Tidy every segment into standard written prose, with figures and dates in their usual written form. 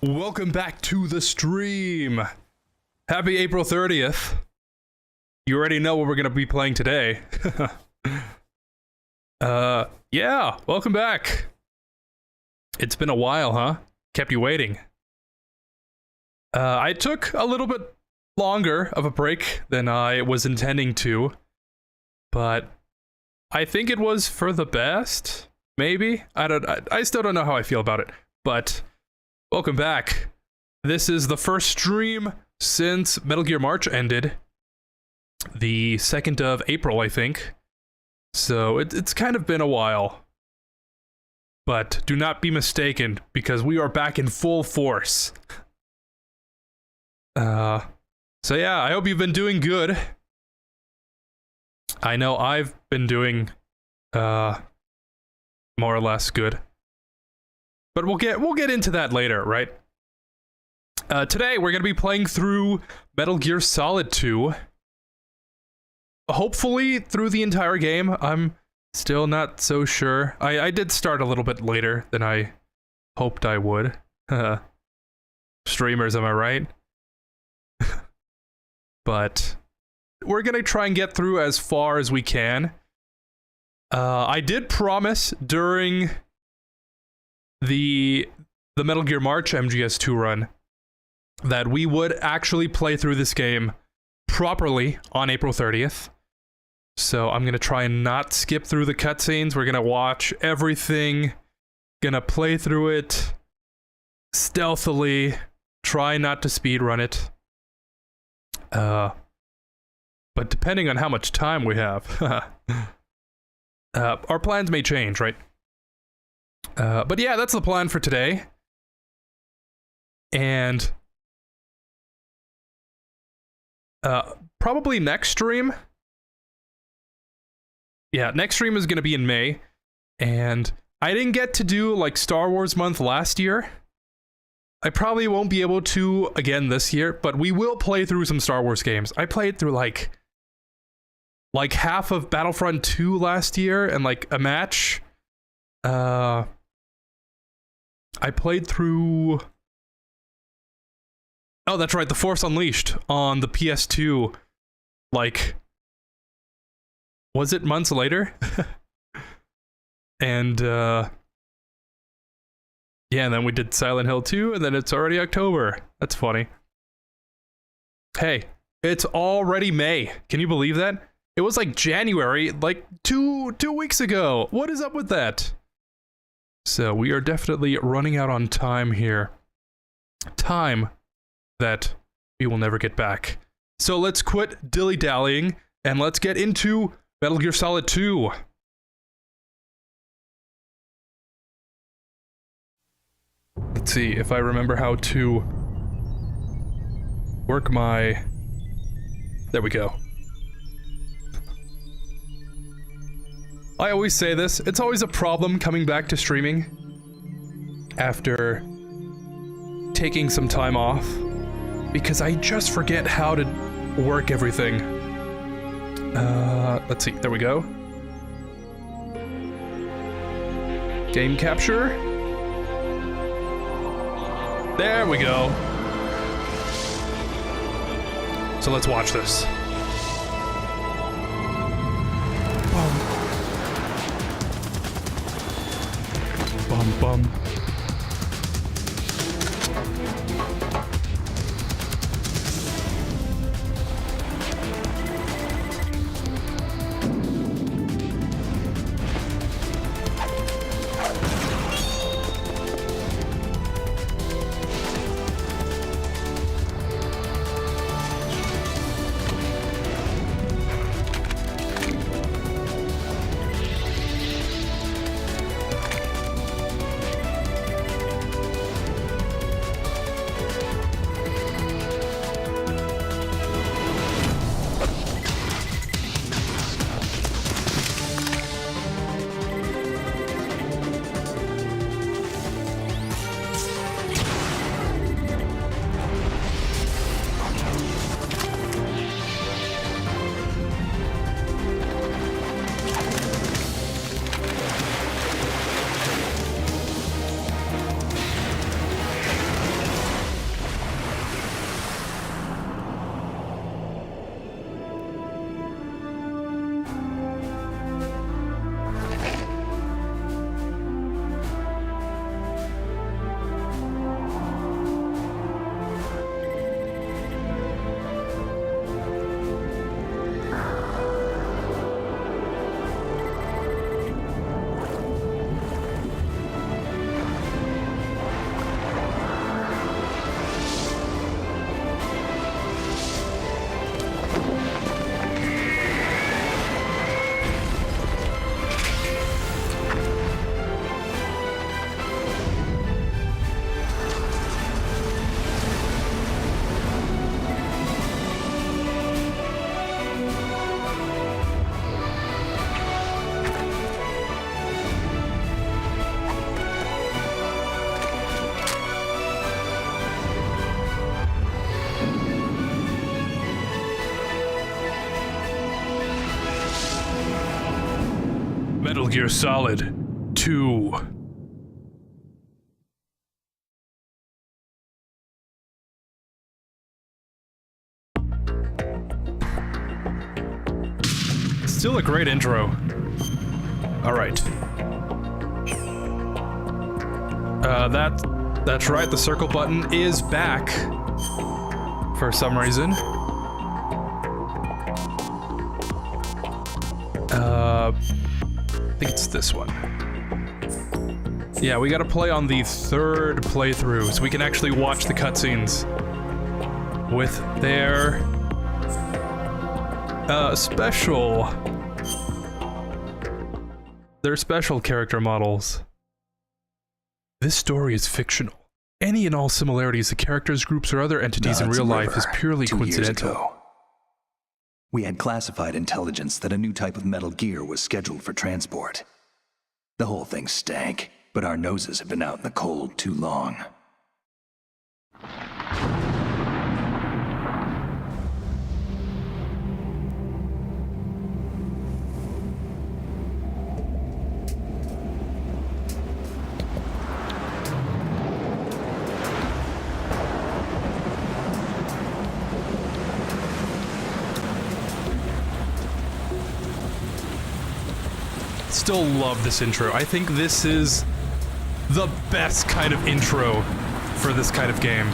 Welcome back to the stream. Happy April 30th. You already know what we're gonna be playing today. Yeah, welcome back. It's been a while, huh? Kept you waiting. I took a little bit longer of a break than I was intending to, but I think it was for the best. Maybe? I still don't know how I feel about it, but welcome back. This is the first stream since Metal Gear March ended. The 2nd of April, I think. So it's kind of been a while. But do not be mistaken, because we are back in full force. So yeah, I hope you've been doing good. I know I've been doing, more or less good. But we'll get into that later, right? Today we're gonna be playing through Metal Gear Solid 2. Hopefully through the entire game. I'm still not so sure. I did start a little bit later than I hoped I would. Streamers, am I right? But we're gonna try and get through as far as we can. I did promise during the Metal Gear March MGS2 run that we would actually play through this game properly on April 30th. So I'm gonna try and not skip through the cutscenes. We're gonna watch everything, gonna play through it stealthily, try not to speedrun it. But depending on how much time we have, our plans may change, right? But yeah, that's the plan for today. And probably next stream. Yeah, next stream is going to be in May. And I didn't get to do like Star Wars month last year. I probably won't be able to again this year, but we will play through some Star Wars games. I played through like half of Battlefront 2 last year and like a match. I played through... Oh, that's right, The Force Unleashed on the PS2, like... Was it months later? And, yeah, and then we did Silent Hill 2, and then it's already October. That's funny. Hey, it's already May. Can you believe that? It was like January, like two weeks ago. What is up with that? So we are definitely running out on time here. Time that we will never get back. So let's quit dilly-dallying and let's get into Metal Gear Solid 2. Let's see if I remember how to work my... There we go. I always say this, it's always a problem coming back to streaming after taking some time off, because I just forget how to work everything. Let's see, there we go. Game capture. There we go. So let's watch this. Bum bum. Gear Solid 2. Still a great intro. Alright. That's right, the circle button is back. For some reason. I think it's this one. Yeah, we gotta play on the third playthrough, so we can actually watch the cutscenes with their special character models. This story is fictional. Any and all similarities to characters, groups, or other entities in real life is purely coincidental. We had classified intelligence that a new type of metal gear was scheduled for transport. The whole thing stank, but our noses have been out in the cold too long. Still love this intro. I think this is the best kind of intro for this kind of game.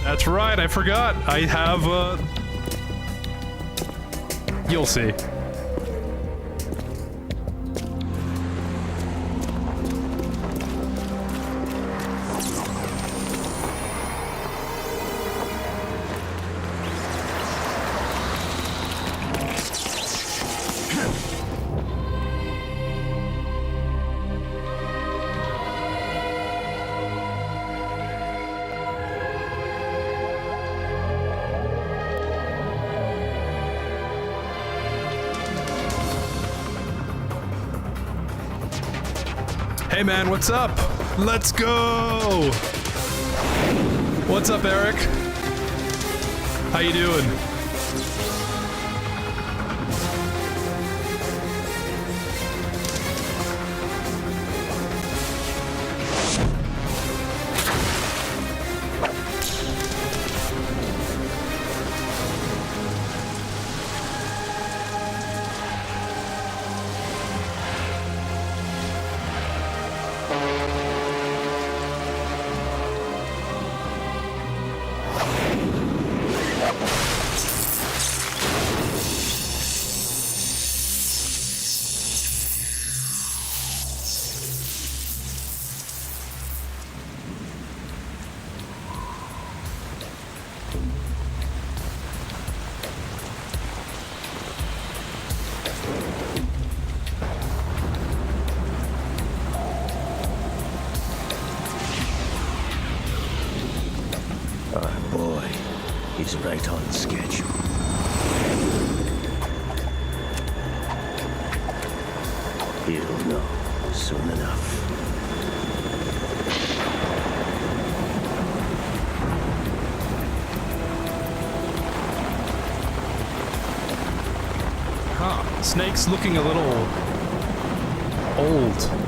That's right, I forgot. I have, you'll see. Hey man, what's up? Let's go! What's up, Eric? How you doing? He's right on schedule. He'll know soon enough. Huh. Snake's looking a little old.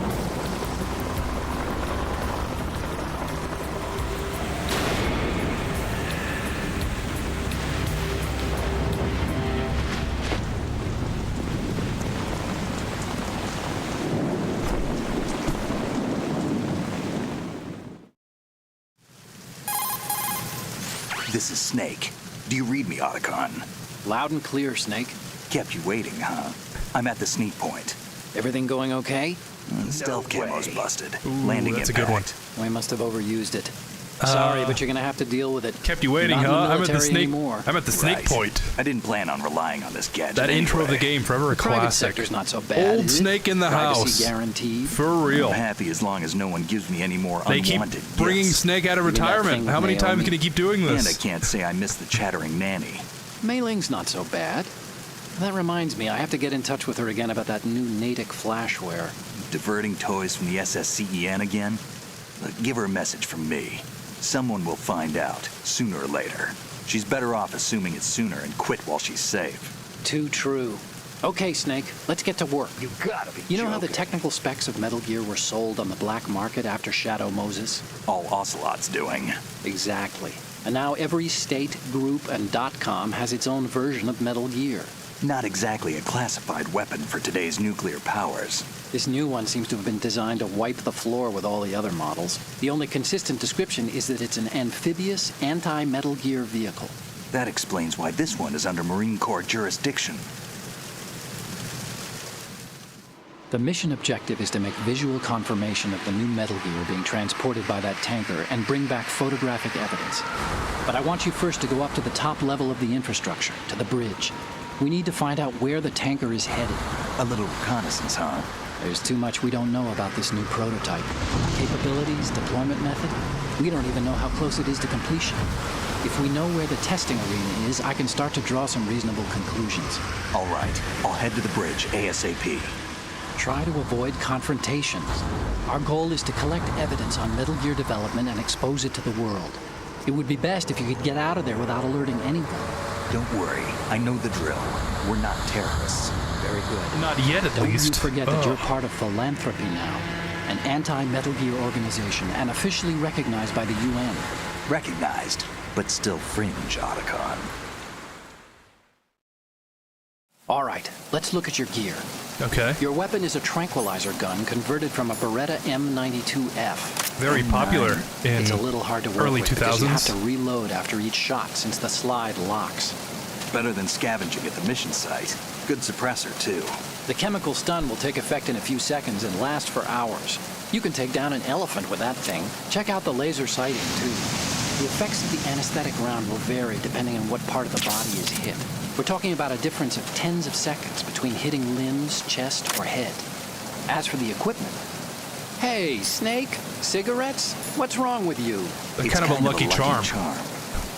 This is Snake. Do you read me, Otacon? Loud and clear, Snake. Kept you waiting, huh? I'm at the sneak point. Everything going okay? Stealth camo's busted. Ooh, Landing that's a good one. impact. We must have overused it. Sorry, but you're gonna have to deal with it. Kept you waiting, Not in huh? the I'm at the military snake. anymore. I'm at the snake Right. point. I didn't plan on relying on this gadget. That intro of the anyway. game, forever a Private classic. sector's not so bad. Old is it? snake in the Privacy house. guaranteed. For I'm real. happy as long as no one gives me any more They keep unwanted bringing gifts. Snake out of You mean that retirement. thing How many with times Naomi? can he keep doing And I this? can't say I miss the chattering nanny. Mei Ling's not so bad. That reminds me, I have to get in touch with her again about that new Natick flashware. Diverting toys from the SSCEN again? Look, give her a message from me. Someone will find out, sooner or later. She's better off assuming it sooner and quit while she's safe. Too true. Okay, Snake, let's get to work. You gotta be You know how the joking. technical specs of Metal Gear were sold on the black market after Shadow Moses? All Ocelot's doing. Exactly. And now every state, group, and .com has its own version of Metal Gear. Not exactly a classified weapon for today's nuclear powers. This new one seems to have been designed to wipe the floor with all the other models. The only consistent description is that it's an amphibious, anti-Metal Gear vehicle. That explains why this one is under Marine Corps jurisdiction. The mission objective is to make visual confirmation of the new Metal Gear being transported by that tanker and bring back photographic evidence. But I want you first to go up to the top level of the infrastructure, to the bridge. We need to find out where the tanker is headed. A little reconnaissance, huh? There's too much we don't know about this new prototype. Capabilities, deployment method. We don't even know how close it is to completion. If we know where the testing arena is, I can start to draw some reasonable conclusions. All right, I'll head to the bridge ASAP. Try to avoid confrontations. Our goal is to collect evidence on Metal Gear development and expose it to the world. It would be best if you could get out of there without alerting anyone. Don't worry, I know the drill. We're not terrorists. Very good. Not yet, at Don't least. you forget that Ugh. you're part of Philanthropy now, an anti-Metal Gear organization and officially recognized by the UN. Recognized, but still fringe, Otacon. All right, let's look at your gear. Okay. Your weapon is a tranquilizer gun converted from a Beretta M92F. Very popular in It's a little hard to work early with because you have to 2000s. reload after each shot since the slide locks. Better than scavenging at the mission site. Good suppressor, too. The chemical stun will take effect in a few seconds and last for hours. You can take down an elephant with that thing. Check out the laser sighting, too. The effects of the anesthetic round will vary depending on what part of the body is hit. We're talking about a difference of tens of seconds between hitting limbs, chest, or head. As for the equipment... Hey, Snake, cigarettes? What's wrong with you? It's Kind of a lucky charm.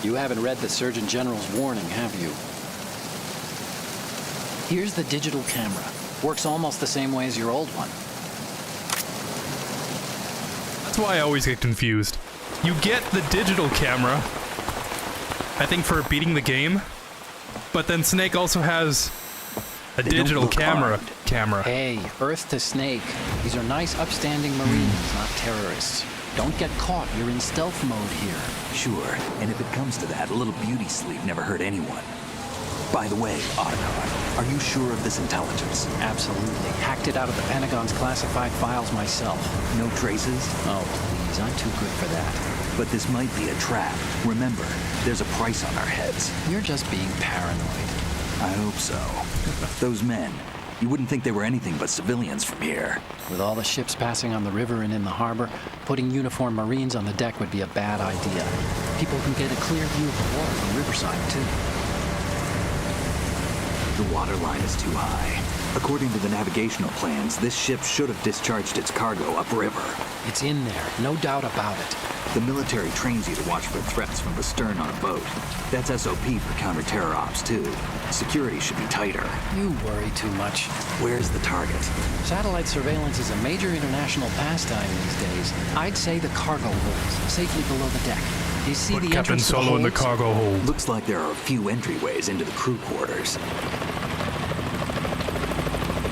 You haven't read the Surgeon General's warning, have you? Here's the digital camera. Works almost the same way as your old one. That's why I always get confused. You get the digital camera, I think, for beating the game, but then Snake also has a They don't digital look camera. armed. Hey, Earth to Snake. These are nice, upstanding Marines, not terrorists. Don't get caught. You're in stealth mode here. Sure, and if it comes to that, a little beauty sleep never hurt anyone. By the way, Otacon, are you sure of this intelligence? Absolutely. Hacked it out of the Pentagon's classified files myself. No traces? Oh, please. I'm too good for that. But this might be a trap. Remember, there's a price on our heads. You're just being paranoid. I hope so. Those men, you wouldn't think they were anything but civilians from here. With all the ships passing on the river and in the harbor, putting uniformed Marines on the deck would be a bad idea. People can get a clear view of the water from Riverside, too. The water line is too high. According to the navigational plans, this ship should have discharged its cargo upriver. It's in there, no doubt about it. The military trains you to watch for threats from the stern on a boat. That's SOP for counter-terror ops, too. Security should be tighter. You worry too much. Where's the target? Satellite surveillance is a major international pastime these days. I'd say the cargo holds, safely below the deck. Do you see Put the Captain entrance to the Solo in the holds? cargo hold. Looks like there are a few entryways into the crew quarters.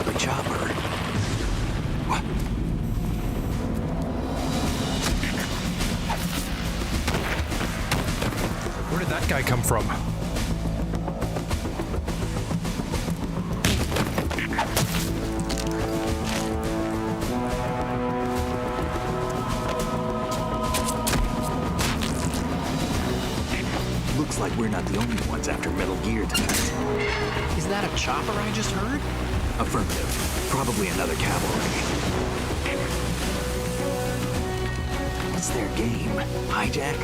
The chopper. What? Where did that guy come from? Looks like we're not the only ones after Metal Gear tonight. Is that a chopper I just heard? Affirmative. Probably another cavalry. What's their game? Hijack?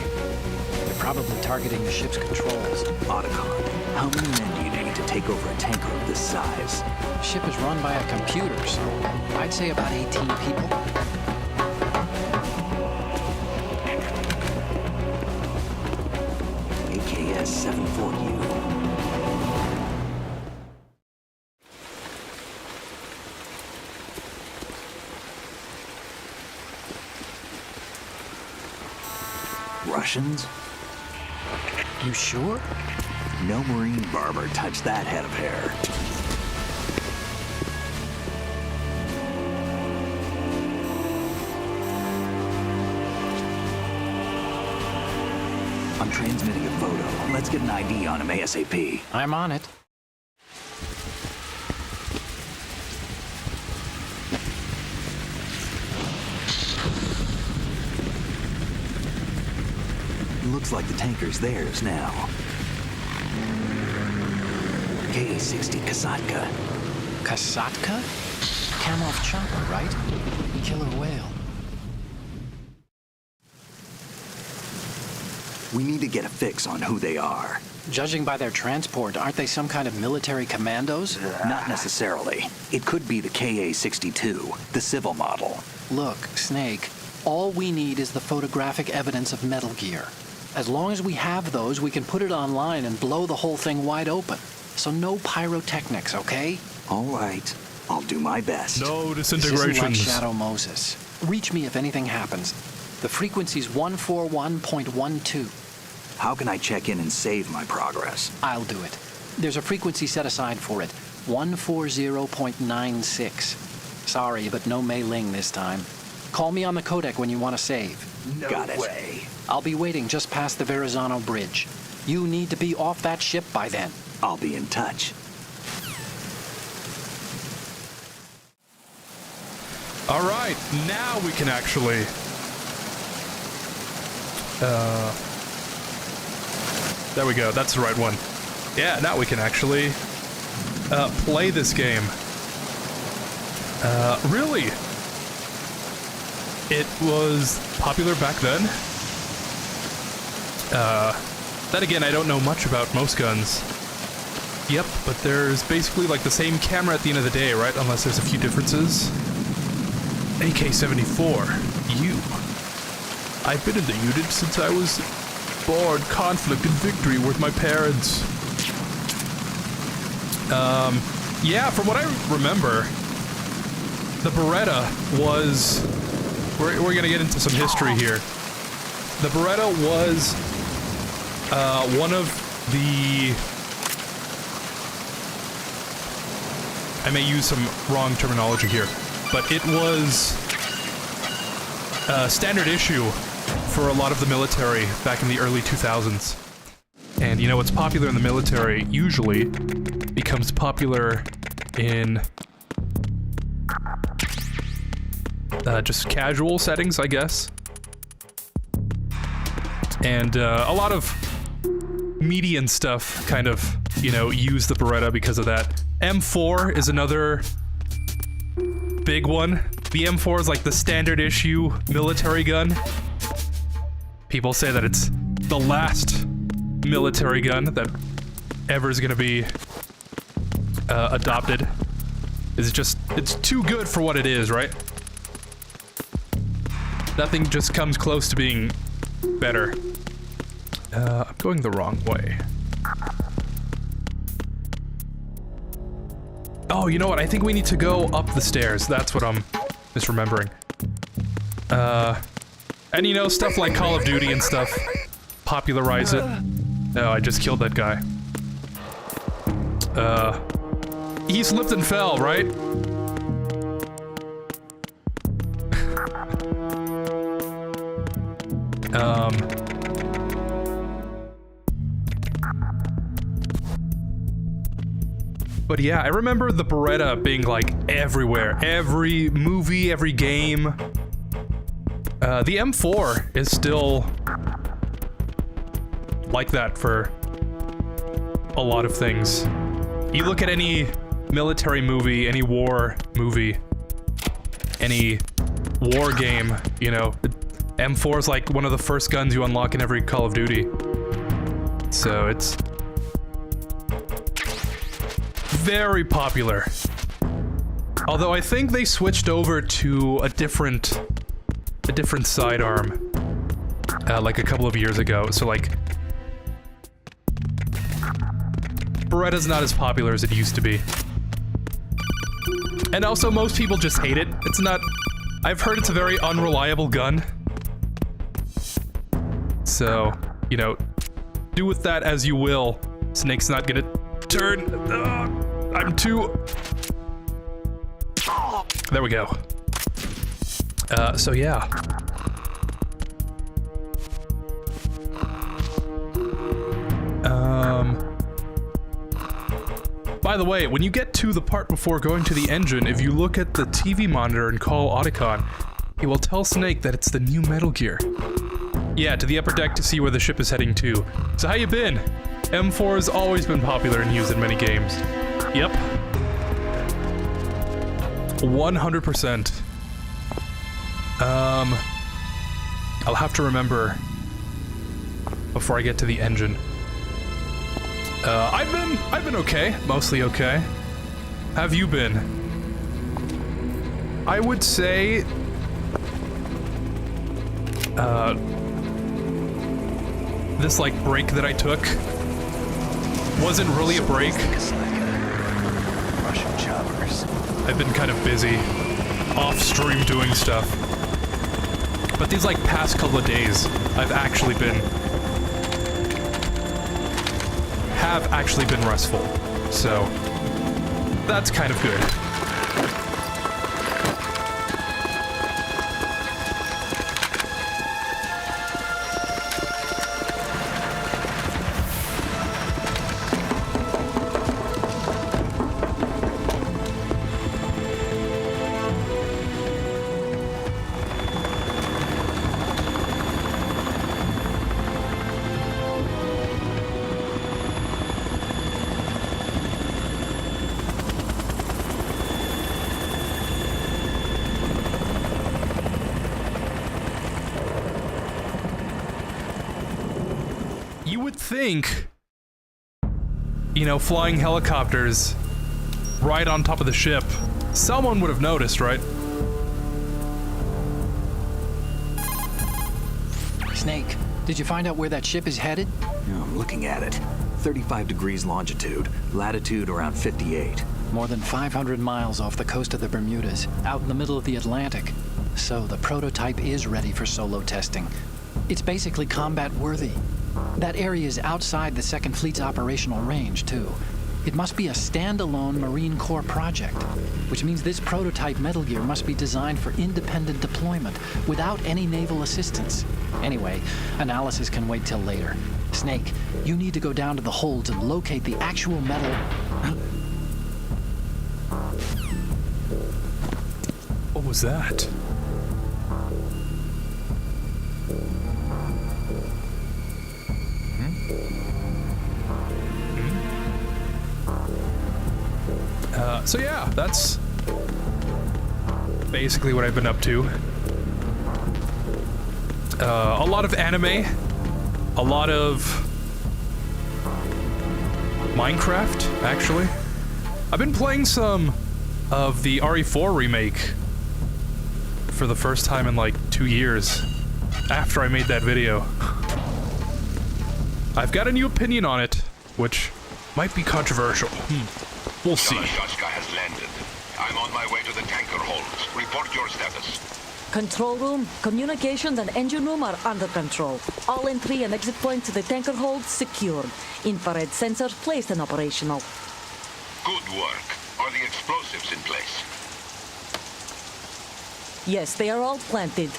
They're probably targeting the ship's controls. Otacon. How many men do you need to take over a tanker of this size? The ship is run by a computer, so I'd say about 18 people. AKS-74U. Russians? You sure? No Marine barber touched that head of hair. I'm transmitting a photo. Let's get an ID on him ASAP. I'm on it. Looks like the tanker's theirs now. Ka-60 Kasatka. Kasatka? Kamov chopper, right? Killer whale. We need to get a fix on who they are. Judging by their transport, aren't they some kind of military commandos? Not necessarily. It could be the Ka-62, the civil model. Look, Snake, all we need is the photographic evidence of Metal Gear. As long as we have those, we can put it online and blow the whole thing wide open. So no pyrotechnics, okay? All right. I'll do my best. No This isn't like disintegrations. Shadow Moses. Reach me if anything happens. The frequency's 141.12. How can I check in and save my progress? I'll do it. There's a frequency set aside for it. 140.96. Sorry, but no Mei Ling this time. Call me on the codec when you want to save. Got it. I'll be waiting just past the Verrazano Bridge. You need to be off that ship by then. I'll be in touch. All right, now we can actually. There we go. That's the right one. Yeah, now we can actually play this game. Really, it was popular back then. Then again, I don't know much about most guns. Yep, but there's basically like the same camera at the end of the day, right? Unless there's a few differences. AK-74, U. I've been in the unit since I was born. Conflict and victory with my parents. Yeah, from what I remember, the Beretta was... We're gonna get into some history here. The Beretta was one of the... I may use some wrong terminology here, but it was standard issue for a lot of the military back in the early 2000s. And you know what's popular in the military usually becomes popular in just casual settings, I guess. And a lot of media and stuff kind of, you know, use the Beretta because of that. M4 is another big one. The M4 is like the standard issue military gun. People say that it's the last military gun that ever is gonna be adopted. It's too good for what it is, right? Nothing just comes close to being better. I'm going the wrong way. Oh, you know what? I think we need to go up the stairs. That's what I'm misremembering. And you know, stuff like Call of Duty and stuff popularize it. No, I just killed that guy. He slipped and fell, right? But yeah, I remember the Beretta being like everywhere. Every movie, every game. The M4 is still like that for a lot of things. You look at any military movie, any war movie, any war game, you know, M4 is like one of the first guns you unlock in every Call of Duty. So it's very popular. Although I think they switched over to a different sidearm like a couple of years ago. So like Beretta's not as popular as it used to be. And also most people just hate it. It's not... I've heard it's a very unreliable gun. So, you know, do with that as you will. Snake's not gonna turn... I'm too... There we go. So yeah. By the way, when you get to the part before going to the engine, if you look at the TV monitor and call Otacon, he will tell Snake that it's the new Metal Gear. Yeah, to the upper deck to see where the ship is heading to. So how you been? M4 has always been popular and used in many games. Yep. 100%. I'll have to remember before I get to the engine. I've been okay, mostly okay. Have you been? I would say, this like break that I took wasn't really a break. Russian choppers. I've been kind of busy, off stream doing stuff. But these like past couple of days, have actually been restful. So that's kind of good. You would think, you know, flying helicopters right on top of the ship, someone would have noticed, right? Snake, did you find out where that ship is headed? Yeah, I'm looking at it. 35 degrees longitude, latitude around 58. More than 500 miles off the coast of the Bermudas, out in the middle of the Atlantic. So the prototype is ready for solo testing. It's basically combat worthy. That area is outside the Second Fleet's operational range, too. It must be a standalone Marine Corps project, which means this prototype Metal Gear must be designed for independent deployment without any naval assistance. Anyway, analysis can wait till later. Snake, you need to go down to the holds and locate the actual metal... What was that? So yeah, that's basically what I've been up to. A lot of anime, a lot of Minecraft, actually. I've been playing some of the RE4 remake for the first time in like 2 years after I made that video. I've got a new opinion on it, which might be controversial. We'll see. Shashka has landed. I'm on my way to the tanker holds. Report your status. Control room, communications, and engine room are under control. All entry and exit points to the tanker hold secured. Infrared sensors placed and operational. Good work. Are the explosives in place? Yes, they are all planted.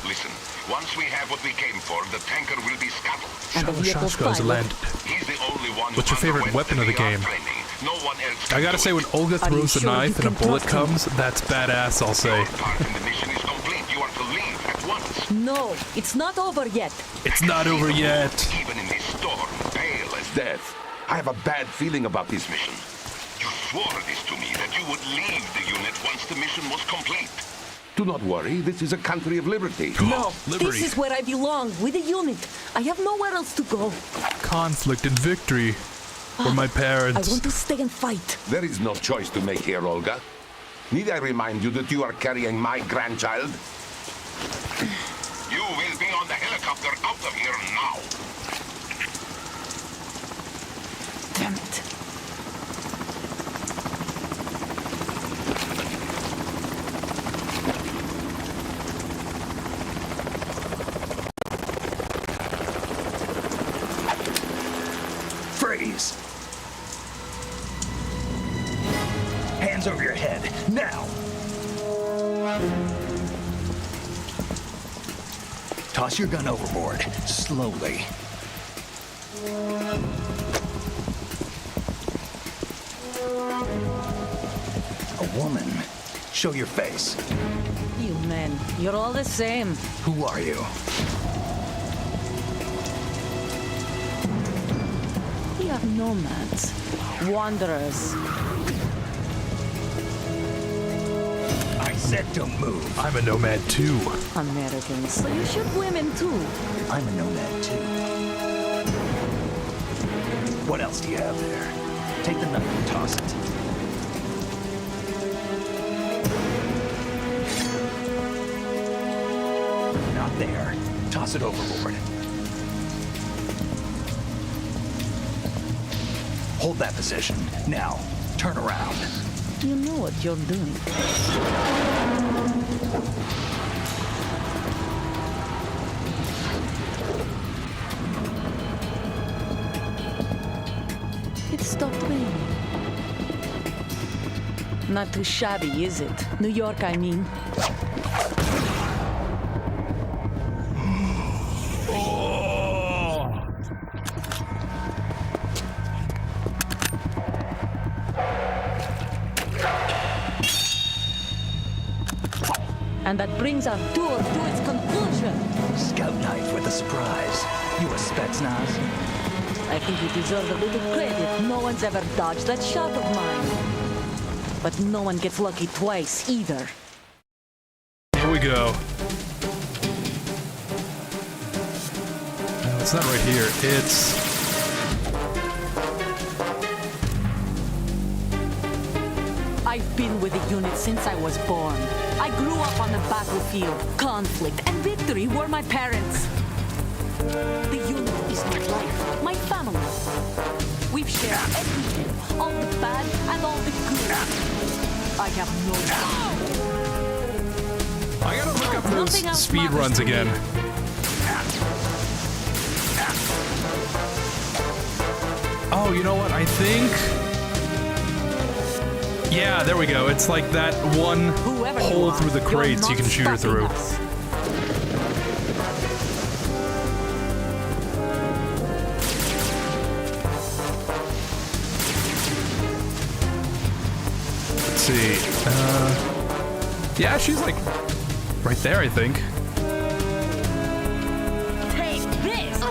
Listen, once we have what we came for, the tanker will be scuttled. And the vehicle's Shashka has pilot. landed. He's the only one What's your who favorite underwent weapon of the VR game? training. No one else I can gotta do say, it. when Olga Are you throws the sure knife you and a can bullet trust him? comes, that's badass, I'll say. Your part in the mission is complete. You are to leave at once. No, it's not over yet. It's not over yet. Even in this storm, pale as death. I have a bad feeling about this mission. You swore this to me, that you would leave the unit once the mission was complete. Do not worry, this is a country of liberty. No, Liberty. this is where I belong, with the unit. I have nowhere else to go. Conflict and victory were my I parents. want to stay and fight. There is no choice to make here, Olga. Need I remind you that you are carrying my grandchild? You will be on the helicopter out of here now. Damn it. Freeze! Hands over your head, now! Toss your gun overboard, slowly. A woman. Show your face. You men, you're all the same. Who are you? We are nomads, wanderers. I said don't move. I'm a nomad too. Americans, so you shoot women too. I'm a nomad too. What else do you have there? Take the knife and toss it. Not there. Toss it overboard. Hold that position. Now, turn around. You know what you're doing. It stopped raining. Not too shabby, is it? New York, I mean. And that brings our tour to its conclusion. Scout knife with a surprise. You a Spetsnaz? I think you deserve a little credit. No one's ever dodged that shot of mine. But no one gets lucky twice, either. Here we go. No, it's not right here. It's... I've been with the unit since I was born. I grew up on the battlefield. Conflict and victory were my parents. The unit is my life, my family. We've shared everything, all the bad and all the good. I have no doubt. I gotta look up those Nothing else speed matters runs to me. again. Oh, you know what? I think... Yeah, there we go. It's like that one Whoever you hole are, through the you're crates you not can shoot her stopping through. us. Let's see. Yeah, she's like right there, I think. Take this!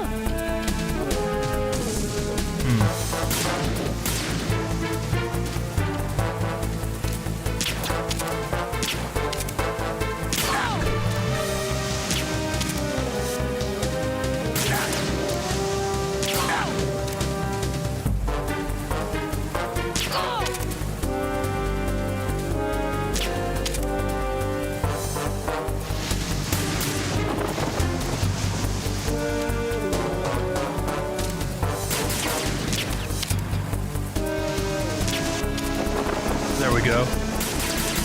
There we go.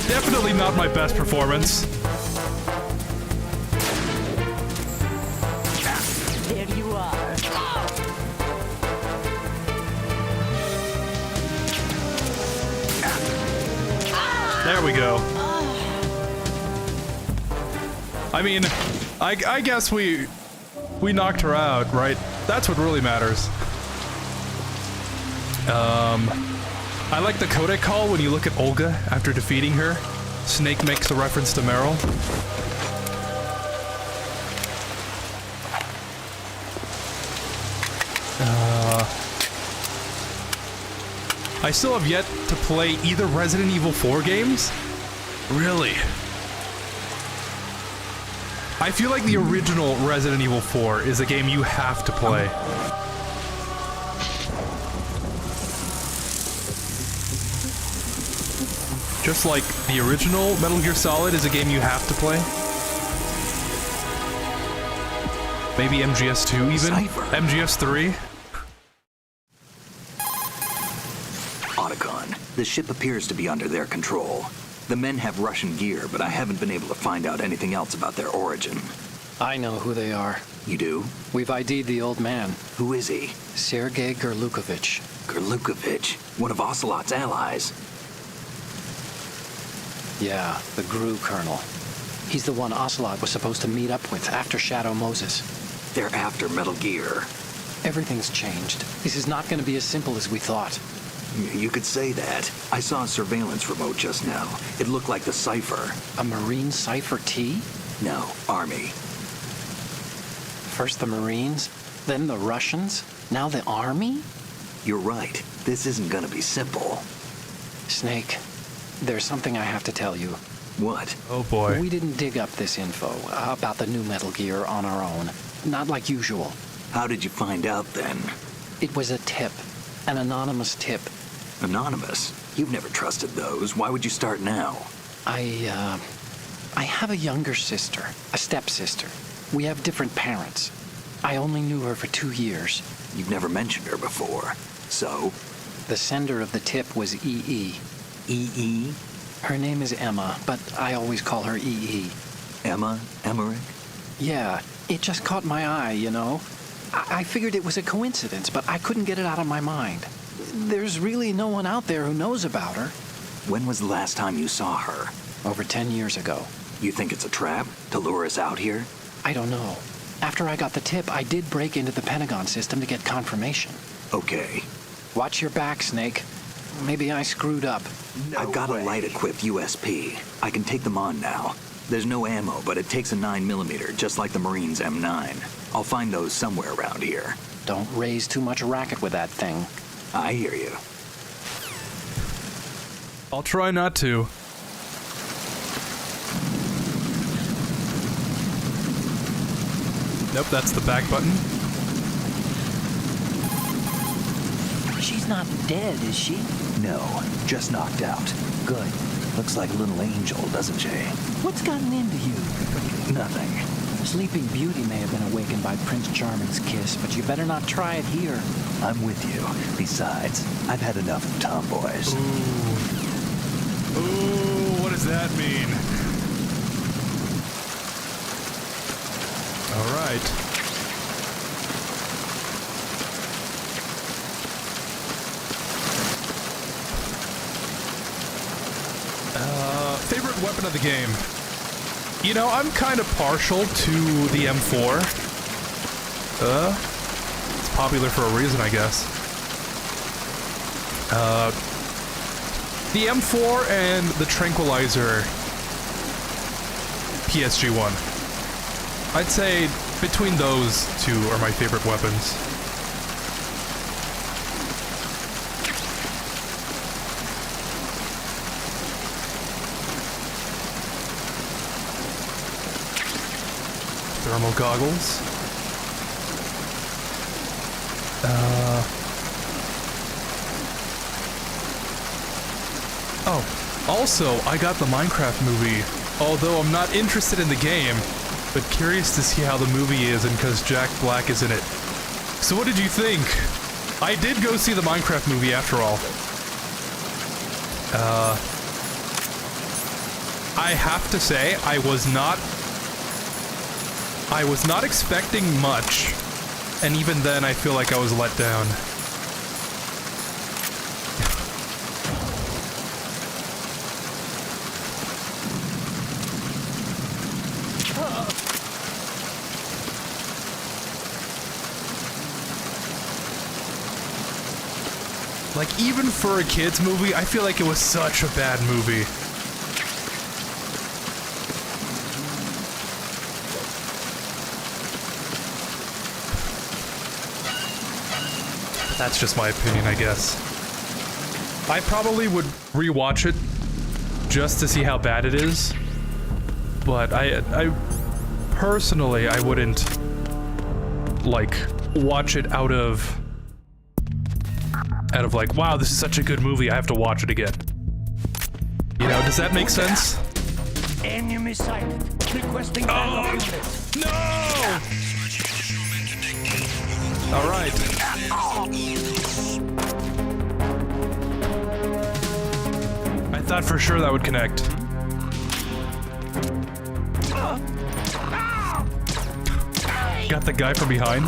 Definitely not my best performance. There you are. There we go. I mean, I guess we knocked her out, right? That's what really matters. I like the codec call when you look at Olga after defeating her. Snake makes a reference to Meryl. I still have yet to play either Resident Evil 4 games. Really? I feel like the original Resident Evil 4 is a game you have to play. Just like the original Metal Gear Solid is a game you have to play. Maybe MGS2 even? Cypher. MGS3? Otacon, the ship appears to be under their control. The men have Russian gear, but I haven't been able to find out anything else about their origin. I know who they are. You do? We've ID'd the old man, Who is he? Sergei Gerlukovich. Gerlukovich, one of Ocelot's allies. Yeah, the GRU colonel. He's the one Ocelot was supposed to meet up with after Shadow Moses. They're after Metal Gear. Everything's changed. This is not going to be as simple as we thought. You could say that. I saw a surveillance remote just now. It looked like the Cypher. A Marine Cypher T? No, Army. First the Marines, then the Russians, now the Army? You're right. This isn't gonna be simple. Snake, there's something I have to tell you. What? Oh boy. We didn't dig up this info about the new Metal Gear on our own. Not like usual. How did you find out then? It was a tip. An anonymous tip. Anonymous? You've never trusted those. Why would you start now? I have a younger sister, a stepsister. We have different parents. I only knew her for 2 years. You've never mentioned her before. So? The sender of the tip was EE. EE? Her name is Emma, but I always call her EE. Emma? Emmerich? Yeah, it just caught my eye, you know? I figured it was a coincidence, but I couldn't get it out of my mind. There's really no one out there who knows about her. When was the last time you saw her? Over 10 years ago. You think it's a trap to lure us out here? I don't know. After I got the tip, I did break into the Pentagon system to get confirmation. Okay. Watch your back, Snake. Maybe I screwed up. I've got a light-equipped USP. I can take them on now. There's no ammo, but it takes a 9mm, just like the Marines' M9. I'll find those somewhere around here. Don't raise too much racket with that thing. I hear you. I'll try not to. Nope, that's the back button. She's not dead, is she? No, just knocked out. Good. Looks like a little angel, doesn't she? What's gotten into you? Nothing. Sleeping Beauty may have been awakened by Prince Charming's kiss, but you better not try it here. I'm with you. Besides, I've had enough of tomboys. Ooh, what does that mean? All right. Favorite weapon of the game? You know, I'm kind of partial to the M4. It's popular for a reason, I guess. The M4 and the Tranquilizer PSG-1. I'd say between those two are my favorite weapons. Thermal goggles. Oh, also, I got the Minecraft movie, although I'm not interested in the game, but curious to see how the movie is and because Jack Black is in it. So what did you think? I did go see the Minecraft movie after all. I have to say, I was not expecting much, and even then I feel like I was let down. Like, even for a kid's movie, I feel like it was such a bad movie. That's just my opinion, I guess. I probably would rewatch it just to see how bad it is. But I personally, I wouldn't, like, watch it out of like, wow, this is such a good movie, I have to watch it again. You know, does that make sense? Enemy sighted. Requesting backup units. No! All right. I thought for sure that would connect. Got the guy from behind.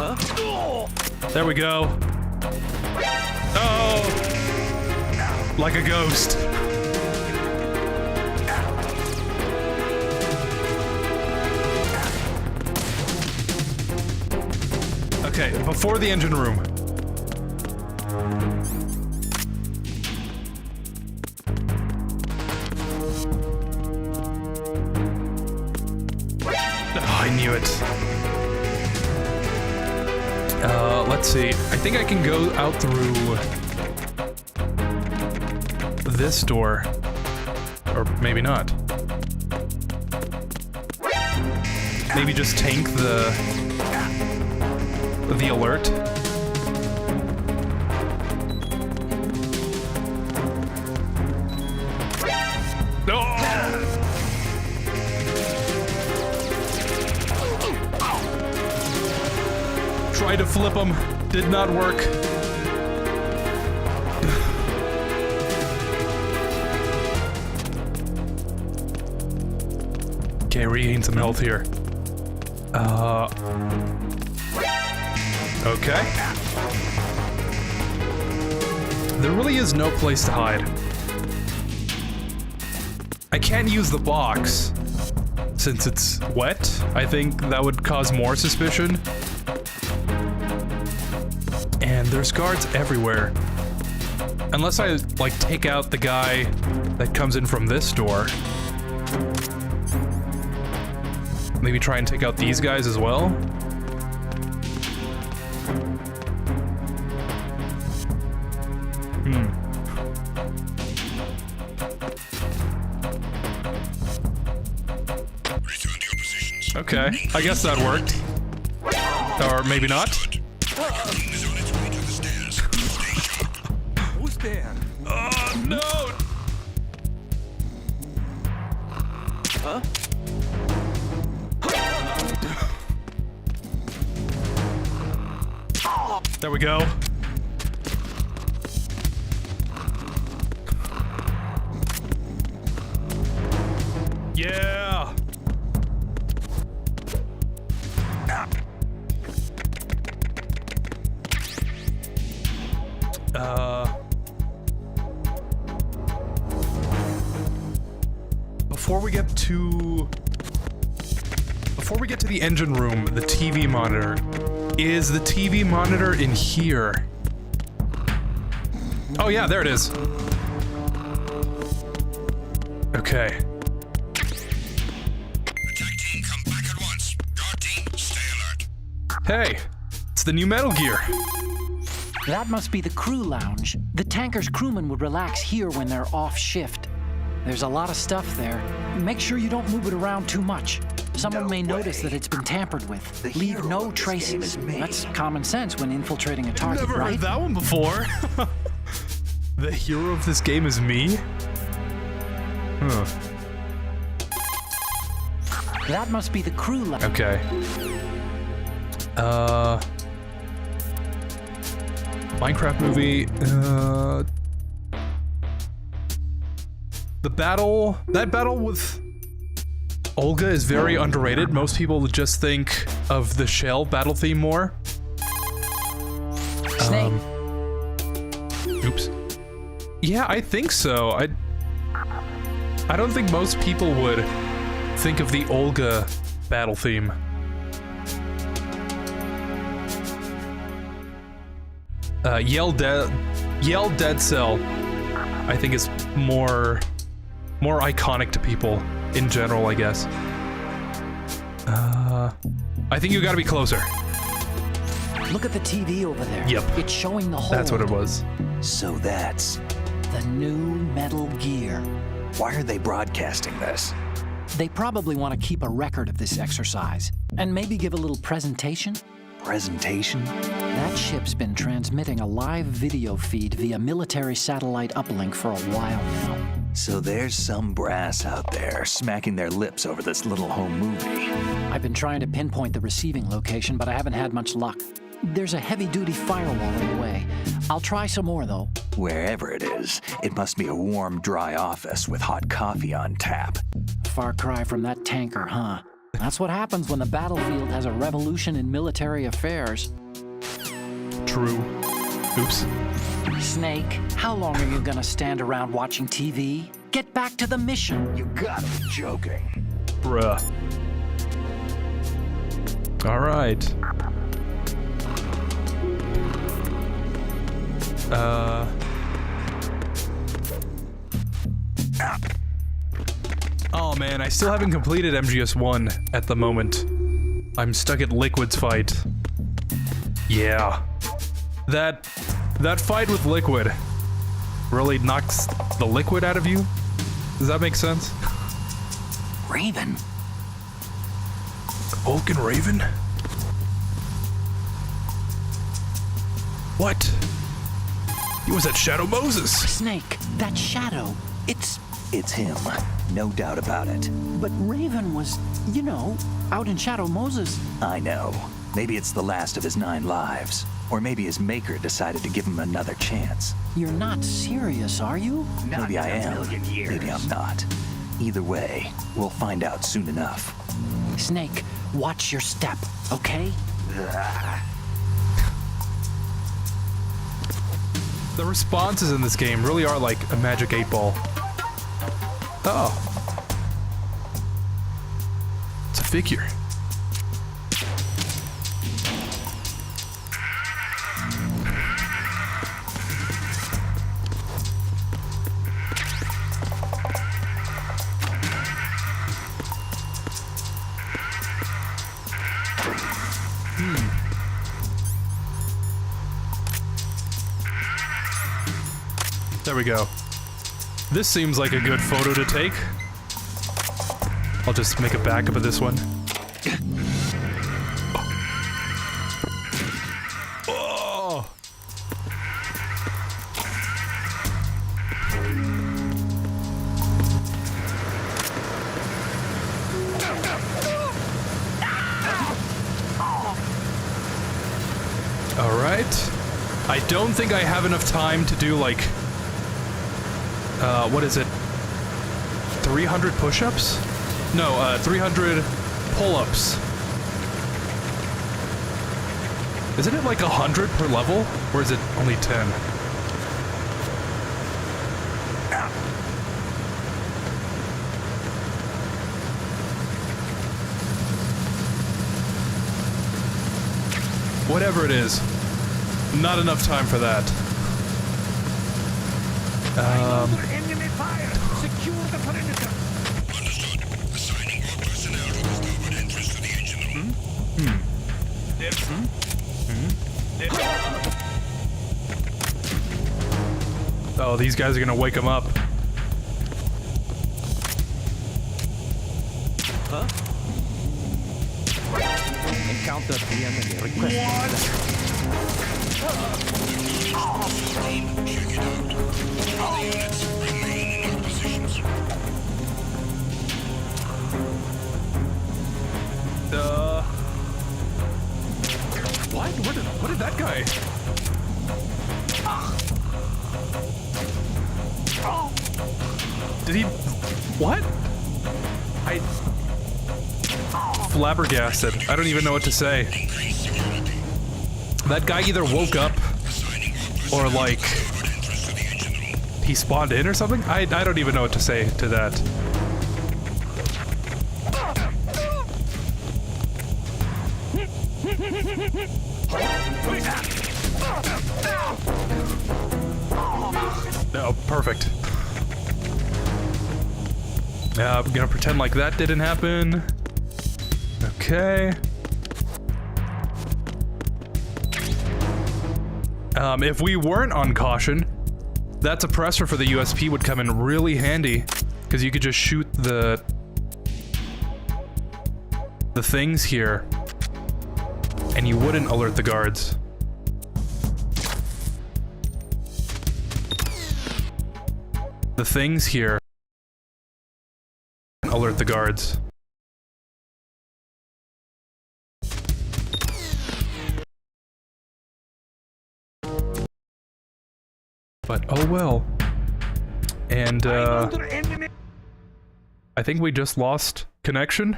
There we go. Oh! Like a ghost. Okay, before the engine room. Oh, I knew it. Let's see. I think I can go out through this door. Or maybe not. Maybe just tank the alert. No! Tried to flip him, did not work. Okay, regain some health here. Okay. There really is no place to hide. I can't use the box since it's wet. I think that would cause more suspicion. And there's guards everywhere. Unless I, like, take out the guy that comes in from this door. Maybe try and take out these guys as well. Okay, I guess that worked. Or maybe not. Who's there? Oh, no! Huh? There we go. Yeah! Before we get to the engine room, the TV monitor. Is the TV monitor in here? Oh yeah, there it is. Okay. Attack team, come back at once. Guard team, stay alert. Hey, it's the new Metal Gear. That must be the crew lounge. The tanker's crewmen would relax here when they're off shift. There's a lot of stuff there. Make sure you don't move it around too much. Someone may notice that it's been tampered with. Leave no traces. That's common sense when infiltrating a target, Never right? heard that one before. The hero of this game is me? Huh. That must be the crew lounge. Okay. Minecraft movie. That battle with Olga is very underrated. Most people just think of the Shell battle theme more. Snake. Oops. Yeah, I think so. I don't think most people would think of the Olga battle theme. Yell Dead Cell, I think is more iconic to people in general, I guess. I think you gotta be closer. Look at the TV over there. Yep. It's showing the whole. That's what it was. So that's The new Metal Gear. Why are they broadcasting this? They probably want to keep a record of this exercise and maybe give a little presentation. Presentation? That ship's been transmitting a live video feed via military satellite uplink for a while now. So there's some brass out there smacking their lips over this little home movie. I've been trying to pinpoint the receiving location, but I haven't had much luck. There's a heavy-duty firewall in the way. I'll try some more, though. Wherever it is, it must be a warm, dry office with hot coffee on tap. Far cry from that tanker, huh? That's what happens when the battlefield has a revolution in military affairs. True. Oops. Snake, how long are you gonna stand around watching TV? Get back to the mission. You gotta be joking. Bruh. All right. Oh man, I still haven't completed MGS1 at the moment. I'm stuck at Liquid's fight. Yeah. That fight with Liquid really knocks the liquid out of you? Does that make sense? Raven? Vulcan Raven? What? He was at Shadow Moses. Snake, that shadow, It's him, no doubt about it. But Raven was, you know, out in Shadow Moses. I know. Maybe it's the last of his 9 lives. Or maybe his maker decided to give him another chance. You're not serious, are you? Maybe I am. Maybe I'm not. Either way, we'll find out soon enough. Snake, watch your step, okay? The responses in this game really are like a magic 8-ball. Oh. It's a figure. There we go. This seems like a good photo to take. I'll just make a backup of this one. Oh. All right. I don't think I have enough time to do like what is it? 300 push-ups? No, 300 pull-ups. Isn't it like 100 per level? Or is it only 10? Whatever it is. Not enough time for that. Enemy fire! Secure the perimeter! Understood. Assigning all personnel to the starboard entrance to the engine room. Oh, these guys are gonna wake him up. Encounter the enemy. Request. Team, check it out. All units, remain in your positions. What? What did that guy? Did he? What? Flabbergasted. I don't even know what to say. That guy either woke up or like he spawned in or something? I don't even know what to say to that. Oh, perfect. I'm gonna pretend like that didn't happen. Okay. If we weren't on caution, that suppressor for the USP would come in really handy, because you could just shoot the things here, and you wouldn't alert the guards. The things here alert the guards. But oh well. And I think we just lost connection.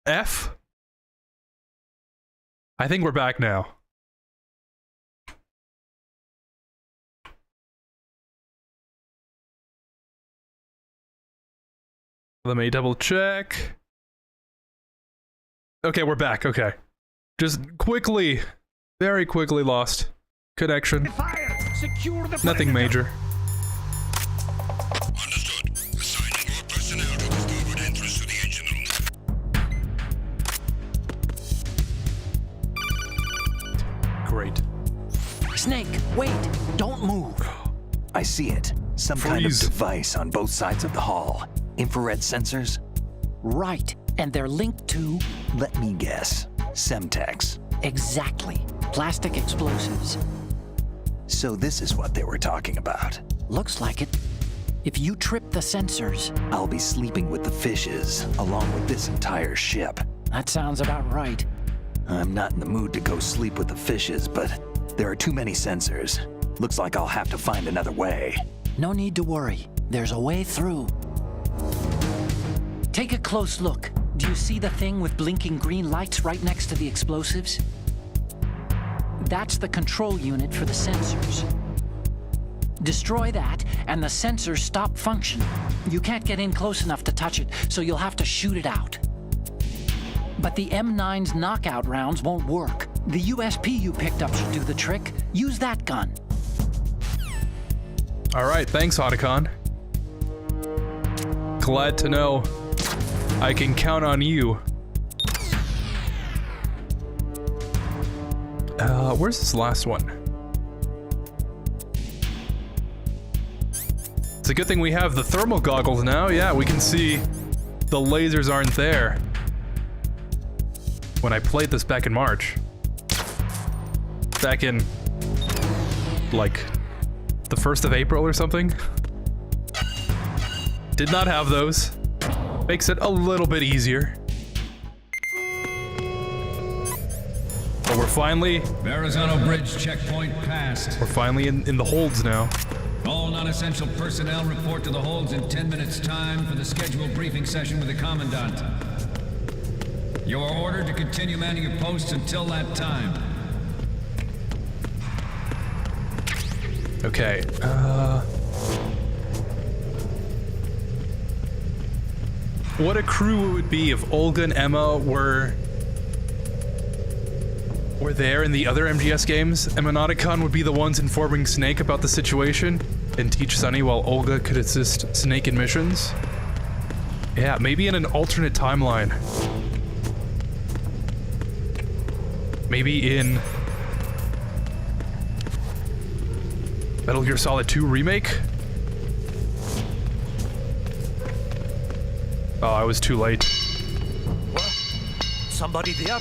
F? I think we're back now. Let me double check. Okay, we're back. Okay. Just quickly, very quickly lost connection. Fire! Secure the Nothing major. Understood. Assigning more personnel to the starboard entrance to the engine room. Great. Snake, wait! Don't move. I see it. Some kind of Freeze. device on both sides of the hall. Infrared sensors? Right, and they're linked to... Let me guess. Semtex. Exactly. Plastic explosives. So this is what they were talking about. Looks like it. If you trip the sensors... I'll be sleeping with the fishes, along with this entire ship. That sounds about right. I'm not in the mood to go sleep with the fishes, but there are too many sensors. Looks like I'll have to find another way. No need to worry. There's a way through. Take a close look. Do you see the thing with blinking green lights right next to the explosives? That's the control unit for the sensors. Destroy that, and the sensors stop functioning. You can't get in close enough to touch it, so you'll have to shoot it out. But the M9's knockout rounds won't work. The USP you picked up should do the trick. Use that gun. Alright, thanks, Otacon. Glad to know I can count on you. Where's this last one? It's a good thing we have the thermal goggles now. Yeah, we can see the lasers aren't there. When I played this back in March. Back in, like, the 1st of April or something. Did not have those. Makes it a little bit easier. But we're finally... Verrazano Bridge checkpoint passed. We're finally in the holds now. All non-essential personnel report to the holds in 10 minutes' time for the scheduled briefing session with the Commandant. You are ordered to continue manning your posts until that time. Okay, what a crew it would be if Olga and Emma were there in the other MGS games. Emma and Otacon would be the ones informing Snake about the situation and teach Sunny while Olga could assist Snake in missions. Yeah, maybe in an alternate timeline. Maybe in Metal Gear Solid 2 Remake? Oh, I was too late. What? Somebody there?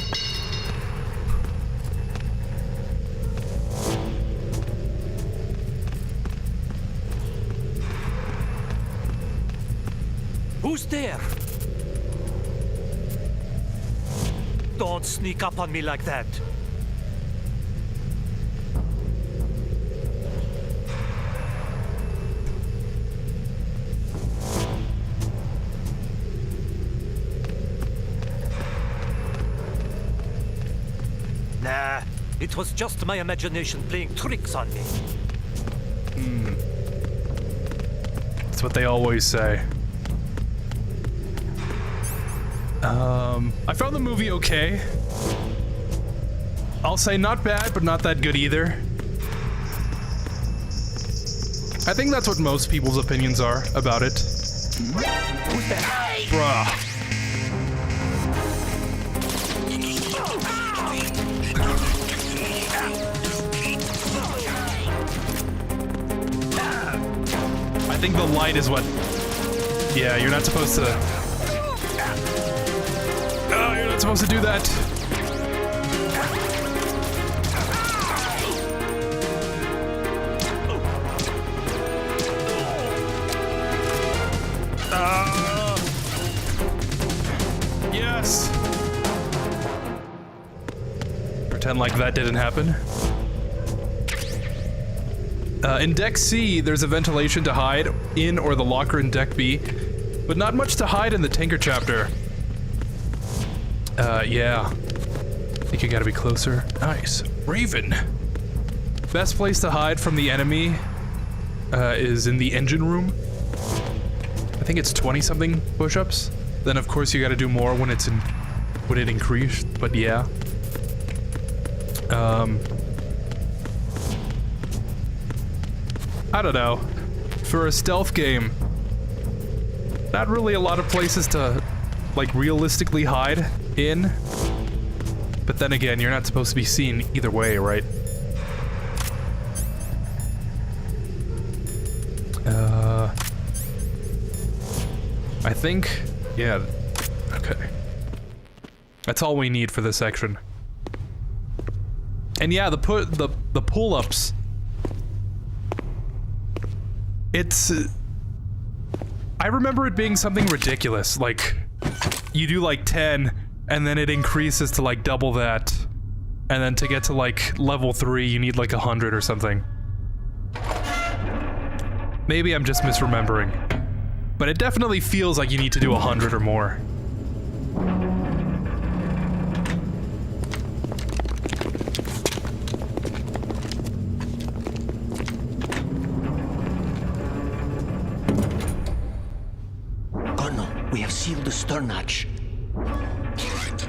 Who's there? Don't sneak up on me like that. Nah, it was just my imagination playing tricks on me. That's what they always say. I found the movie okay. I'll say not bad, but not that good either. I think that's what most people's opinions are about it. Bruh. think the light is what... Yeah, you're not supposed to... No, you're not supposed to do that. Yes. Pretend like that didn't happen. In Deck C, there's a ventilation to hide in or the locker in Deck B, but not much to hide in the Tanker chapter. Yeah. Think you gotta be closer. Nice. Raven. Best place to hide from the enemy is in the engine room. I think it's 20-something push-ups. Then of course you gotta do more when it's when it increased, but yeah. I don't know. For a stealth game, not really a lot of places to, like, realistically hide in. But then again, you're not supposed to be seen either way, right? I think, yeah, okay. That's all we need for this section. And yeah, the pull-ups. It's... I remember it being something ridiculous, like, you do like 10, and then it increases to like double that, and then to get to like level 3, you need like 100 or something. Maybe I'm just misremembering. But it definitely feels like you need to do 100 or more. We have sealed the stern hatch. All right.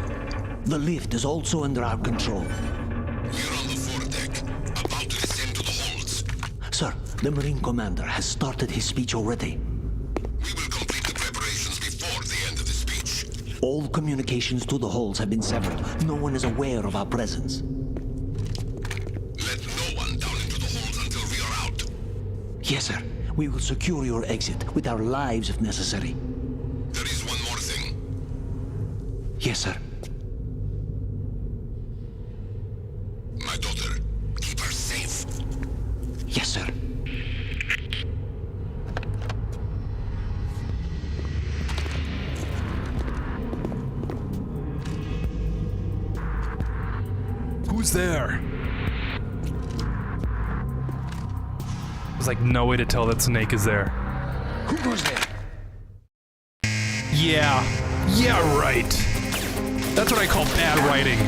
The lift is also under our control. We're on the foredeck, about to descend to the holds. Sir, the Marine Commander has started his speech already. We will complete the preparations before the end of the speech. All communications to the holds have been severed. No one is aware of our presence. Let no one down into the holds until we are out. Yes, sir. We will secure your exit with our lives if necessary. There is one more thing. Yes, sir. My daughter, keep her safe. Yes, sir. Who's there? There's like no way to tell that Snake is there. Who goes there? Yeah. Yeah, right. That's what I call bad writing.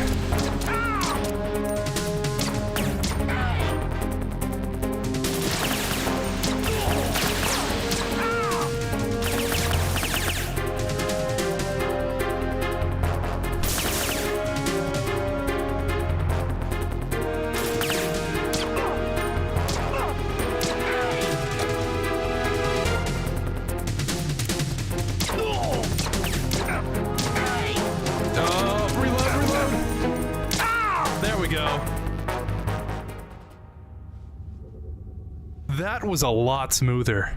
That was a lot smoother.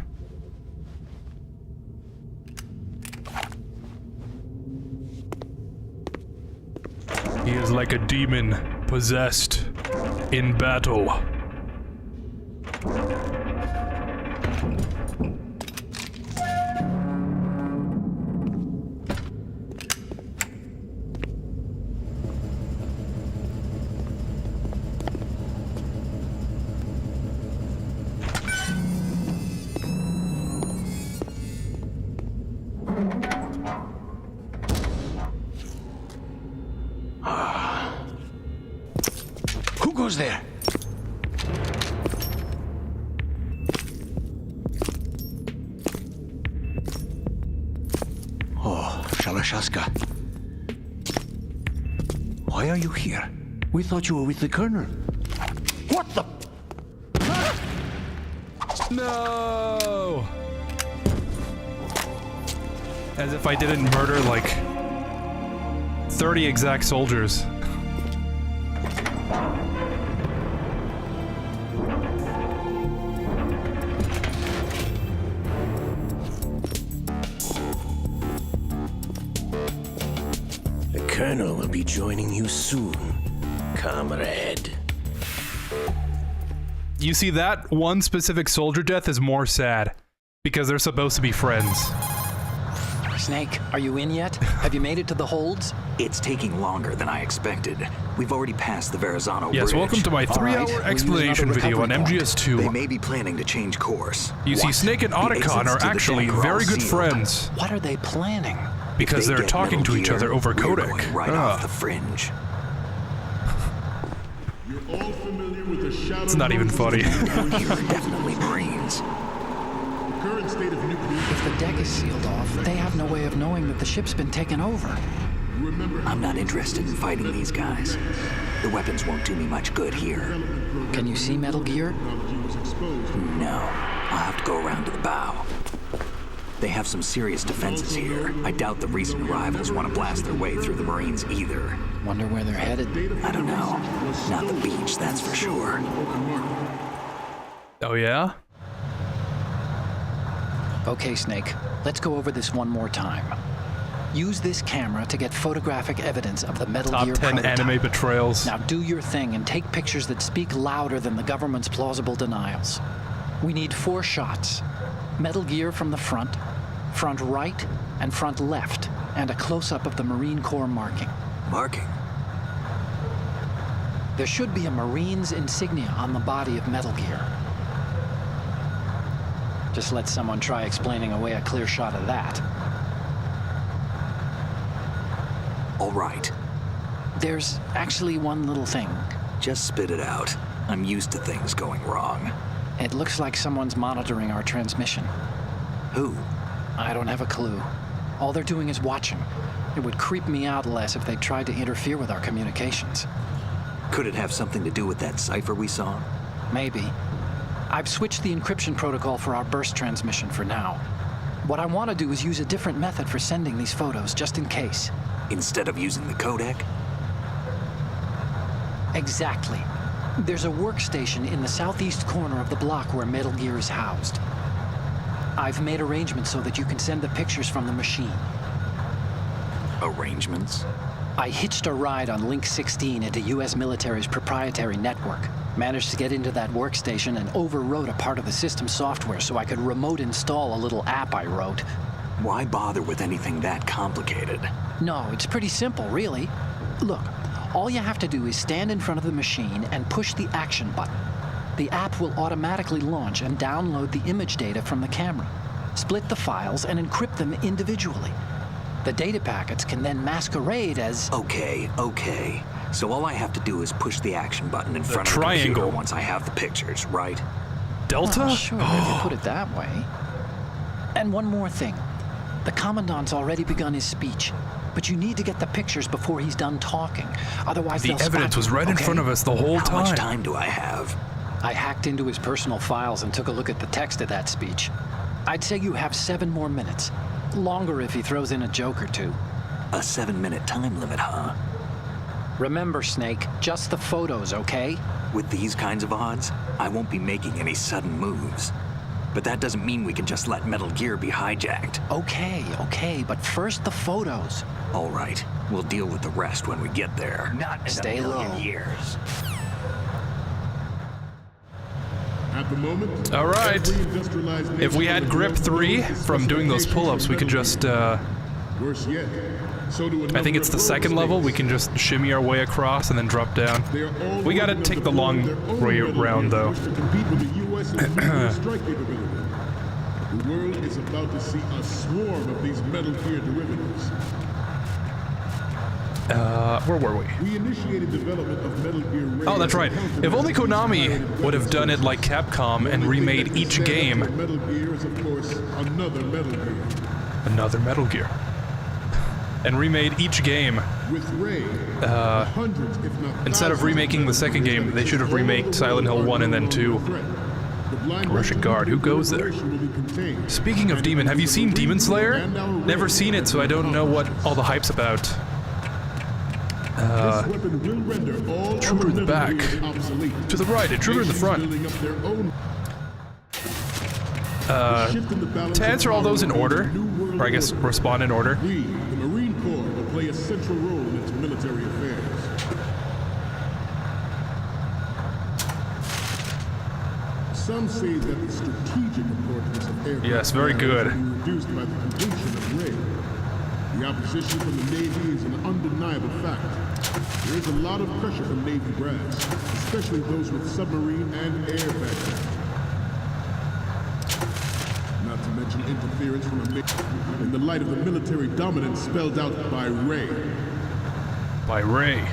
He is like a demon possessed in battle. Who goes there? Oh, Shalashaska. Why are you here? We thought you were with the Colonel. What the? No! As if I didn't murder like 30 exact soldiers. Colonel will be joining you soon, comrade. You see, that one specific soldier death is more sad, because they're supposed to be friends. Snake, are you in yet? Have you made it to the holds? It's taking longer than I expected. We've already passed the Verrazano Yes, Bridge. welcome to my 3-hour explanation video on MGS2. They may be planning to change course. You see, Snake and Otacon are actually very good friends. What are they planning? Because they're talking to each other over codec. Right off the fringe. You're all familiar with the shadow. It's not even funny. Here are definitely Marines. The current state of nuclear. If the deck is sealed off, they have no way of knowing that the ship's been taken over. Remember, I'm not interested in fighting these guys. The weapons won't do me much good here. Can you see Metal Gear? No. I'll have to go around to the bow. They have some serious defenses here. I doubt the recent arrivals want to blast their way through the Marines either. Wonder where they're headed. I don't know. Not the beach, that's for sure. Oh yeah? Okay, Snake. Let's go over this one more time. Use this camera to get photographic evidence of the Metal Gear Top 10 prototype. anime betrayals. Now do your thing and take pictures that speak louder than the government's plausible denials. We need 4 shots. Metal Gear from the front right, and front left, and a close-up of the Marine Corps marking. Marking? There should be a Marine's insignia on the body of Metal Gear. Just let someone try explaining away a clear shot of that. All right. There's actually one little thing. Just spit it out. I'm used to things going wrong. It looks like someone's monitoring our transmission. Who? I don't have a clue. All they're doing is watching. It would creep me out less if they tried to interfere with our communications. Could it have something to do with that cipher we saw? Maybe. I've switched the encryption protocol for our burst transmission for now. What I want to do is use a different method for sending these photos, just in case. Instead of using the codec? Exactly. There's a workstation in the southeast corner of the block where Metal Gear is housed. I've made arrangements so that you can send the pictures from the machine. Arrangements? I hitched a ride on Link 16 into U.S. military's proprietary network. Managed to get into that workstation and overwrote a part of the system software so I could remote install a little app I wrote. Why bother with anything that complicated? No, it's pretty simple, really. Look, all you have to do is stand in front of the machine and push the action button. The app will automatically launch and download the image data from the camera, split the files, and encrypt them individually. The data packets can then masquerade as... Okay. So all I have to do is push the action button in front of the computer once I have the pictures, right? Delta? Well, sure, if you put it that way. And one more thing. The Commandant's already begun his speech, but you need to get the pictures before he's done talking. Otherwise, the evidence was right in front of us the whole time. How much time do I have? I hacked into his personal files and took a look at the text of that speech. I'd say you have 7 more minutes. Longer if he throws in a joke or two. A 7-minute time limit, huh? Remember, Snake, just the photos, okay? With these kinds of odds, I won't be making any sudden moves. But that doesn't mean we can just let Metal Gear be hijacked. Okay, but first the photos. All right, we'll deal with the rest when we get there. Not in Stay a million low. years. At the moment, all right. every industrialized If we had grip 3 from doing those pull-ups, we could just, worse yet, so do I think it's the second level, we can just shimmy our way across and then drop down. We gotta take the long way around, though. To compete with the U.S. nuclear strike capability. The world is about to see a swarm of these Metal Gear derivatives. Where were we? We initiated development of Metal Gear Ray. Oh, that's right. If only Konami would have done it like Capcom and remade each game. Metal Gear is, of course, another Metal Gear. Another Metal Gear. And remade each game. With Ray, hundreds, if not Instead of remaking the second game, they should have remade Silent Hill 1 and then 2. Russian Guard, who goes there? Speaking of Demon, have you seen Demon Slayer? Never seen it, so I don't know what all the hype's about. Trooper in the back. To the right, a trooper in the front. To answer all those in order, or I guess respond in order. We, the Marine Corps, will play a central role in its military affairs. Some say that the strategic importance of aircraft Yes, very good. will be reduced by the completion of Ray. The opposition from the Navy is an undeniable fact. There is a lot of pressure from Navy brass, especially those with submarine and air background. Not to mention interference from a in the light of the military dominance spelled out by Ray. By Ray.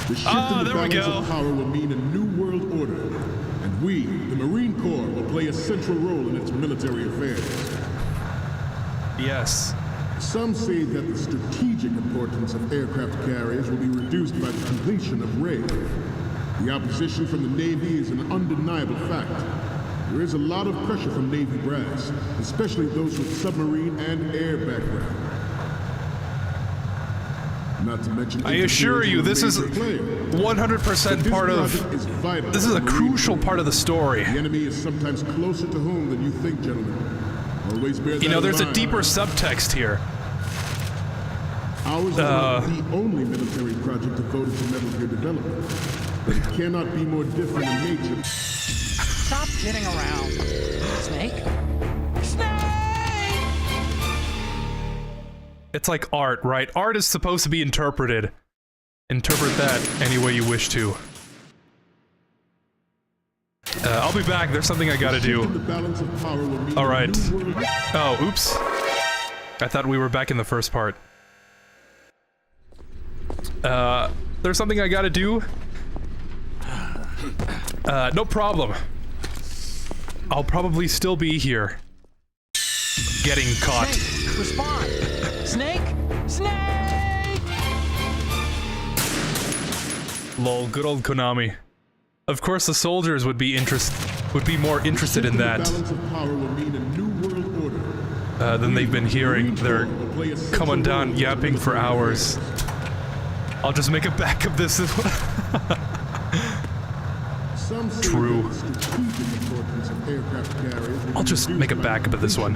The shift in the there we balance go. of power will mean a new world order, and we, the Marine Corps, will play a central role in its military affairs. Yes. Some say that the strategic importance of aircraft carriers will be reduced by the completion of Ray. The opposition from the Navy is an undeniable fact. There is a lot of pressure from Navy brass, especially those with submarine and air background. Not to mention, I assure you, this is 100% part of. This is a crucial part of the story. The enemy is sometimes closer to home than you think, gentlemen. Always bear that You know, in there's a mind. deeper subtext here. Ours is not the only military project devoted to Metal Gear development, but it cannot be more different in nature. Stop kidding around. Snake? It's like art, right? Art is supposed to be interpreted. Interpret that any way you wish to. I'll be back. There's something I gotta do. Alright. Oh, oops. I thought we were back in the first part. There's something I gotta do. No problem. I'll probably still be here. Getting caught. Snake, respond! Snake? Snake! Lol, good old Konami. Of course the soldiers would be more interested in that than they've been hearing. They're coming down yapping for hours. I'll just make a back of this. True. I'll just make a backup of this one.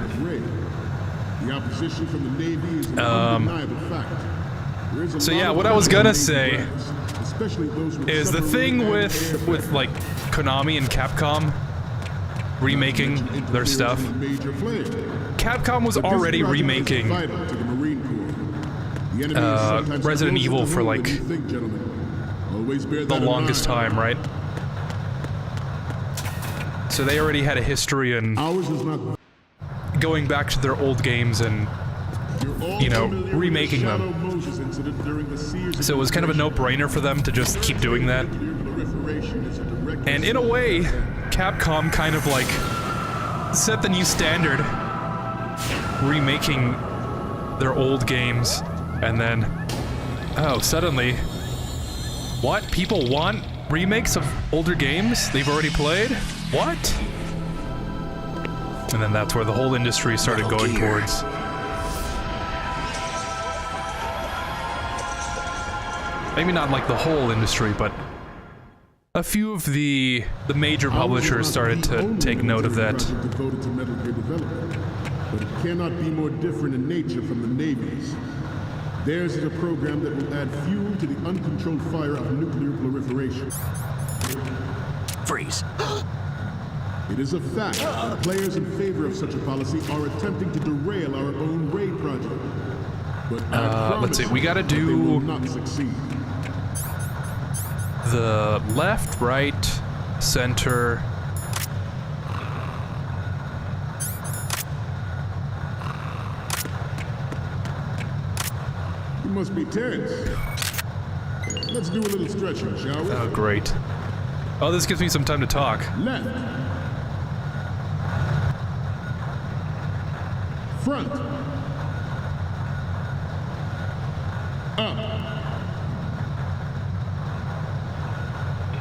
So yeah, what I was gonna say is the thing with like Konami and Capcom remaking their stuff. Capcom was already remaking Resident Evil for like the longest time, right? So they already had a history in going back to their old games and, you know, remaking them. So it was kind of a no-brainer for them to just keep doing that. And in a way, Capcom kind of like set the new standard, remaking their old games, and then, oh, suddenly, what? People want remakes of older games they've already played? What? And then that's where the whole industry started going towards. Maybe not like the whole industry, but a few of the major publishers started to take note of that. Devoted to Metal Gear development, but it cannot be more different in nature from the Navy's. Theirs is a program that will add fuel to the uncontrolled fire of nuclear proliferation. Freeze. It is a fact that players in favor of such a policy are attempting to derail our own Raid project. But let's see, we gotta they will do not succeed. the left, right, center. You must be tense. Let's do a little stretching, shall we? Oh, great. Oh, this gives me some time to talk. Left. Front. Up.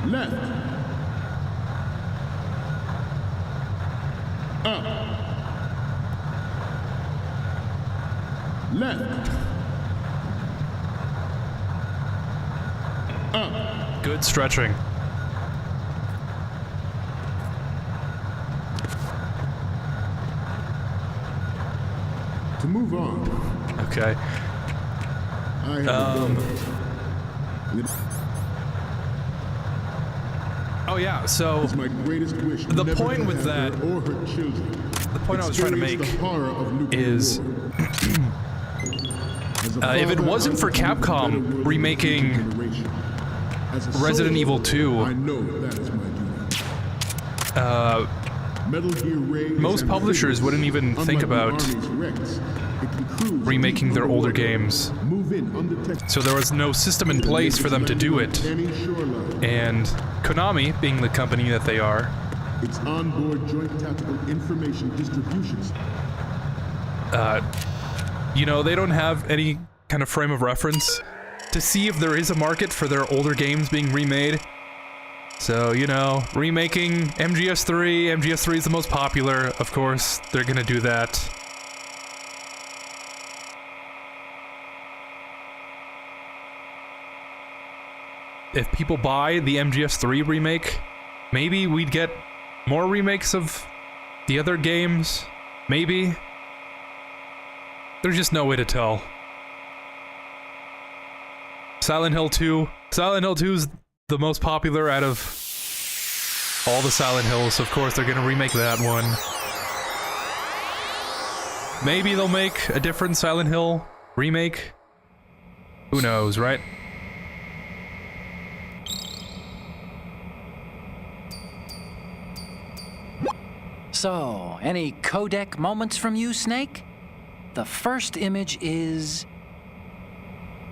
Left. Up. Left. Up. Good stretching. To move on. Okay. I have Oh yeah, so it's my greatest wish the never point to with have that, her or her children the point I was trying to make experience the horror of nuclear is war. As a if it father, wasn't I for want to live a better Capcom world for the remaking future generation. As a Resident soldier, Evil 2, I know that is my duty. Metal Gear Ray is most publishers amphibious. wouldn't even think Unlike the about Army's Rex, it can cruise remaking their older underwater, games. move in undetected, So there was no system in place for them to do it. any shoreline. And Konami, being the company that they are, Its onboard joint tactical information distributions. you know, they don't have any kind of frame of reference to see if there is a market for their older games being remade. So, you know, remaking MGS3, MGS3 is the most popular, of course, they're gonna do that. If people buy the MGS3 remake, maybe we'd get more remakes of the other games, maybe. There's just no way to tell. Silent Hill 2. Silent Hill 2 is the most popular out of all the Silent Hills, so of course they're gonna remake that one. Maybe they'll make a different Silent Hill remake. Who knows, right? So, any codec moments from you, Snake? The first image is...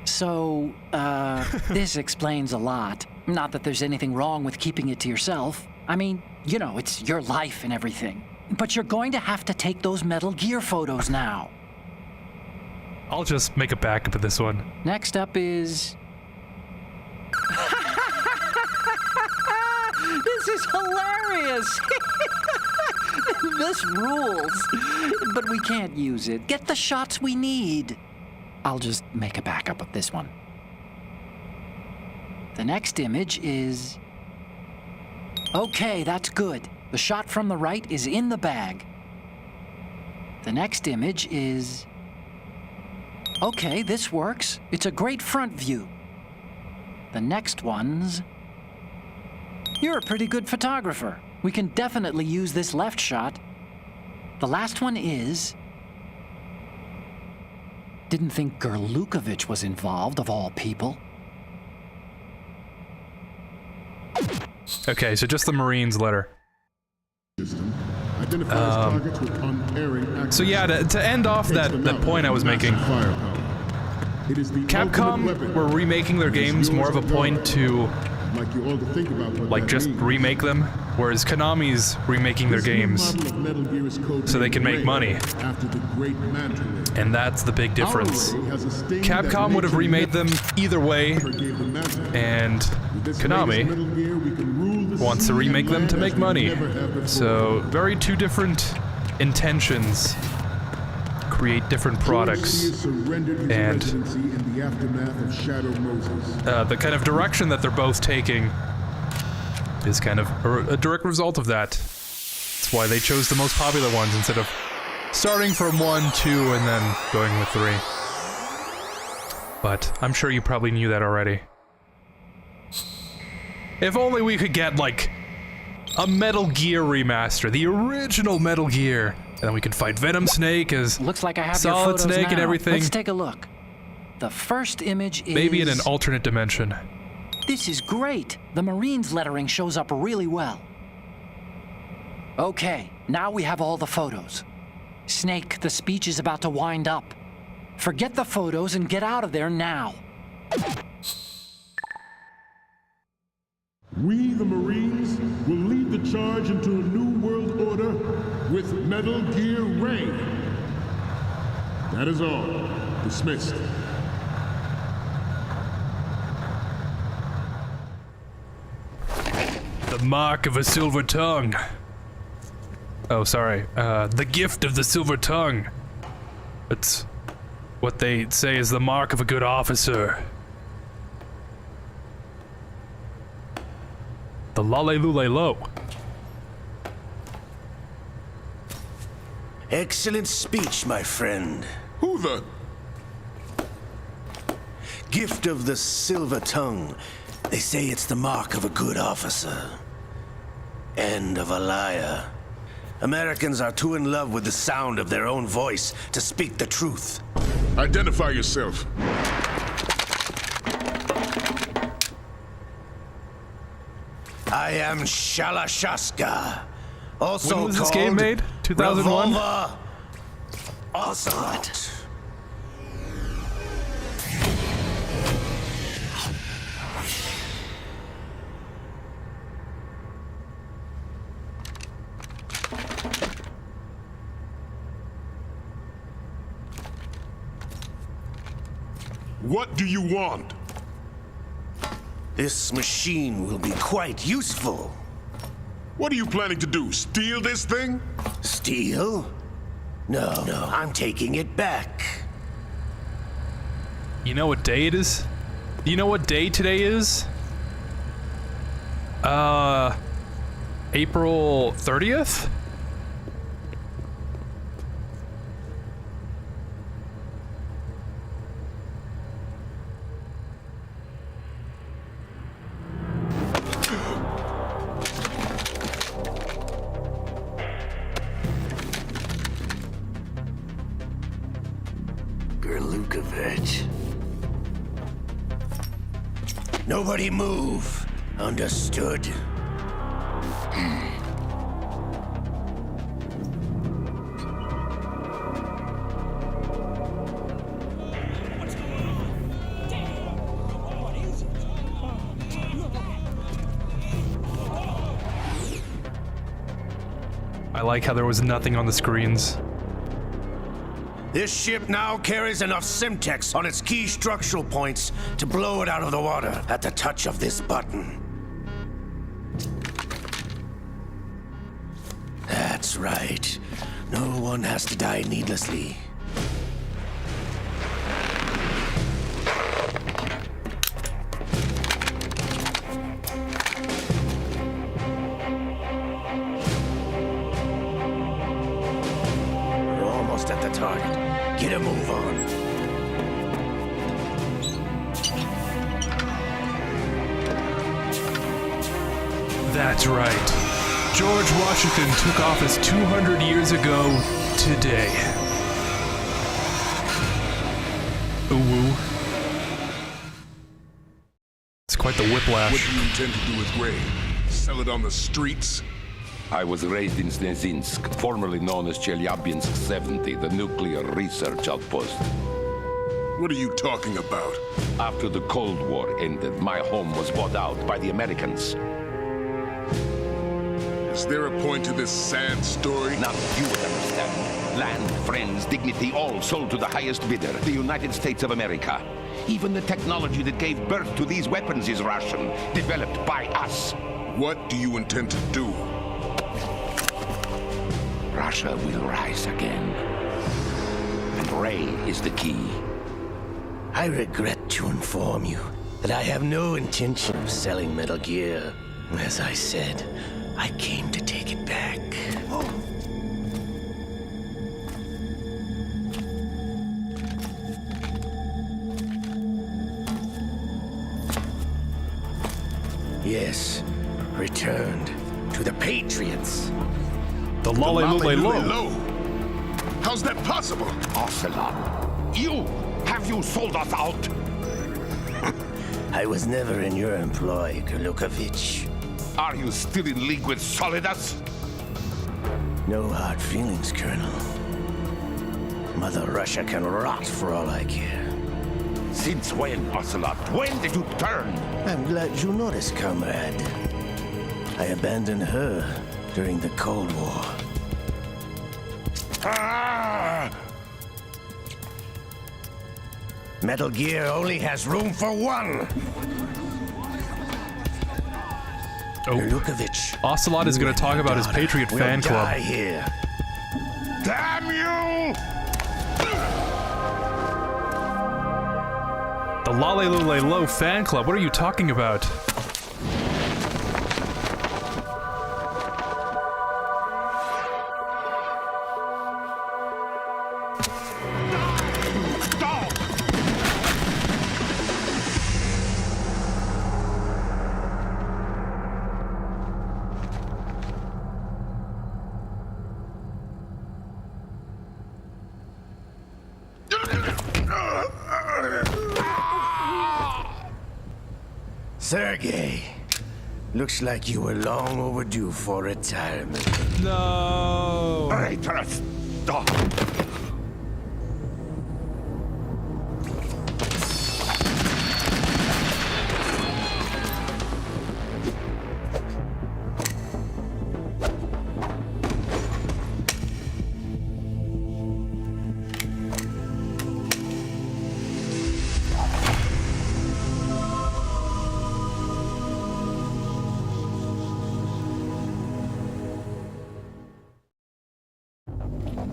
So, this explains a lot. Not that there's anything wrong with keeping it to yourself. I mean, you know, it's your life and everything. But you're going to have to take those Metal Gear photos now. I'll just make a backup of this one. Next up is... This is hilarious! This rules. But we can't use it. Get the shots we need. I'll just make a backup of this one. The next image is... Okay, that's good. The shot from the right is in the bag. The next image is... Okay, this works. It's a great front view. The next one's... You're a pretty good photographer. We can definitely use this left shot. The last one is... Didn't think Gerlukovich was involved, of all people. Okay, so just the Marines letter. System identifies targets with unerring accuracy. So yeah, to end off that point I was making, It is the Capcom ultimate weapon. were remaking their It is games yours more of a to point guard. to I'd like you all to think about what like that just means. remake them, whereas Konami's remaking their This new games model of Metal Gear is code so they can make named money. Ray, after the great Manta Ray. And that's the big difference. Our Ray has a sting that Capcom would have nature remade them either way, never gave the Manta. and With this Konami latest Metal Gear, we can rule the wants to sea remake and them to land make as we money. never have before. So very two different intentions create different products. George C. surrendered his and residency in the aftermath of Shadow Moses. the kind of direction that they're both taking is kind of a direct result of that. That's why they chose the most popular ones instead of starting from 1, 2, and then going with 3. But I'm sure you probably knew that already. If only we could get, like, a Metal Gear remaster, the original Metal Gear, and then we could fight Venom Snake as Looks like I have Solid your photos Snake now. and everything. Let's take a look. The first image is... Maybe in an alternate dimension. This is great. The Marines lettering shows up really well. Okay, now we have all the photos. Snake, the speech is about to wind up. Forget the photos and get out of there now. We, the Marines, will lead the charge into a new world order with Metal Gear Ray. That is all. Dismissed. The mark of a silver tongue. Oh, sorry. The gift of the silver tongue. It's what they say is the mark of a good officer. The Lale-Lule-Lo. Excellent speech, my friend. Who the... Gift of the silver tongue. They say it's the mark of a good officer. And of a liar. Americans are too in love with the sound of their own voice to speak the truth. Identify yourself. I am Shalashaska. Also When was called this game made? 2001? Revolver Ocelot. What do you want? This machine will be quite useful. What are you planning to do? Steal this thing? Steal? No, I'm taking it back. You know what day it is? Do you know what day today is? April 30th? Gerlukovich. Nobody move. Understood? I like how there was nothing on the screens. This ship now carries enough Simtex on its key structural points to blow it out of the water at the touch of this button. That's right. No one has to die needlessly. We're almost at the target. Get a move on. That's right. George Washington took office 200 years ago today. Ooh. It's quite the whiplash. What do you intend to do with Gray? Sell it on the streets? I was raised in Snezinsk, formerly known as Chelyabinsk 70, the nuclear research outpost. What are you talking about? After the Cold War ended, my home was bought out by the Americans. Is there a point to this sad story? Now you would understand. Land, friends, dignity, all sold to the highest bidder, the United States of America. Even the technology that gave birth to these weapons is Russian, developed by us. What do you intend to do? Russia will rise again. And Ray is the key. I regret to inform you that I have no intention of selling Metal Gear. As I said, I came to take it back. Yes, returned to the Patriots. The Lolly-Lully-Low. How's that possible? Ocelot, have you sold us out? I was never in your employ, Gerlukovich. Are you still in league with Solidus? No hard feelings, Colonel. Mother Russia can rot for all I care. Since when, Ocelot? When did you turn? I'm glad you noticed, comrade. I abandoned her during the Cold War. Ah! Metal Gear only has room for one. Oh. Gerlukovich, Ocelot is going to talk about his Patriot fan club. Die here. Damn you! The Lolly-Lully-Low fan club. What are you talking about? Sergei, looks like you were long overdue for retirement. No. Traitorous dog.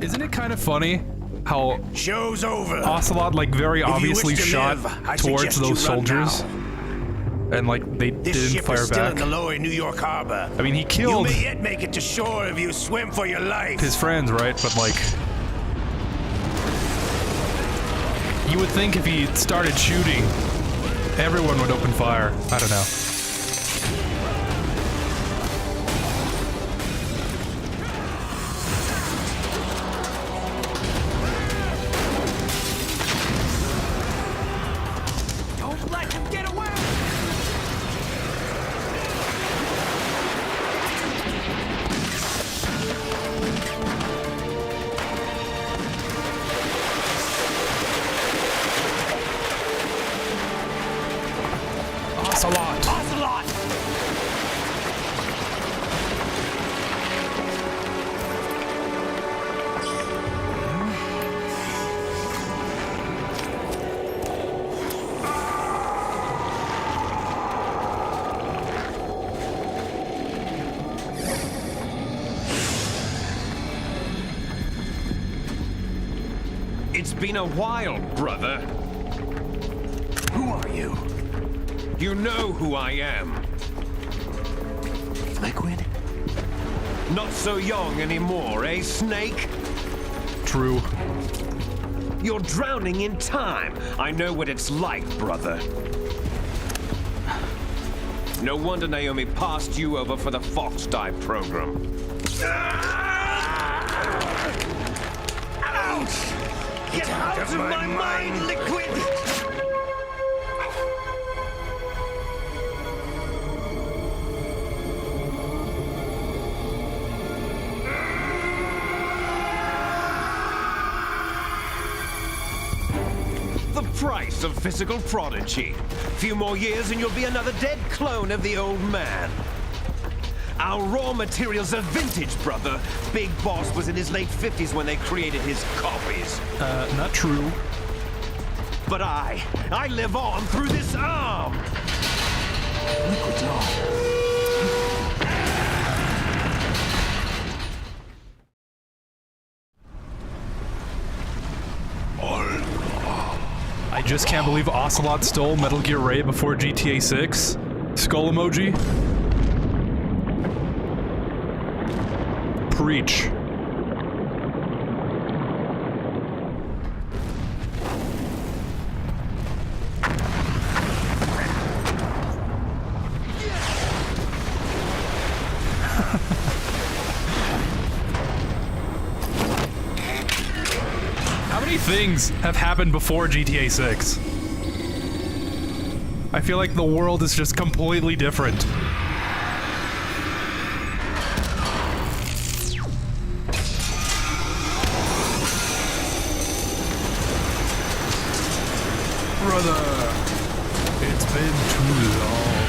Isn't it kind of funny how Show's over. Ocelot like very If you obviously wish to shot live, I towards suggest you those run soldiers, now. and like they This didn't ship fire is still back? in the lower New York harbor. I mean, he You killed may yet make it to shore if you swim for your life. his friends, right? But like, you would think if he started shooting, everyone would open fire. I don't know. Don't let him get away! Ocelot! Ocelot! It's been a while, brother. Who are you? You know who I am. Liquid? Not so young anymore, eh, Snake? True. You're drowning in time. I know what it's like, brother. No wonder Naomi passed you over for the Fox Dive program. Ouch! Get out of my mind, Liquid! The price of physical prodigy. Few more years and you'll be another dead clone of the old man. Our raw materials are vintage, brother. Big Boss was in his late 50s when they created his copies. Not true. But I live on through this arm. Liquid's on. I just can't believe Ocelot stole Metal Gear Ray before GTA 6. Skull emoji. Preach. How many things have happened before GTA 6? I feel like the world is just completely different. Brother, it's been too long.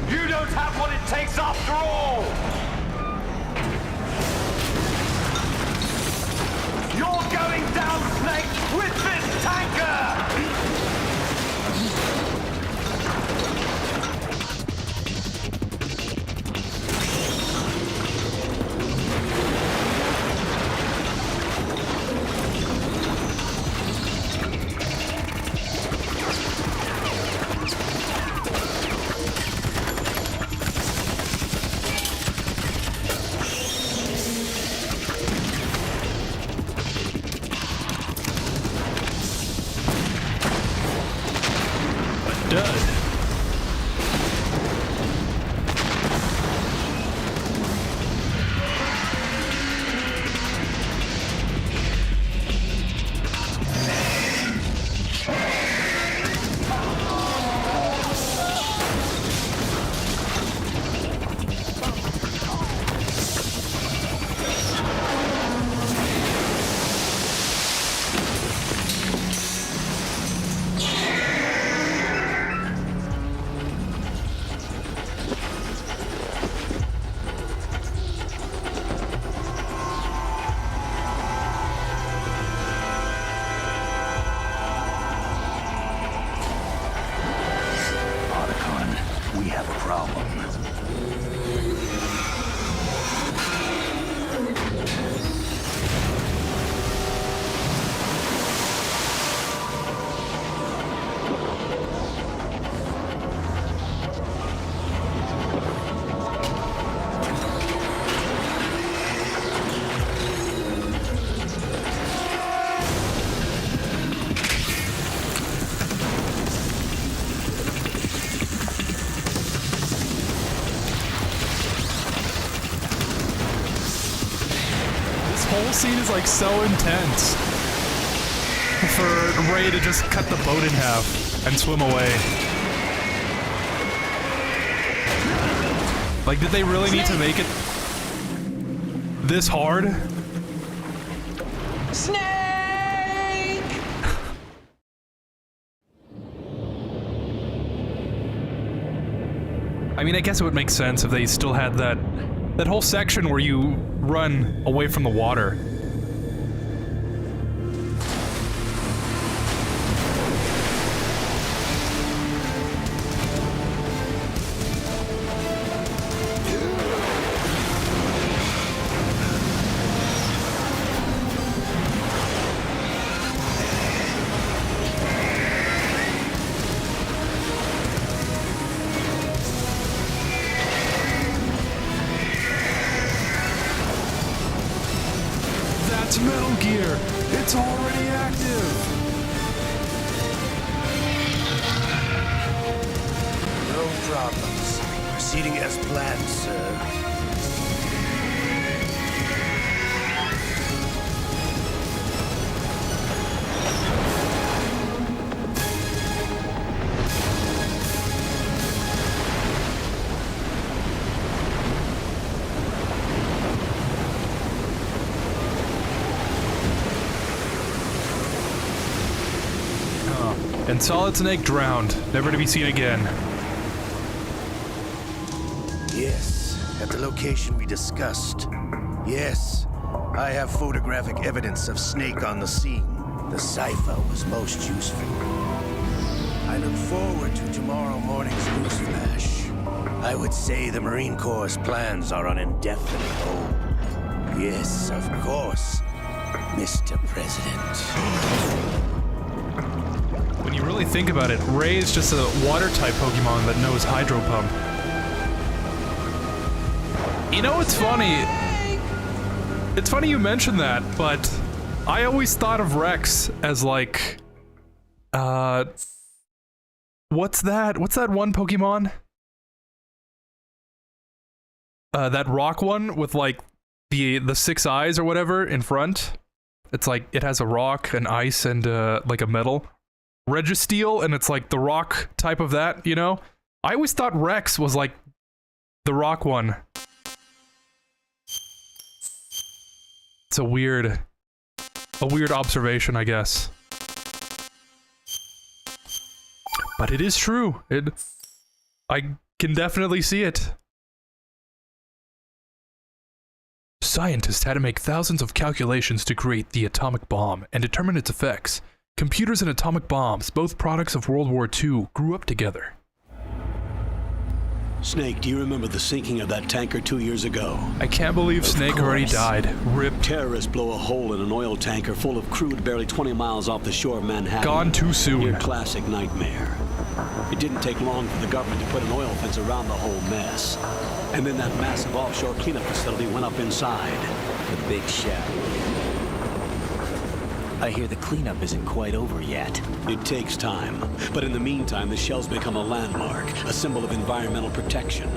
You don't have what it takes after all! You're going down, Snake, with this tanker! dud. Whole scene is like so intense for Ray to just cut the boat in half and swim away. Like, did they really need to make it this hard? Snake! I mean, I guess it would make sense if they still had that whole section where you run away from the water. Metal Gear! It's already active! No problems. Proceeding as planned, sir. And Solid Snake drowned, never to be seen again. Yes, at the location we discussed. Yes, I have photographic evidence of Snake on the scene. The cipher was most useful. I look forward to tomorrow morning's newsflash. I would say the Marine Corps' plans are on indefinite hold. Yes, of course, Mr. President. When you really think about it, Ray is just a water-type Pokemon that knows Hydro Pump. You know what's funny? It's funny you mentioned that, but I always thought of Rex as like... What's that? What's that one Pokemon? That rock one with like the 6 eyes or whatever in front. It's like, it has a rock, an ice, and like a metal. Registeel, and it's like the rock type of that, you know? I always thought Rex was like the rock one. It's a weird observation, I guess. But it is true. I can definitely see it. Scientists had to make thousands of calculations to create the atomic bomb and determine its effects. Computers and atomic bombs, both products of World War II, grew up together. Snake, do you remember the sinking of that tanker 2 years ago? I can't believe Snake already died. Rip. Terrorists blow a hole in an oil tanker full of crude barely 20 miles off the shore of Manhattan. Gone too soon. Your classic nightmare. It didn't take long for the government to put an oil fence around the whole mess. And then that massive offshore cleanup facility went up inside. The big shack. I hear the cleanup isn't quite over yet. It takes time, but in the meantime, the shell's become a landmark, a symbol of environmental protection.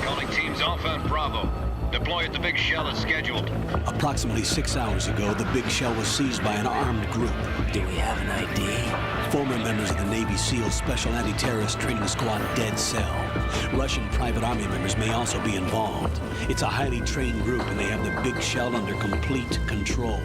Calling teams Alpha and Bravo. Deploy at the big shell as scheduled. Approximately 6 hours ago, the big shell was seized by an armed group. Do we have an ID? Former members of the Navy SEAL Special Anti-Terrorist Training Squad Dead Cell. Russian private army members may also be involved. It's a highly trained group, and they have the big shell under complete control.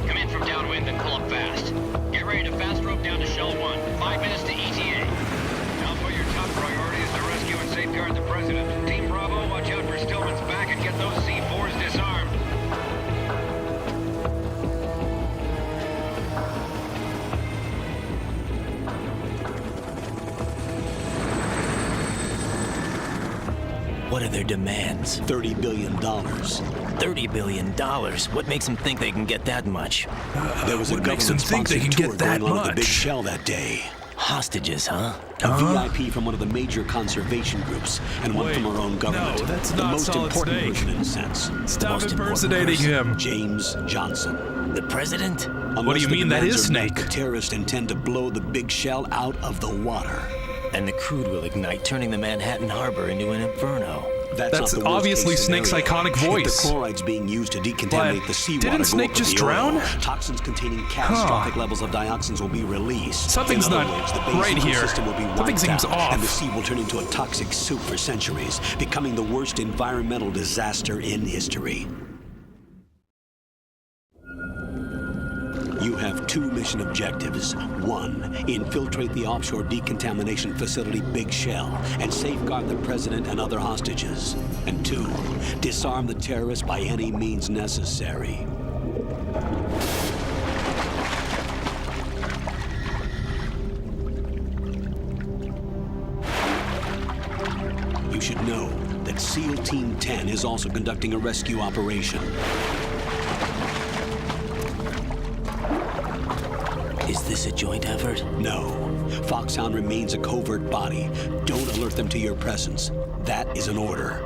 Come in from downwind and pull up fast. Get ready to fast rope down to Shell 1. 5 minutes to ETA. Alpha, your top priority is to rescue and safeguard the President. Team Bravo, watch out for Stillman's back and get those C4s disarmed. What are their demands? $30 billion. $30 billion? What makes them think they can get that much? There was a government-sponsored tour going on at the big shell that day. Hostages, huh? A VIP from one of the major conservation groups, and one from our own government. No, that's the not most Solid important Snake. person in a sense. Stop impersonating him. James Johnson. The president? What do you mean that is Snake? The terrorists intend to blow the big shell out of the water. And the crude will ignite, turning the Manhattan Harbor into an inferno. That's That's obviously Snake's iconic voice. The chloride's being used to decontaminate But the seawater. didn't Snake just drown? Toxins containing catastrophic levels of dioxins will be released. Something's In other not words, the right basic here. system will be Something wiped seems out, off. and the sea will turn into a toxic soup for centuries, becoming the worst environmental disaster in history. You have 2 mission objectives. 1, infiltrate the offshore decontamination facility Big Shell and safeguard the president and other hostages. And 2, disarm the terrorists by any means necessary. You should know that SEAL Team 10 is also conducting a rescue operation. Is this a joint effort? No. Foxhound remains a covert body. Don't alert them to your presence. That is an order.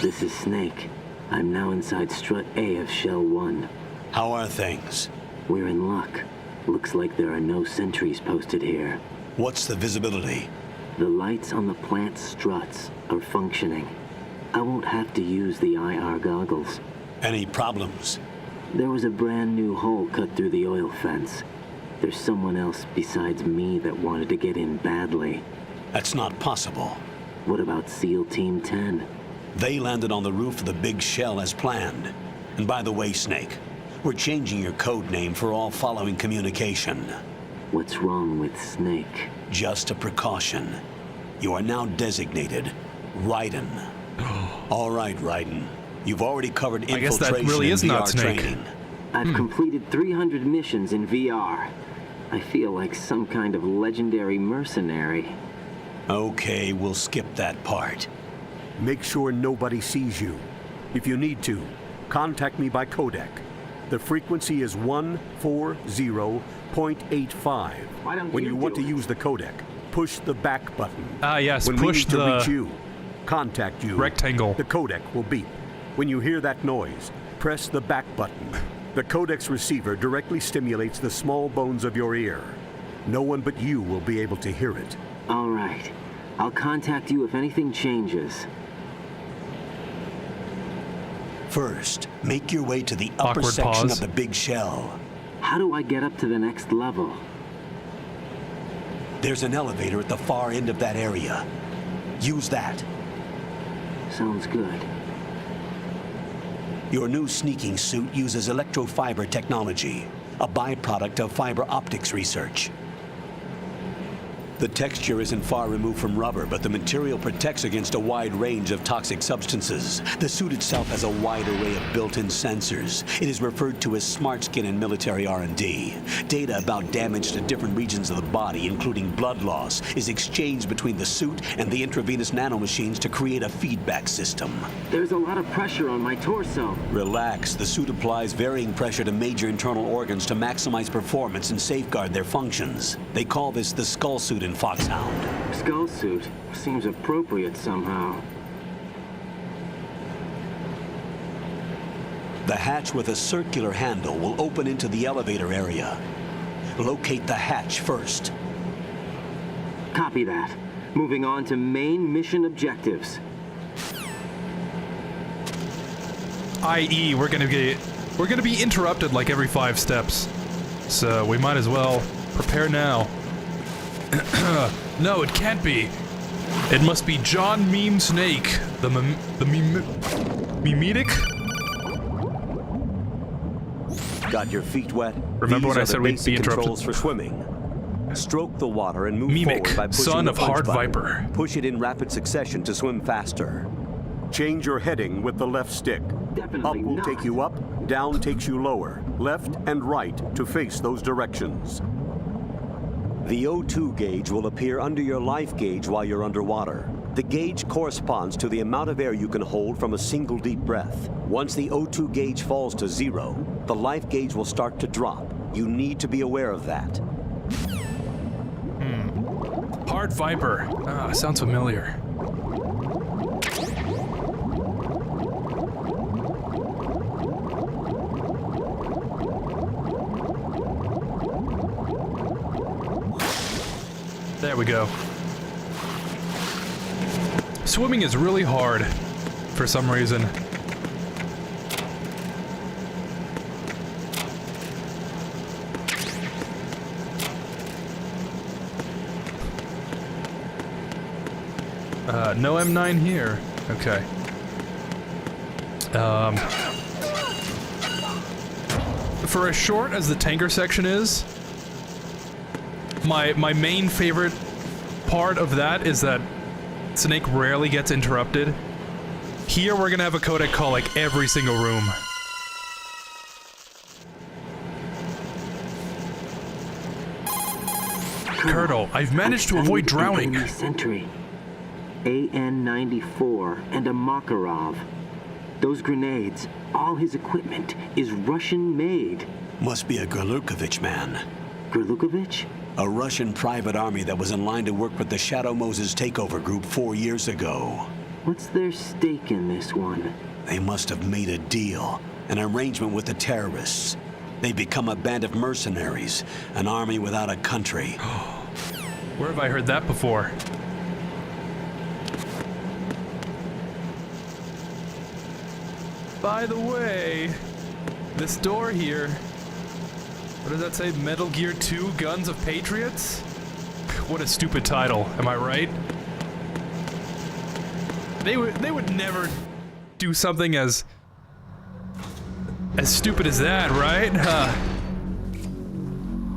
This is Snake. I'm now inside Strut A of Shell 1. How are things? We're in luck. Looks like there are no sentries posted here. What's the visibility? The lights on the plant struts are functioning. I won't have to use the IR goggles. Any problems? There was a brand new hole cut through the oil fence. There's someone else besides me that wanted to get in badly. That's not possible. What about SEAL Team 10? They landed on the roof of the Big Shell as planned. And by the way, Snake, we're changing your code name for all following communication. What's wrong with Snake? Just a precaution. You are now designated Raiden. All right, Raiden. You've already covered infiltration I guess that really is and not VR Snake. training. I've completed 300 missions in VR. I feel like some kind of legendary mercenary. Okay, we'll skip that part. Make sure nobody sees you. If you need to, contact me by codec. The frequency is 140.85. When you want to use the codec, push the back button. Ah, yes, when push we need to the reach you, contact you. rectangle. The codec will beep. When you hear that noise, press the back button. The codec's receiver directly stimulates the small bones of your ear. No one but you will be able to hear it. All right. I'll contact you if anything changes. First, make your way to the upper Awkward section pause. of the Big Shell. How do I get up to the next level? There's an elevator at the far end of that area. Use that. Sounds good. Your new sneaking suit uses electrofiber technology, a byproduct of fiber optics research. The texture isn't far removed from rubber, but the material protects against a wide range of toxic substances. The suit itself has a wide array of built-in sensors. It is referred to as smart skin in military R&D. Data about damage to different regions of the body, including blood loss, is exchanged between the suit and the intravenous nanomachines to create a feedback system. There's a lot of pressure on my torso. Relax. The suit applies varying pressure to major internal organs to maximize performance and safeguard their functions. They call this the skull suit in Foxhound. Skull suit seems appropriate somehow. The hatch with a circular handle will open into the elevator area. Locate the hatch first. Copy that. Moving on to main mission objectives. I.e., we're gonna be interrupted like every 5 steps. So we might as well prepare now. No, it can't be. It must be John Meme Snake, the mimetic? Got your feet wet? Remember when I said we'd be interrupted? Controls for swimming. Stroke the water and move Mimic, forward by pushing son the of punch Hard button. Viper. Push it in rapid succession to swim faster. Change your heading with the left stick. Definitely Up will not. take you up, down takes you lower, left and right to face those directions. The O2 gauge will appear under your life gauge while you're underwater. The gauge corresponds to the amount of air you can hold from a single deep breath. Once the O2 gauge falls to 0, the life gauge will start to drop. You need to be aware of that. Hard Viper. Ah, sounds familiar. There we go. Swimming is really hard for some reason. No M9 here. Okay. For as short as the tanker section is, my main favorite part of that is that Snake rarely gets interrupted. Here we're gonna have a codec call like every single room. Colonel, I've managed to avoid drowning. Sentry. AN-94 and a Makarov. Those grenades, all his equipment, is Russian-made. Must be a Gerlukovich man. Gerlukovich? A Russian private army that was in line to work with the Shadow Moses takeover group 4 years ago. What's their stake in this one? They must have made a deal, an arrangement with the terrorists. They become a band of mercenaries, an army without a country. Where have I heard that before? By the way, this door here, what does that say? Metal Gear 2 Guns of Patriots? What a stupid title, am I right? They would never do something as stupid as that, right?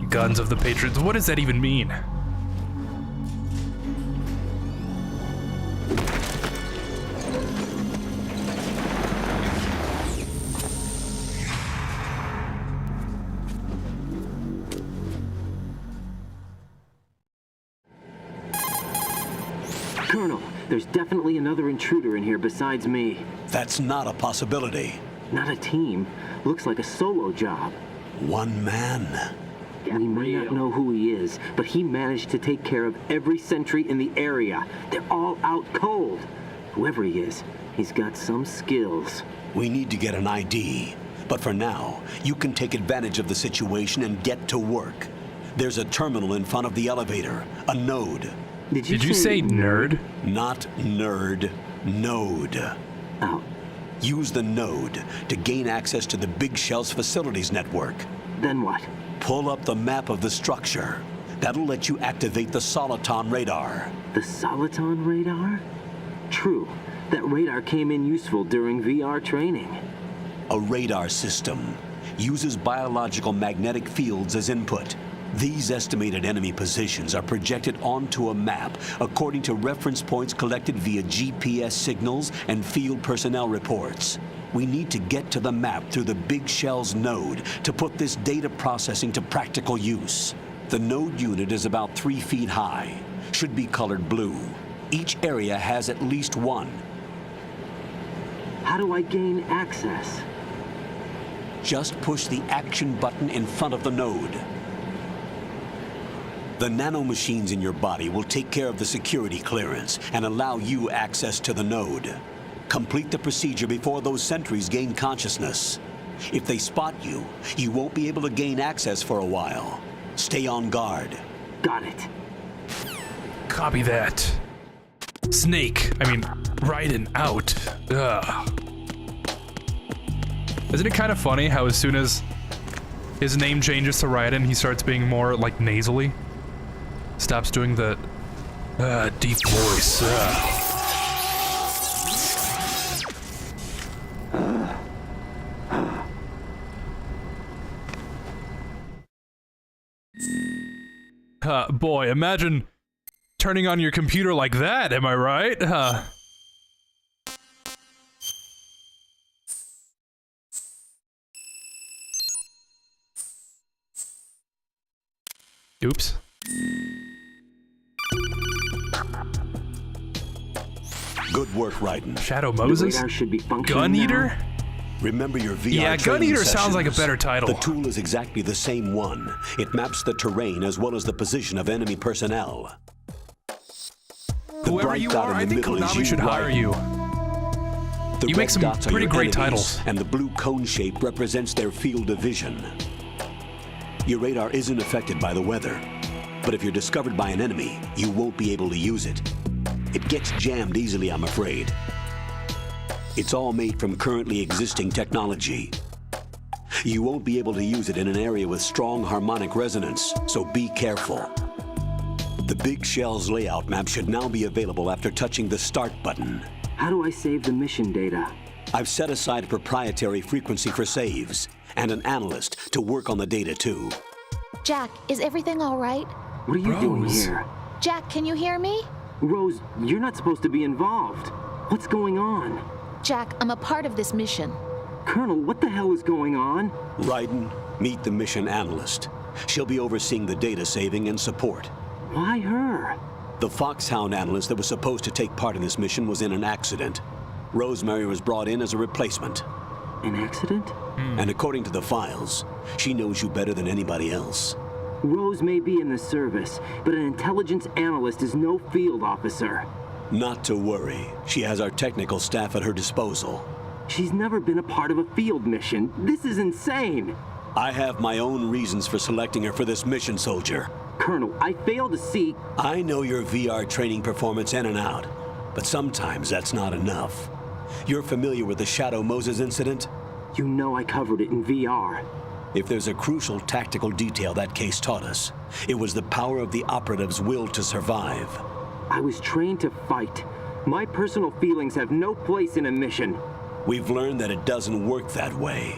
Guns of the Patriots, what does that even mean? Colonel, there's definitely another intruder in here besides me. That's not a possibility. Not a team. Looks like a solo job. One man. We may not know who he is, but he managed to take care of every sentry in the area. They're all out cold. Whoever he is, he's got some skills. We need to get an ID. But for now, you can take advantage of the situation and get to work. There's a terminal in front of the elevator, a node. Did you say nerd? Not nerd, node. Oh. Use the node to gain access to the Big Shell's facilities network. Then what? Pull up the map of the structure. That'll let you activate the Soliton radar. The Soliton radar? True. That radar came in useful during VR training. A radar system uses biological magnetic fields as input. These estimated enemy positions are projected onto a map according to reference points collected via GPS signals and field personnel reports. We need to get to the map through the Big Shell's node to put this data processing to practical use. The node unit is about 3 feet high, should be colored blue. Each area has at least one. How do I gain access? Just push the action button in front of the node. The nanomachines in your body will take care of the security clearance and allow you access to the node. Complete the procedure before those sentries gain consciousness. If they spot you, you won't be able to gain access for a while. Stay on guard. Got it. Copy that. Snake. I mean, Raiden out. Ugh. Isn't it kind of funny how as soon as his name changes to Raiden, he starts being more, like, nasally? Stops doing the deep voice. Boy, imagine turning on your computer like that, am I right? Oops. Good work, Raiden. Shadow Moses? Gun Eater? Remember your VR Yeah, Gun Eater sessions. sounds like a better title. The tool is exactly the same one. It maps the terrain as well as the position of enemy personnel. The Whoever bright you dot are, in I the think middle is Konami should you, hire Raiden. you. The You red make some dots are pretty your great enemies, titles. and the blue cone shape represents their field of vision. Your radar isn't affected by the weather, but if you're discovered by an enemy, you won't be able to use it. It gets jammed easily, I'm afraid. It's all made from currently existing technology. You won't be able to use it in an area with strong harmonic resonance, so be careful. The Big Shell's layout map should now be available after touching the Start button. How do I save the mission data? I've set aside a proprietary frequency for saves, and an analyst to work on the data too. Jack, is everything all right? What are you doing here? Jack, can you hear me? Rose, you're not supposed to be involved. What's going on? Jack, I'm a part of this mission. Colonel, what the hell is going on? Raiden, meet the mission analyst. She'll be overseeing the data saving and support. Why her? The Foxhound analyst that was supposed to take part in this mission was in an accident. Rosemary was brought in as a replacement. An accident? And according to the files, she knows you better than anybody else. Rose may be in the service, but an intelligence analyst is no field officer. Not to worry. She has our technical staff at her disposal. She's never been a part of a field mission. This is insane. I have my own reasons for selecting her for this mission, soldier. Colonel, I fail to see... I know your VR training performance in and out, but sometimes that's not enough. You're familiar with the Shadow Moses incident? You know I covered it in VR. If there's a crucial tactical detail that case taught us, it was the power of the operative's will to survive. I was trained to fight. My personal feelings have no place in a mission. We've learned that it doesn't work that way.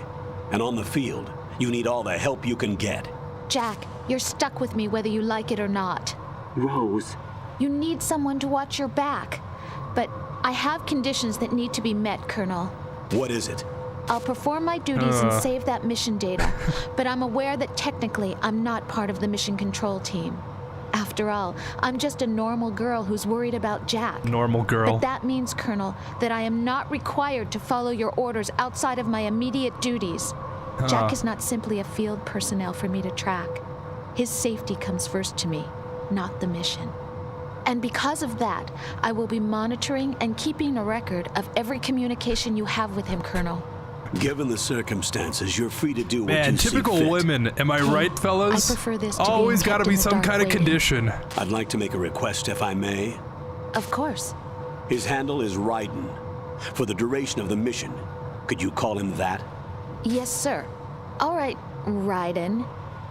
And on the field, you need all the help you can get. Jack, you're stuck with me whether you like it or not. Rose. You need someone to watch your back. But I have conditions that need to be met, Colonel. What is it? I'll perform my duties and save that mission data, but I'm aware that technically I'm not part of the mission control team. After all, I'm just a normal girl who's worried about Jack. Normal girl. But that means, Colonel, that I am not required to follow your orders outside of my immediate duties. Jack is not simply a field personnel for me to track. His safety comes first to me, not the mission. And because of that, I will be monitoring and keeping a record of every communication you have with him, Colonel. Given the circumstances, you're free to do what Man, you see typical fit. women. Am I right, fellas? I prefer this to Always being gotta kept be in the some dark kind of waiting. condition. I'd like to make a request, if I may. Of course. His handle is Raiden. For the duration of the mission, could you call him that? Yes, sir. All right, Raiden.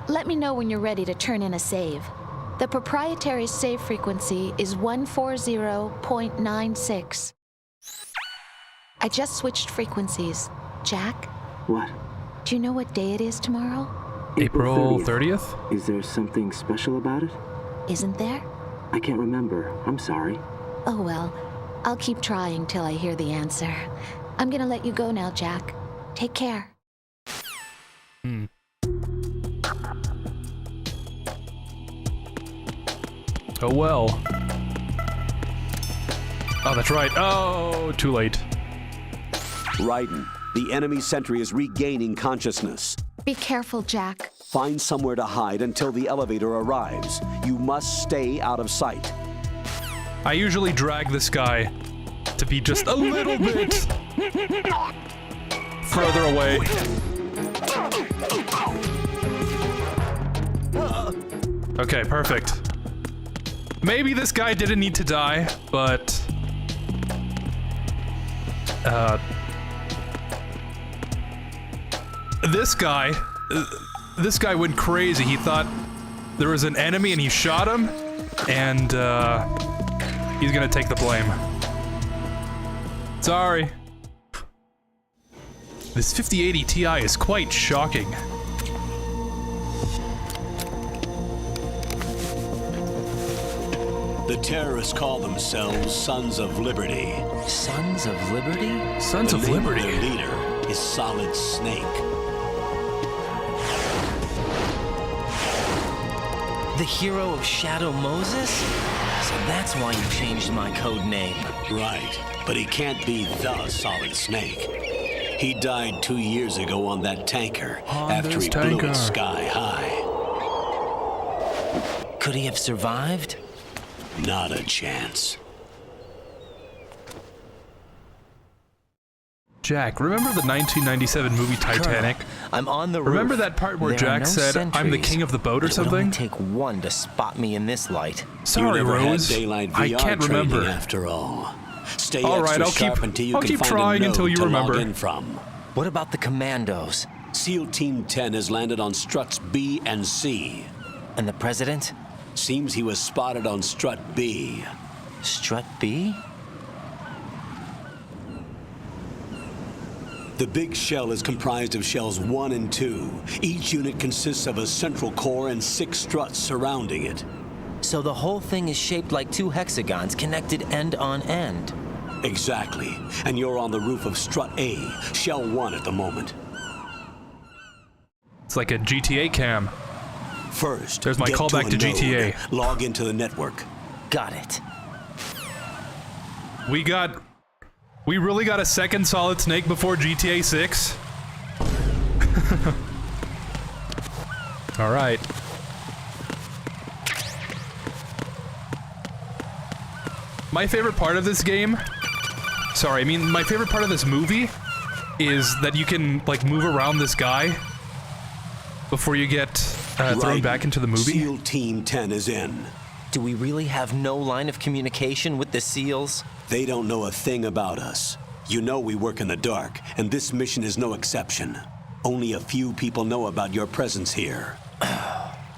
Let me know when you're ready to turn in a save. The proprietary save frequency is 140.96. I just switched frequencies. Jack? What? Do you know what day it is tomorrow? April 30th? Is there something special about it? Isn't there? I can't remember. I'm sorry. Oh well, I'll keep trying till I hear the answer. I'm gonna let you go now, Jack. Take care. Oh well. Oh, that's right. Oh, too late. Raiden, the enemy sentry is regaining consciousness. Be careful, Jack. Find somewhere to hide until the elevator arrives. You must stay out of sight. I usually drag this guy to be just a little bit further away. Okay, perfect. Maybe this guy didn't need to die, but this guy went crazy. He thought there was an enemy and he shot him, and he's gonna take the blame. Sorry. This 5080 Ti is quite shocking. The terrorists call themselves Sons of Liberty. Sons of Liberty? Sons The of name Liberty. Their leader is Solid Snake. The hero of Shadow Moses? So that's why you changed my code name. Right, but he can't be the Solid Snake. He died 2 years ago on that tanker after he blew it sky high. Could he have survived? Not a chance. Jack, remember the 1997 movie Titanic? Colonel, I'm on the roof. Remember that part where There are Jack no said, "I'm the sentries. king of the boat" or It would only something? take one to spot me in this light. Sorry, You never had Rose. daylight I VR can't training remember. after all. Stay All right, extra I'll sharp keep- until you I'll can keep find trying a node until you to remember. log in from. What about the commandos? SEAL Team 10 has landed on struts B and C. And the president? Seems he was spotted on strut B. Strut B? The big shell is comprised of shells 1 and 2. Each unit consists of a central core and 6 struts surrounding it. So the whole thing is shaped like 2 hexagons connected end on end. Exactly. And you're on the roof of strut A, shell 1 at the moment. It's like a GTA cam. First, There's my get callback to a node. GTA. Log into the network. Got it. We really got a second Solid Snake before GTA 6? All right. My favorite part of this game, my favorite part of this movie is that you can, like, move around this guy before you get thrown Right. back into the movie. SEAL Team 10 is in. Do we really have no line of communication with the SEALs? They don't know a thing about us. You know we work in the dark, and this mission is no exception. Only a few people know about your presence here.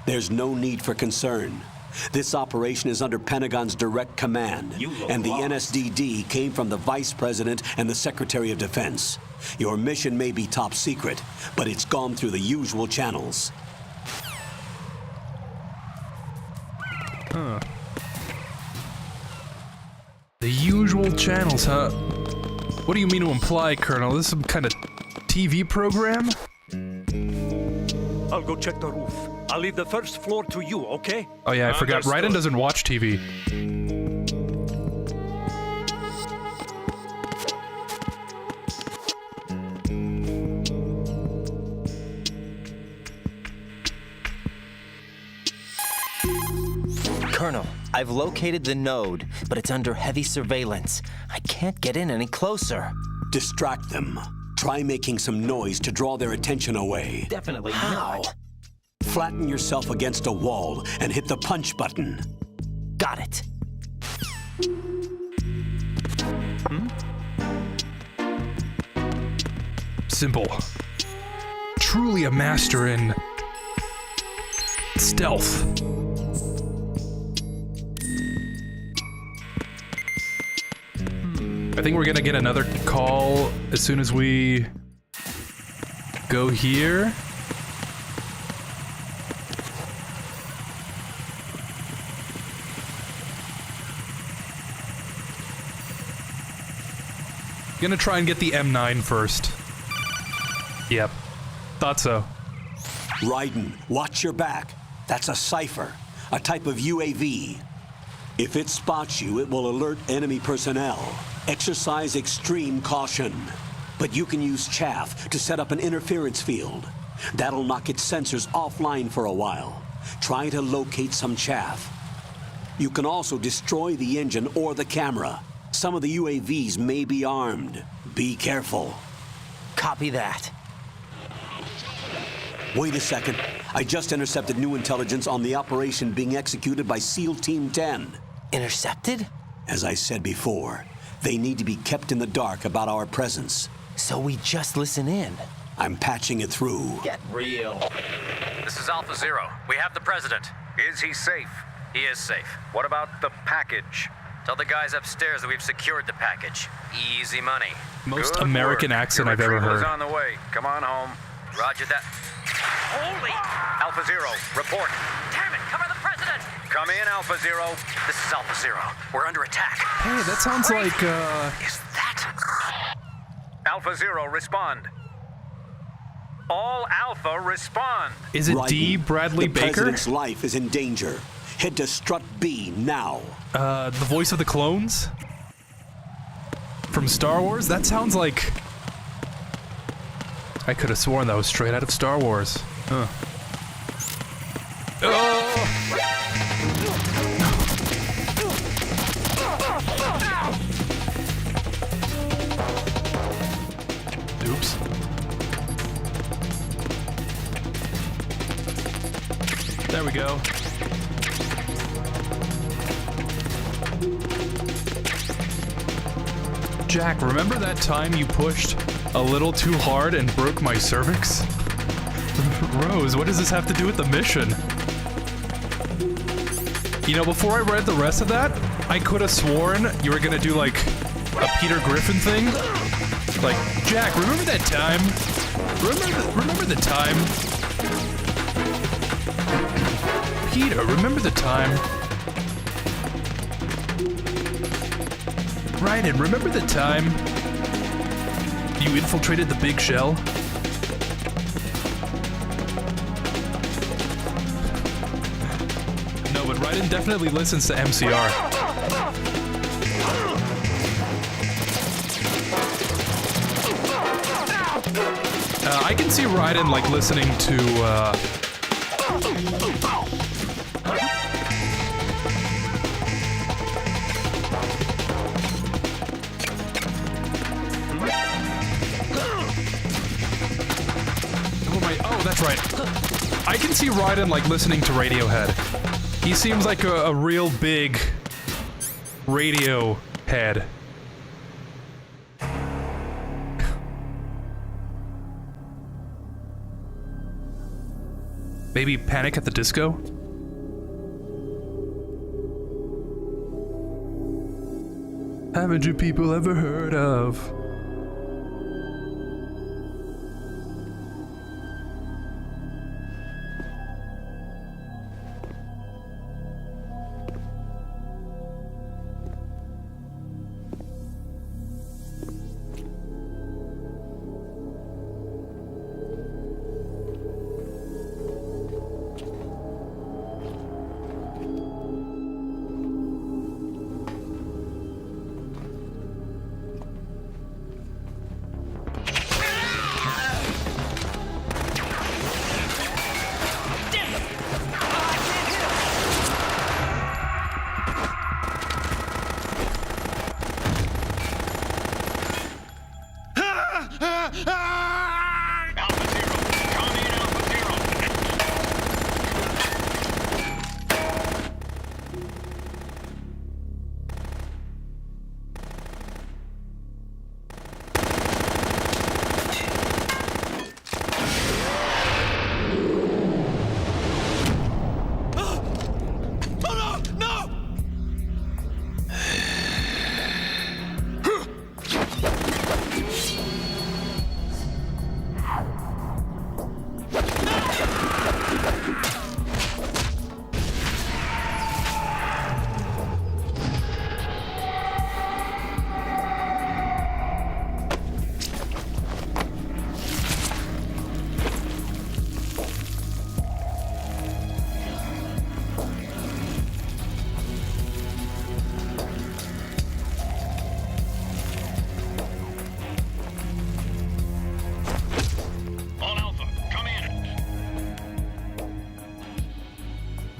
There's no need for concern. This operation is under Pentagon's direct command, and the NSDD came from the Vice President and the Secretary of Defense. Your mission may be top secret, but it's gone through the usual channels. Huh. The usual channels, huh? What do you mean to imply, Colonel? This is some kind of TV program? I'll go check the roof. I'll leave the first floor to you, okay? Oh yeah, I forgot. Raiden doesn't watch TV. Colonel, I've located the node, but it's under heavy surveillance. I can't get in any closer. Distract them. Try making some noise to draw their attention away. Definitely How? Flatten yourself against a wall and hit the punch button. Got it. Simple. Truly a master in stealth. I think we're gonna get another call as soon as we go here. Gonna try and get the M9 first. Yep. Thought so. Raiden, watch your back. That's a cipher, a type of UAV. If it spots you, it will alert enemy personnel. Exercise extreme caution. But you can use chaff to set up an interference field. That'll knock its sensors offline for a while. Try to locate some chaff. You can also destroy the engine or the camera. Some of the UAVs may be armed. Be careful. Copy that. Wait a second. I just intercepted new intelligence on the operation being executed by SEAL Team 10. Intercepted? As I said before, they need to be kept in the dark about our presence. So we just listen in. I'm patching it through. Get real. This is Alpha Zero. We have the president. Is he safe? He is safe. What about the package? Tell the guys upstairs that we've secured the package. Easy money. Most American accent I've ever heard. On the way. Come on home. Roger that. Holy! Alpha Zero, report. Damn it! Cover the president! Come in, Alpha Zero. This is Alpha Zero. We're under attack. Hey, that sounds like, Is that? Alpha Zero, respond. All Alpha, respond. Is it Raiden, D. Bradley the Baker? The president's life is in danger. Head to Strut B now. The voice of the clones? From Star Wars? That sounds like... I could have sworn that was straight out of Star Wars. Huh. Oops. There we go. Jack, remember that time you pushed a little too hard and broke my cervix? Rose, what does this have to do with the mission? You know, before I read the rest of that, I could have sworn you were gonna do like a Peter Griffin thing. Like, Jack, remember that time? Remember the time? Peter, remember the time? Raiden, remember the time you infiltrated the big shell? No, but Raiden definitely listens to MCR. I can see Raiden like listening to that's right. I can see Raiden like listening to Radiohead. He seems like a real big radio head. Maybe Panic at the Disco? Haven't you people ever heard of?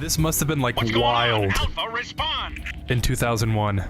This must have been like wild Alpha, respond! in 2001.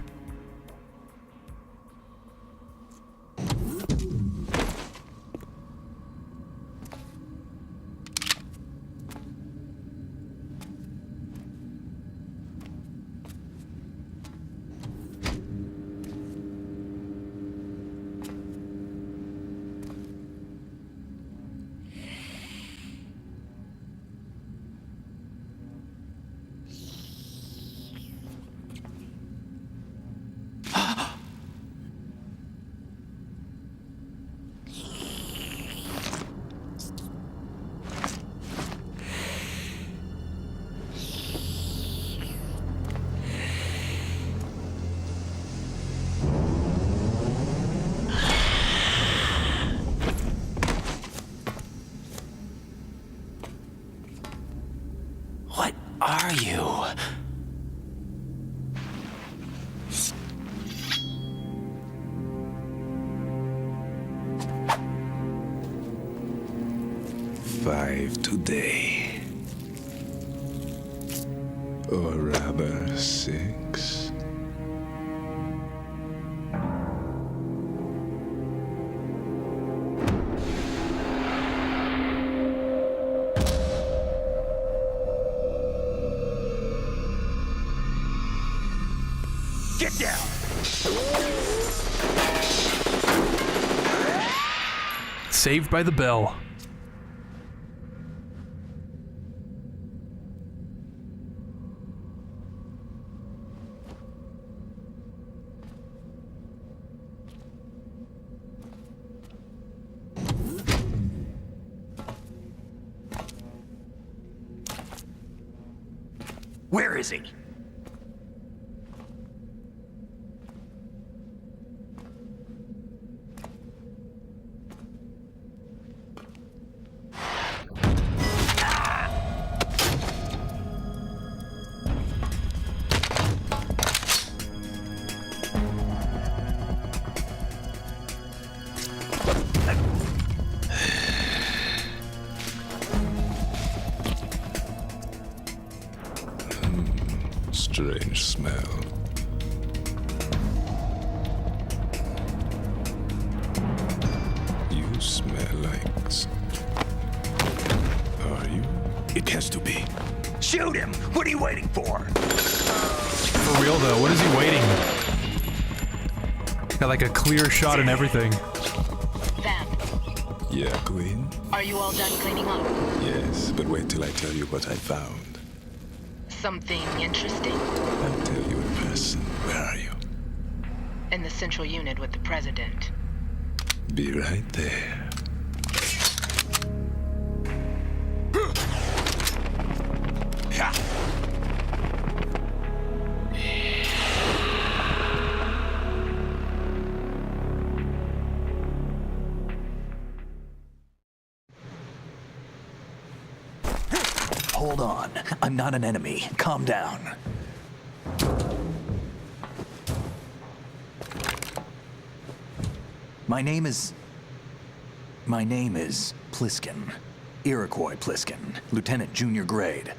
What are you? Five today. Or rather, 6. Get down! Saved by the bell. Where is he? Strange smell. You smell like... Are you? It has to be. Shoot him! What are you waiting for? For real though, what is he waiting? Got like a clear shot and everything. Yeah, Queen? Are you all done cleaning up? Yes, but wait till I tell you what I found. Something interesting? I'll tell you in person. Where are you? In the central unit with the president. Be right there. Hold on. I'm not an enemy. Calm down. My name is Pliskin. Iroquois Pliskin. Lieutenant Junior Grade.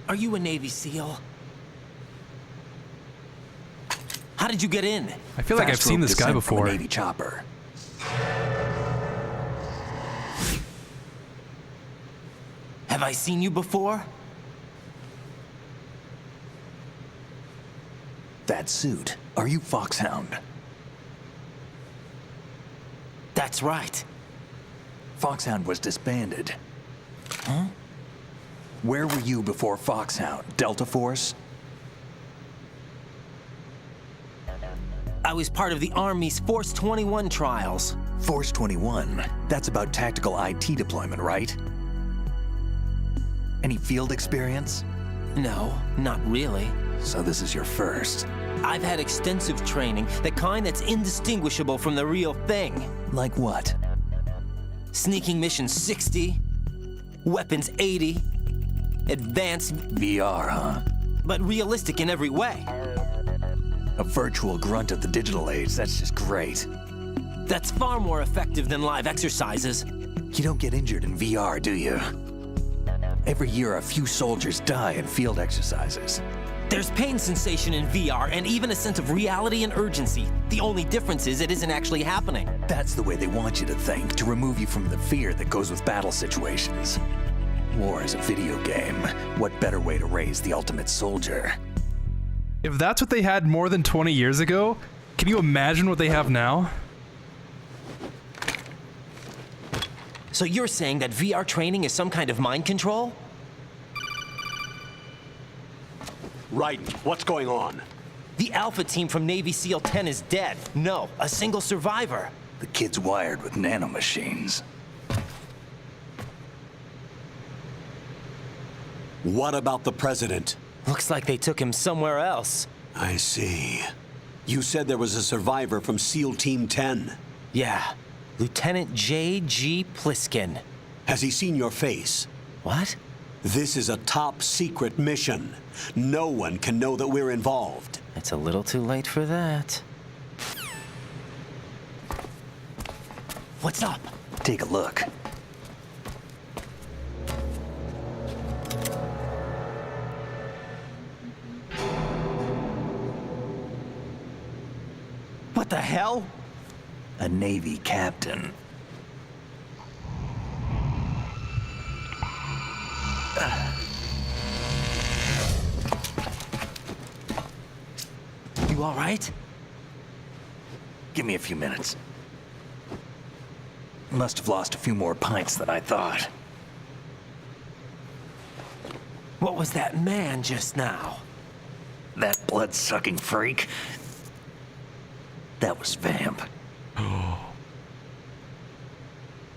Are you a Navy SEAL? How did you get in? I feel like I've seen this guy before. Navy chopper. Have I seen you before? That suit. Are you Foxhound? That's right. Foxhound was disbanded. Huh? Where were you before Foxhound? Delta Force? I was part of the Army's Force 21 trials. Force 21? That's about tactical IT deployment, right? Any field experience? No, not really. So this is your first. I've had extensive training, the kind that's indistinguishable from the real thing. Like what? Sneaking mission 60, weapons 80, advanced... VR, huh? But realistic in every way. A virtual grunt of the digital age, that's just great. That's far more effective than live exercises. You don't get injured in VR, do you? Every year, a few soldiers die in field exercises. There's pain sensation in VR and even a sense of reality and urgency. The only difference is it isn't actually happening. That's the way they want you to think, to remove you from the fear that goes with battle situations. War is a video game. What better way to raise the ultimate soldier? If that's what they had more than 20 years ago, can you imagine what they have now? So you're saying that VR training is some kind of mind control? Right. What's going on? The Alpha team from Navy SEAL 10 is dead. No, a single survivor. The kid's wired with nanomachines. What about the president? Looks like they took him somewhere else. I see. You said there was a survivor from SEAL Team 10. Yeah. Lieutenant J.G. Pliskin. Has he seen your face? What? This is a top secret mission. No one can know that we're involved. It's a little too late for that. What's up? Take a look. What the hell? A Navy captain. You all right? Give me a few minutes. Must have lost a few more pints than I thought. What was that man just now? That blood-sucking freak? That was Vamp.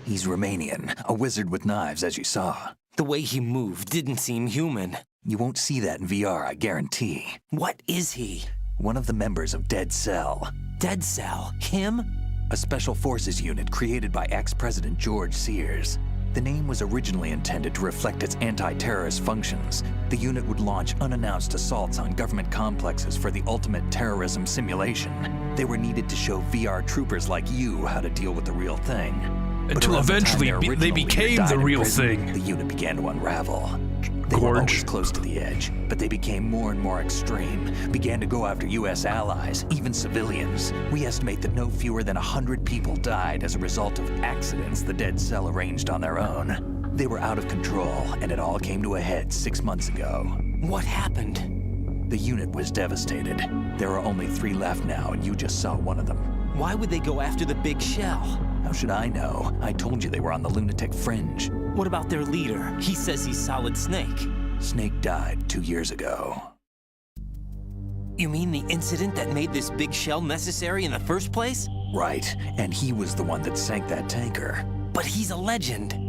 He's Romanian, a wizard with knives, as you saw. The way he moved didn't seem human. You won't see that in VR, I guarantee. What is he? One of the members of Dead Cell. Dead Cell? Him? A special forces unit created by ex-President George Sears. The name was originally intended to reflect its anti-terrorist functions. The unit would launch unannounced assaults on government complexes for the ultimate terrorism simulation. They were needed to show VR troopers like you how to deal with the real thing. Until eventually they became the real thing. The unit began to unravel. They were always close to the edge, but they became more and more extreme, began to go after U.S. allies, even civilians. We estimate that no fewer than 100 people died as a result of accidents the Dead Cell arranged on their own. They were out of control, and it all came to a head 6 months ago. What happened? The unit was devastated. There are only 3 left now, and you just saw one of them. Why would they go after the big shell? How should I know? I told you they were on the lunatic fringe. What about their leader? He says he's Solid Snake. Snake died 2 years ago. You mean the incident that made this big shell necessary in the first place? Right, and he was the one that sank that tanker. But he's a legend.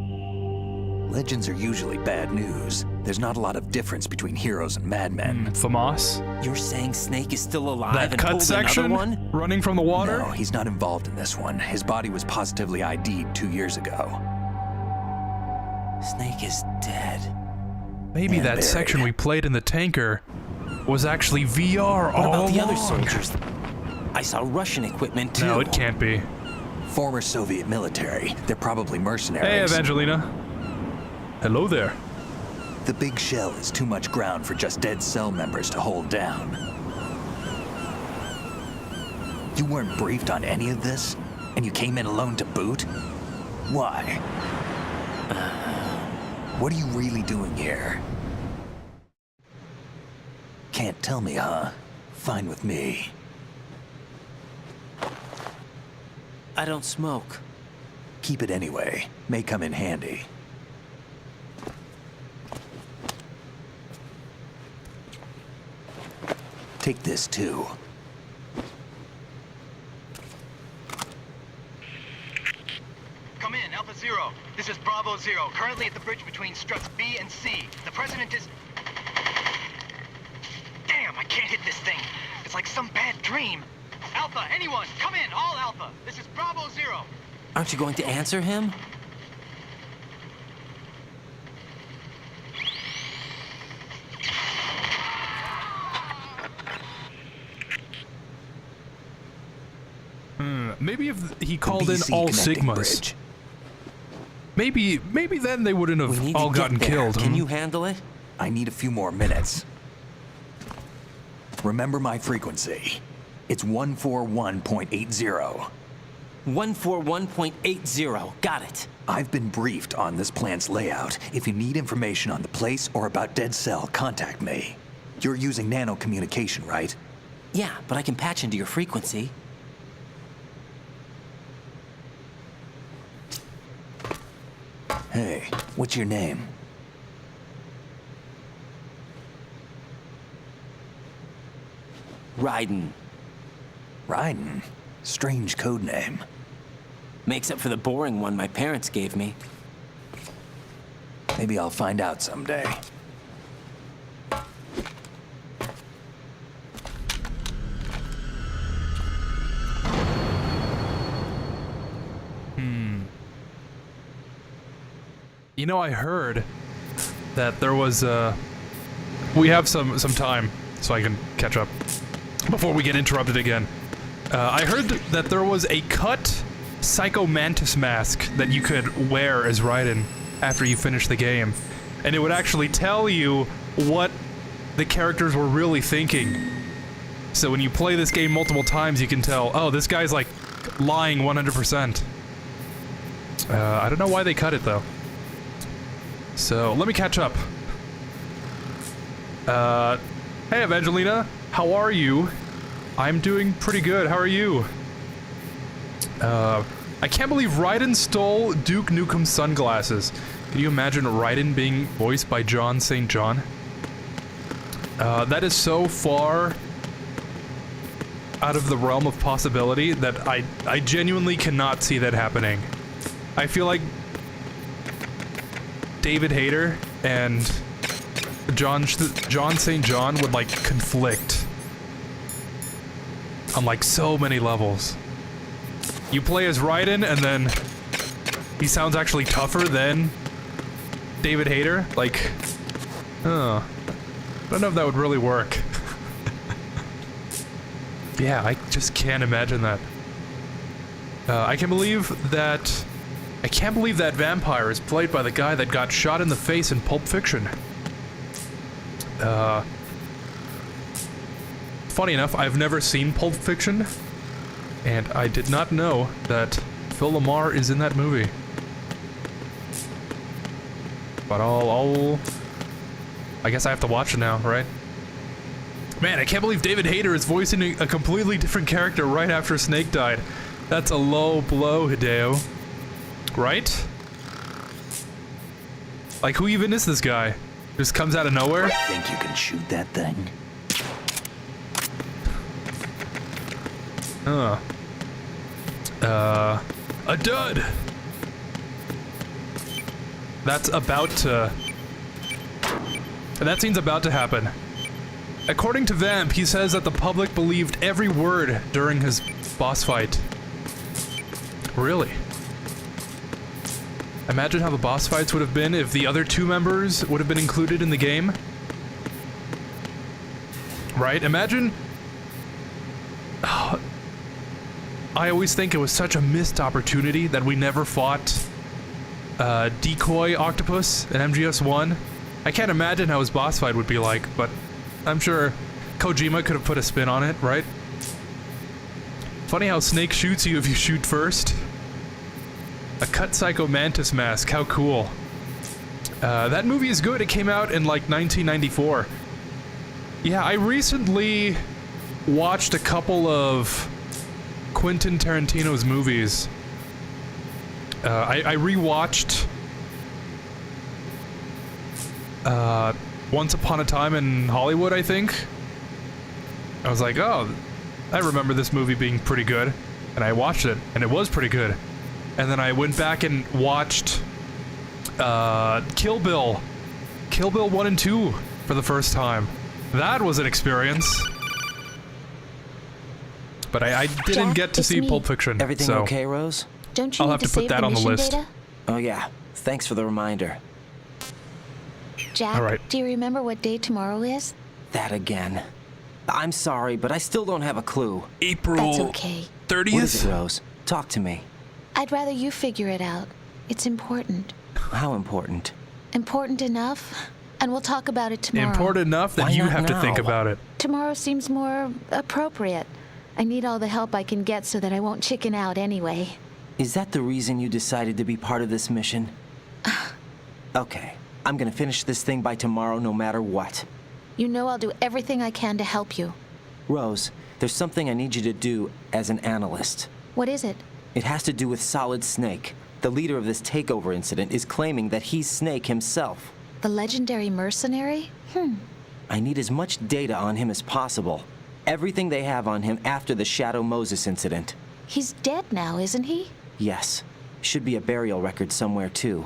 Legends are usually bad news. There's not a lot of difference between heroes and madmen. FAMAS? You're saying Snake is still alive that and cut pulled section? Another one? Running from the water? No, he's not involved in this one. His body was positively ID'd 2 years ago. Snake is dead. Maybe that section we played in the tanker was actually VR What all about the other along? soldiers? I saw Russian equipment too. No, it can't be. Former Soviet military. They're probably mercenaries. Hey, Evangelina. Hello there. The big shell is too much ground for just Dead Cell members to hold down. You weren't briefed on any of this? And you came in alone to boot? Why? What are you really doing here? Can't tell me, huh? Fine with me. I don't smoke. Keep it anyway. May come in handy. Take this too. Come in, Alpha Zero. This is Bravo Zero, currently at the bridge between struts B and C. The president is... Damn, I can't hit this thing. It's like some bad dream. Alpha, anyone, come in, all Alpha. This is Bravo Zero. Aren't you going to answer him? Maybe if he called in BC all connecting Sigmas. bridge. Maybe then they wouldn't have all gotten killed. Can you handle it? I need a few more minutes. Remember my frequency. It's 141.80. 141.80. Got it. I've been briefed on this plant's layout. If you need information on the place or about Dead Cell, contact me. You're using nano communication, right? Yeah, but I can patch into your frequency. Hey, what's your name? Raiden. Raiden? Strange code name. Makes up for the boring one my parents gave me. Maybe I'll find out someday. You know, I heard that there was we have some time, so I can catch up before we get interrupted again. I heard that there was a cut Psycho Mantis mask that you could wear as Raiden after you finish the game, and it would actually tell you what the characters were really thinking. So when you play this game multiple times, you can tell, oh, this guy's like lying 100%. I don't know why they cut it though. So, let me catch up. Hey Evangelina, how are you? I'm doing pretty good, how are you? I can't believe Raiden stole Duke Nukem's sunglasses. Can you imagine Raiden being voiced by John St. John? That is so far out of the realm of possibility that I genuinely cannot see that happening. I feel like David Hayter and John St. John would like conflict on like so many levels. You play as Raiden and then he sounds actually tougher than David Hayter. Like, I don't know if that would really work. Yeah, I just can't imagine that. I can't believe that vampire is played by the guy that got shot in the face in Pulp Fiction. Funny enough, I've never seen Pulp Fiction, and I did not know that Phil Lamar is in that movie. But I guess I have to watch it now, right? Man, I can't believe David Hayter is voicing a completely different character right after Snake died. That's a low blow, Hideo. Right? Like, who even is this guy? Just comes out of nowhere? Think you can shoot that thing? A dud! That scene's about to happen. According to Vamp, he says that the public believed every word during his boss fight. Really? Imagine how the boss fights would have been if the other two members would have been included in the game. Right? Imagine... I always think it was such a missed opportunity that we never fought Decoy Octopus in MGS1. I can't imagine how his boss fight would be like, but I'm sure Kojima could have put a spin on it, right? Funny how Snake shoots you if you shoot first. A cut Psycho Mantis mask, how cool. That movie is good, it came out in like 1994. Yeah, I recently watched a couple of Quentin Tarantino's movies. I rewatched Once Upon a Time in Hollywood, I think. I was like, oh, I remember this movie being pretty good. And I watched it, and it was pretty good. And then I went back and watched Kill Bill 1 and 2 for the first time. That was an experience. But I didn't Jack, get to see Pulp Fiction. Everything so okay, Rose? Don't you I'll need have to put save that the on the mission list. data? Oh yeah, thanks for the reminder. Jack, All right. do you remember what day tomorrow is? That again. I'm sorry, but I still don't have a clue. April That's okay. 30th? What is it, Rose? Talk to me. I'd rather you figure it out. It's important. How important? Important enough, and we'll talk about it tomorrow. Important enough that Why you not have to think now? about it. Tomorrow seems more appropriate. I need all the help I can get so that I won't chicken out anyway. Is that the reason you decided to be part of this mission? Okay, I'm gonna finish this thing by tomorrow no matter what. You know I'll do everything I can to help you. Rose, there's something I need you to do as an analyst. What is it? It has to do with Solid Snake. The leader of this takeover incident is claiming that he's Snake himself. The legendary mercenary? I need as much data on him as possible. Everything they have on him after the Shadow Moses incident. He's dead now, isn't he? Yes. Should be a burial record somewhere, too.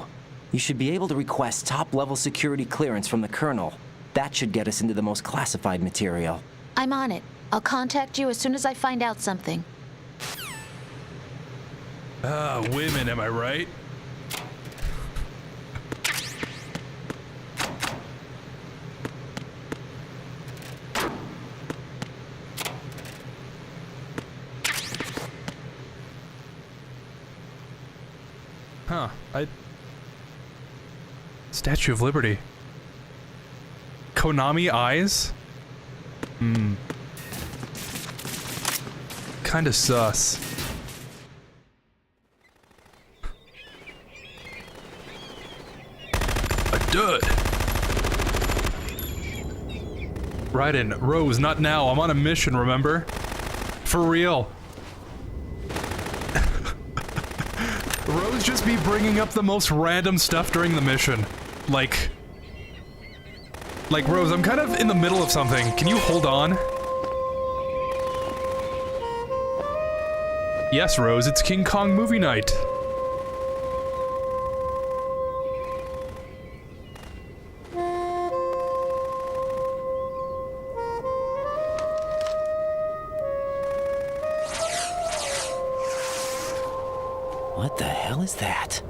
You should be able to request top-level security clearance from the Colonel. That should get us into the most classified material. I'm on it. I'll contact you as soon as I find out something. Women, am I right? Huh, Statue of Liberty. Konami eyes? Kinda sus. A dud. Raiden, Rose, not now. I'm on a mission, remember? For real. Rose just be bringing up the most random stuff during the mission. Like, Rose, I'm kind of in the middle of something. Can you hold on? Yes, Rose, it's King Kong movie night. What the hell is that?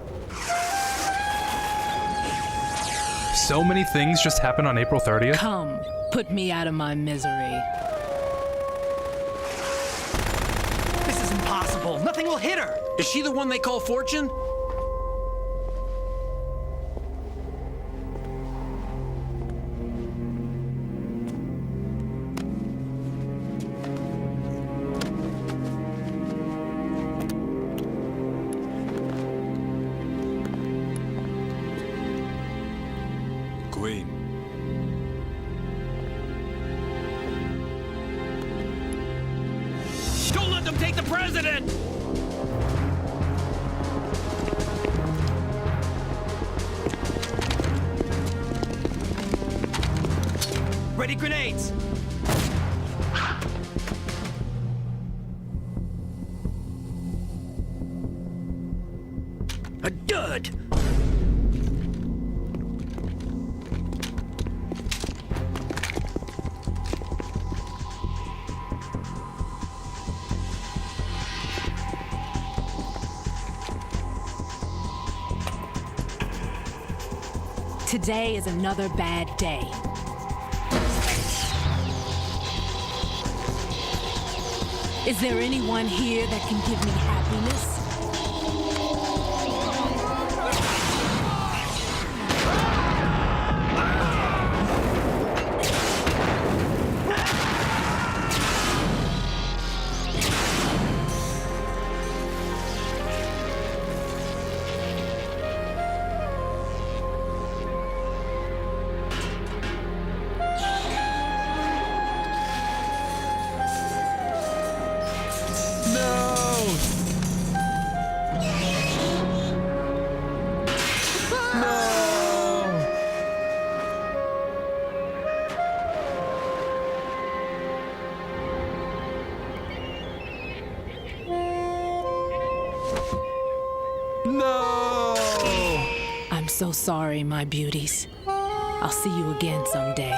So many things just happened on April 30th. Come, put me out of my misery. This is impossible. Nothing will hit her. Is she the one they call Fortune? Don't let them take the president! Ready grenades! A dud! Today is another bad day. Is there anyone here that can give me happiness? I'm so sorry, my beauties. I'll see you again someday.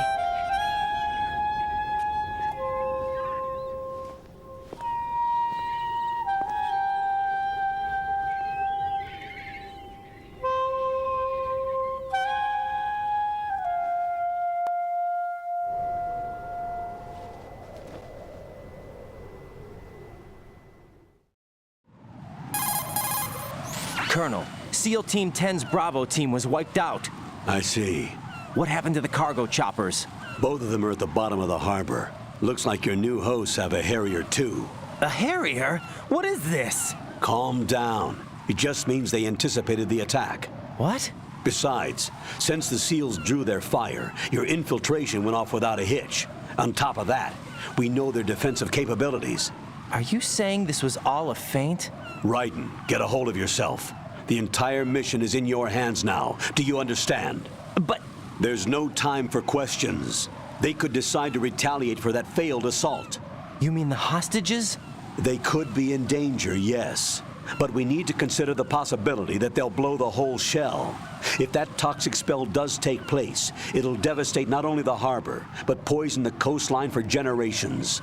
Colonel. SEAL Team 10's Bravo team was wiped out. I see. What happened to the cargo choppers? Both of them are at the bottom of the harbor. Looks like your new hosts have a Harrier too. A Harrier? What is this? Calm down. It just means they anticipated the attack. What? Besides, since the SEALs drew their fire, your infiltration went off without a hitch. On top of that, we know their defensive capabilities. Are you saying this was all a feint? Raiden, get a hold of yourself. The entire mission is in your hands now. Do you understand? But... There's no time for questions. They could decide to retaliate for that failed assault. You mean the hostages? They could be in danger, yes. But we need to consider the possibility that they'll blow the whole shell. If that toxic spell does take place, it'll devastate not only the harbor, but poison the coastline for generations.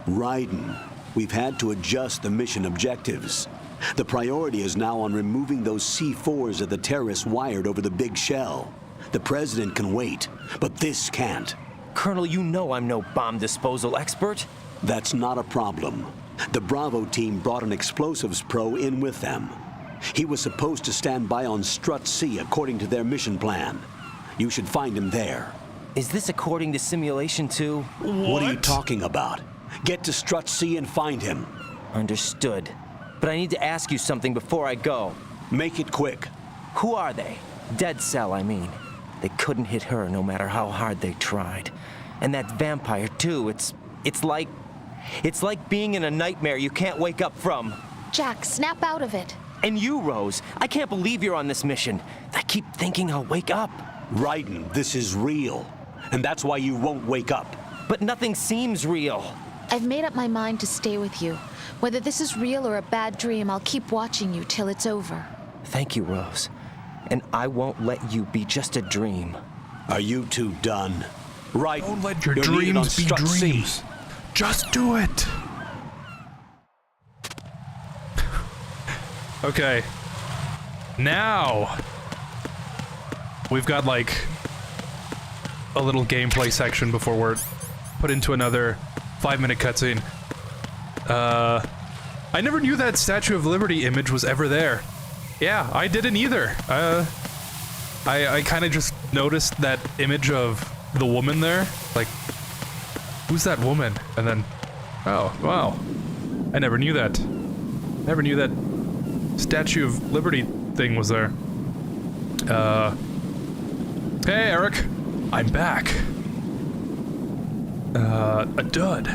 Raiden, we've had to adjust the mission objectives. The priority is now on removing those C4s that the terrorists wired over the big shell. The president can wait, but this can't. Colonel, you know I'm no bomb disposal expert. That's not a problem. The Bravo team brought an explosives pro in with them. He was supposed to stand by on Strut C according to their mission plan. You should find him there. Is this according to Simulation 2? What are you talking about? Get to Strut C and find him. Understood. But I need to ask you something before I go. Make it quick. Who are they? Dead Cell, I mean. They couldn't hit her no matter how hard they tried. And that vampire, too, it's like being in a nightmare you can't wake up from. Jack, snap out of it. And you, Rose, I can't believe you're on this mission. I keep thinking I'll wake up. Raiden, this is real. And that's why you won't wake up. But nothing seems real. I've made up my mind to stay with you. Whether this is real or a bad dream, I'll keep watching you till it's over. Thank you, Rose. And I won't let you be just a dream. Are you two done? Right. Don't let your dreams be dreams. Just do it. Okay. Now we've got like a little gameplay section before we're put into another 5-minute cutscene. I never knew that Statue of Liberty image was ever there. Yeah, I didn't either. I kind of just noticed that image of the woman there. Like, who's that woman? And then, oh, wow. I never knew that. Never knew that Statue of Liberty thing was there. Hey, Eric. I'm back. A dud.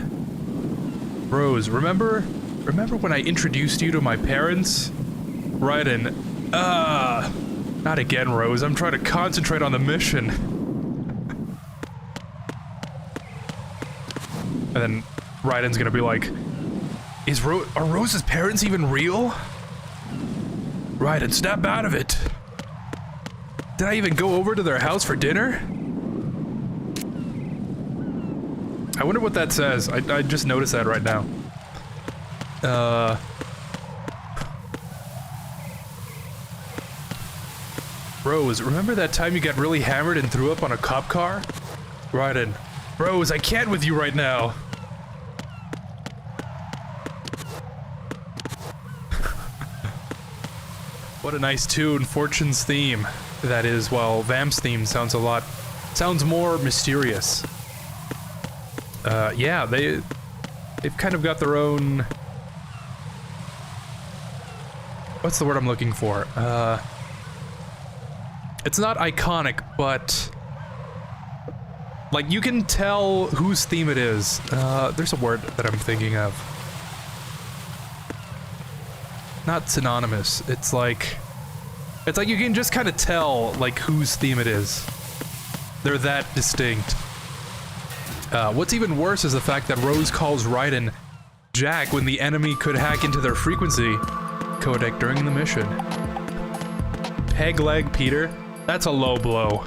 Rose, remember when I introduced you to my parents? Raiden. Not again, Rose. I'm trying to concentrate on the mission. And then Raiden's gonna be like, are Rose's parents even real? Raiden, snap out of it. Did I even go over to their house for dinner? I wonder what that says. I just noticed that right now. Rose, remember that time you got really hammered and threw up on a cop car? Raiden. Rose, I can't with you right now. What a nice tune, Fortune's theme. That is, well, Vamp's theme sounds more mysterious. Yeah, they've kind of got their own... What's the word I'm looking for? It's not iconic, but... like, you can tell whose theme it is. There's a word that I'm thinking of. Not synonymous. It's like you can just kind of tell, like, whose theme it is. They're that distinct. What's even worse is the fact that Rose calls Raiden Jack when the enemy could hack into their frequency codec during the mission. Peg leg Peter? That's a low blow.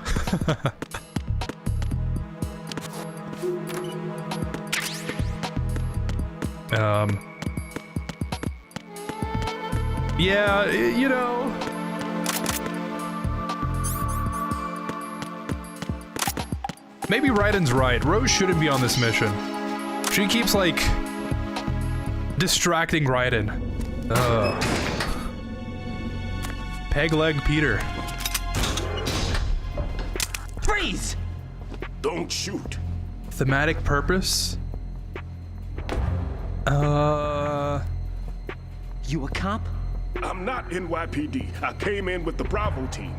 Yeah, you know... maybe Raiden's right. Rose shouldn't be on this mission. She keeps, like, distracting Raiden. Peg leg Peter. Freeze! Don't shoot. Thematic purpose? You a cop? I'm not NYPD. I came in with the Bravo team.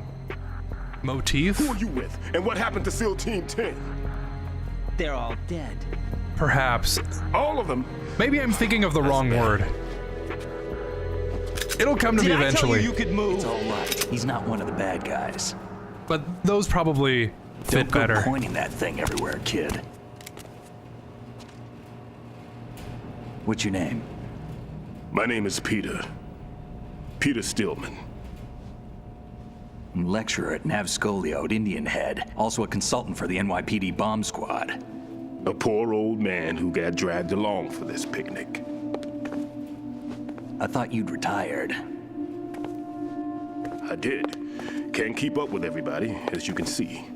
Motif? Who are you with? And what happened to SEAL Team 10? They're all dead. Perhaps. All of them? Maybe I'm thinking of the wrong word. It'll come to me eventually. You could move. It's all right. He's not one of the bad guys. But those probably fit better. Don't go pointing that thing everywhere, kid. What's your name? My name is Peter. Peter Stillman. Lecturer at Navscolio at Indian Head. Also a consultant for the NYPD bomb squad. A poor old man who got dragged along for this picnic. I thought you'd retired. I did. Can't keep up with everybody, as you can see.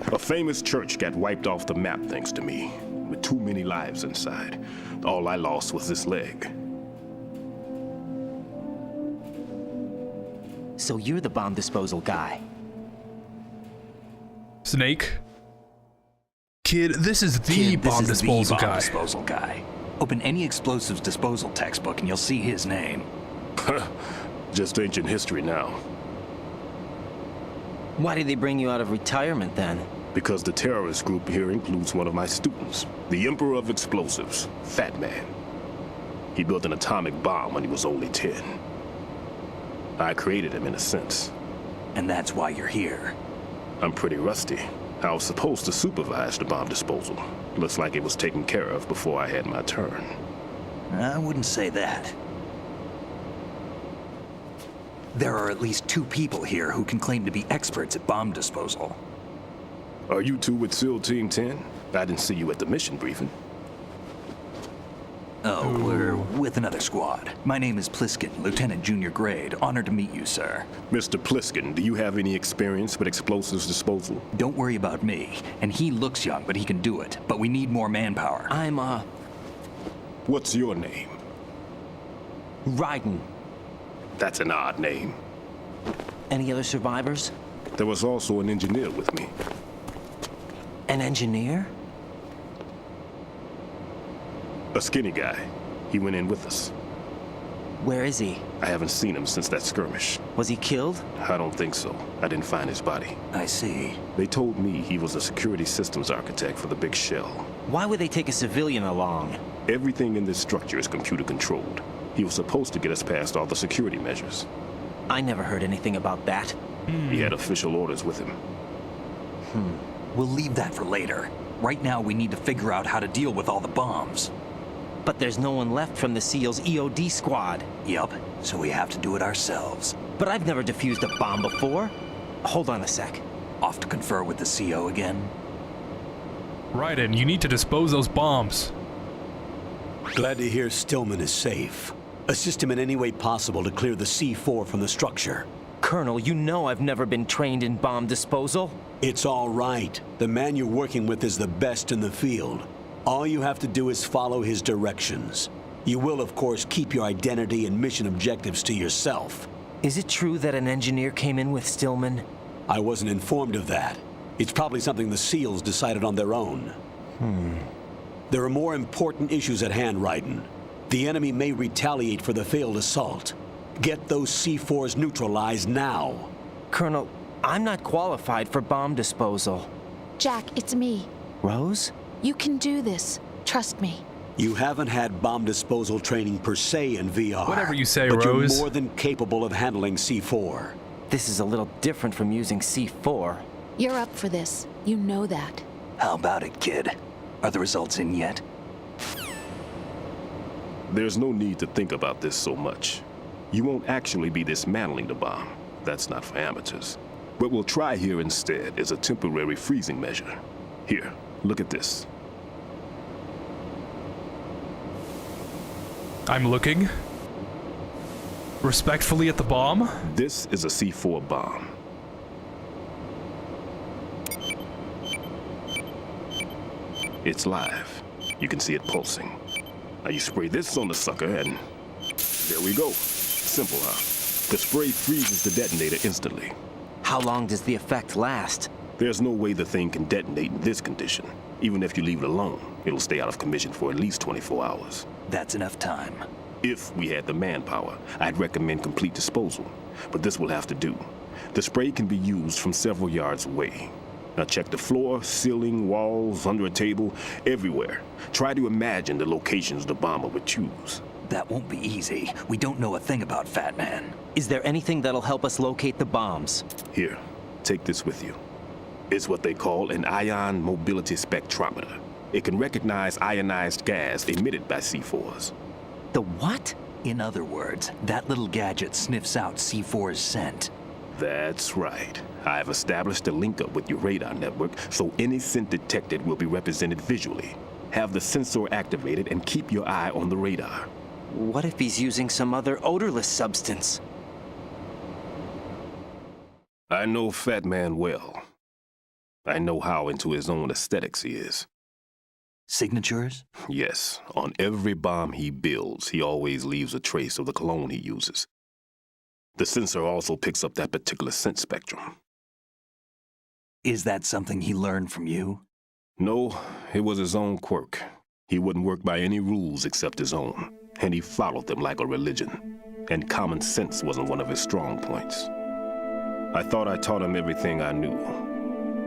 A famous church got wiped off the map thanks to me, with too many lives inside. All I lost was this leg. So you're the bomb disposal guy. Snake? Kid, this is the bomb disposal guy. Open any explosives disposal textbook and you'll see his name. Just ancient history now. Why did they bring you out of retirement then? Because the terrorist group here includes one of my students, the Emperor of Explosives, Fat Man. He built an atomic bomb when he was only 10. I created him in a sense. And that's why you're here. I'm pretty rusty. I was supposed to supervise the bomb disposal. Looks like it was taken care of before I had my turn. I wouldn't say that. There are at least 2 people here who can claim to be experts at bomb disposal. Are you 2 with SEAL Team 10? I didn't see you at the mission briefing. Oh, we're with another squad. My name is Pliskin, Lieutenant Junior Grade. Honored to meet you, sir. Mr. Pliskin, do you have any experience with explosives disposal? Don't worry about me. And he looks young, but he can do it. But we need more manpower. What's your name? Raiden. That's an odd name. Any other survivors? There was also an engineer with me. An engineer? A skinny guy. He went in with us. Where is he? I haven't seen him since that skirmish. Was he killed? I don't think so. I didn't find his body. I see. They told me he was a security systems architect for the big shell. Why would they take a civilian along? Everything in this structure is computer controlled. He was supposed to get us past all the security measures. I never heard anything about that. He had official orders with him. We'll leave that for later. Right now, we need to figure out how to deal with all the bombs. But there's no one left from the SEAL's EOD squad. Yup, so we have to do it ourselves. But I've never defused a bomb before. Hold on a sec. Off to confer with the CO again? Raiden, you need to dispose those bombs. Glad to hear Stillman is safe. Assist him in any way possible to clear the C4 from the structure. Colonel, you know I've never been trained in bomb disposal. It's all right. The man you're working with is the best in the field. All you have to do is follow his directions. You will, of course, keep your identity and mission objectives to yourself. Is it true that an engineer came in with Stillman? I wasn't informed of that. It's probably something the SEALs decided on their own. There are more important issues at hand, Raiden. The enemy may retaliate for the failed assault. Get those C4s neutralized now. Colonel, I'm not qualified for bomb disposal. Jack, it's me. Rose? You can do this. Trust me. You haven't had bomb disposal training per se in VR. Whatever you say, but Rose. You're more than capable of handling C4. This is a little different from using C4. You're up for this. You know that. How about it, kid? Are the results in yet? There's no need to think about this so much. You won't actually be dismantling the bomb. That's not for amateurs. What we'll try here instead is a temporary freezing measure. Here, look at this. I'm looking respectfully at the bomb. This is a C4 bomb. It's live. You can see it pulsing. Now you spray this on the sucker and there we go. Simple, huh? The spray freezes the detonator instantly. How long does the effect last? There's no way the thing can detonate in this condition. Even if you leave it alone, it'll stay out of commission for at least 24 hours. That's enough time. If we had the manpower, I'd recommend complete disposal. But this will have to do. The spray can be used from several yards away. Now check the floor, ceiling, walls, under a table, everywhere. Try to imagine the locations the bomber would choose. That won't be easy. We don't know a thing about Fat Man. Is there anything that'll help us locate the bombs? Here, take this with you. It's what they call an ion mobility spectrometer. It can recognize ionized gas emitted by C4s. The what? In other words, that little gadget sniffs out C4's scent. That's right. I've established a link up with your radar network, so any scent detected will be represented visually. Have the sensor activated and keep your eye on the radar. What if he's using some other odorless substance? I know Fat Man well. I know how into his own aesthetics he is. Signatures? Yes. On every bomb he builds, he always leaves a trace of the cologne he uses. The sensor also picks up that particular scent spectrum. Is that something he learned from you? No, it was his own quirk. He wouldn't work by any rules except his own, and he followed them like a religion. And common sense wasn't one of his strong points. I thought I taught him everything I knew.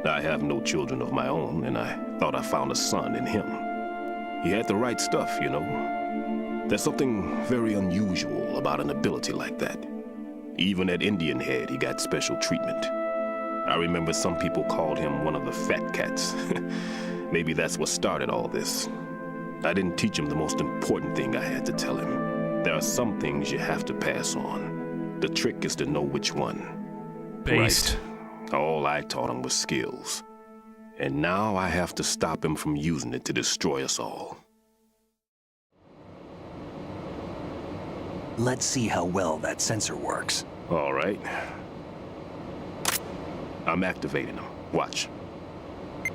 I have no children of my own, and I thought I found a son in him. He had the right stuff, you know. There's something very unusual about an ability like that. Even at Indian Head, he got special treatment. I remember some people called him one of the fat cats. Maybe that's what started all this. I didn't teach him the most important thing I had to tell him. There are some things you have to pass on. The trick is to know which one. Based. Right. All I taught him was skills. And now I have to stop him from using it to destroy us all. Let's see how well that sensor works. All right. I'm activating them. Watch.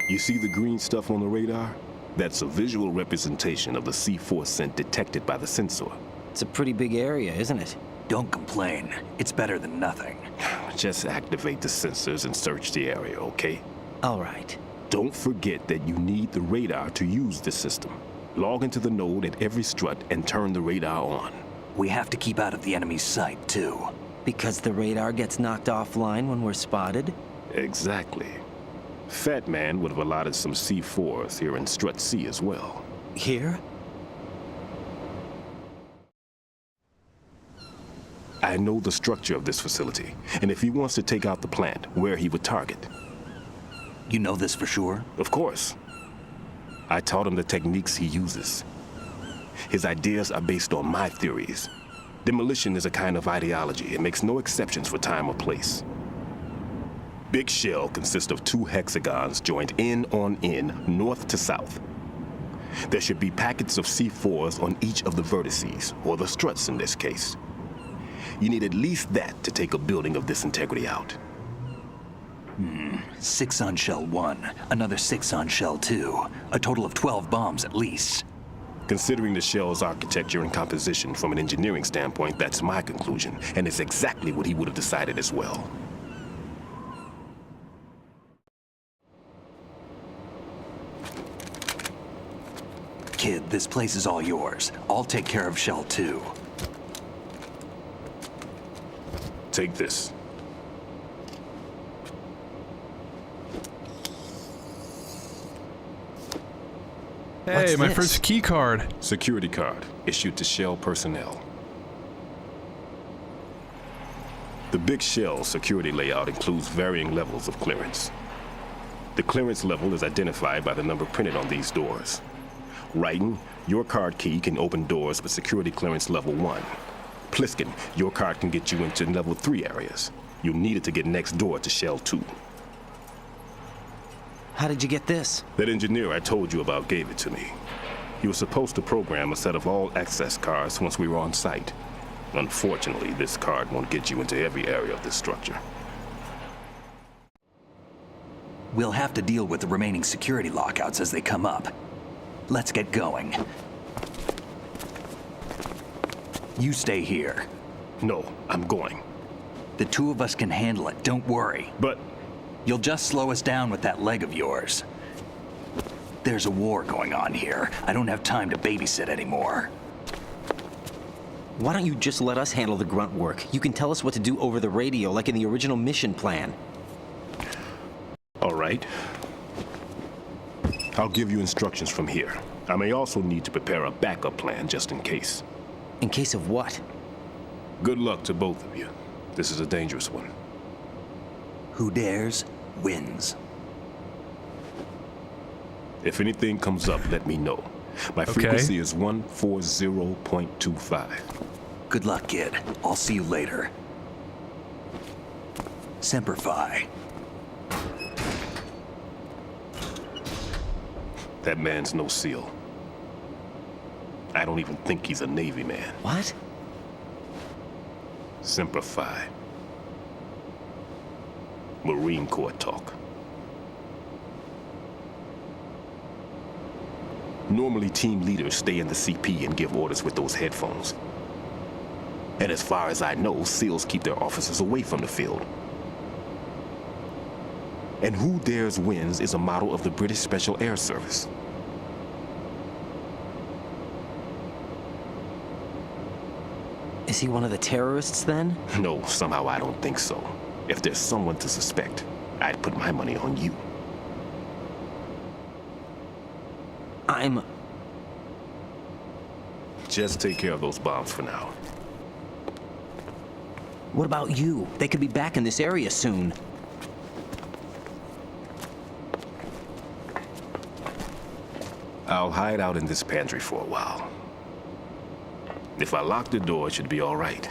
You see the green stuff on the radar? That's a visual representation of the C4 scent detected by the sensor. It's a pretty big area, isn't it? Don't complain. It's better than nothing. Just activate the sensors and search the area, okay? All right. Don't forget that you need the radar to use this system. Log into the node at every strut and turn the radar on. We have to keep out of the enemy's sight, too. Because the radar gets knocked offline when we're spotted? Exactly. Fat Man would have allotted some C4s here in Strut C as well. Here? I know the structure of this facility, and if he wants to take out the plant, where he would target. You know this for sure? Of course. I taught him the techniques he uses. His ideas are based on my theories. Demolition is a kind of ideology. It makes no exceptions for time or place. Big Shell consists of 2 hexagons joined end on end, north to south. There should be packets of C4s on each of the vertices, or the struts in this case. You need at least that to take a building of this integrity out. 6 on Shell 1, another 6 on Shell 2. A total of 12 bombs at least. Considering the shell's architecture and composition from an engineering standpoint, that's my conclusion, and it's exactly what he would have decided as well. Kid, this place is all yours. I'll take care of Shell 2. Take this. Hey, my first key card. Security card, issued to Shell personnel. The Big Shell security layout includes varying levels of clearance. The clearance level is identified by the number printed on these doors. Writing, your card key can open doors with security clearance level 1. Pliskin, your card can get you into level 3 areas. You'll need it to get next door to Shell 2. How did you get this? That engineer I told you about gave it to me. He was supposed to program a set of all access cards once we were on site. Unfortunately, this card won't get you into every area of this structure. We'll have to deal with the remaining security lockouts as they come up. Let's get going. You stay here. No, I'm going. The two of us can handle it, don't worry. But... You'll just slow us down with that leg of yours. There's a war going on here. I don't have time to babysit anymore. Why don't you just let us handle the grunt work? You can tell us what to do over the radio, like in the original mission plan. All right. I'll give you instructions from here. I may also need to prepare a backup plan just in case. In case of what? Good luck to both of you. This is a dangerous one. Who dares, wins. If anything comes up, let me know. My frequency is 140.25. Good luck, kid. I'll see you later. Semper Fi. That man's no SEAL. I don't even think he's a Navy man. What? Semper Fi. Marine Corps talk. Normally, team leaders stay in the CP and give orders with those headphones. And as far as I know, SEALs keep their officers away from the field. And Who Dares Wins is a model of the British Special Air Service. Is he one of the terrorists, then? No, somehow I don't think so. If there's someone to suspect, I'd put my money on you. Just take care of those bombs for now. What about you? They could be back in this area soon. I'll hide out in this pantry for a while. If I lock the door, it should be all right.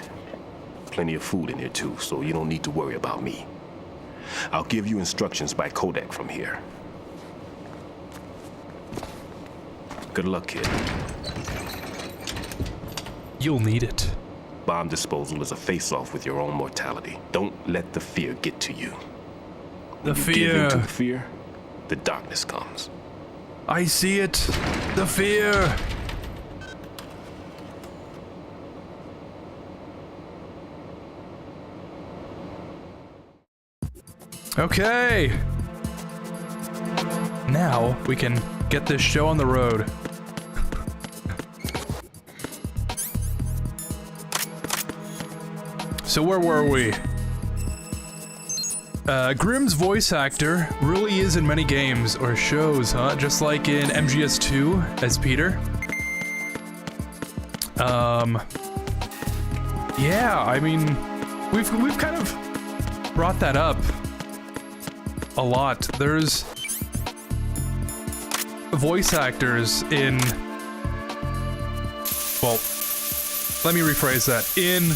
Plenty of food in here too, so you don't need to worry about me. I'll give you instructions by Kodak from here. Good luck, kid. You'll need it. Bomb disposal is a face-off with your own mortality. Don't let the fear get to you. The When you fear. give in to the fear, the darkness comes. I see it. The fear. Okay. Now we can get this show on the road. So where were we? Grimm's voice actor really is in many games or shows, huh? Just like in MGS2 as Peter. Yeah, I mean, we've kind of brought that up a lot. There's voice actors in, well, let me rephrase that. In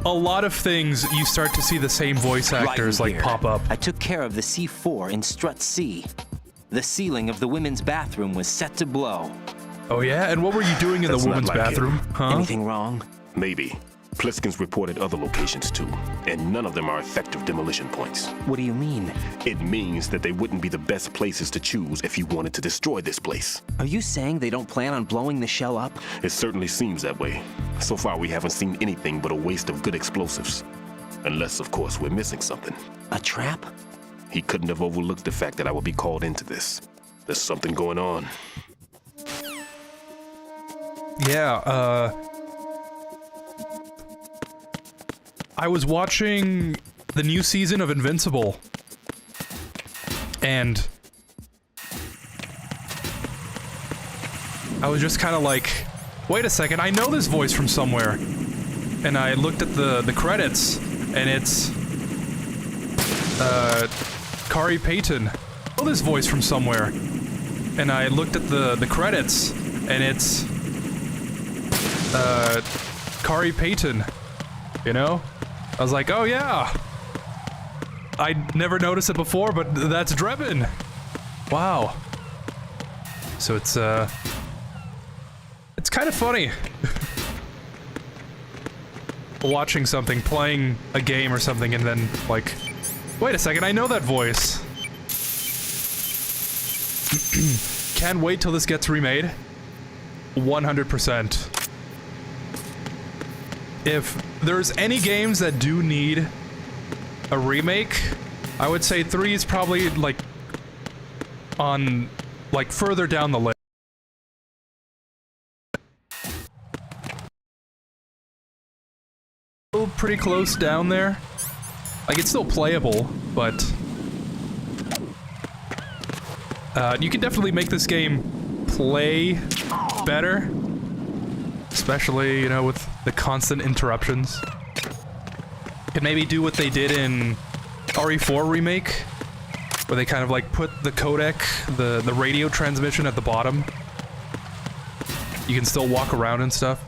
a lot of things, you start to see the same voice actors like pop up. I took care of the C4 in Strut C. The ceiling of the women's bathroom was set to blow. Oh yeah? And what were you doing in the women's bathroom? Huh? Anything wrong? Maybe. Pliskin's reported other locations too, and none of them are effective demolition points. What do you mean? It means that they wouldn't be the best places to choose if you wanted to destroy this place. Are you saying they don't plan on blowing the shell up? It certainly seems that way. So far, we haven't seen anything but a waste of good explosives. Unless, of course, we're missing something. A trap? He couldn't have overlooked the fact that I would be called into this. There's something going on. Yeah, I was watching the new season of Invincible, and I was just kind of like, wait a second, I know this voice from somewhere. And I looked at the credits, and it's Kari Payton. I know this voice from somewhere. And I looked at the credits, and it's Kari Payton, you know? I was like, oh yeah! I never noticed it before, but that's Drebin! Wow. So it's kind of funny. Watching something, playing a game or something, and then, like, wait a second, I know that voice. Can't wait till this gets remade. 100%. if there's any games that do need a remake, I would say 3 is probably like on like further down the list. Still pretty close down there. Like it's still playable, but you can definitely make this game play better, especially, you know, with the constant interruptions. Could maybe do what they did in RE4 Remake, where they kind of like put the codec, the radio transmission at the bottom. You can still walk around and stuff,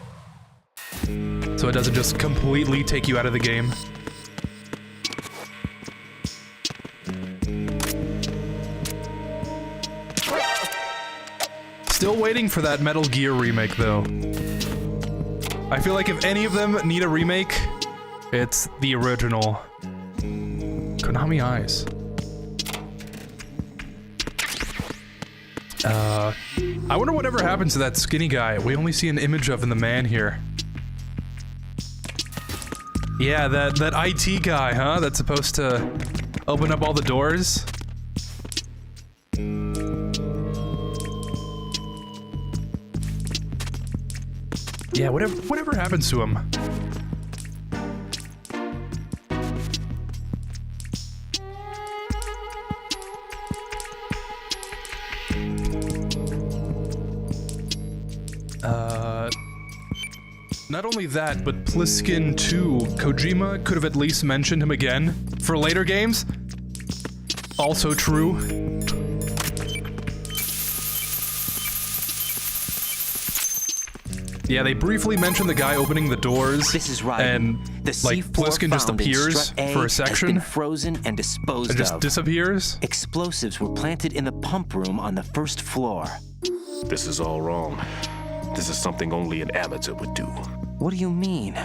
so it doesn't just completely take you out of the game. Still waiting for that Metal Gear remake, though. I feel like if any of them need a remake, it's the original. Konami Eyes. I wonder whatever happens to that skinny guy we only see an image of in the man here. Yeah, that IT guy, huh? That's supposed to open up all the doors. Yeah, whatever happens to him. Not only that, but Pliskin 2, Kojima could have at least mentioned him again for later games. Also true. Yeah, they briefly mentioned the guy opening the doors. This is right. And the like Pliskin just appears for a section. Has been frozen and disposed and just of. Disappears. Explosives were planted in the pump room on the first floor. This is all wrong. This is something only an amateur would do. What do you mean?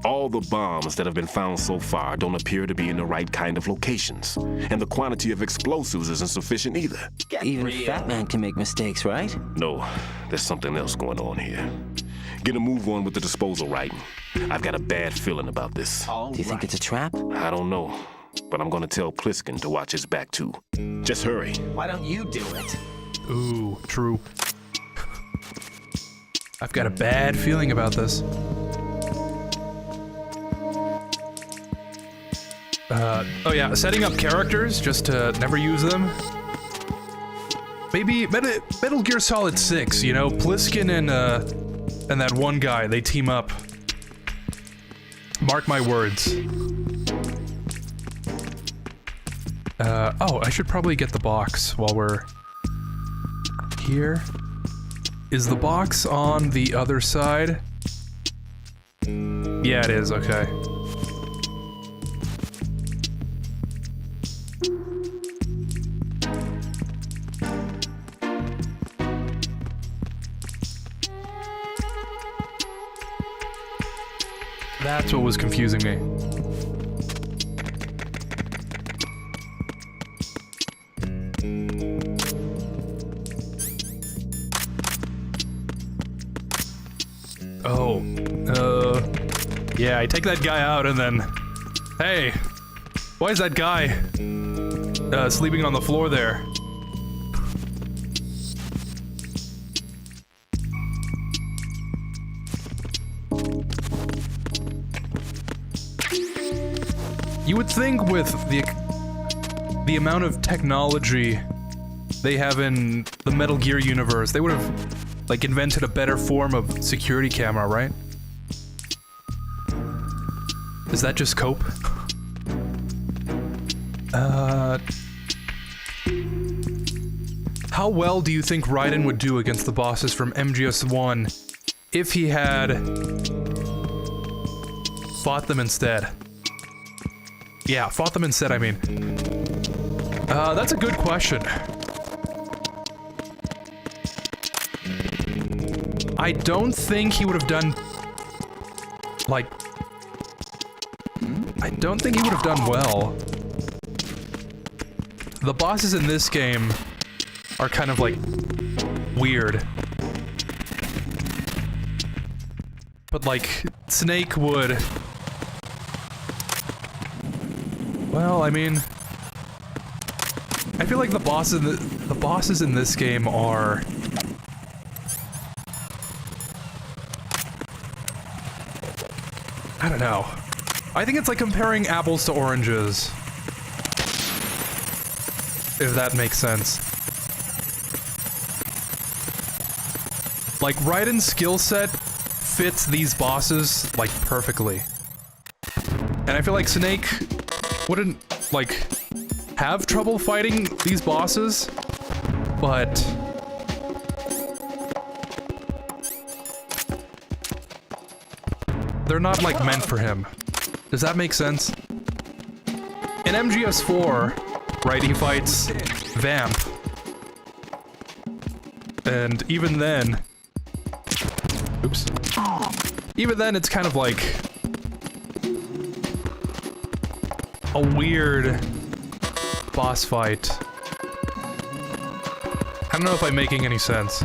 All the bombs that have been found so far don't appear to be in the right kind of locations. And the quantity of explosives isn't sufficient either. Even Fat Man can make mistakes, right? No, there's something else going on here. Get a move on with the disposal writing. I've got a bad feeling about this. Do you think it's a trap? I don't know, but I'm gonna tell Pliskin to watch his back too. Just hurry. Why don't you do it? Ooh, true. I've got a bad feeling about this. Oh yeah, setting up characters just to never use them. Maybe Metal Gear Solid 6, you know, Pliskin and that one guy, they team up. Mark my words. Oh, I should probably get the box while we're here. Is the box on the other side? Yeah, it is, okay. That's what was confusing me. Oh, yeah, I take that guy out and then, hey, why is that guy sleeping on the floor there? You would think with the amount of technology they have in the Metal Gear universe, they would have, like, invented a better form of security camera, right? Is that just cope? How well do you think Raiden would do against the bosses from MGS1 if he had fought them instead? Yeah, fought them instead, I mean. That's a good question. I don't think he would have done... like... I don't think he would have done well. The bosses in this game are kind of, like, weird. But like, Snake would... Well, I mean... I feel like the bosses in this game are... I don't know. I think it's like comparing apples to oranges. If that makes sense. Like, Raiden's skill set fits these bosses, like, perfectly. And I feel like Snake wouldn't, like, have trouble fighting these bosses, but... they're not, like, meant for him. Does that make sense? In MGS4, right, he fights Vamp. And even then... Oops. Even then, it's kind of like... a weird boss fight. I don't know if I'm making any sense.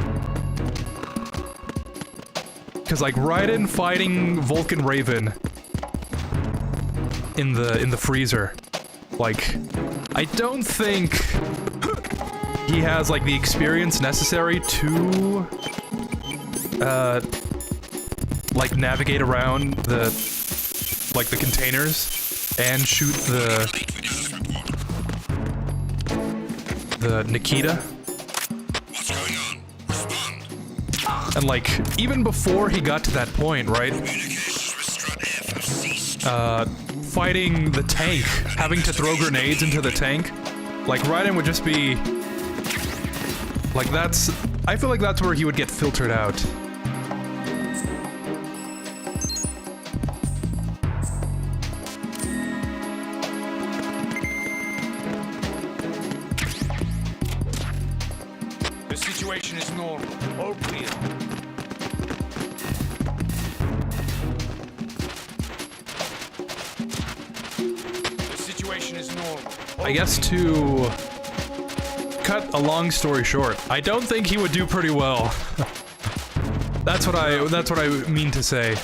Because like Raiden fighting Vulcan Raven in the freezer, like I don't think he has like the experience necessary to like navigate around the containers and shoot the Nikita. What's going on? Respond. And like, even before he got to that point, right? Fighting the tank, having to throw grenades into the tank, like Raiden would just be... like that's... I feel like that's where he would get filtered out. The situation is normal. All clear. The situation is normal. I guess to cut a long story short, I don't think he would do pretty well. That's what I mean to say.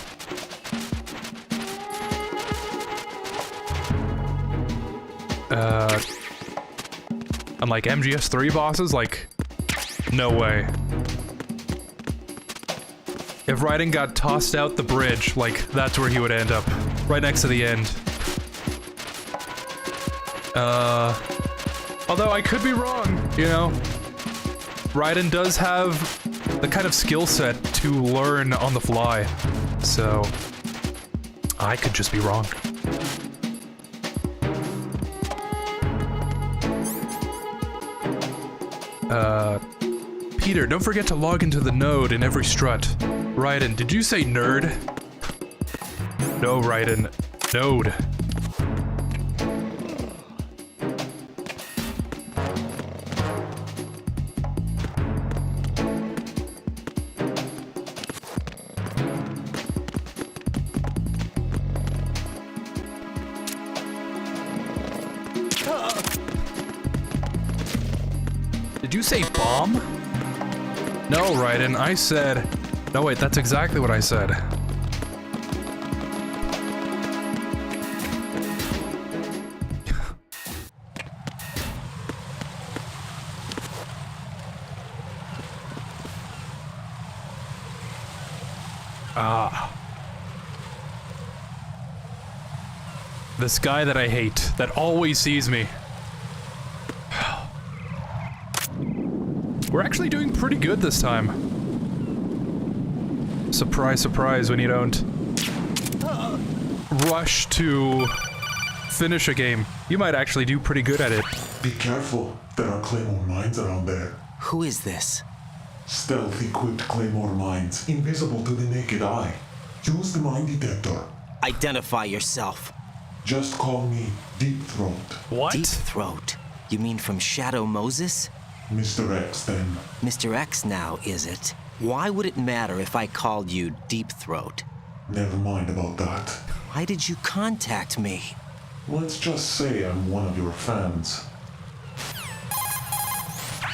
Unlike MGS3 bosses, like, no way. If Raiden got tossed out the bridge, like, that's where he would end up. Right next to the end. Although I could be wrong, you know? Raiden does have the kind of skill set to learn on the fly, so I could just be wrong. Peter, don't forget to log into the node in every strut. Raiden, did you say nerd? No, Raiden. Node. Did you say bomb? No, Raiden, I said... No, wait, that's exactly what I said. This guy that I hate, that always sees me. We're actually doing pretty good this time. Surprise, surprise, when you don't rush to finish a game. You might actually do pretty good at it. Be careful, there are Claymore mines around there. Who is this? Stealth-equipped Claymore mines, invisible to the naked eye. Use the mine detector. Identify yourself. Just call me Deep Throat. What? Deep Throat? You mean from Shadow Moses? Mr. X, then. Mr. X now, is it? Why would it matter if I called you Deep Throat? Never mind about that. Why did you contact me? Let's just say I'm one of your fans.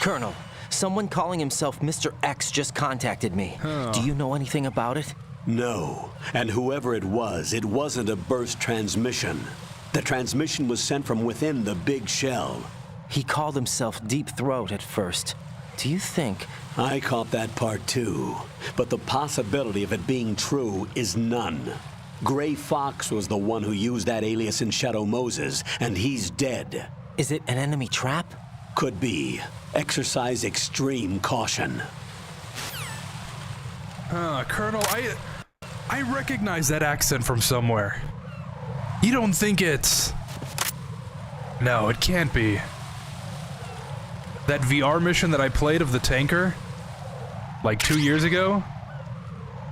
Colonel, someone calling himself Mr. X just contacted me. Do you know anything about it? No, and whoever it wasn't a burst transmission. The transmission was sent from within the big shell. He called himself Deep Throat at first. Do you think... I caught that part too, but the possibility of it being true is none. Gray Fox was the one who used that alias in Shadow Moses, and he's dead. Is it an enemy trap? Could be. Exercise extreme caution. Colonel, I recognize that accent from somewhere. You don't think it's... No, it can't be. That VR mission that I played of the tanker? Like 2 years ago?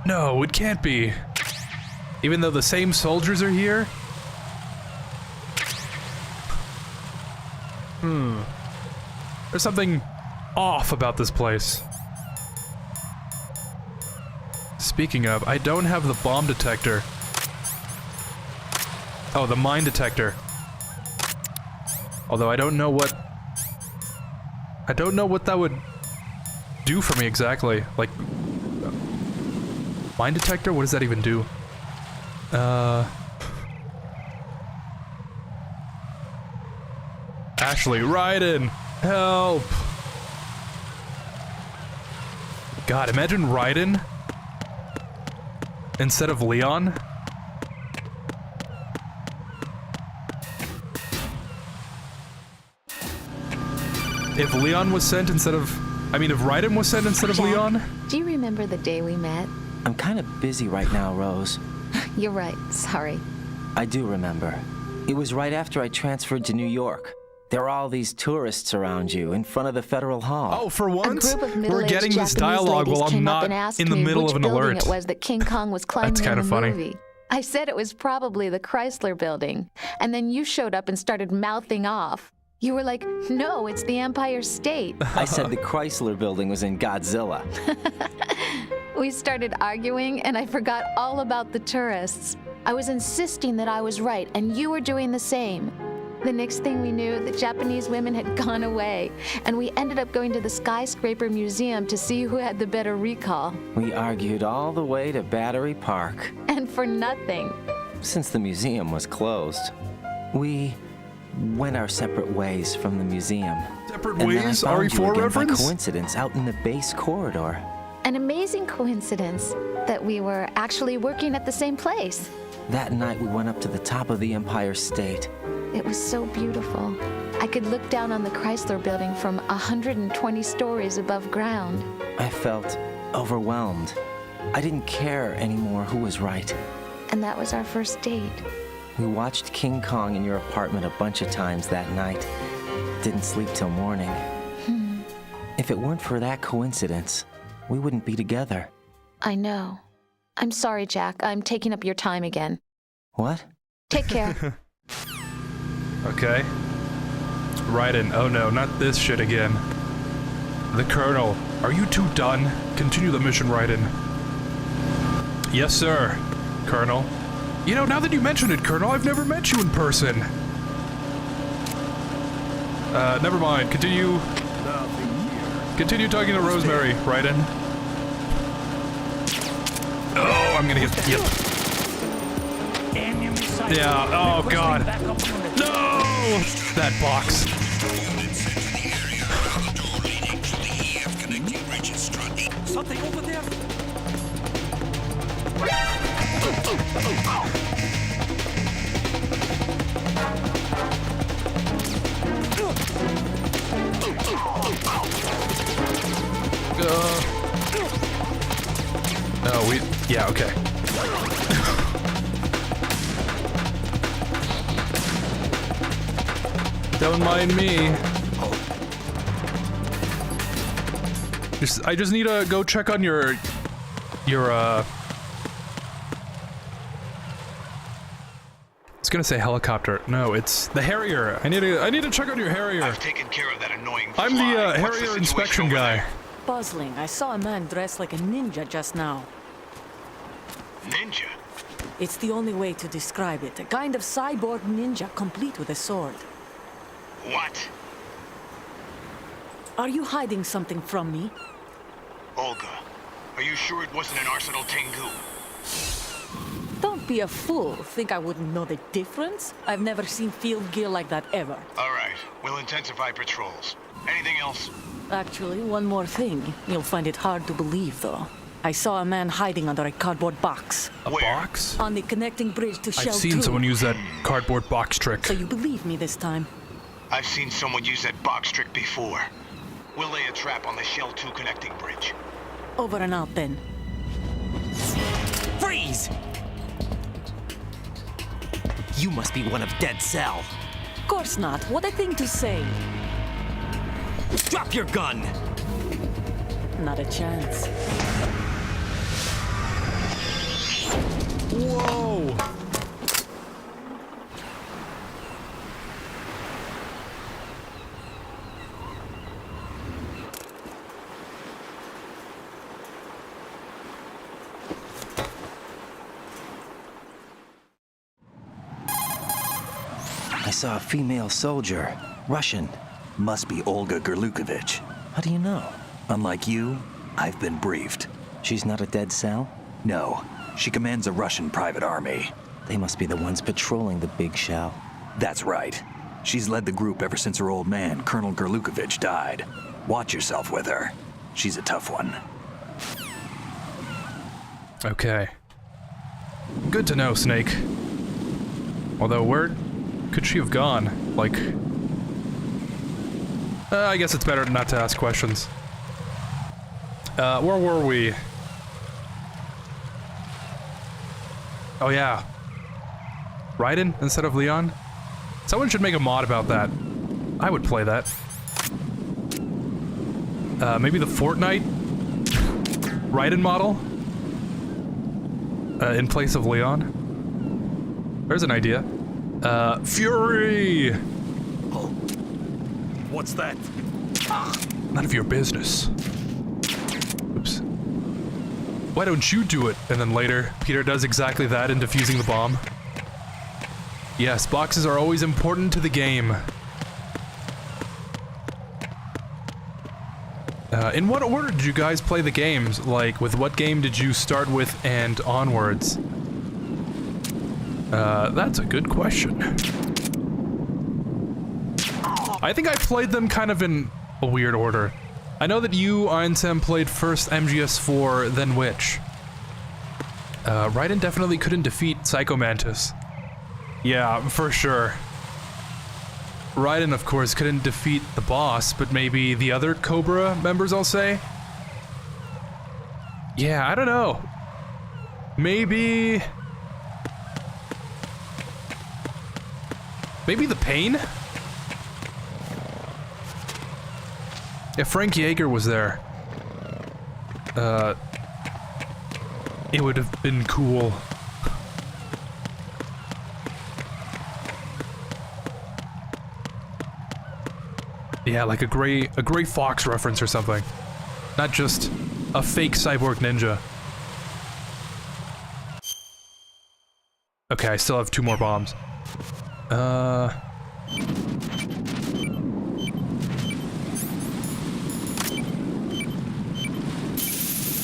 No, it can't be. Even though the same soldiers are here? There's something off about this place. Speaking of, I don't have the bomb detector. Oh, the mine detector. Although I don't know what that would do for me exactly. Like, mine detector? What does that even do? Ashley, Raiden! Help! God, imagine Raiden instead of Leon. If Leon was sent instead of... I mean, if Raiden was sent instead of Jack, Leon? Do you remember the day we met? I'm kind of busy right now, Rose. You're right, sorry. I do remember. It was right after I transferred to New York. There are all these tourists around you in front of the Federal Hall. Oh, for once, A group of we're getting middle-aged this Japanese dialogue ladies while I'm came up not and asked in the me middle which of an building alert. It was that King Kong was climbing That's in kind the of funny. movie. I said it was probably the Chrysler Building, and then you showed up and started mouthing off. You were like, no, it's the Empire State. I said the Chrysler Building was in Godzilla. We started arguing, and I forgot all about the tourists. I was insisting that I was right, and you were doing the same. The next thing we knew, the Japanese women had gone away, and we ended up going to the Skyscraper Museum to see who had the better recall. We argued all the way to Battery Park. And for nothing. Since the museum was closed, we went our separate ways from the museum. Separate and then I ways? found you RE4 again reference? by coincidence out in the base corridor. An amazing coincidence that we were actually working at the same place. That night we went up to the top of the Empire State. It was so beautiful. I could look down on the Chrysler Building from 120 stories above ground. I felt overwhelmed. I didn't care anymore who was right. And that was our first date. We watched King Kong in your apartment a bunch of times that night. Didn't sleep till morning. If it weren't for that coincidence, we wouldn't be together. I know. I'm sorry, Jack. I'm taking up your time again. What? Take care. Okay. Raiden. Oh no, not this shit again. The Colonel. Are you two done? Continue the mission, Raiden. Yes, sir, Colonel. You know, now that you mention it, Colonel, I've never met you in person. Never mind. Continue talking to Rosemary, Raiden. Oh, I'm gonna get... Yep. Yeah, oh god. No! That box. Something over there. No, we... Yeah, okay. Don't mind me. I just need to go check on your I was gonna say helicopter. No, it's the Harrier. I need to check on your Harrier. I've taken care of that annoying I'm the Harrier inspection guy. Puzzling. I saw a man dressed like a ninja just now. Ninja? It's the only way to describe it. A kind of cyborg ninja, complete with a sword. What? Are you hiding something from me? Olga, are you sure it wasn't an Arsenal Tengu? You'd be a fool. Think I wouldn't know the difference? I've never seen field gear like that ever. All right, we'll intensify patrols. Anything else? Actually, one more thing. You'll find it hard to believe, though. I saw a man hiding under a cardboard box. A box? On the connecting bridge to Shell 2. I've seen someone use that cardboard box trick. So you believe me this time? I've seen someone use that box trick before. We'll lay a trap on the Shell 2 connecting bridge. Over and out, then. Freeze! You must be one of Dead Cell. Of course not. What a thing to say. Drop your gun! Not a chance. Whoa! I saw a female soldier. Russian. Must be Olga Gerlukovich. How do you know? Unlike you, I've been briefed. She's not a Dead Cell? No. She commands a Russian private army. They must be the ones patrolling the Big Shell. That's right. She's led the group ever since her old man, Colonel Gerlukovich, died. Watch yourself with her. She's a tough one. Okay. Good to know, Snake. Although, where could she have gone? Like... I guess it's better not to ask questions. Where were we? Oh yeah. Raiden instead of Leon? Someone should make a mod about that. I would play that. Maybe the Fortnite Raiden model? In place of Leon? There's an idea. Fury! Oh. What's that? None of your business. Oops. Why don't you do it? And then later, Peter does exactly that in defusing the bomb. Yes, boxes are always important to the game. In what order did you guys play the games? Like, with what game did you start with and onwards? That's a good question. I think I played them kind of in a weird order. I know that you, Einsam, played first MGS4, then which? Raiden definitely couldn't defeat Psycho Mantis. Yeah, for sure. Raiden, of course, couldn't defeat the boss, but maybe the other Cobra members, I'll say? Yeah, I don't know. Maybe the Pain? If Frank Yeager was there, it would have been cool. Yeah, like a gray Fox reference or something. Not just a fake cyborg ninja. Okay, I still have 2 more bombs.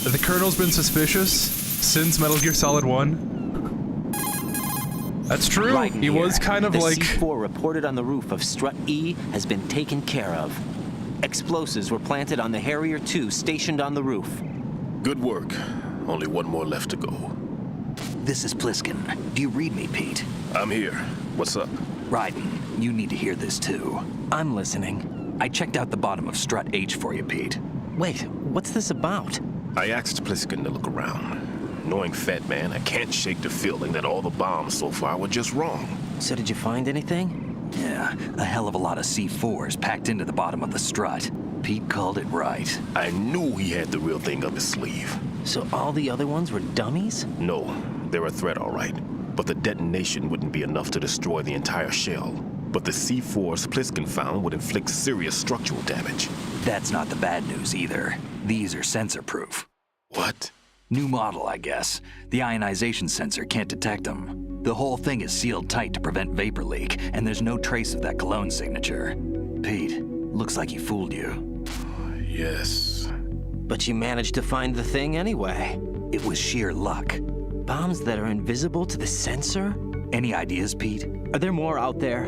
The Colonel's been suspicious since Metal Gear Solid 1. That's true. Right he was kind of the like... C4 reported on the roof of Strut E has been taken care of. Explosives were planted on the Harrier 2 stationed on the roof. Good work. Only one more left to go. This is Pliskin. Do you read me, Pete? I'm here. What's up? Raiden, you need to hear this too. I'm listening. I checked out the bottom of Strut H for you, Pete. Wait, what's this about? I asked Pliskin to look around. Knowing Fat Man, I can't shake the feeling that all the bombs so far were just wrong. So did you find anything? Yeah, a hell of a lot of C4s packed into the bottom of the strut. Pete called it right. I knew he had the real thing up his sleeve. So all the other ones were dummies? No, they're a threat, all right. But the detonation wouldn't be enough to destroy the entire shell. But the C4s Pliskin found would inflict serious structural damage. That's not the bad news either. These are sensor-proof. What? New model, I guess. The ionization sensor can't detect them. The whole thing is sealed tight to prevent vapor leak, and there's no trace of that cologne signature. Pete, looks like he fooled you. Yes. But you managed to find the thing anyway. It was sheer luck. bombs that are invisible to the sensor? Any ideas, Pete? Are there more out there?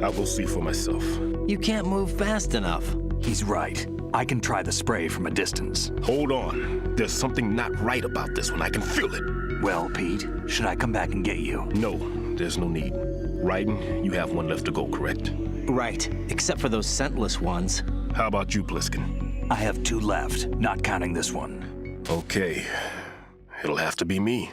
I'll go see for myself. You can't move fast enough. He's right. I can try the spray from a distance. Hold on. There's something not right about this one. I can feel it. Well, Pete, should I come back and get you? No, there's no need. Raiden, you have one left to go, correct? Right, except for those scentless ones. How about you, Pliskin? I have 2 left, not counting this one. Okay. It'll have to be me.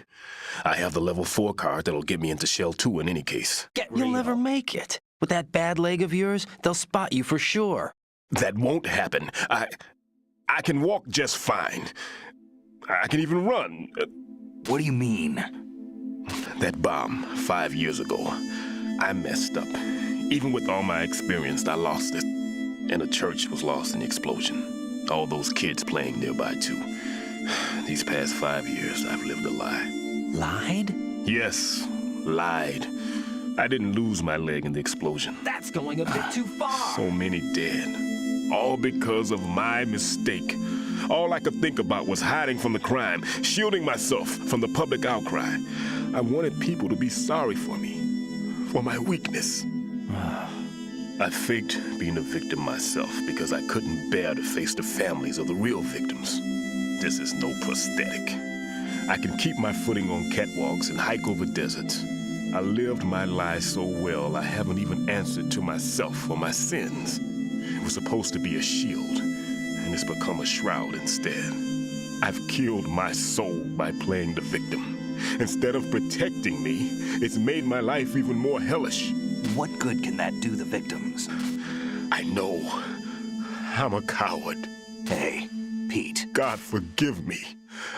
I have the level 4 card that'll get me into Shell 2 in any case. You'll never make it. With that bad leg of yours, they'll spot you for sure. That won't happen. I can walk just fine. I can even run. What do you mean? That bomb 5 years ago, I messed up. Even with all my experience, I lost it. And the church was lost in the explosion. All those kids playing nearby, too. These past 5 years, I've lived a lie. Lied? Yes, lied. I didn't lose my leg in the explosion. That's going a bit too far. So many dead. All because of my mistake. All I could think about was hiding from the crime, shielding myself from the public outcry. I wanted people to be sorry for me, for my weakness. I faked being a victim myself because I couldn't bear to face the families of the real victims. This is no prosthetic. I can keep my footing on catwalks and hike over deserts. I lived my life so well, I haven't even answered to myself for my sins. It was supposed to be a shield, and it's become a shroud instead. I've killed my soul by playing the victim. Instead of protecting me, it's made my life even more hellish. What good can that do the victims? I know. I'm a coward. Hey, Pete. God forgive me.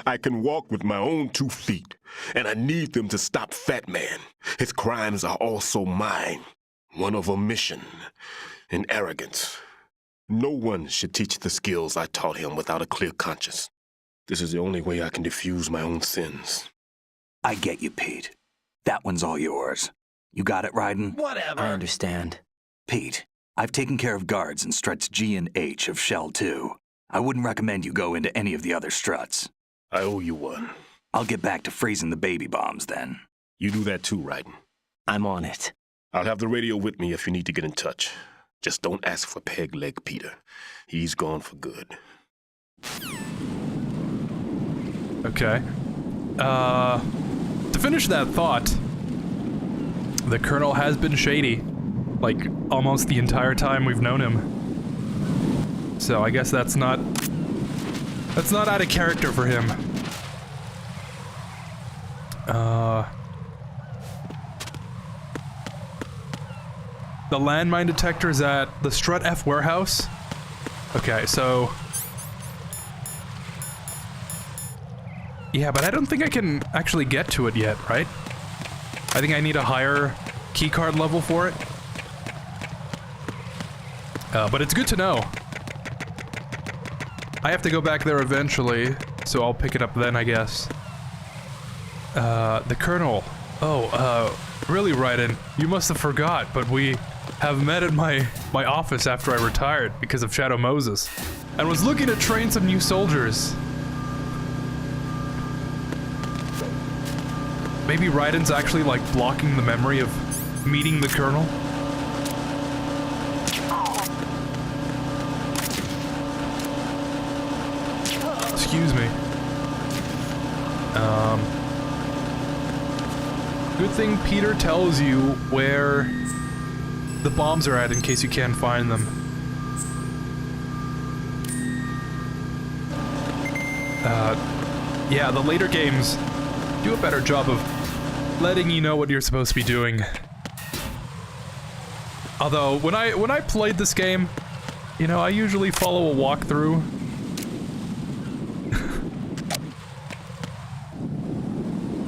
I can walk with my own 2 feet, and I need them to stop Fat Man. His crimes are also mine. One of omission and arrogance. No one should teach the skills I taught him without a clear conscience. This is the only way I can diffuse my own sins. I get you, Pete. That one's all yours. You got it, Raiden? Whatever. I understand. Pete, I've taken care of guards in struts G and H of Shell 2. I wouldn't recommend you go into any of the other struts. I owe you one. I'll get back to freezing the baby bombs then. You do that too, Raiden. I'm on it. I'll have the radio with me if you need to get in touch. Just don't ask for Peg Leg Peter. He's gone for good. Okay. To finish that thought, the Colonel has been shady, like, almost the entire time we've known him. So I guess that's not out of character for him. The landmine detector is at the Strut F warehouse. Okay, so... yeah, but I don't think I can actually get to it yet, right? I think I need a higher keycard level for it. But it's good to know. I have to go back there eventually, so I'll pick it up then, I guess. The Colonel. Oh, really, Raiden? You must have forgot, but we have met at my office after I retired because of Shadow Moses, and was looking to train some new soldiers. Maybe Raiden's actually, like, blocking the memory of meeting the Colonel? Excuse me. Good thing Peter tells you where the bombs are at in case you can't find them. Yeah, the later games do a better job of letting you know what you're supposed to be doing. Although, when I played this game, you know, I usually follow a walkthrough.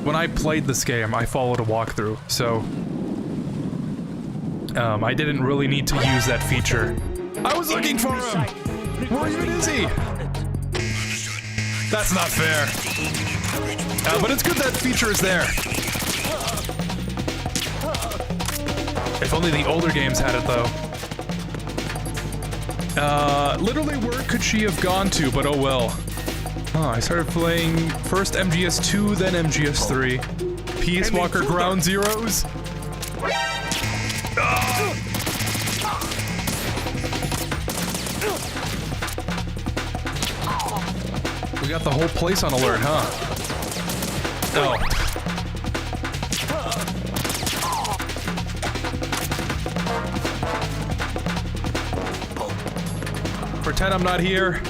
When I played this game, I followed a walkthrough, so... I didn't really need to use that feature. I was looking for him! Where even is he? That's not fair. But it's good that feature is there. If only the older games had it, though. Literally, where could she have gone to, but oh well. Oh, I started playing first MGS2, then MGS3. Peace Walker Ground Zeroes. We got the whole place on alert, huh? Oh. Pretend I'm not here.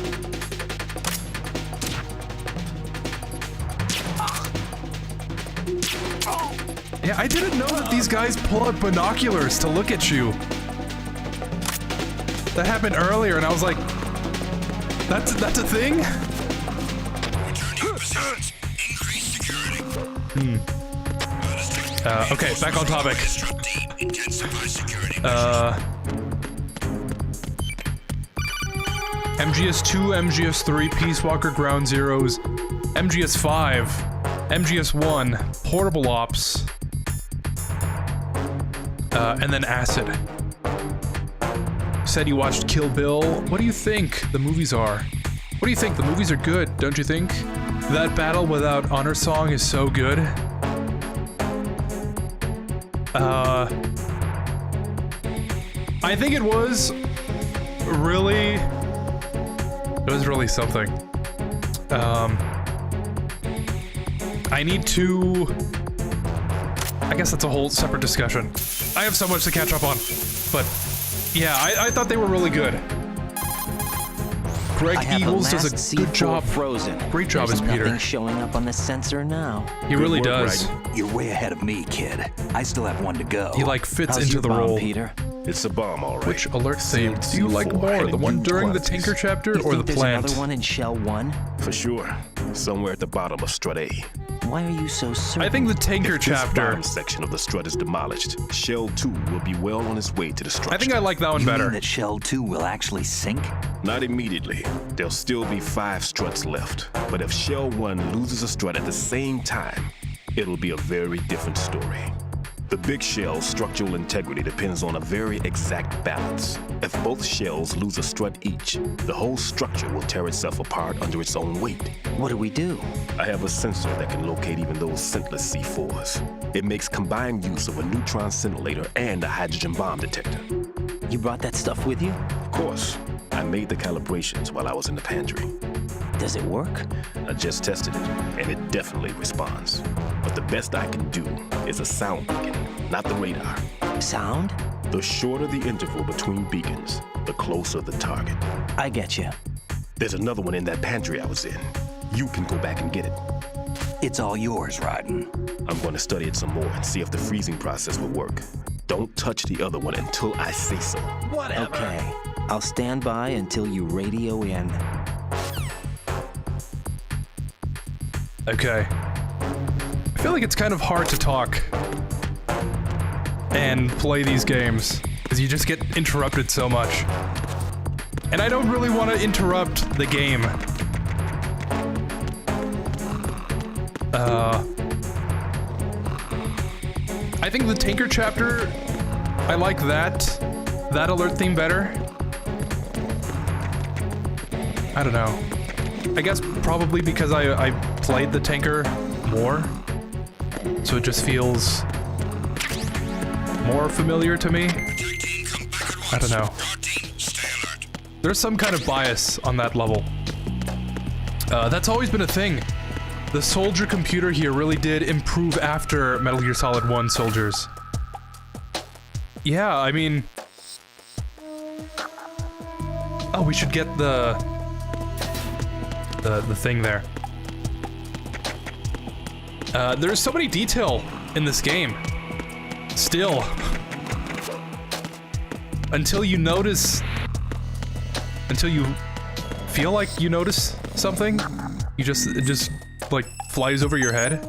Yeah, I didn't know that these guys pull out binoculars to look at you. That happened earlier, and I was like, that's a thing? Return to your positions. Increase security. Okay, back on topic. Intensify security. MGS2, MGS3, Peace Walker Ground Zeroes, MGS5, MGS1, Portable Ops, and then Acid. Said you watched Kill Bill. What do you think the movies are? What do you think? The movies are good, don't you think? That Battle Without Honor song is so good. I think it was really something. I need to... I guess that's a whole separate discussion. I have so much to catch up on, but yeah, I thought they were really good. Greg Eagles does a good job. Frozen. Great job There's as Peter. Nothing showing up on the sensor now. He really does. You're way ahead of me, kid. I still have one to go. He like fits How's into your the bomb, role. Peter? It's a bomb, all right. Which alert theme do you like more? The one during the Tinker chapter You or the think plant? There's another one in Shell 1? For sure. Somewhere at the bottom of Strut A. Why are you so certain? I think the Tinker If this chapter. bottom section of the strut is demolished, Shell 2 will be well on its way to destruction. I think I like that one You better. mean that Shell 2 will actually sink? Not immediately. There'll still be 5 struts left. But if Shell 1 loses a strut at the same time, it'll be a very different story. The big shell's structural integrity depends on a very exact balance. If both shells lose a strut each, the whole structure will tear itself apart under its own weight. What do we do? I have a sensor that can locate even those scentless C4s. It makes combined use of a neutron scintillator and a hydrogen bomb detector. You brought that stuff with you? Of course. I made the calibrations while I was in the pantry. Does it work? I just tested it, and it definitely responds. But the best I can do is a sound beacon, not the radar. Sound? The shorter the interval between beacons, the closer the target. I get you. There's another one in that pantry I was in. You can go back and get it. It's all yours, Raiden. I'm going to study it some more and see if the freezing process will work. Don't touch the other one until I say so. Whatever. Okay. I'll stand by until you radio in. Okay. I feel like it's kind of hard to talk and play these games because you just get interrupted so much. And I don't really want to interrupt the game. I think the Tinker chapter, I like that alert theme better. I don't know. I guess probably because I played the Tinker more, so it just feels more familiar to me. I don't know. There's some kind of bias on that level. That's always been a thing. The soldier computer here really did improve after Metal Gear Solid 1 soldiers. Yeah, I mean... Oh, we should get the thing there. There's so many detail in this game. Still. Until you notice... Until you feel like you notice something, it just like flies over your head.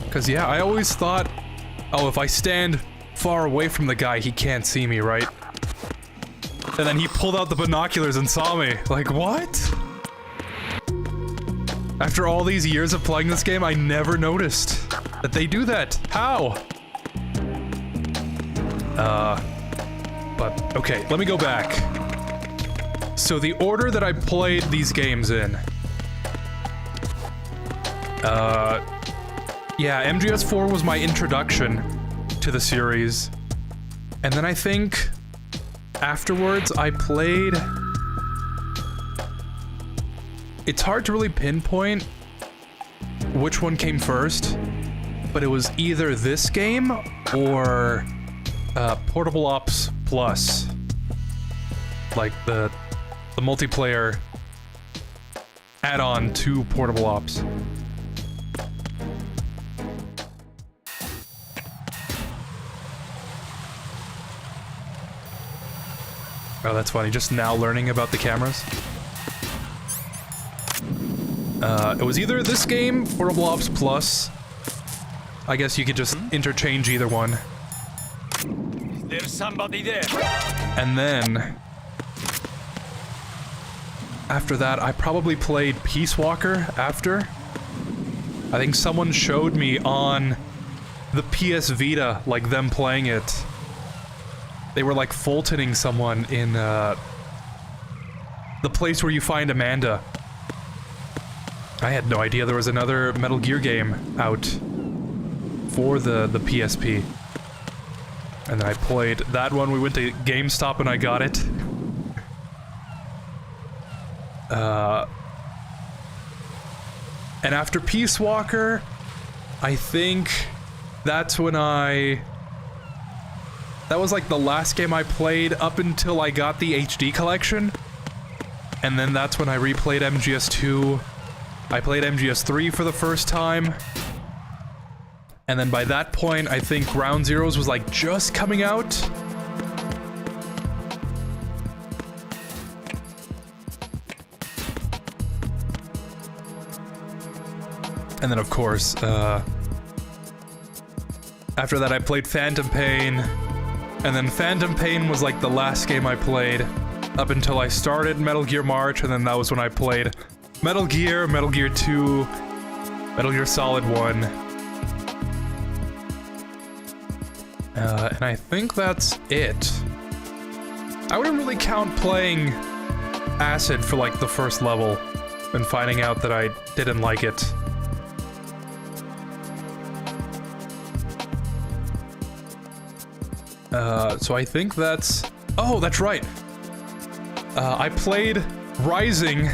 Cause yeah, I always thought, oh, if I stand far away from the guy, he can't see me, right? And then he pulled out the binoculars and saw me. Like, what? After all these years of playing this game, I never noticed that they do that. How? But, okay, let me go back. So the order that I played these games in... yeah, MGS4 was my introduction to the series. And then I think afterwards I played... It's hard to really pinpoint which one came first, but it was either this game or Portable Ops Plus. Like the multiplayer add-on to Portable Ops. Oh, that's funny. Just now learning about the cameras. It was either this game, Portable Ops Plus. I guess you could just interchange either one. There's somebody there. And then... after that, I probably played Peace Walker after. I think someone showed me on the PS Vita, like, them playing it. They were, like, Fultoning someone in, the place where you find Amanda. I had no idea there was another Metal Gear game out for the PSP. And then I played that one. We went to GameStop and I got it. And after Peace Walker, I think that's when that was like the last game I played up until I got the HD collection. And then that's when I replayed MGS2. I played MGS3 for the first time. And then by that point, I think Ground Zeroes was like just coming out. And then of course, after that I played Phantom Pain. And then Phantom Pain was like the last game I played up until I started Metal Gear March, and then that was when I played Metal Gear, Metal Gear 2, Metal Gear Solid 1. And I think that's it. I wouldn't really count playing Acid for like the first level and finding out that I didn't like it. So I think that's... oh, that's right! I played Rising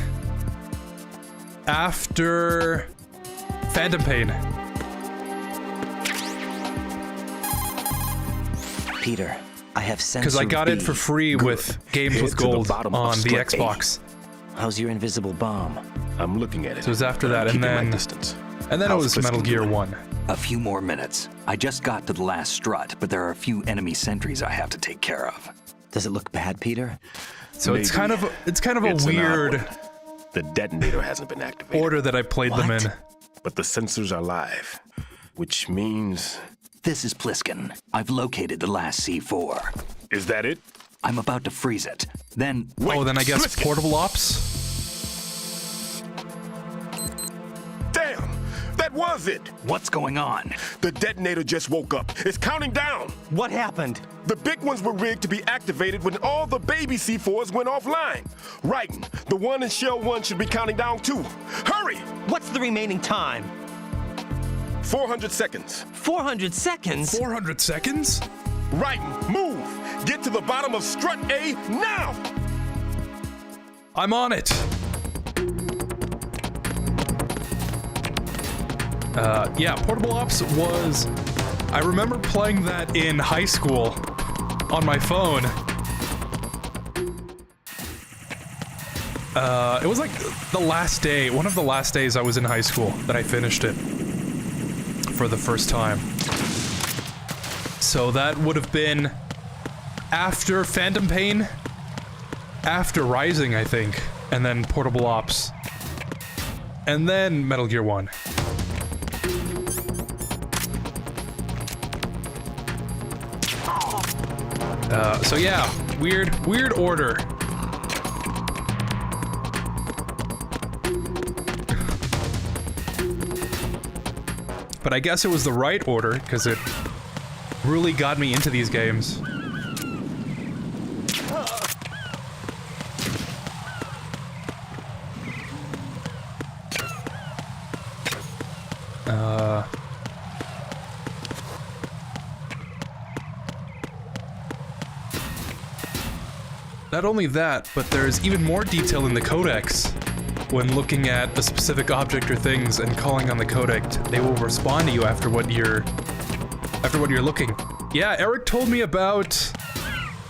after Phantom Pain. Peter, I have sensor Because I got it for free Good. with Games Head with to the Gold bottom on of the strut Xbox. How's your invisible bomb? I'm looking at it. So it was after that, and Keeping my then... distance. and then it How's was Metal Pliskin Gear doing? 1. A few more minutes. I just got to the last strut, but there are a few enemy sentries I have to take care of. Does it look bad, Peter? So Maybe. it's kind of a It's an odd weird one. The detonator hasn't been activated. order that I played them in. But the sensors are live, which means... This is Pliskin. I've located the last C4. Is that it? I'm about to freeze it. Then... Wait, oh, then I guess Pliskin. Portable Ops? Damn! That was it! What's going on? The detonator just woke up. It's counting down! What happened? The big ones were rigged to be activated when all the baby C4s went offline. Right, the one in Shell 1 should be counting down too. Hurry! What's the remaining time? 400 seconds. 400 seconds? 400 seconds? Right, move! Get to the bottom of strut A now! I'm on it! Yeah, Portable Ops was... I remember playing that in high school on my phone. It was like the last day, one of the last days I was in high school that I finished it for the first time. So that would have been after Phantom Pain, after Rising, I think, and then Portable Ops, and then Metal Gear 1. So yeah, weird order. But I guess it was the right order, because it really got me into these games. Not only that, but there's even more detail in the codex. When looking at a specific object or things and calling on the codex, they will respond to you after what you're looking. Yeah, Eric told me about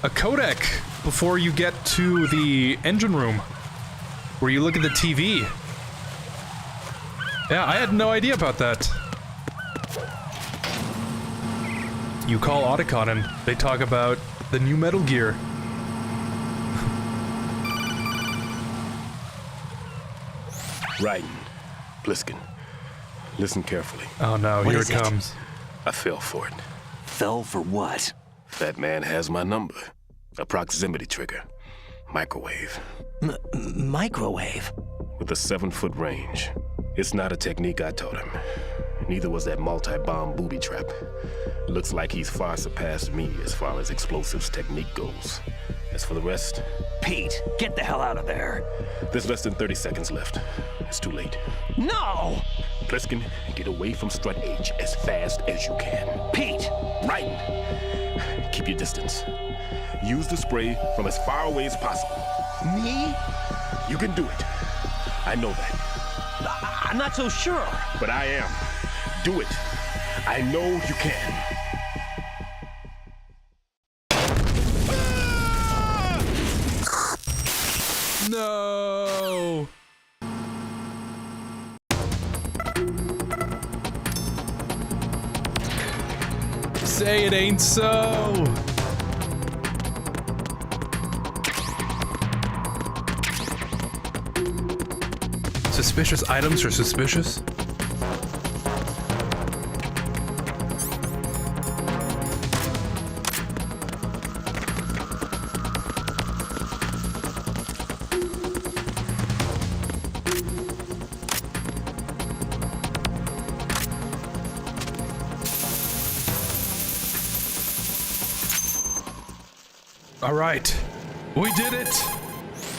a codec before you get to the engine room, where you look at the TV. Yeah, I had no idea about that. You call Otacon and they talk about the new Metal Gear. Raiden, Pliskin, listen carefully. Oh no, here it comes. I fell for it. Fell for what? That man has my number. A proximity trigger. Microwave. Microwave? With a 7-foot range. It's not a technique I taught him. Neither was that multi-bomb booby trap. Looks like he's far surpassed me as far as explosives technique goes. As for the rest... Pete, get the hell out of there. There's less than 30 seconds left. It's too late. No! Pliskin, get away from Strut H as fast as you can. Pete! Raiden, keep your distance. Use the spray from as far away as possible. Me? You can do it. I know that. I'm not so sure. But I am. Do it. I know you can. No! Say it ain't so! Suspicious items are suspicious? All right, we did it!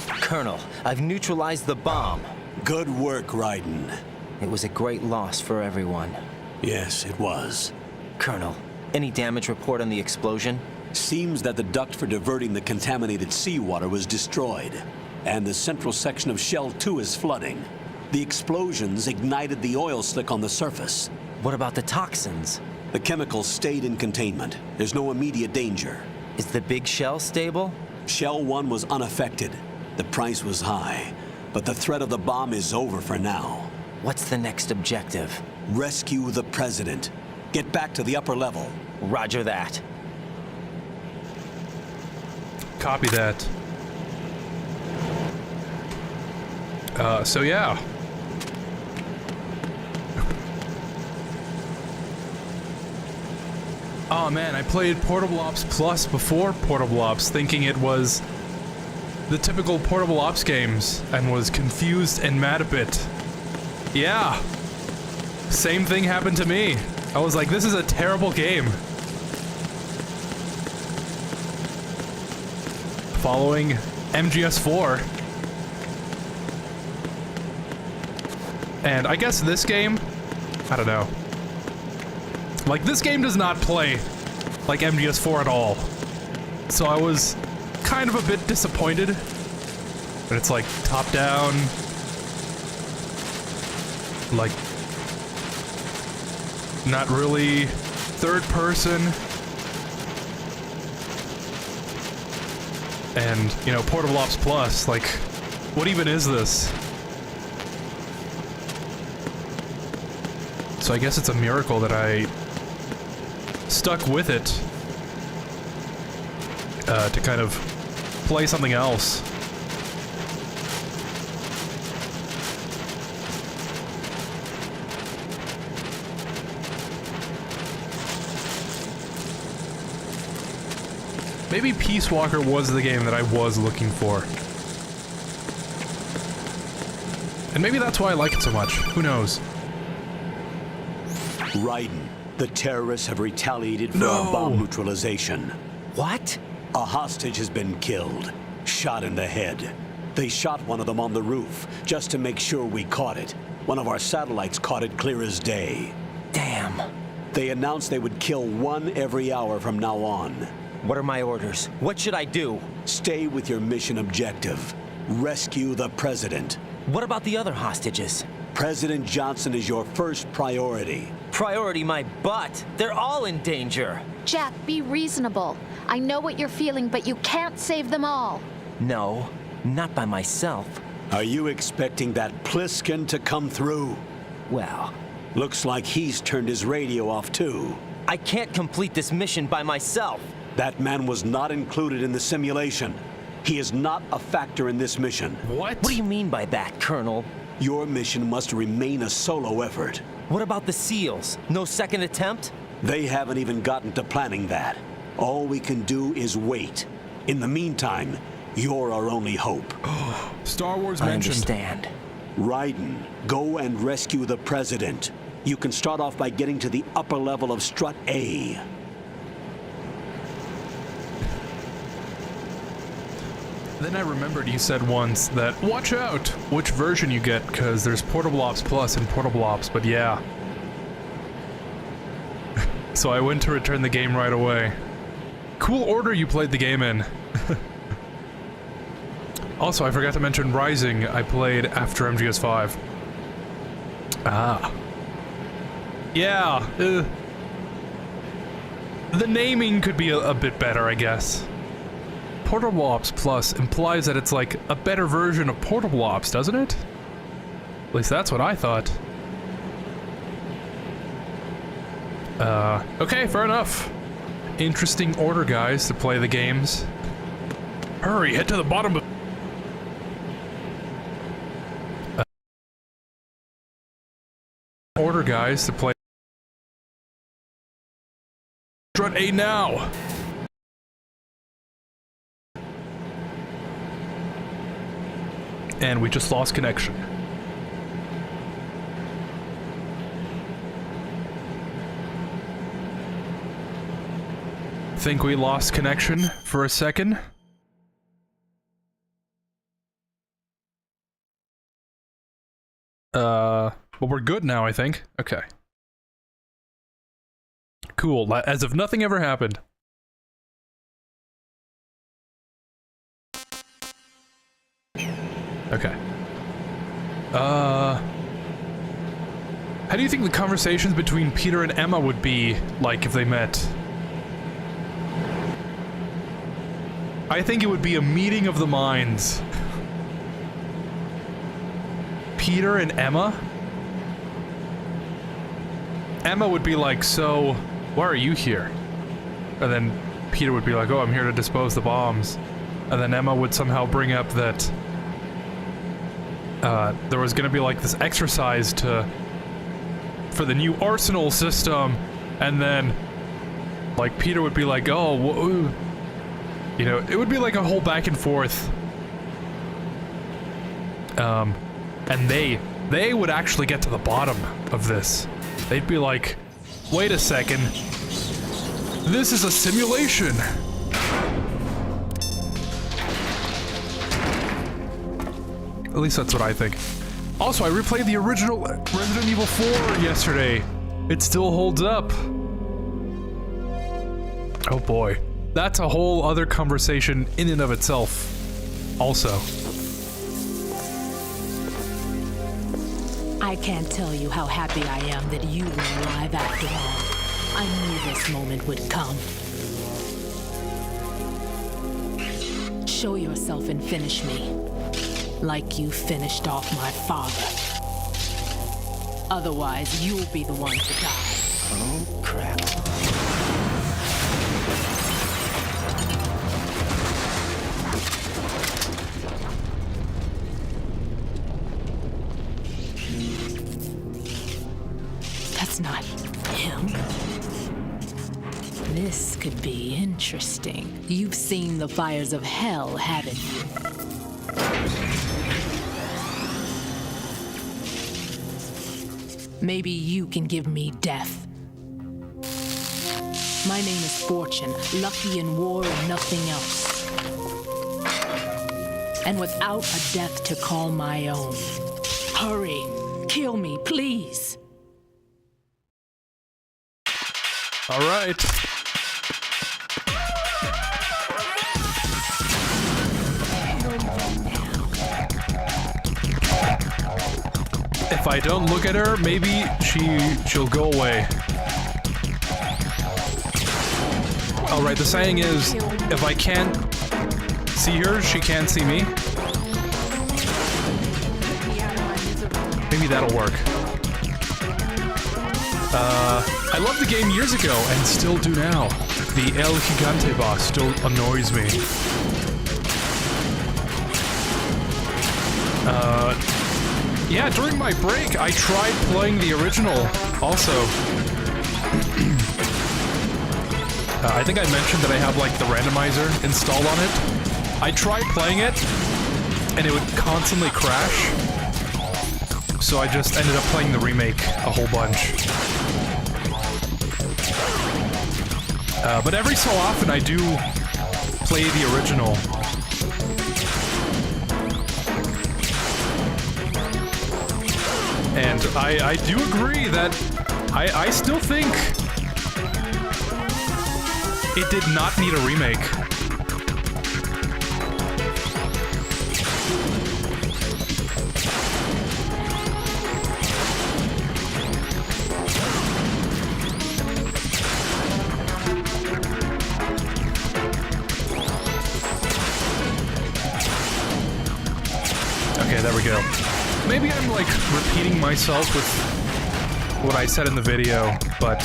Colonel, I've neutralized the bomb. Good work, Raiden. It was a great loss for everyone. Yes, it was. Colonel, any damage report on the explosion? Seems that the duct for diverting the contaminated seawater was destroyed, and the central section of Shell 2 is flooding. The explosions ignited the oil slick on the surface. What about the toxins? The chemicals stayed in containment. There's no immediate danger. Is the big shell stable? Shell 1 was unaffected. The price was high, but the threat of the bomb is over for now. What's the next objective? Rescue the president. Get back to the upper level. Roger that. Copy that. So yeah. Oh man, I played Portable Ops Plus before Portable Ops, thinking it was the typical Portable Ops games, and was confused and mad a bit. Yeah. Same thing happened to me. I was like, this is a terrible game. Following MGS4. And I guess this game, I don't know. Like, this game does not play like MGS4 at all. So I was kind of a bit disappointed. But it's like top down. Like, not really third person. And, you know, Portable Ops Plus, like, what even is this? So I guess it's a miracle that I stuck with it to kind of play something else. Maybe Peace Walker was the game that I was looking for. And maybe that's why I like it so much. Who knows? Raiden, the terrorists have retaliated for our bomb neutralization. What? A hostage has been killed, shot in the head. They shot one of them on the roof, just to make sure we caught it. One of our satellites caught it clear as day. Damn. They announced they would kill one every hour from now on. What are my orders? What should I do? Stay with your mission objective. Rescue the president. What about the other hostages? President Johnson is your first priority. Priority my butt. They're all in danger. Jack, be reasonable. I know what you're feeling, but you can't save them all. No, not by myself. Are you expecting that Pliskin to come through? Well, looks like he's turned his radio off too. I can't complete this mission by myself. That man was not included in the simulation. He is not a factor in this mission. What? What do you mean by that, Colonel? Your mission must remain a solo effort. What about the SEALs? No second attempt? They haven't even gotten to planning that. All we can do is wait. In the meantime, you're our only hope. Star Wars mentioned. I understand. Raiden, go and rescue the president. You can start off by getting to the upper level of Strut A. Then I remembered you said once that, watch out which version you get, because there's Portable Ops Plus and Portable Ops, but yeah. So I went to return the game right away. Cool order you played the game in. Also, I forgot to mention Rising I played after MGS5. Ah. Yeah. The naming could be a bit better, I guess. Portable Ops Plus implies that it's like a better version of Portable Ops, doesn't it? At least that's what I thought. Okay, fair enough. Interesting order, guys, to play the games. Hurry, head to the bottom of... order, guys, to play... Strut A now! And we just lost connection. Think we lost connection for a second? Well, we're good now, I think. Okay. Cool, as if nothing ever happened. Okay. How do you think the conversations between Peter and Emma would be like if they met? I think it would be a meeting of the minds. Peter and Emma? Emma would be like, so, why are you here? And then Peter would be like, oh, I'm here to dispose the bombs. And then Emma would somehow bring up that there was gonna be like this exercise for the new arsenal system, and then like Peter would be like, oh, you know, it would be like a whole back and forth. And they would actually get to the bottom of this. They'd be like, wait a second, this is a simulation. At least that's what I think. Also, I replayed the original Resident Evil 4 yesterday. It still holds up. Oh boy. That's a whole other conversation in and of itself. Also. I can't tell you how happy I am that you were alive after all. I knew this moment would come. Show yourself and finish me. Like you finished off my father. Otherwise, you'll be the one to die. Oh, crap. That's not him. This could be interesting. You've seen the fires of hell, haven't you? Maybe you can give me death. My name is Fortune, lucky in war and nothing else. And without a death to call my own. Hurry, kill me, please. All right. if I don't look at her, maybe she'll go away. Oh, right, the saying is, if I can't see her, she can't see me. Maybe that'll work. I loved the game years ago, and still do now. The El Gigante boss still annoys me. Yeah, during my break, I tried playing the original, also. I think I mentioned that I have, like, the randomizer installed on it. I tried playing it, and it would constantly crash. So I just ended up playing the remake a whole bunch. But every so often I do play the original. And I do agree that I still think it did not need a remake. Okay, there we go. Maybe I'm, like, repeating myself with what I said in the video, but...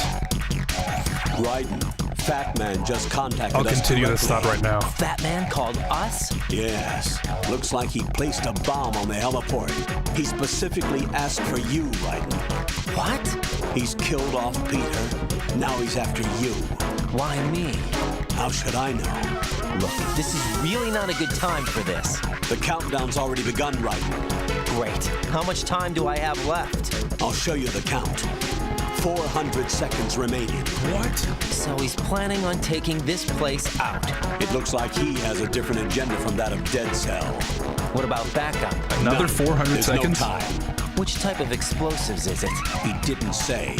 Raiden, Fat Man just contacted I'll us. continue this thought right now. Fat Man called us? Yes. Looks like he placed a bomb on the heliport. He specifically asked for you, Raiden. What? He's killed off Peter. Now he's after you. Why me? How should I know? Look, this is really not a good time for this. The countdown's already begun, Raiden. Great. How much time do I have left? I'll show you the count. 400 seconds remaining. What? So he's planning on taking this place out. It looks like he has a different agenda from that of Dead Cell. What about backup? Another 400 There's seconds? No time. Which type of explosives is it? He didn't say.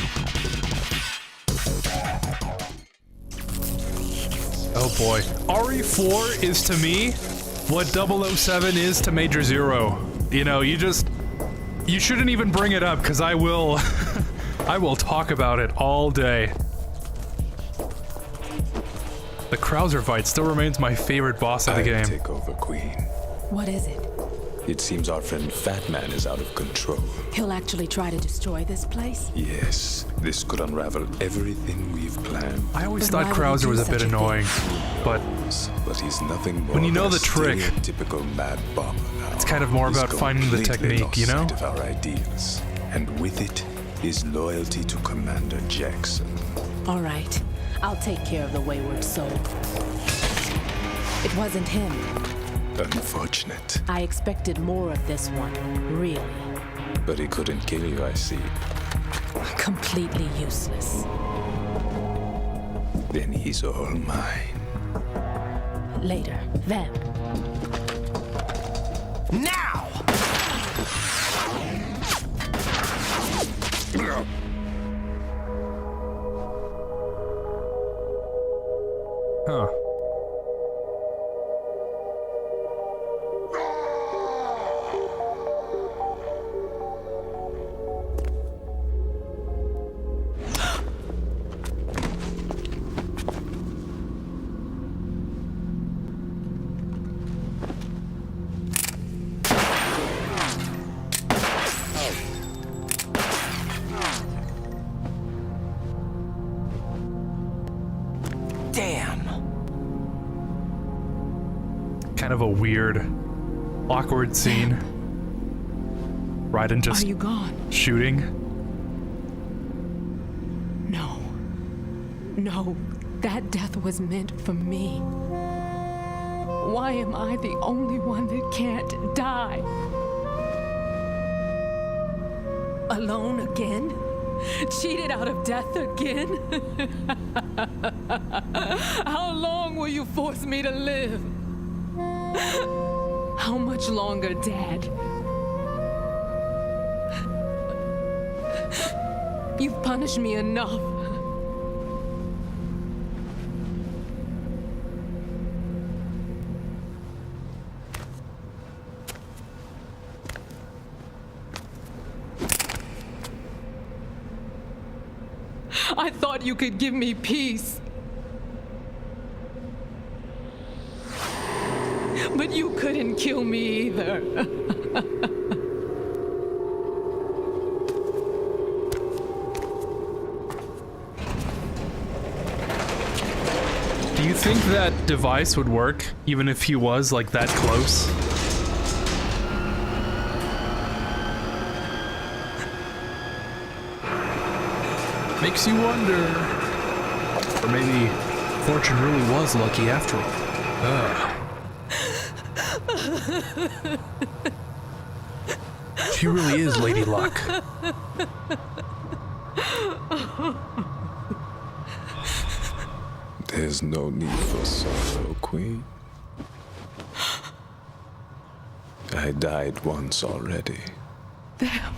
Oh boy. RE4 is to me what 007 is to Major Zero. You know, you shouldn't even bring it up, because I will, I will talk about it all day. The Krauser fight still remains my favorite boss of the game. Take over, Queen. What is it? It seems our friend Fat Man is out of control. He'll actually try to destroy this place? Yes, this could unravel everything we've planned. I always thought Krauser was a bit annoying, but he's nothing more when you know than the trick, typical mad bomber now. It's kind of more about finding the technique, you know? Of our ideals, and with it is loyalty to Commander Jackson. All right, I'll take care of the wayward soul. It wasn't him. Unfortunate. I expected more of this one, really. But he couldn't kill you, I see. Completely useless. Then he's all mine. Later, then. Now! Huh. Kind of a weird, awkward scene. Raiden just Are you gone? shooting. No. No, that death was meant for me. Why am I the only one that can't die? Alone again? Cheated out of death again? How long will you force me to live? How much longer, Dad? You've punished me enough. I thought you could give me peace. But you couldn't kill me either. Do you think that device would work even if he was like that close? Makes you wonder. Or maybe Fortune really was lucky after all. She really is Lady Luck. There's no need for sorrow, Queen. I died once already. Them.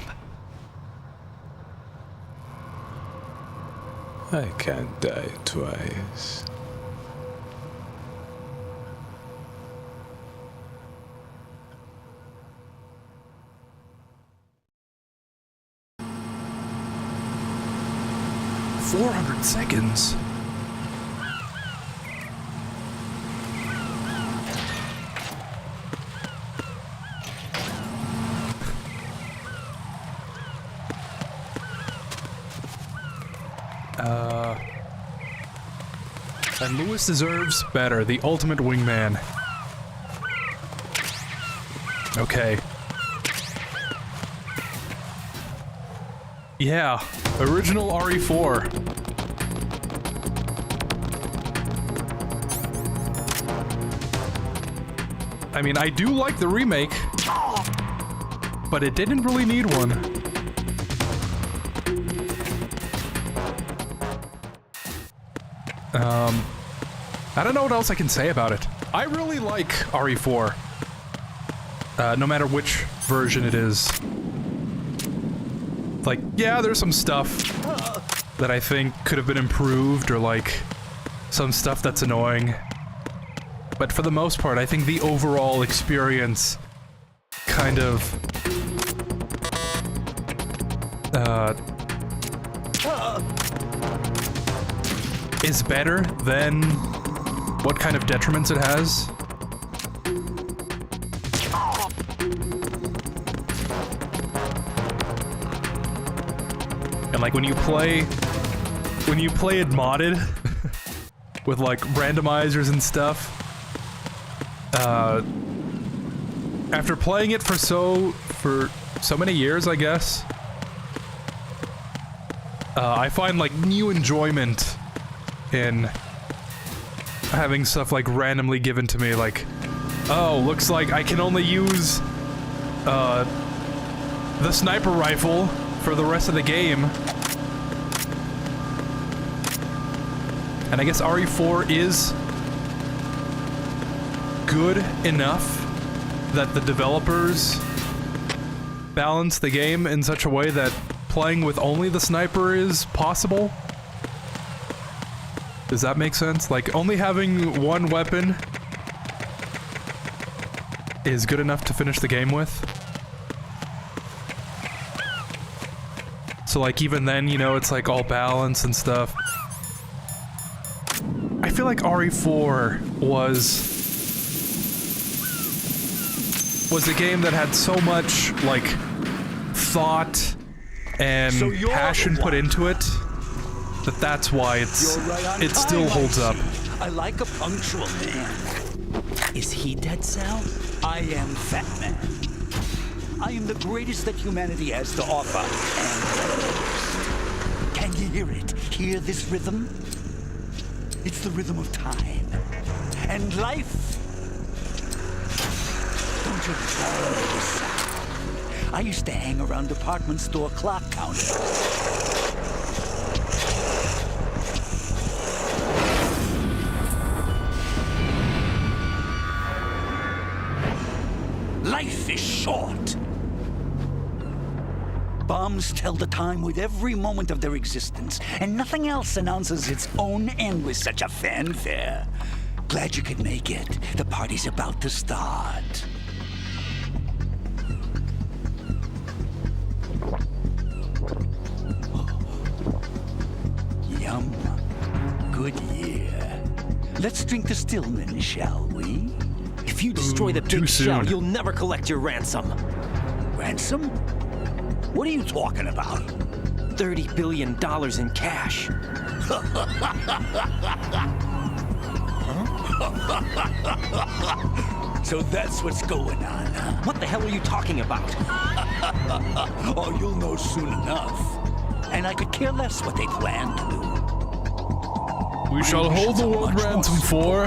I can't die twice. $400 And Lewis deserves better. The ultimate wingman. Okay. Yeah, original RE4. I mean, I do like the remake, but it didn't really need one. I don't know what else I can say about it. I really like RE4. No matter which version it is. Like, yeah, there's some stuff that I think could have been improved, or like, some stuff that's annoying. But for the most part, I think the overall experience kind of is better than what kind of detriments it has. And like when you play it modded with like randomizers and stuff, after playing it for so many years, I guess, I find like new enjoyment in having stuff like randomly given to me, like, oh, looks like I can only use the sniper rifle for the rest of the game. And I guess RE4 is good enough that the developers balance the game in such a way that playing with only the sniper is possible. Does that make sense? Like, only having one weapon is good enough to finish the game with. So like, even then, you know, it's like all balance and stuff. I feel like RE4 was a game that had so much, like, thought and passion put into it, that's why it still holds up. I like a punctual man. Is he Dead Cell? I am Fat Man. I am the greatest that humanity has to offer. And can you hear it? Hear this rhythm? It's the rhythm of time. And life. Don't you love this sound? I used to hang around department store clock counters. Life is short. Bombs tell the time with every moment of their existence, and nothing else announces its own end with such a fanfare. Glad you could make it. The party's about to start. good year. Let's drink to Stillman, shall we? If you destroy the big shell, you'll never collect your ransom. Ransom? What are you talking about? $30 billion in cash. So that's what's going on, huh? What the hell are you talking about? Oh, you'll know soon enough. And I could care less what they plan to do. We shall hold the world ransom for...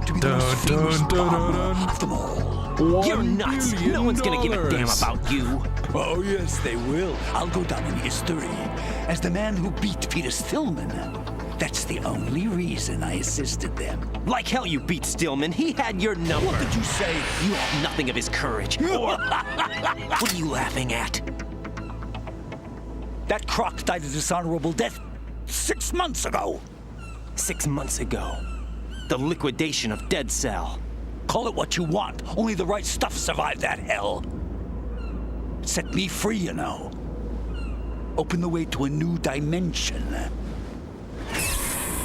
Dun, dun, dun, dun, dun. You're nuts. No one's gonna give a damn about you. Oh, yes, they will. I'll go down in history as the man who beat Peter Stillman. That's the only reason I assisted them. Like hell you beat Stillman. He had your number. What did you say? You have nothing of his courage. Or... What are you laughing at? That croc died a dishonorable death 6 months ago. 6 months ago. The liquidation of Dead Cell. Call it what you want. Only the right stuff survived that hell. Set me free, you know. Open the way to a new dimension.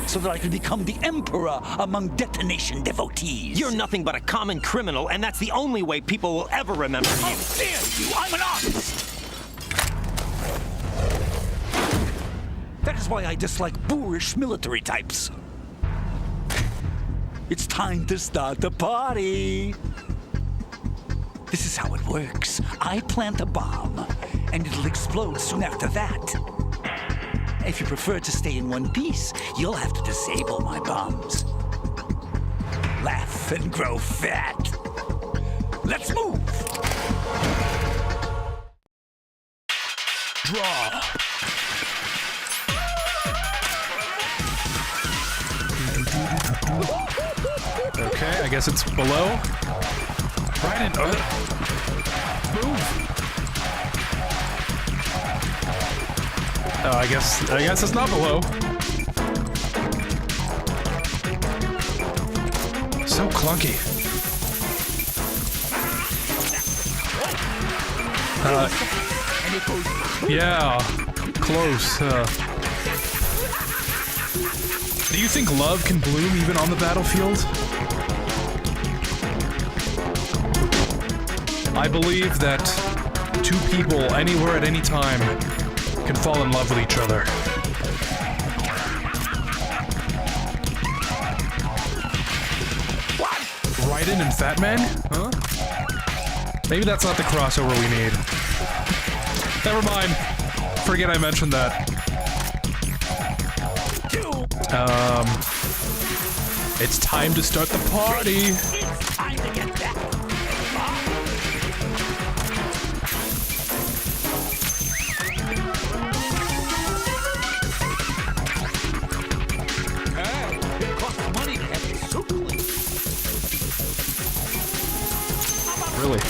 So that I can become the emperor among detonation devotees. You're nothing but a common criminal, and that's the only way people will ever remember you. How dare you! I'm an artist! That is why I dislike boorish military types. It's time to start the party. This is how it works. I plant a bomb, and it'll explode soon after that. If you prefer to stay in one piece, you'll have to disable my bombs. Laugh and grow fat. Let's move! Draw. Okay, I guess it's below. Right in. Move. Oh, I guess it's not below. So clunky. Yeah, close. Do you think love can bloom even on the battlefield? I believe that two people, anywhere at any time, can fall in love with each other. Raiden and Fat Man? Huh? Maybe that's not the crossover we need. Never mind. Forget I mentioned that. It's time to start the party. It's time to get back. Hey, it costs money to have your soup cleaned. Really?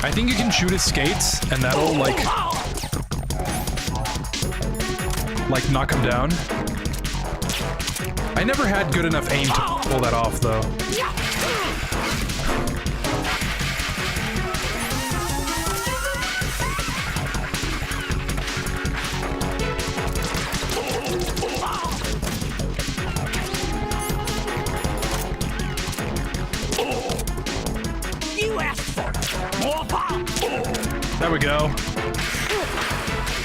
I think you can shoot his skates, and that'll, like knock him down. I never had good enough aim to pull that off, though. You asked for it. More bomb. There we go.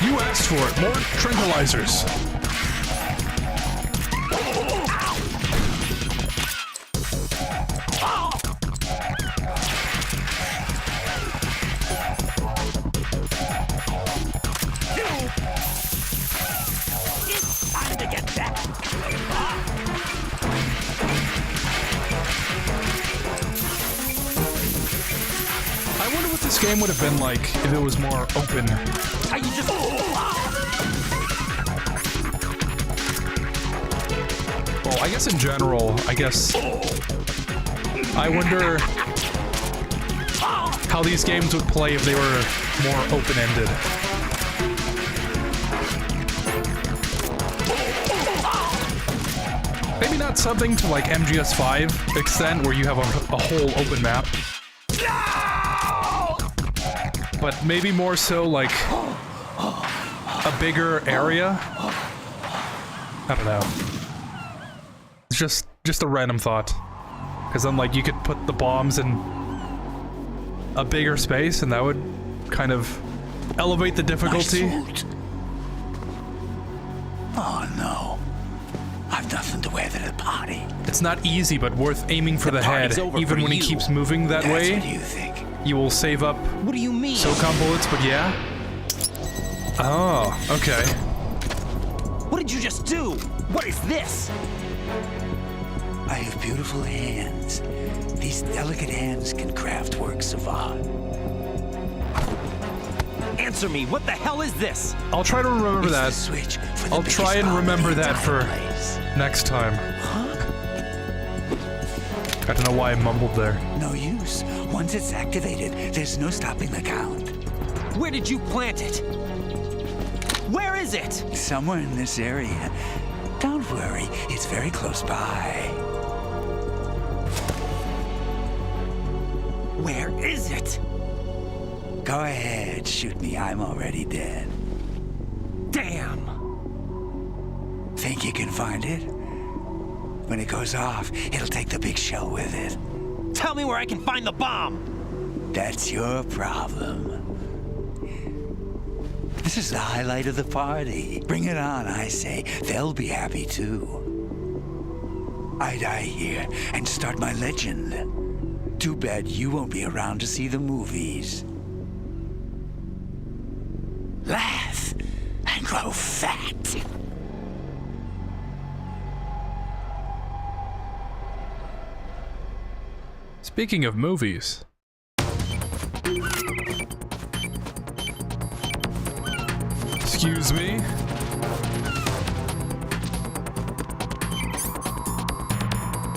You asked for it. More tranquilizers. It's time to get back. I wonder what this game would have been like if it was more open. Are you just... Well, I guess in general, I wonder how these games would play if they were more open-ended. Maybe not something to like MGS5 extent where you have a whole open map. But maybe more so like a bigger area. I don't know. It's just a random thought. Because then like you could put the bombs in a bigger space and that would kind of elevate the difficulty. Oh no. I've nothing to wear to the party. It's not easy, but worth aiming for the head. Even when he keeps moving that way, What do you think? you will save up What do you mean? SOCOM bullets, but yeah. Oh, okay. What did you just do? What is this? I have beautiful hands. These delicate hands can craft works of art. Answer me, what the hell is this? I'll try to remember It's that. the switch for the I'll biggest try and bomb in remember the that for entire place. next time. I don't know why I mumbled there. No use. Once it's activated, there's no stopping the count. Where did you plant it? Where is it? Somewhere in this area. Don't worry, it's very close by. Where is it? Go ahead, shoot me. I'm already dead. Damn! Think you can find it? When it goes off, it'll take the big shell with it. Tell me where I can find the bomb! That's your problem. This is the highlight of the party. Bring it on, I say. They'll be happy too. I die here and start my legend. Too bad you won't be around to see the movies. Laugh and grow fat. Speaking of movies. Excuse me?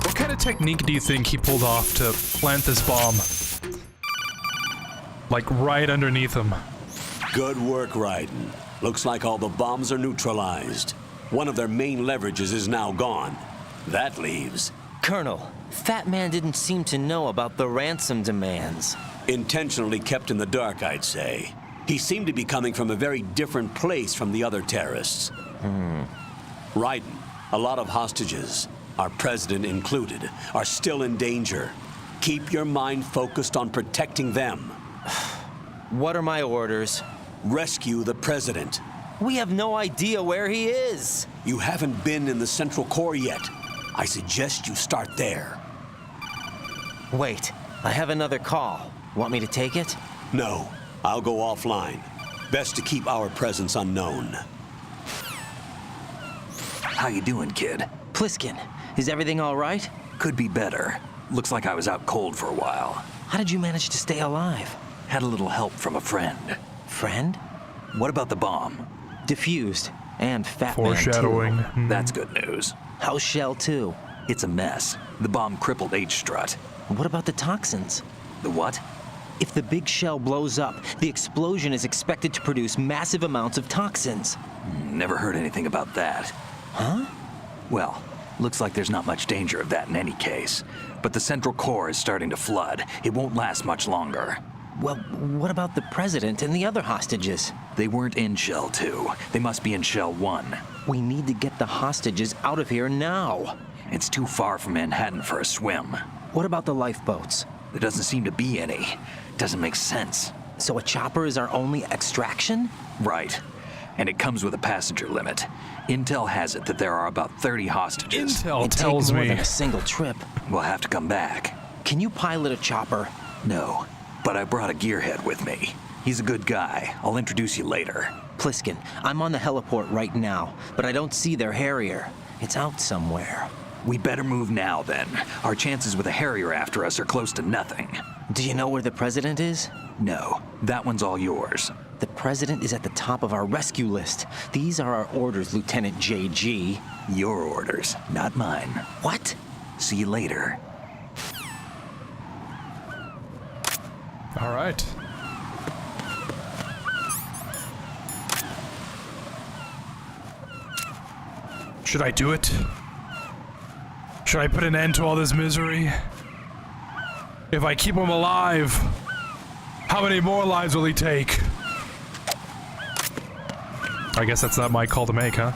What kind of technique do you think he pulled off to plant this bomb? Like right underneath him. Good work, Raiden. Looks like all the bombs are neutralized. One of their main leverages is now gone. That leaves... Colonel, Fat Man didn't seem to know about the ransom demands. Intentionally kept in the dark, I'd say. He seemed to be coming from a very different place from the other terrorists. Raiden, a lot of hostages, our president included, are still in danger. Keep your mind focused on protecting them. What are my orders? Rescue the president. We have no idea where he is. You haven't been in the Central Core yet. I suggest you start there. Wait, I have another call. Want me to take it? No, I'll go offline. Best to keep our presence unknown. How you doing, kid? Pliskin, is everything all right? Could be better. Looks like I was out cold for a while. How did you manage to stay alive? Had a little help from a friend. Friend? What about the bomb? Diffused. And Fat Foreshadowing. Man too. That's good news. How's Shell 2? It's a mess. The bomb crippled H-Strut. What about the toxins? The what? If the big shell blows up, the explosion is expected to produce massive amounts of toxins. Never heard anything about that. Huh? Well, looks like there's not much danger of that in any case. But the Central Core is starting to flood. It won't last much longer. Well, what about the president and the other hostages? They weren't in Shell 2. They must be in Shell 1. We need to get the hostages out of here now. It's too far from Manhattan for a swim. What about the lifeboats? There doesn't seem to be any. Doesn't make sense. So a chopper is our only extraction? Right. And it comes with a passenger limit. Intel has it that there are about 30 hostages. Intel It'd tells take more me. than a single trip. We'll have to come back. Can you pilot a chopper? No, but I brought a gearhead with me. He's a good guy. I'll introduce you later. Pliskin, I'm on the heliport right now, but I don't see their Harrier. It's out somewhere. We better move now, then. Our chances with a Harrier after us are close to nothing. Do you know where the president is? No, that one's all yours. The president is at the top of our rescue list. These are our orders, Lieutenant JG. Your orders, not mine. What? See you later. All right. Should I do it? Should I put an end to all this misery? If I keep him alive, how many more lives will he take? I guess that's not my call to make, huh?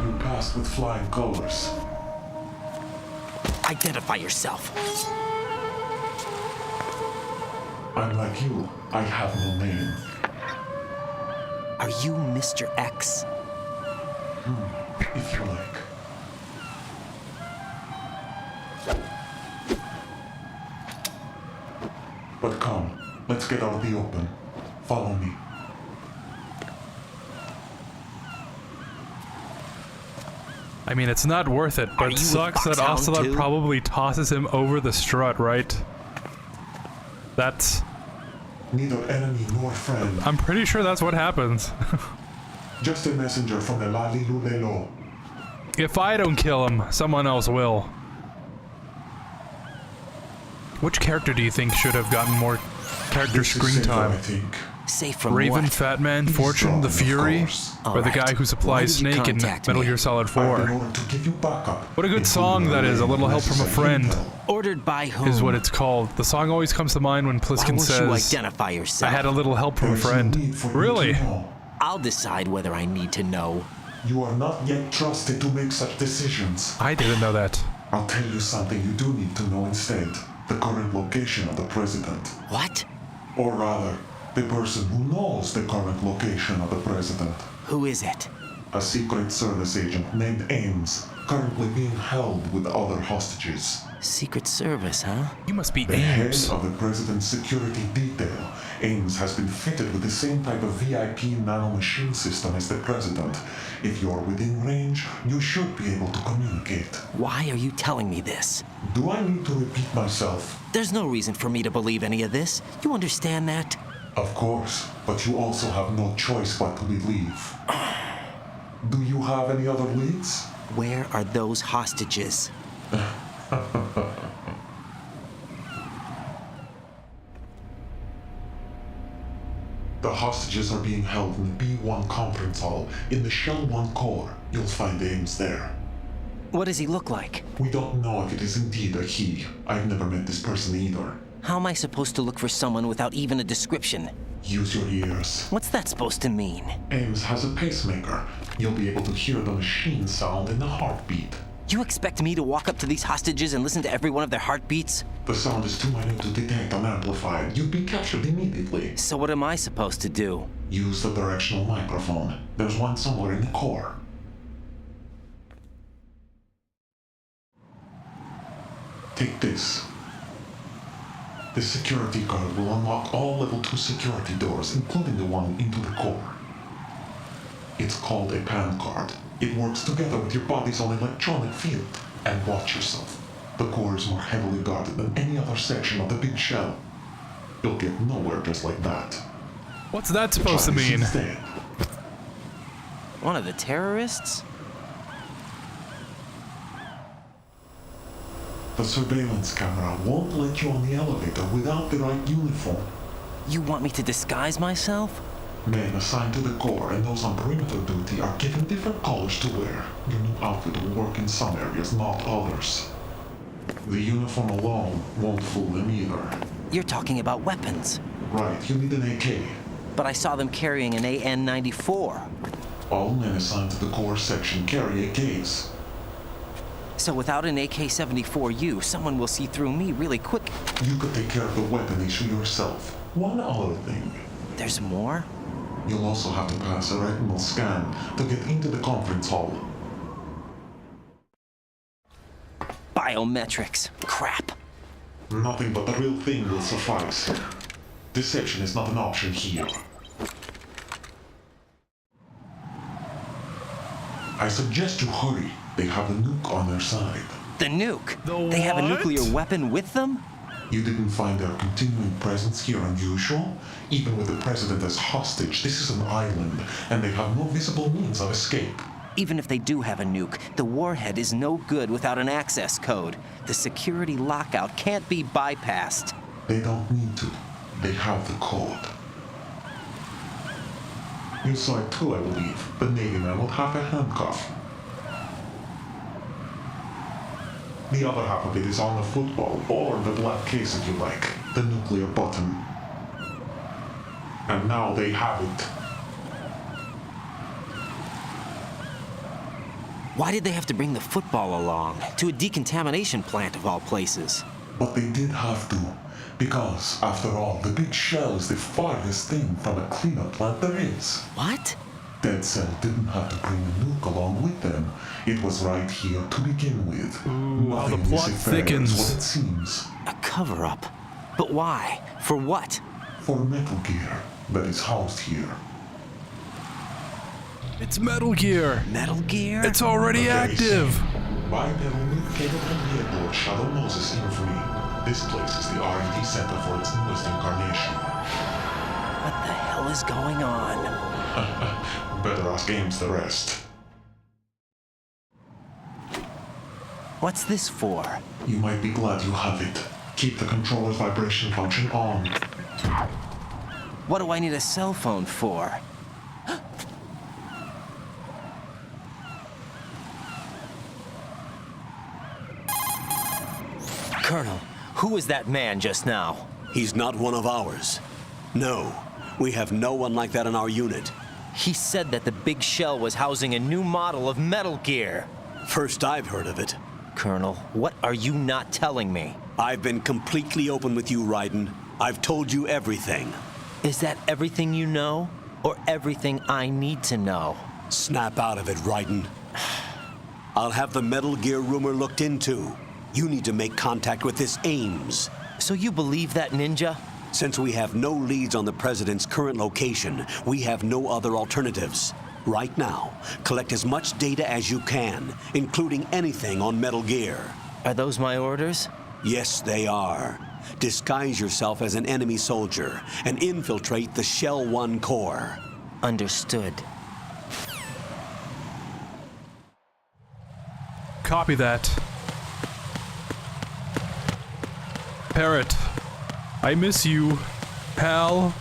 You passed with flying colors. Identify yourself. I'm like you. I have no name. Are you Mr. X? If you like. But come, let's get out of the open. Follow me. I mean, it's not worth it, but it sucks that Ocelot probably tosses him over the strut, right? That's... Neither enemy nor friend. I'm pretty sure that's what happens. Just a messenger from the Lali Lulelo. If I don't kill him, someone else will. Which character do you think should have gotten more character screen time? Safe from Raven, what? Fat Man, Fortune, the Fury, or the guy who supplies Snake in Metal Gear Solid 4? What a good song that is, A Little Help from a Friend. Ordered by whom? Is what it's called. The song always comes to mind when Pliskin says, you identify yourself? I had a little help from a friend. Really? I'll decide whether I need to know. You are not yet trusted to make such decisions. I didn't know that. I'll tell you something you do need to know instead. The current location of the president. What? Or rather, the person who knows the current location of the president. Who is it? A Secret Service agent named Ames, currently being held with other hostages. Secret Service, huh? You must be the Ames. Head of the president's security detail. Ames has been fitted with the same type of VIP nanomachine system as the president. If you're within range, you should be able to communicate. Why are you telling me this? Do I need to repeat myself? There's no reason for me to believe any of this. You understand that? Of course, but you also have no choice but to believe. Do you have any other leads? Where are those hostages? The hostages are being held in the B1 conference hall in the Shell 1 core. You'll find Ames there. What does he look like? We don't know if it is indeed a he. I've never met this person either. How am I supposed to look for someone without even a description? Use your ears. What's that supposed to mean? Ames has a pacemaker. You'll be able to hear the machine sound in the heartbeat. You expect me to walk up to these hostages and listen to every one of their heartbeats? The sound is too minute to detect unamplified. You'd be captured immediately. So what am I supposed to do? Use the directional microphone. There's one somewhere in the core. Take this. This security card will unlock all level 2 security doors, including the one into the core. It's called a PAN card. It works together with your body's own electronic field. And watch yourself. The core is more heavily guarded than any other section of the big shell. You'll get nowhere just like that. What's that supposed to mean? One of the terrorists? The surveillance camera won't let you on the elevator without the right uniform. You want me to disguise myself? Men assigned to the core and those on perimeter duty are given different colors to wear. Your new outfit will work in some areas, not others. The uniform alone won't fool them either. You're talking about weapons. Right, you need an AK. But I saw them carrying an AN-94. All men assigned to the core section carry AKs. So without an AK-74U, someone will see through me really quick. You could take care of the weapon issue yourself. One other thing. There's more? You'll also have to pass a retinal scan to get into the conference hall. Biometrics. Crap. Nothing but the real thing will suffice. Deception is not an option here. I suggest you hurry. They have the nuke on their side. The nuke? The They have a what? nuclear weapon with them? You didn't find their continuing presence here unusual? Even with the president as hostage, this is an island, and they have no visible means of escape. Even if they do have a nuke, the warhead is no good without an access code. The security lockout can't be bypassed. They don't need to. They have the code. You saw it too, I believe. The Navy man will have a handcuff. The other half of it is on the football, or the black case if you like, the nuclear button. And now they have it. Why did they have to bring the football along? To a decontamination plant of all places. But they did have to. Because, after all, the big shell is the farthest thing from a cleanup plant there is. What? Dead Cell didn't have to bring a nuke along with them. It was right here to begin with. Wow, the plot thickens. What it seems. A cover-up? But why? For what? For Metal Gear that is housed here. It's Metal Gear. Metal Gear? It's already active. My metal nuke came from the airport Shadow Moses Infamy. This place is the R&D center for its newest incarnation. What the hell is going on? Better ask Ames the rest. What's this for? You might be glad you have it. Keep the controller's vibration function on. What do I need a cell phone for? Colonel, who was that man just now? He's not one of ours. No, we have no one like that in our unit. He said that the big shell was housing a new model of Metal Gear. First I've heard of it. Colonel, what are you not telling me? I've been completely open with you, Raiden. I've told you everything. Is that everything you know? Or everything I need to know? Snap out of it, Raiden. I'll have the Metal Gear rumor looked into. You need to make contact with this Ames. So you believe that ninja? Since we have no leads on the President's current location, we have no other alternatives. Right now, collect as much data as you can, including anything on Metal Gear. Are those my orders? Yes, they are. Disguise yourself as an enemy soldier and infiltrate the Shell 1 core. Understood. Copy that. Parrot, I miss you. Pal.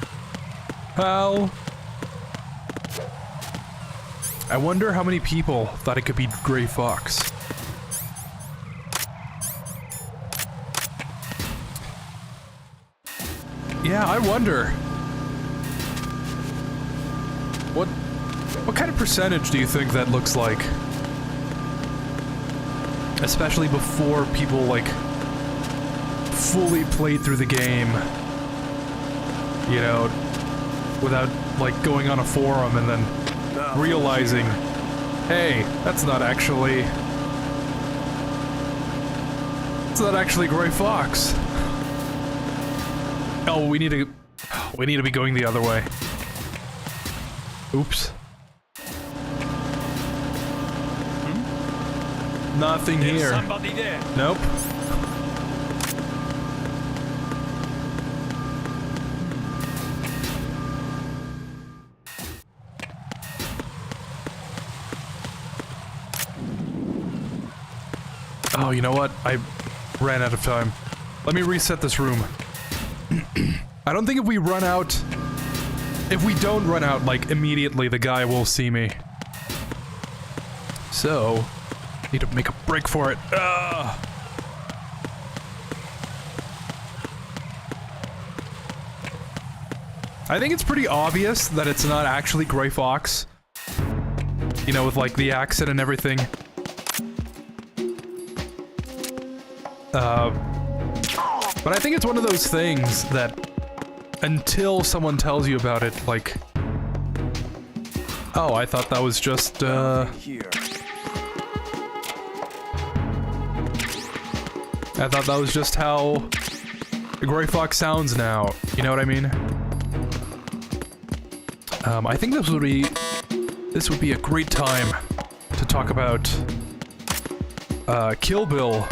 Pal. I wonder how many people thought it could be Gray Fox. Yeah, I wonder. What kind of percentage do you think that looks like? Especially before people, like, fully played through the game. You know, without, like, going on a forum and then realizing, hey, that's not actually Gray Fox. Oh, we need to be going the other way. Oops. Nothing There's here. somebody there. Nope. Oh, you know what? I ran out of time. Let me reset this room. I don't think if we don't run out, like, immediately, the guy will see me. So, need to make a break for it. I think it's pretty obvious that it's not actually Gray Fox. You know, with, like, the accent and everything. But I think it's one of those things that until someone tells you about it, like, oh, I thought that was just, I thought that was just how Gray Fox sounds now. You know what I mean? I think this would be a great time to talk about Kill Bill.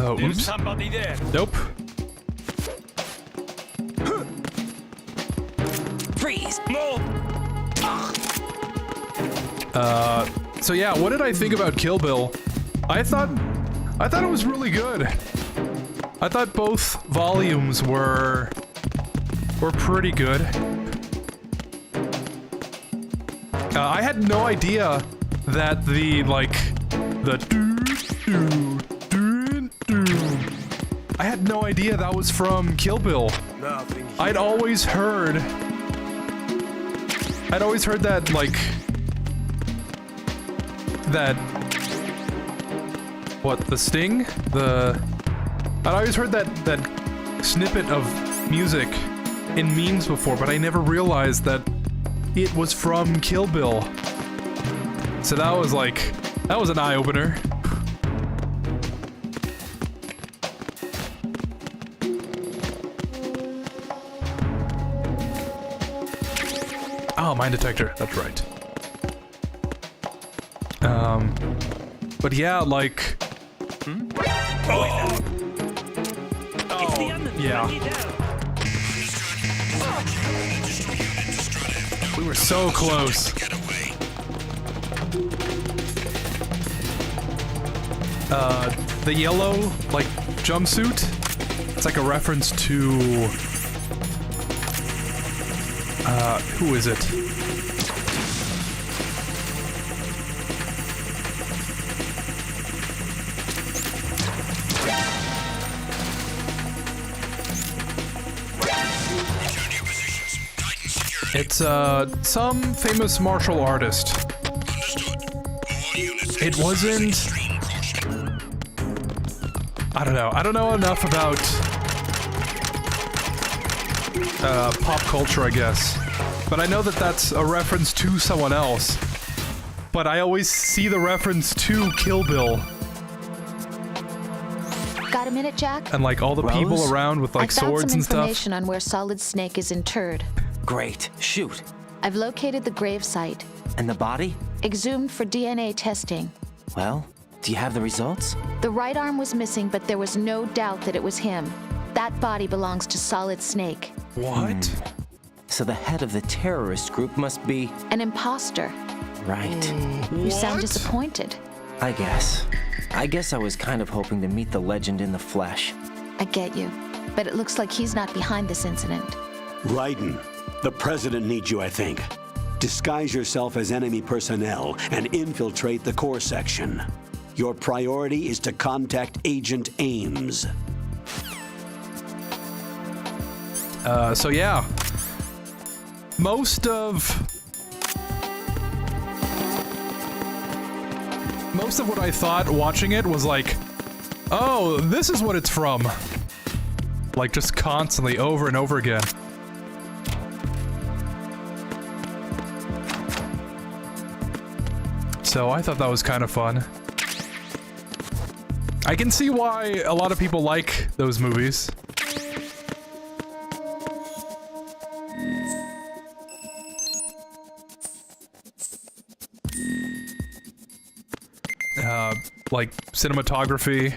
Oh, There's oops. somebody there. Nope. Freeze! No! So yeah, what did I think about Kill Bill? I thought it was really good. I thought both volumes were pretty good. I had no idea that the I had no idea that was from Kill Bill. I'd always heard that the Sting? I'd always heard that snippet of music in memes before, but I never realized that it was from Kill Bill. So that was an eye-opener. Oh, mine detector, that's right. But yeah, yeah. We were so close. The yellow, jumpsuit, it's like a reference to... who is it? It's, some famous martial artist. It wasn't... I don't know. I don't know enough about, pop culture, I guess. But I know that that's a reference to someone else. But I always see the reference to Kill Bill. Got a minute, Jack? And, all the people around with, swords and I found some stuff. information on where Solid Snake is interred. Great. Shoot. I've located the grave site. And the body? Exhumed for DNA testing. Well, do you have the results? The right arm was missing, but there was no doubt that it was him. That body belongs to Solid Snake. What? So the head of the terrorist group must be... an imposter. Right. You sound disappointed. I guess I was kind of hoping to meet the legend in the flesh. I get you. But it looks like he's not behind this incident. Raiden, the president needs you, I think. Disguise yourself as enemy personnel and infiltrate the core section. Your priority is to contact Agent Ames. So yeah. Most of what I thought watching it was oh, this is what it's from. Just constantly, over and over again. So I thought that was kind of fun. I can see why a lot of people like those movies. Cinematography,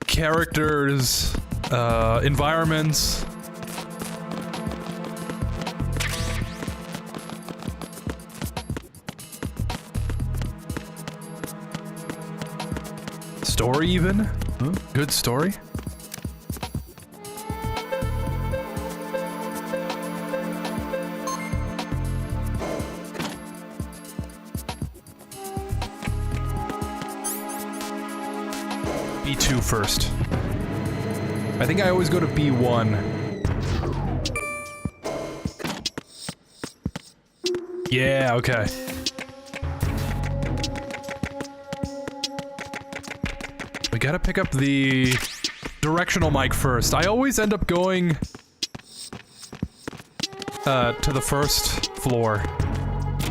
characters, environments. Story even? Good story? B2 first. I think I always go to B1. Yeah, okay. We gotta pick up the directional mic first. I always end up going to the first floor.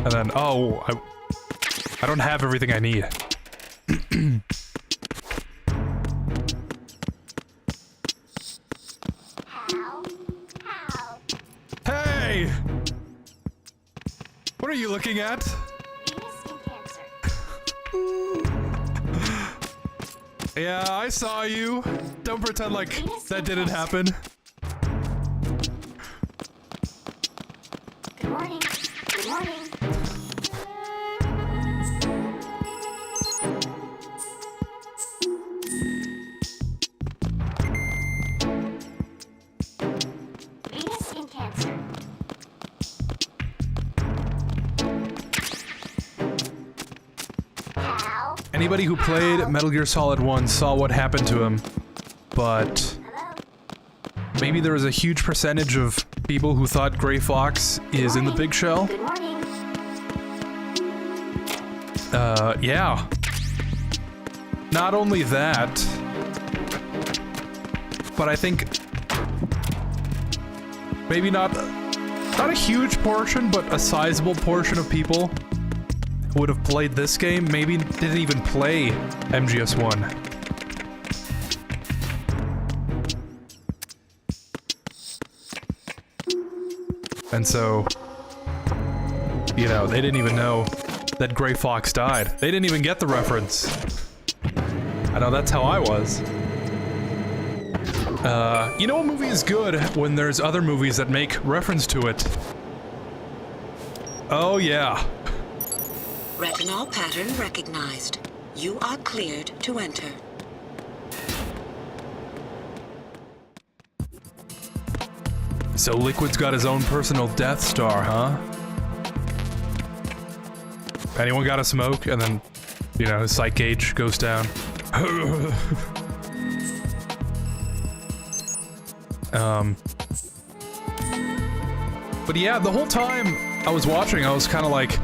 And then, oh, I don't have everything I need. Hey! What are you looking at? Yeah, I saw you. Don't pretend like that didn't happen. Good morning. Good morning. Venus in Cancer. Anybody who played Metal Gear Solid 1 saw what happened to him, but maybe there was a huge percentage of people who thought Gray Fox is in the big shell. Yeah. Not only that, but I think maybe not a huge portion, but a sizable portion of people who would have played this game maybe didn't even play MGS1. And so, you know, they didn't even know that Gray Fox died. They didn't even get the reference. I know that's how I was. You know a movie is good when there's other movies that make reference to it. Oh yeah. Retinol pattern recognized. You are cleared to enter. So Liquid's got his own personal Death Star, huh? Anyone got a smoke? And then, you know, his psych gauge goes down. But yeah, the whole time I was watching, I was kind of like,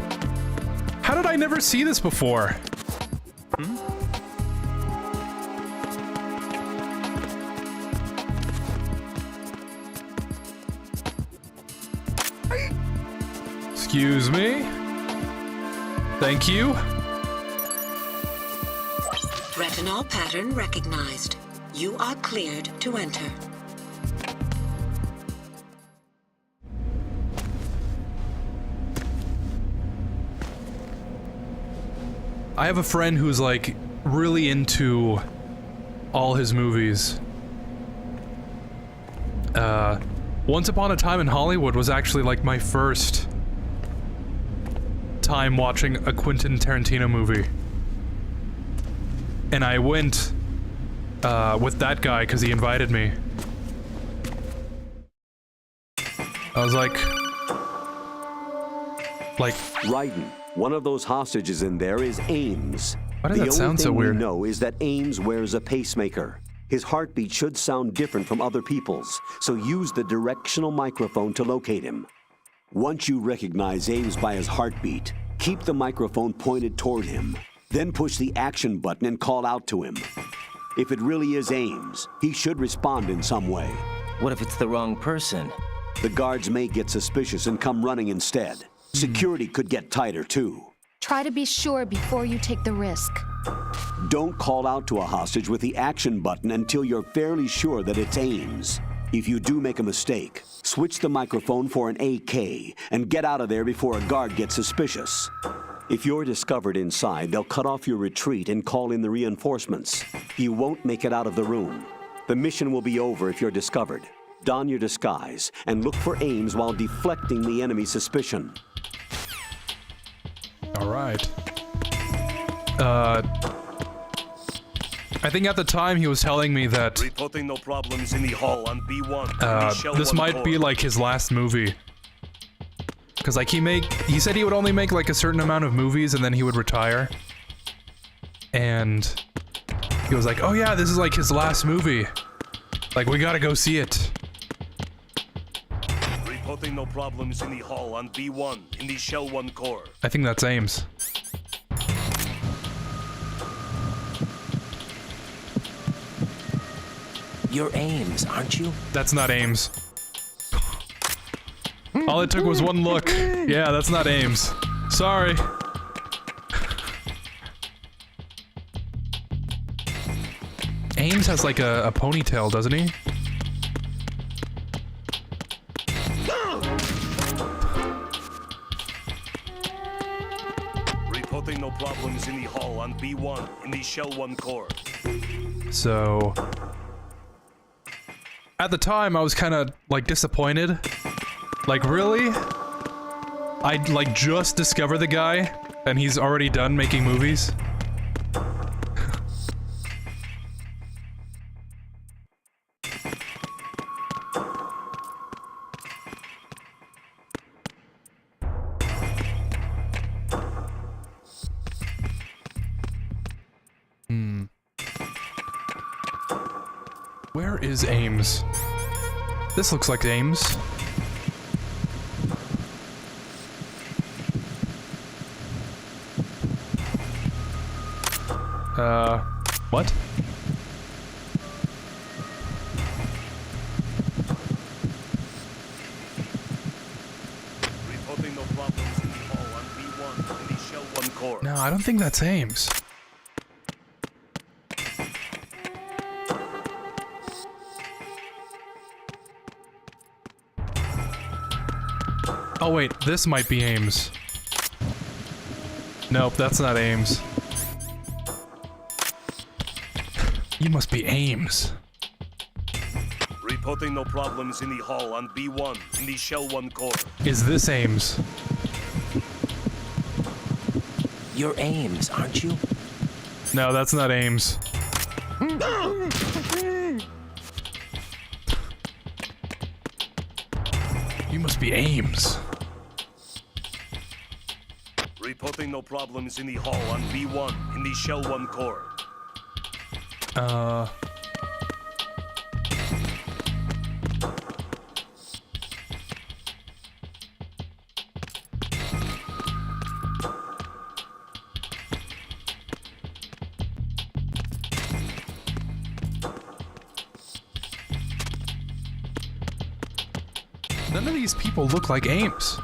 how did I never see this before? Excuse me? Thank you. Retinol pattern recognized. You are cleared to enter. I have a friend who's like really into all his movies. Once Upon a Time in Hollywood was actually like my first time watching a Quentin Tarantino movie. And I went with that guy because he invited me. I was like Raiden, one of those hostages in there is Ames. Why does that sound so weird? The only thing we know is that Ames wears a pacemaker. His heartbeat should sound different from other people's, so use the directional microphone to locate him. Once you recognize Ames by his heartbeat, keep the microphone pointed toward him. Then push the action button and call out to him. If it really is Ames, he should respond in some way. What if it's the wrong person? The guards may get suspicious and come running instead. Security could get tighter, too. Try to be sure before you take the risk. Don't call out to a hostage with the action button until you're fairly sure that it's Ames. If you do make a mistake, switch the microphone for an AK and get out of there before a guard gets suspicious. If you're discovered inside, they'll cut off your retreat and call in the reinforcements. You won't make it out of the room. The mission will be over if you're discovered. Don your disguise and look for Ames while deflecting the enemy's suspicion. All right. I think at the time he was telling me that Reporting no problems in the hall on B1. this might be like his last movie. Cause like he said he would only make like a certain amount of movies and then he would retire. And he was like, oh yeah, this is like his last movie. Like we gotta go see it. Reporting no problems in the hall on B1 in the Shell 1 core. I think that's Ames. You're Ames, aren't you? That's not Ames. All it took was one look. Yeah, that's not Ames. Sorry. Ames has like a ponytail, doesn't he? Reporting no problems in the hall on B1 in the Shell 1 core. So at the time I was kind of like disappointed. Like, really? I like just discovered the guy and he's already done making movies. Where is Ames? This looks like Ames. What? Reporting no problems in the hall on B1 in the Shell 1 core. No, I don't think that's Ames. Oh wait, this might be Ames. Nope, that's not Ames. You must be Ames. Reporting no problems in the hall on B1 in the Shell 1 core. Is this Ames? You're Ames, aren't you? No, that's not Ames. You must be Ames. Reporting no problems in the hall on B1 in the Shell 1 core. None of these people look like Ames.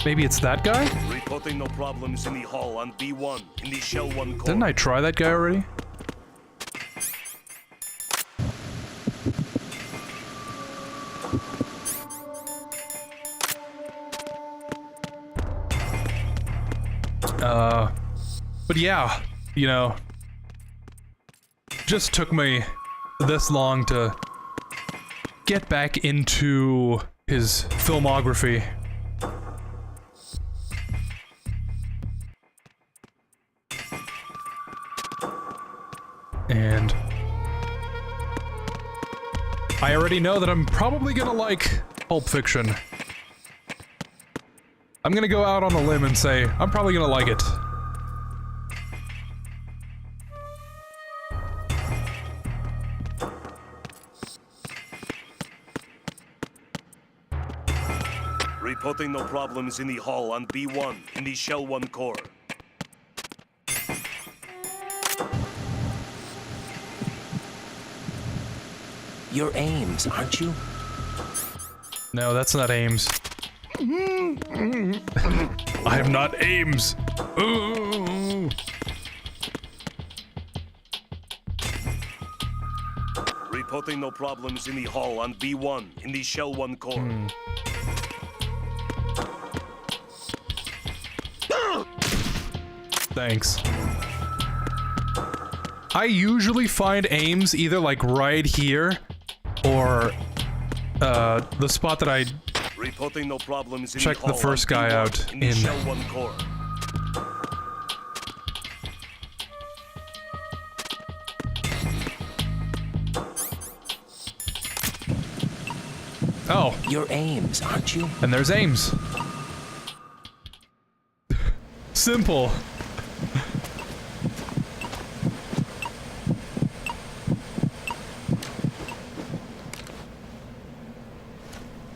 Maybe it's that guy? Reporting no problems in the hall on B1 in the Shell 1 core. Didn't I try that guy already? But yeah, you know, just took me this long to get back into his filmography. And I already know that I'm probably gonna like Pulp Fiction. I'm gonna go out on a limb and say I'm probably gonna like it. Reporting no problems in the hall on B1 in the Shell 1 core. You're Ames, aren't you? No, that's not Ames. I am not Ames. Ooh. Reporting no problems in the hall on B1 in the Shell 1 core. Thanks. I usually find Ames either like right here or the spot that I Reporting no problems in checked the hall first on guy B1 out in the in. Shell 1 core. Oh. You're Ames, aren't you? And there's Ames. Simple.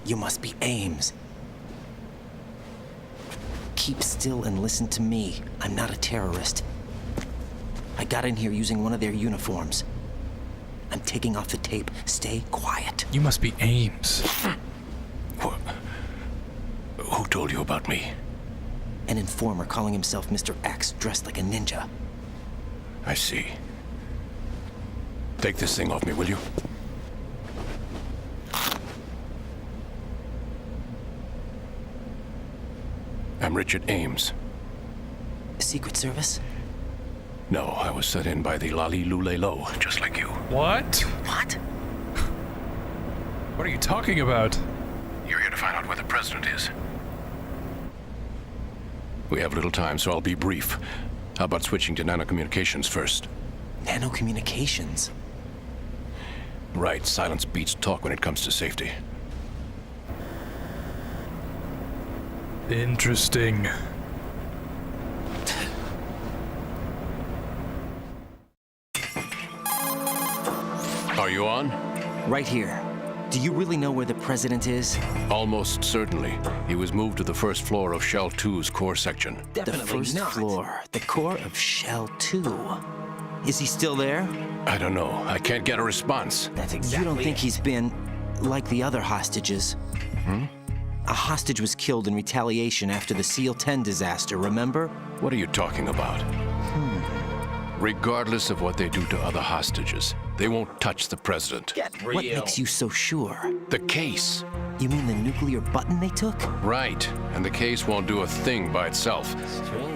You must be Ames. Keep still and listen to me. I'm not a terrorist. I got in here using one of their uniforms. I'm taking off the tape. Stay quiet. You must be Ames. Who told you about me? An informer calling himself Mr. X, dressed like a ninja. I see. Take this thing off me, will you? I'm Richard Ames. Secret Service? No, I was set in by the Lali Lulelo, just like you. What? What? What are you talking about? You're here to find out where the president is. We have little time, so I'll be brief. How about switching to nanocommunications first? Nanocommunications? Right, silence beats talk when it comes to safety. Interesting. Are you on? Right here. Do you really know where the president is? Almost certainly. He was moved to the first floor of Shell 2's core section. The first floor. The core of Shell 2. Is he still there? I don't know. I can't get a response. That's exactly. You don't think he's been like the other hostages? Hmm? A hostage was killed in retaliation after the SEAL 10 disaster, remember? What are you talking about? Regardless of what they do to other hostages, they won't touch the president. What makes you so sure? The case. You mean the nuclear button they took? Right, and the case won't do a thing by itself.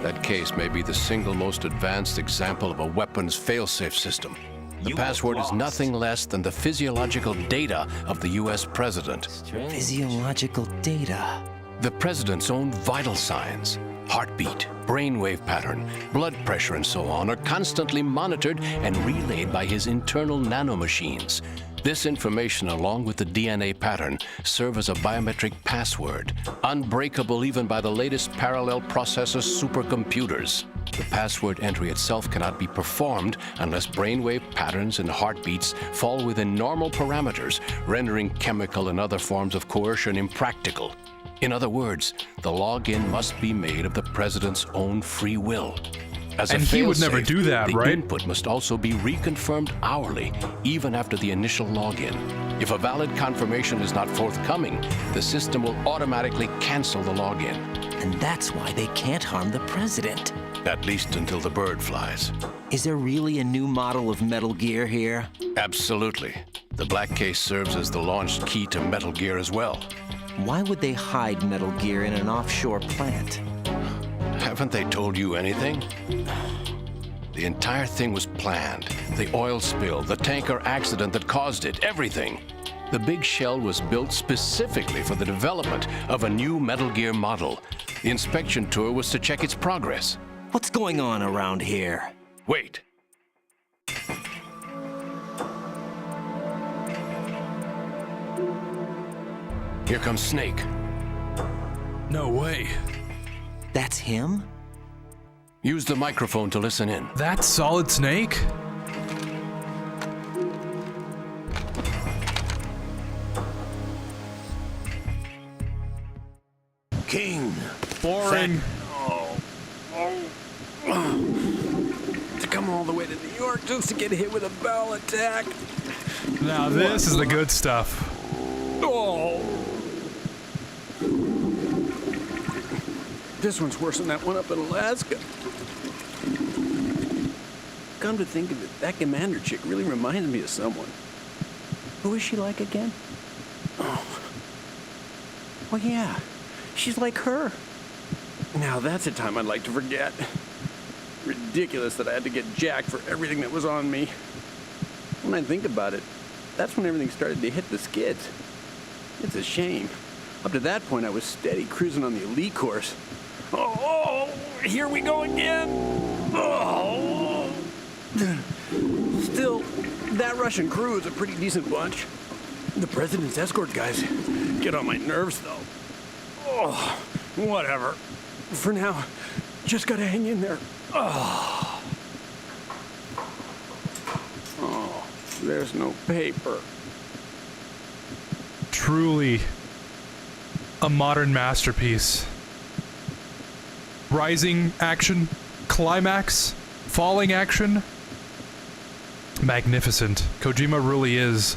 That case may be the single most advanced example of a weapons failsafe system. The password is nothing less than the physiological data of the US president. Physiological data? The president's own vital signs, heartbeat, brainwave pattern, blood pressure, and so on are constantly monitored and relayed by his internal nanomachines. This information, along with the DNA pattern, serve as a biometric password, unbreakable even by the latest parallel processor supercomputers. The password entry itself cannot be performed unless brainwave patterns and heartbeats fall within normal parameters, rendering chemical and other forms of coercion impractical. In other words, the login must be made of the president's own free will. As and a he would never fail-safe, do that, the right? input must also be reconfirmed hourly, even after the initial login. If a valid confirmation is not forthcoming, the system will automatically cancel the login. And that's why they can't harm the president. At least until the bird flies. Is there really a new model of Metal Gear here? Absolutely. The black case serves as the launch key to Metal Gear as well. Why would they hide Metal Gear in an offshore plant? Haven't they told you anything? The entire thing was planned. The oil spill, the tanker accident that caused it, everything. The big shell was built specifically for the development of a new Metal Gear model. The inspection tour was to check its progress. What's going on around here? Wait. Here comes Snake. No way. That's him? Use the microphone to listen in. That's Solid Snake? King. Boring. To come all the way to New York just to get hit with a bowel attack. Now this is the good stuff. Oh. This one's worse than that one up in Alaska. Come to think of it, that commander chick really reminds me of someone. Who is she like again? Oh yeah, she's like her. Now that's a time I'd like to forget. Ridiculous that I had to get jacked for everything that was on me. When I think about it, that's when everything started to hit the skids. It's a shame. Up to that point, I was steady cruising on the elite course. Oh, here we go again. Oh. Still, that Russian crew is a pretty decent bunch. The president's escort guys get on my nerves, though. Oh, whatever. For now, just gotta hang in there. Oh, there's no paper. Truly a modern masterpiece. Rising action, climax, falling action. Magnificent. Kojima really is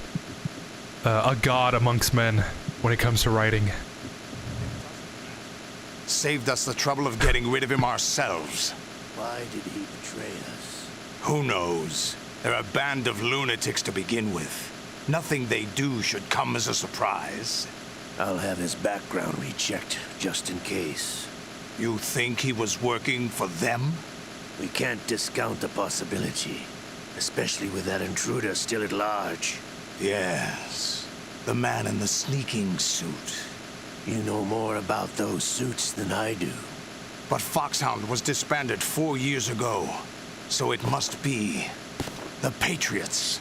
a god amongst men when it comes to writing. Saved us the trouble of getting rid of him ourselves. Why did he betray us? Who knows? They're a band of lunatics to begin with. Nothing they do should come as a surprise. I'll have his background rechecked, just in case. You think he was working for them? We can't discount the possibility, especially with that intruder still at large. Yes, the man in the sneaking suit. You know more about those suits than I do. But Foxhound was disbanded 4 years ago, so it must be the Patriots.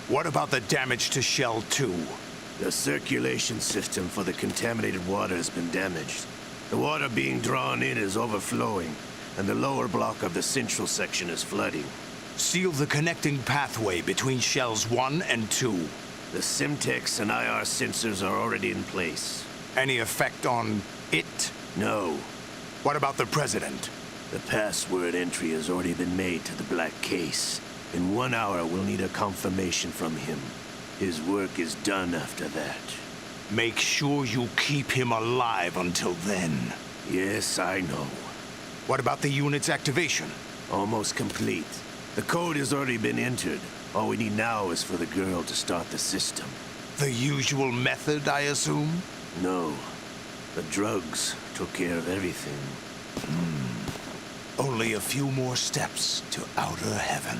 What about the damage to Shell 2? The circulation system for the contaminated water has been damaged. The water being drawn in is overflowing, and the lower block of the central section is flooding. Seal the connecting pathway between Shells 1 and 2. The Simtex and IR sensors are already in place. Any effect on it? No. What about the President? The password entry has already been made to the black case. In 1 hour, we'll need a confirmation from him. His work is done after that. Make sure you keep him alive until then. Yes, I know. What about the unit's activation? Almost complete. The code has already been entered. All we need now is for the girl to start the system. The usual method, I assume? No. The drugs took care of everything. Only a few more steps to outer heaven.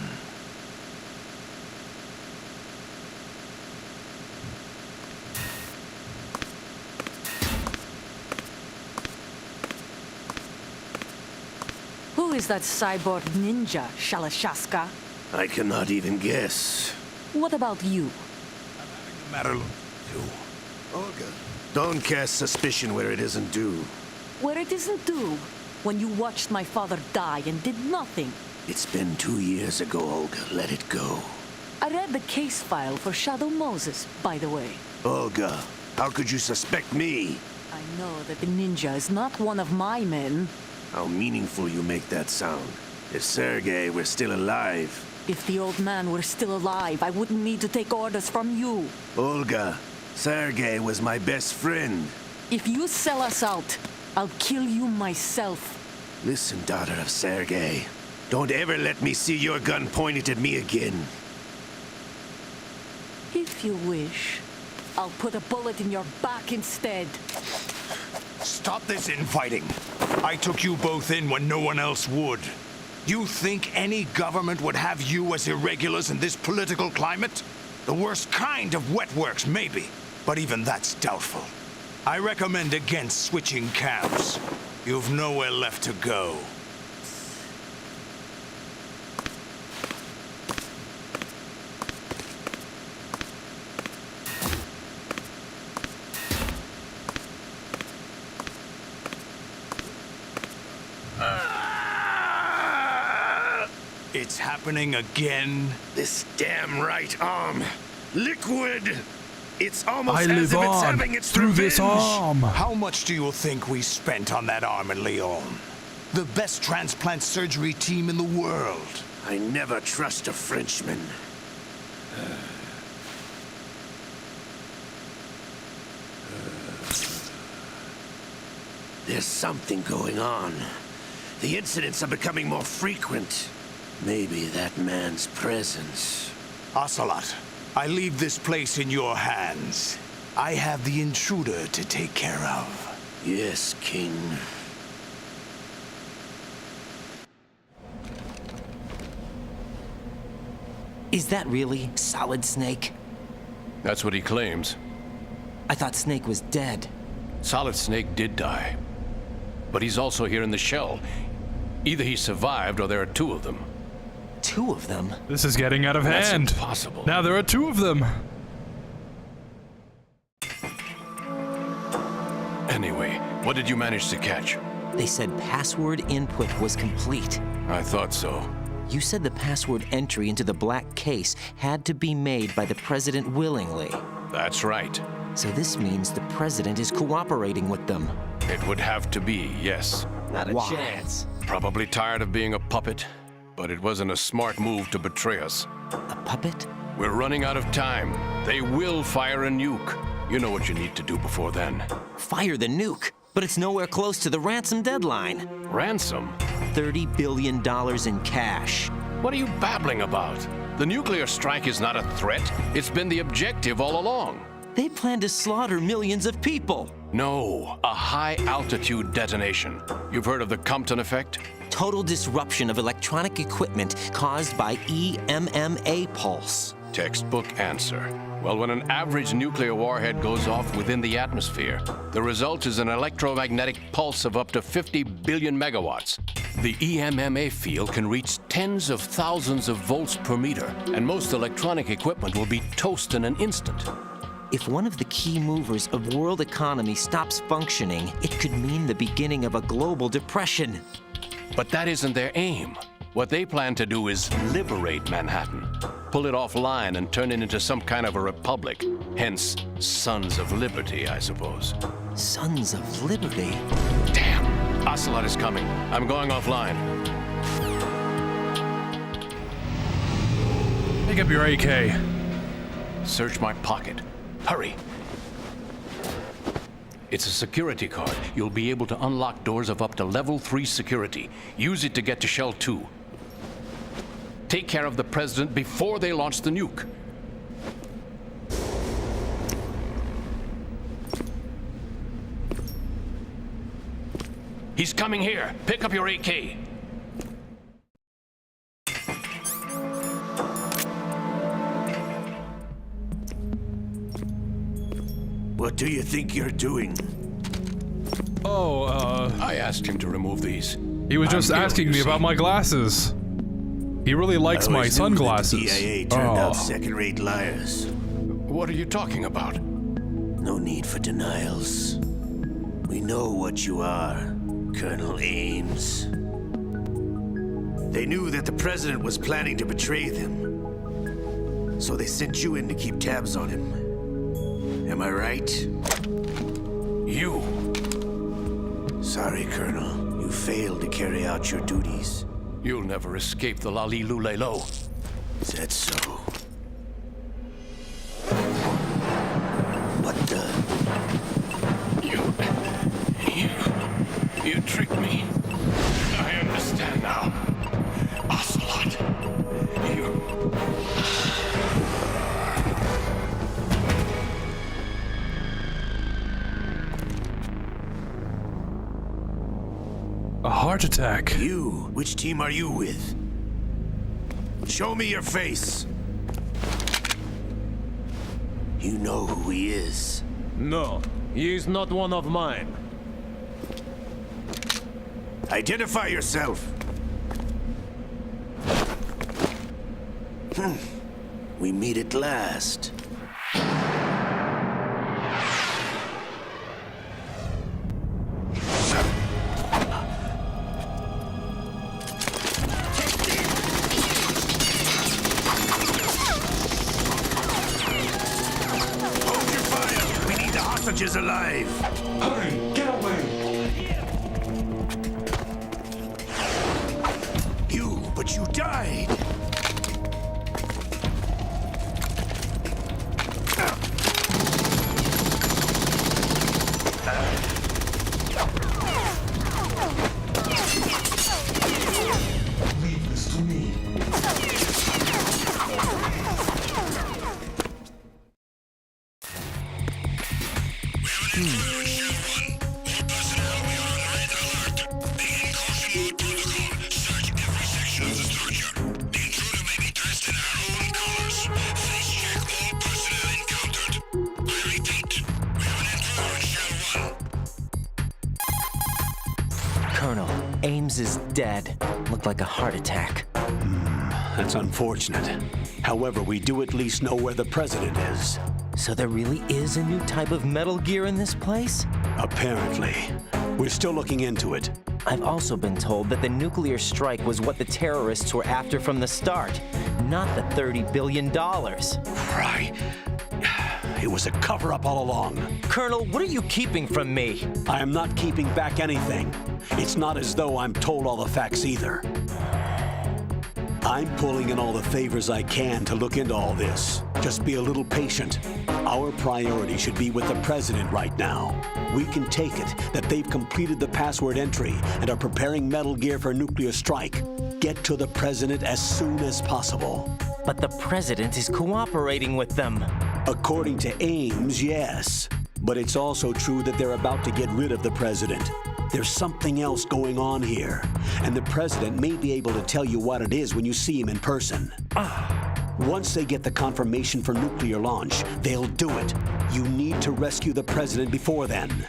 Who is that cyborg ninja, Shalashaska? I cannot even guess. What about you? The matter too. Olga. Don't cast suspicion where it isn't due. Where it isn't due? When you watched my father die and did nothing. It's been 2 years ago, Olga. Let it go. I read the case file for Shadow Moses, by the way. Olga, how could you suspect me? I know that the ninja is not one of my men. How meaningful you make that sound. If Sergei were still alive... If the old man were still alive, I wouldn't need to take orders from you. Olga, Sergei was my best friend. If you sell us out, I'll kill you myself. Listen, daughter of Sergei. Don't ever let me see your gun pointed at me again. If you wish, I'll put a bullet in your back instead. Stop this infighting. I took you both in when no one else would. You think any government would have you as irregulars in this political climate? The worst kind of wet works, maybe. But even that's doubtful. I recommend against switching camps. You've nowhere left to go. It's happening again. This damn right arm. Liquid! It's almost I as live if it's on having its through this revenge. arm. How much do you think we spent on that arm in Lyon? The best transplant surgery team in the world. I never trust a Frenchman. There's something going on. The incidents are becoming more frequent. Maybe that man's presence. Ocelot, I leave this place in your hands. I have the intruder to take care of. Yes, King. Is that really Solid Snake? That's what he claims. I thought Snake was dead. Solid Snake did die. But he's also here in the shell. Either he survived or there are two of them. Two of them? This is getting out of hand. That's impossible. Now there are two of them. Anyway, what did you manage to catch? They said password input was complete. I thought so. You said the password entry into the black case had to be made by the president willingly. That's right. So this means the president is cooperating with them. It would have to be, yes. Not a chance. Probably tired of being a puppet, but it wasn't a smart move to betray us. A puppet? We're running out of time. They will fire a nuke. You know what you need to do before then. Fire the nuke? But it's nowhere close to the ransom deadline. Ransom? $30 billion in cash. What are you babbling about? The nuclear strike is not a threat. It's been the objective all along. They plan to slaughter millions of people. No, a high-altitude detonation. You've heard of the Compton effect? total disruption of electronic equipment caused by EMMA pulse. Textbook answer. Well, when an average nuclear warhead goes off within the atmosphere, the result is an electromagnetic pulse of up to 50 billion megawatts. The EMMA field can reach tens of thousands of volts per meter, and most electronic equipment will be toast in an instant. If one of the key movers of world economy stops functioning, it could mean the beginning of a global depression. But that isn't their aim. What they plan to do is liberate Manhattan, pull it offline and turn it into some kind of a republic. Hence, Sons of Liberty, I suppose. Sons of Liberty? Damn! Ocelot is coming. I'm going offline. Pick up your AK. Search my pocket. Hurry! It's a security card. You'll be able to unlock doors of up to level 3 security. Use it to get to Shell 2. Take care of the president before they launch the nuke. He's coming here. Pick up your AK. What do you think you're doing? I asked him to remove these. He was just asking me about my glasses. He really likes my sunglasses. The DIA turned out second-rate liars. What are you talking about? No need for denials. We know what you are, Colonel Ames. They knew that the president was planning to betray them, so they sent you in to keep tabs on him. Am I right? You. Sorry, Colonel. You failed to carry out your duties. You'll never escape the Lalilulelo. Is that so? What the? You tricked me. I understand now. Ocelot. A heart attack. You? Which team are you with? Show me your face. You know who he is. No, he is not one of mine. Identify yourself. We meet at last. Is alive. Hurry, get away! But you died. Leave this to me. Colonel, Ames is dead. Looked like a heart attack. That's unfortunate. However, we do at least know where the president is. So there really is a new type of Metal Gear in this place? Apparently. We're still looking into it. I've also been told that the nuclear strike was what the terrorists were after from the start, not the $30 billion. Right. It was a cover-up all along. Colonel, what are you keeping from me? I am not keeping back anything. It's not as though I'm told all the facts either. I'm pulling in all the favors I can to look into all this. Just be a little patient. Our priority should be with the president right now. We can take it that they've completed the password entry and are preparing Metal Gear for nuclear strike. Get to the president as soon as possible. But the president is cooperating with them. According to Ames, yes. But it's also true that they're about to get rid of the president. There's something else going on here, and the president may be able to tell you what it is when you see him in person. Once they get the confirmation for nuclear launch, they'll do it. You need to rescue the president before then.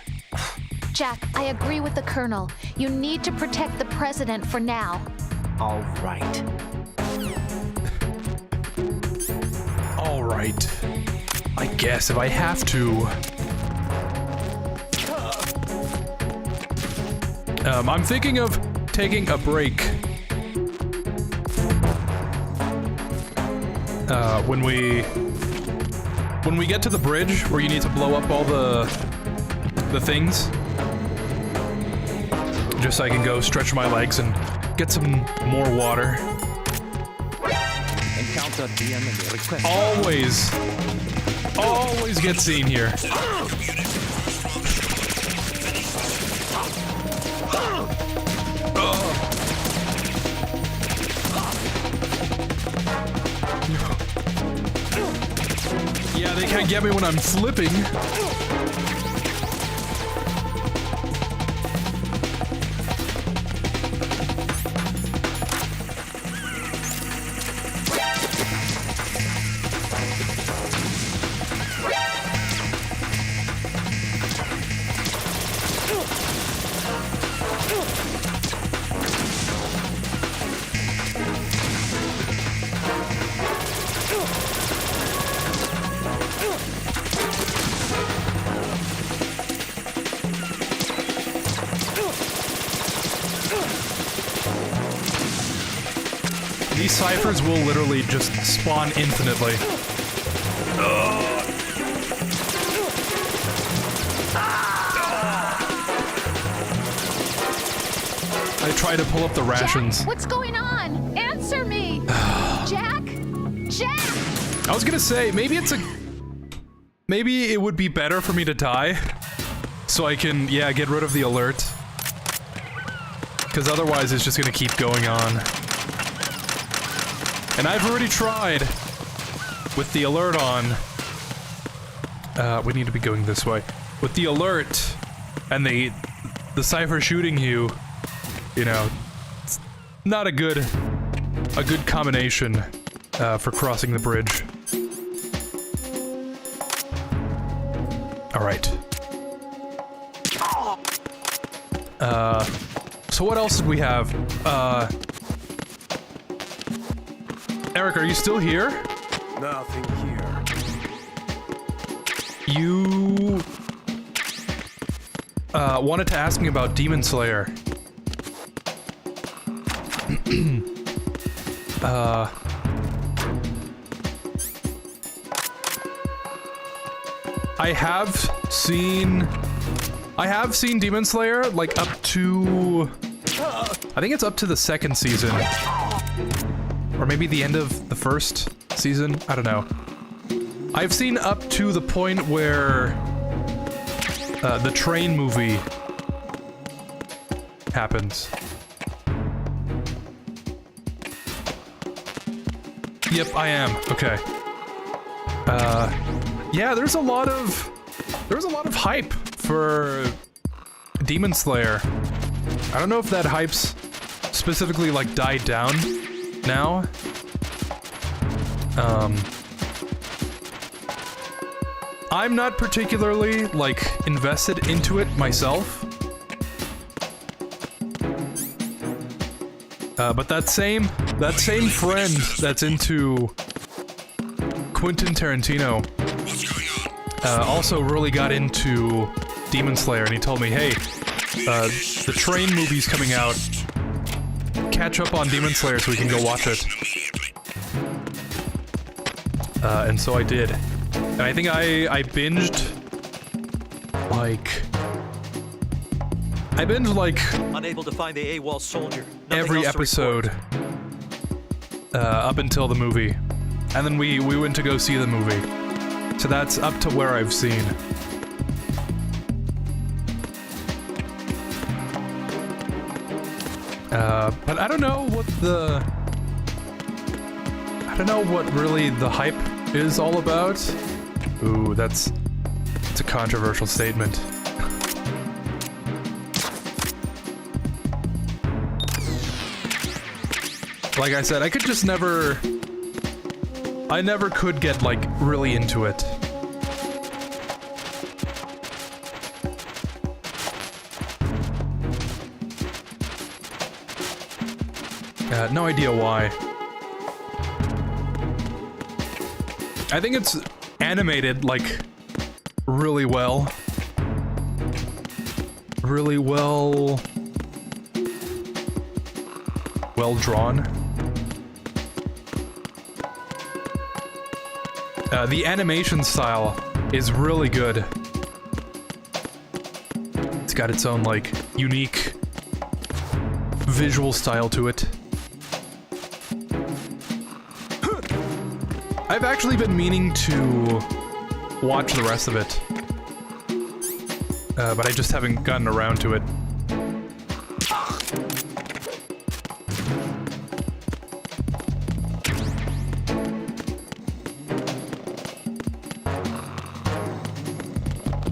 Jack, I agree with the Colonel. You need to protect the president for now. All right. All right. I guess if I have to. I'm thinking of taking a break. When we get to the bridge where you need to blow up all the things, just so I can go stretch my legs and get some more water. Encounter DM request. Always get seen here. Yeah, they can't get me when I'm flipping. These ciphers will literally just spawn infinitely. I try to pull up the rations. Jack, what's going on? Answer me! Jack? Jack! I was gonna say, maybe it would be better for me to die, so I can, yeah, get rid of the alert. Because otherwise it's just gonna keep going on. And I've already tried with the alert on. We need to be going this way. With the alert and the cipher shooting you, you know, it's not a good combination for crossing the bridge. All right. So what else did we have? Eric, are you still here? Nothing here. You wanted to ask me about Demon Slayer. I have seen Demon Slayer, like, up to... I think it's up to the second season. Or maybe the end of the first season? I don't know. I've seen up to the point where... the train movie happens. Yep, I am. Okay. Yeah, there's a lot of hype for Demon Slayer. I don't know if that hype's specifically, like, died down now. I'm not particularly, like, invested into it myself. But that same friend that's into Quentin Tarantino also really got into Demon Slayer, and he told me, hey, the train movie's coming out. Catch up on Demon Slayer so we can go watch it. And so I did. And I think I binged like Unable to find the AWOL soldier. Nothing every else to episode up until the movie. And then we went to go see the movie. So that's up to where I've seen. But I don't know what really the hype is all about. Ooh, it's a controversial statement. Like I said, I could just never... I never could get, like, really into it. No idea why. I think it's animated, like, really well. Really well drawn. The animation style is really good. It's got its own, like, unique visual style to it. I've actually been meaning to watch the rest of it. But I just haven't gotten around to it.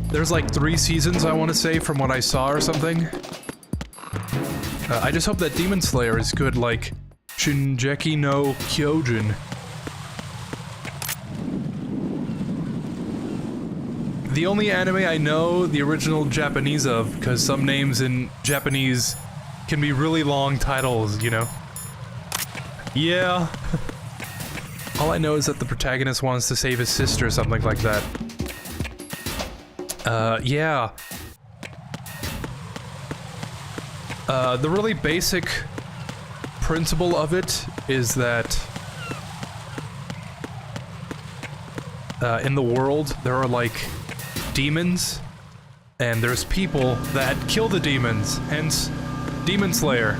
There's like 3 seasons, I want to say, from what I saw or something. I just hope that Demon Slayer is good like Shingeki no Kyojin. The only anime I know the original Japanese of, because some names in Japanese can be really long titles, you know? Yeah. All I know is that the protagonist wants to save his sister or something like that. Yeah. The really basic principle of it is that in the world there are like demons, and there's people that kill the demons, hence Demon Slayer.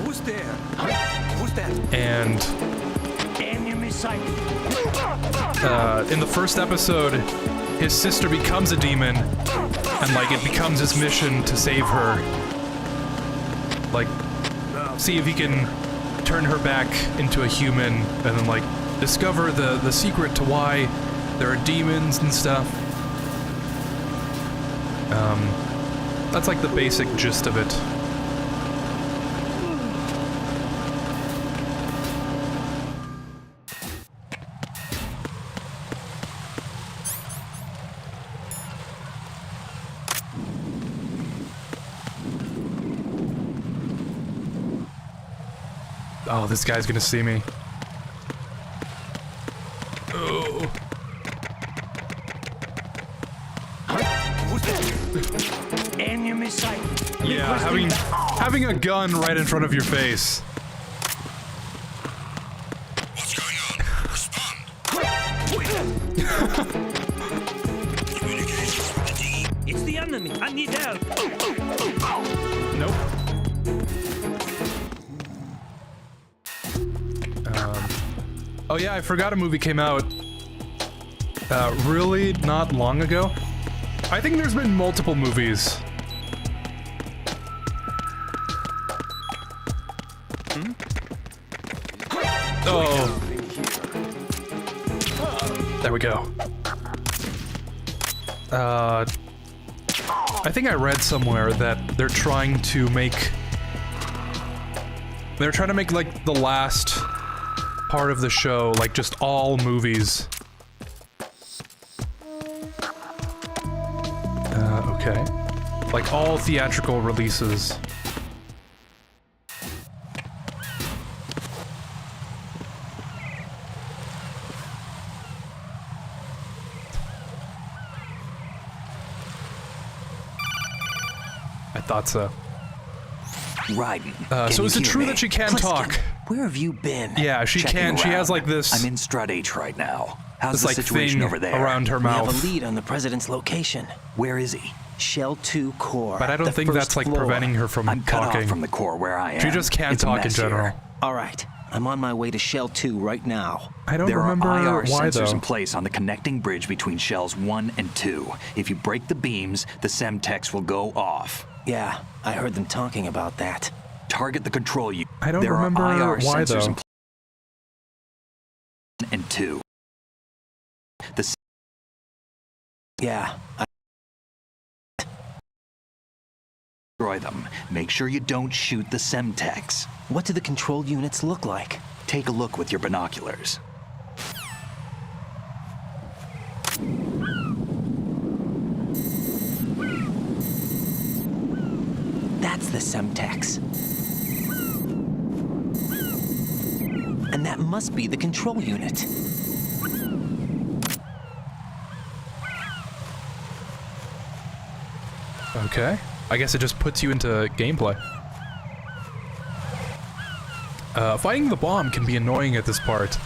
Who's there? Who's that? And Enemy sight. In the first episode, his sister becomes a demon, and like it becomes his mission to save her. Like, see if he can turn her back into a human, and then like discover the secret to why there are demons and stuff. That's like the basic gist of it. Oh, this guy's gonna see me. Oh. Enemy sight. Yeah, having a gun right in front of your face. What's going on? Respond. Communications from the team. It's the enemy. I need help. Nope. Oh yeah, I forgot a movie came out really not long ago. I think there's been multiple movies. Hmm? Oh. There we go. I think I read somewhere that they're trying to make like the last part of the show like just all movies. Okay. Like all theatrical releases. I thought so. Raiden. So is it true that she can talk? Where have you been? Yeah, she can. She has like this. I'm in Strut H right now. How's the like situation thing over there? around her mouth. We have a lead on the president's location. Where is he? Shell 2 core. But I don't think that's like preventing her from I'm cut talking. off from the core where I am. She just can't It's a talk in mess general. here. All right, I'm on my way to Shell 2 right now. I don't there remember are IR why sensors though. in place on the connecting bridge between shells 1 and 2. If you break the beams, the Semtex will go off. Yeah, I heard them talking about that. Target the control unit. I don't there remember are IR why sensors though. in place. And 2. The yeah. destroy them, make sure you don't shoot the Semtex. What do the control units look like? Take a look with your binoculars. That's the Semtex. And that must be the control unit. Okay. I guess it just puts you into gameplay. Finding the bomb can be annoying at this part.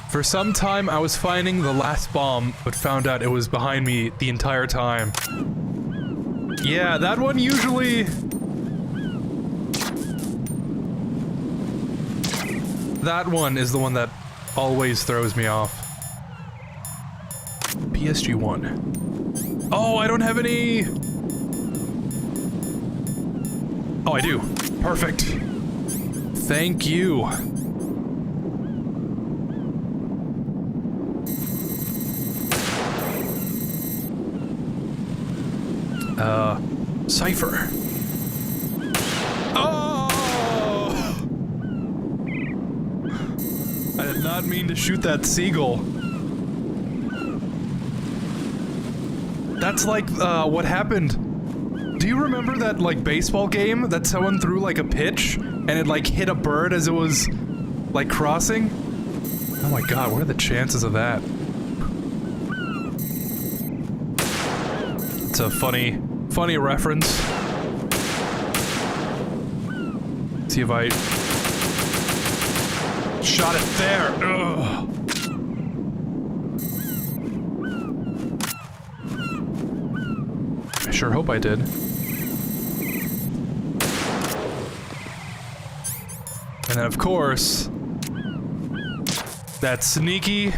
For some time, I was finding the last bomb, but found out it was behind me the entire time. Yeah, that one usually... That one is the one that always throws me off. PSG-1. Oh, I don't have any... Oh, I do. Perfect. Thank you. Cypher. Oh! I did not mean to shoot that seagull. That's like, what happened. Do you remember that, like, baseball game that someone threw, like, a pitch and it, like, hit a bird as it was, like, crossing? Oh my god, what are the chances of that? It's a funny reference. See if I shot it there. Ugh. I sure hope I did. And then, of course, that sneaky...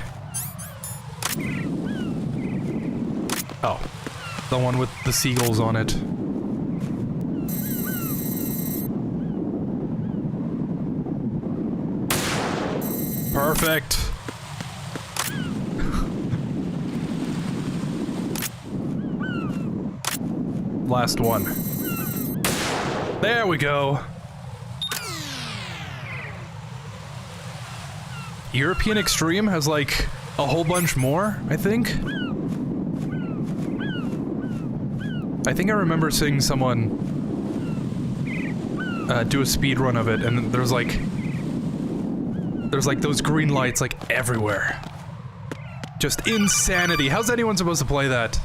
Oh, the one with the seagulls on it. Perfect. Last one. There we go. European Extreme has like a whole bunch more, I think. I think I remember seeing someone do a speed run of it, and there's like those green lights like everywhere. Just insanity. How's anyone supposed to play that?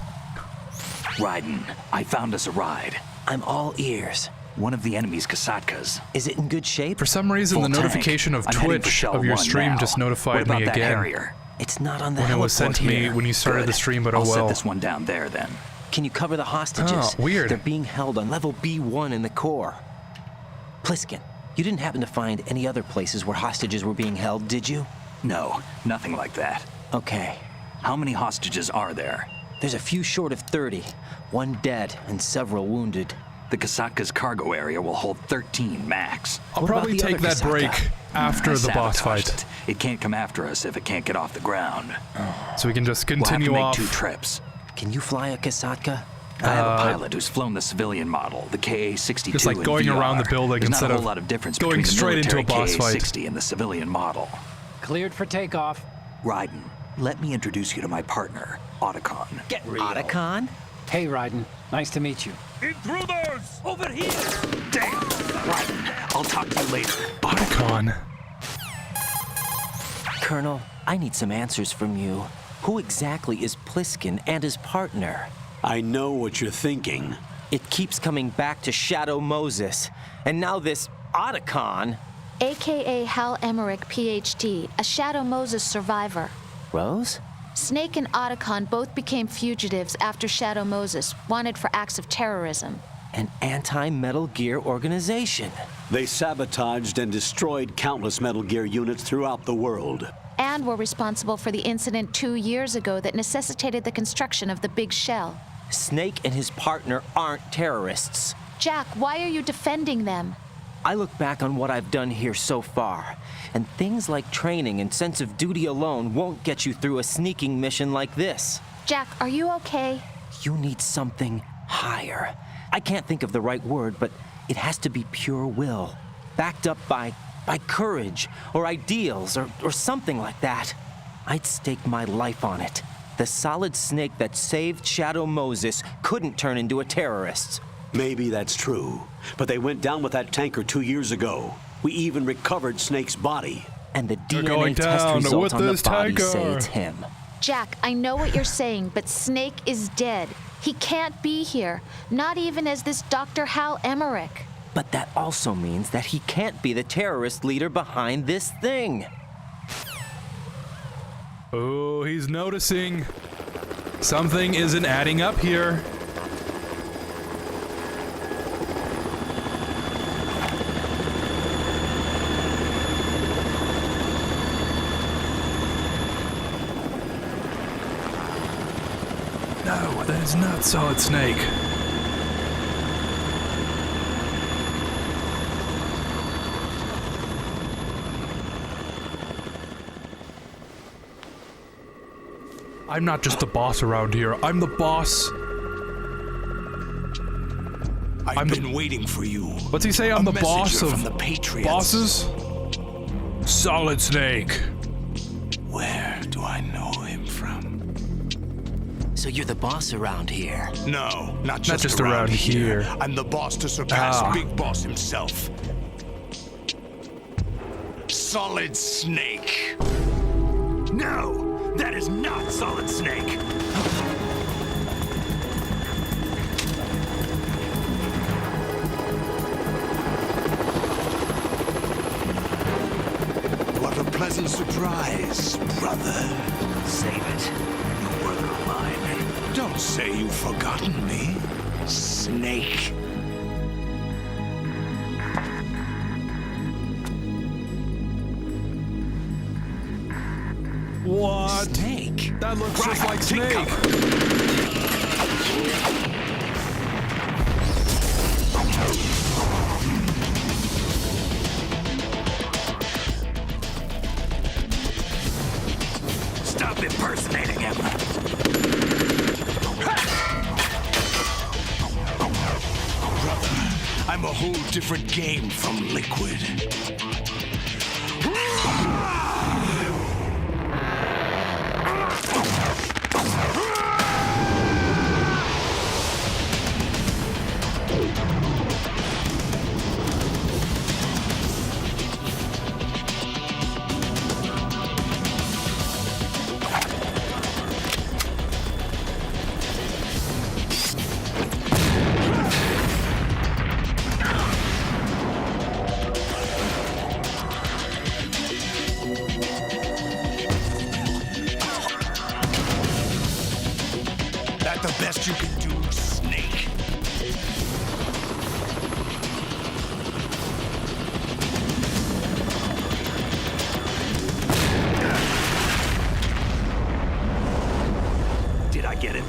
Raiden, I found us a ride. I'm all ears. One of the enemy's Kasatkas. Is it in good shape? For some reason, the notification of Twitch of your stream just notified me again. Harrier? It's not on the when it was sent to me when you started the stream, but oh well. I'll set this one down there then. Can you cover the hostages? Oh, weird. They're being held on level B1 in the core. Pliskin, you didn't happen to find any other places where hostages were being held, did you? No, nothing like that. Okay. How many hostages are there? There's a few short of 30. One dead and several wounded. The Kasatka's cargo area will hold 13 max. I'll probably take that break after the boss fight. It can't come after us if it can't get off the ground. So we can just continue we'll have off. to make 2 trips. Can you fly a Kasatka? I have a pilot who's flown the civilian model, the KA-62. Just like going around the building There's instead not a of whole lot of difference going between straight the into a military boss fight. KA-60 and the civilian model. Cleared for takeoff. Raiden, let me introduce you to my partner, Otacon. Get real. Otacon? Hey, Raiden. Nice to meet you. Intruders! Over here! Damn! Raiden, I'll talk to you later. Otacon. Colonel, I need some answers from you. Who exactly is Pliskin and his partner? I know what you're thinking. It keeps coming back to Shadow Moses. And now this Otacon... AKA Hal Emmerich, PhD, a Shadow Moses survivor. Rose? Snake and Otacon both became fugitives after Shadow Moses, wanted for acts of terrorism. An anti-Metal Gear organization. They sabotaged and destroyed countless Metal Gear units throughout the world. And were responsible for the incident 2 years ago that necessitated the construction of the Big Shell. Snake and his partner aren't terrorists. Jack, why are you defending them? I look back on what I've done here so far, and things like training and sense of duty alone won't get you through a sneaking mission like this. Jack, are you okay? You need something higher. I can't think of the right word, but it has to be pure will, backed up by courage or ideals or something like that. I'd stake my life on it. The solid snake that saved Shadow Moses couldn't turn into a terrorist. Maybe that's true, but they went down with that tanker 2 years ago. We even recovered Snake's body. And the They're going DNA test down results with on the this body say tanker. it's him. Jack, I know what you're saying, but Snake is dead. He can't be here, not even as this Dr. Hal Emmerich. But that also means that he can't be the terrorist leader behind this thing. Oh, he's noticing. Something isn't adding up here. No, that is not Solid Snake. I'm not just the boss around here. I'm the boss. I've been waiting for you. What's he say? I'm the boss messenger of from the Patriots. bosses? Solid Snake. Where do I know him from? So you're the boss around here? No, not just around here. I'm the boss to surpass Ah. Big Boss himself. Solid Snake. No, that is not Solid Snake. What a pleasant surprise, brother. Save it. You brother of mine. Don't say you've forgotten me, Snake. What? Snake? That looks just like Take Snake. Stop impersonating him. Brother, I'm a whole different game from Liquid. That the best you can do, Snake? Did I get it?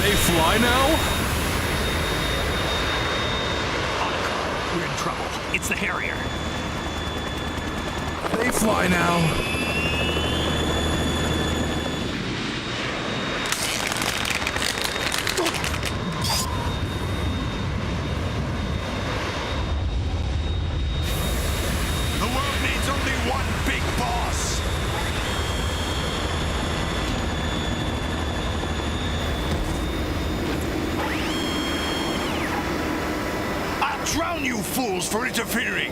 They fly now? We're in trouble. It's the Harrier. They fly now. The world needs only one big boss. I'll drown you fools for interfering.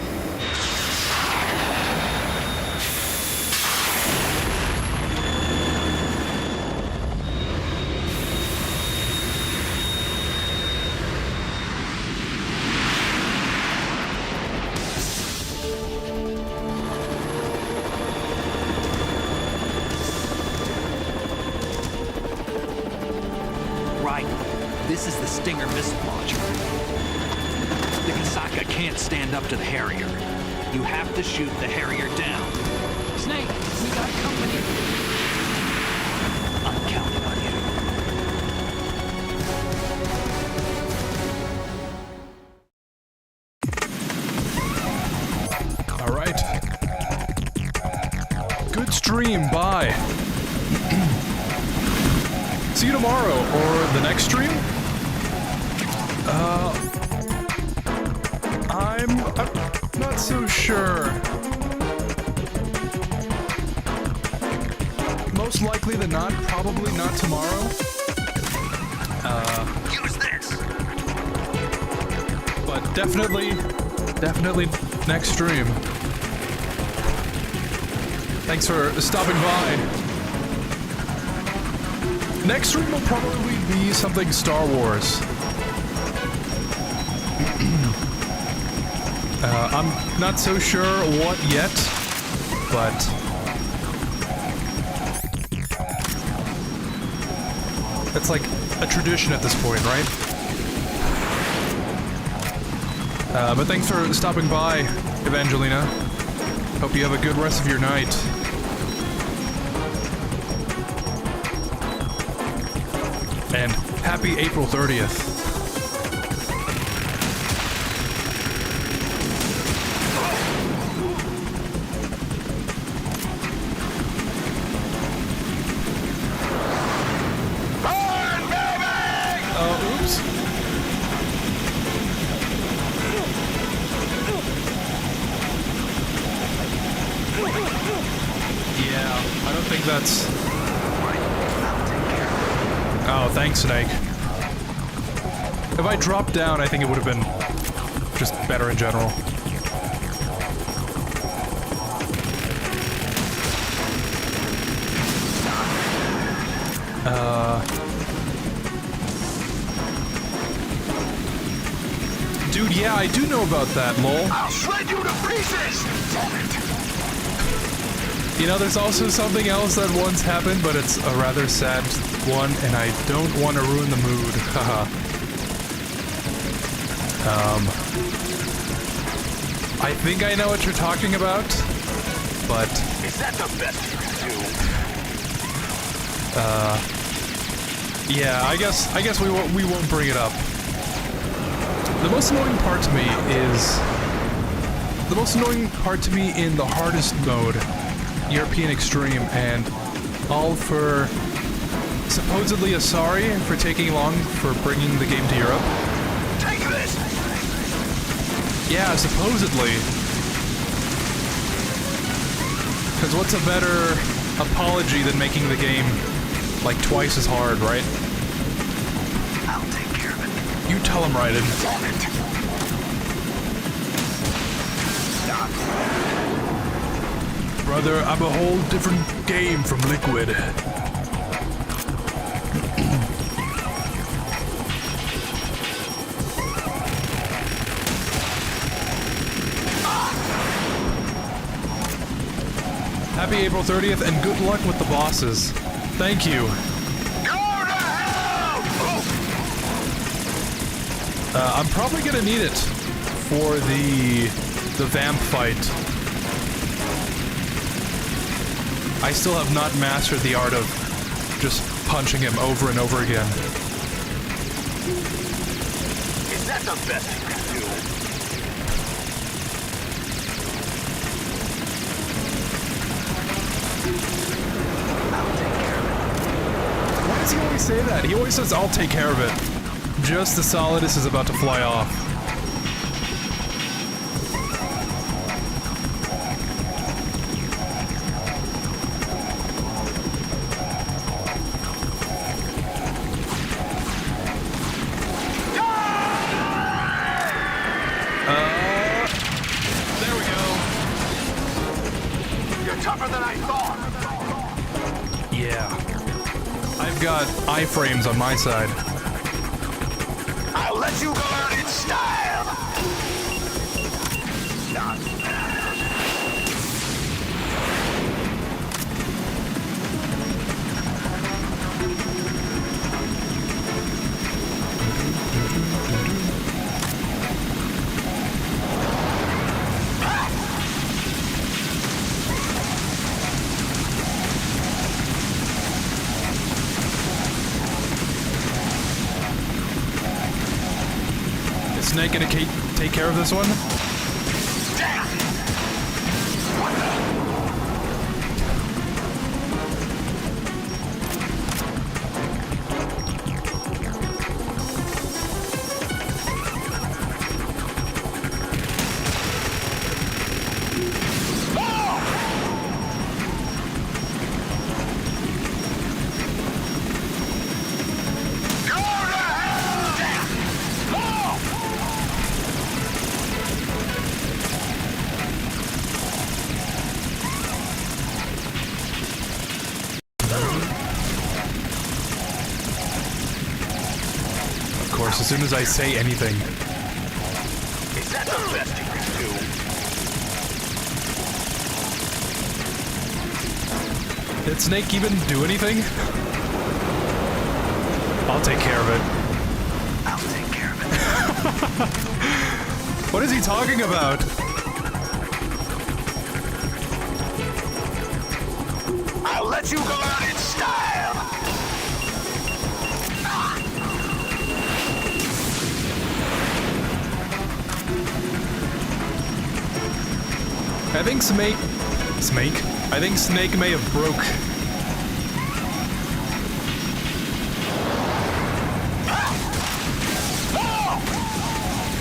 Right. This is the Stinger missile launcher. The Kasaka can't stand up to the Harrier. You have to shoot the Harrier down. Snake, we got company. I'm counting on you. stream. Bye. See you tomorrow or the next stream. I'm not so sure. Most likely than not, probably not tomorrow. Use this. But definitely next stream. Thanks for stopping by. Next stream will probably be something Star Wars. I'm not so sure what yet, but it's like a tradition at this point, right? But thanks for stopping by, Evangelina. Hope you have a good rest of your night. And happy April 30th. That's... Oh, thanks, Snake. If I dropped down, I think it would have been just better in general. Dude, yeah, I do know about that, lol. I'll shred you to pieces! You know, there's also something else that once happened, but it's a rather sad one, and I don't want to ruin the mood. Haha. I think I know what you're talking about, but... Is that the best you can do? Yeah, I guess we won't bring it up. The most annoying part to me is... The most annoying part to me in the hardest mode, European Extreme, and all for supposedly a sorry for taking long for bringing the game to Europe. Take this! Yeah, supposedly. Because what's a better apology than making the game like twice as hard, right? I'll take care of it. You tell him, Raiden. Damn it! Brother, I'm a whole different game from Liquid. Happy April 30th and good luck with the bosses. Thank you. I'm probably gonna need it for the vamp fight. I still have not mastered the art of just punching him over and over again. Is that the best you can do? I'll take care of it. Why does he always say that? He always says, I'll take care of it. Just as Solidus is about to fly off. There we go. You're tougher than I thought. Yeah. I've got iframes on my side. I'll let you go out in style. Not bad. Is Snake gonna take care of this one? Of course, as soon as I say anything. Is that the best you can do? Did Snake even do anything? I'll take care of it. I'll take care of it. What is he talking about? I'll let you go out in style! I think Snake may have broke.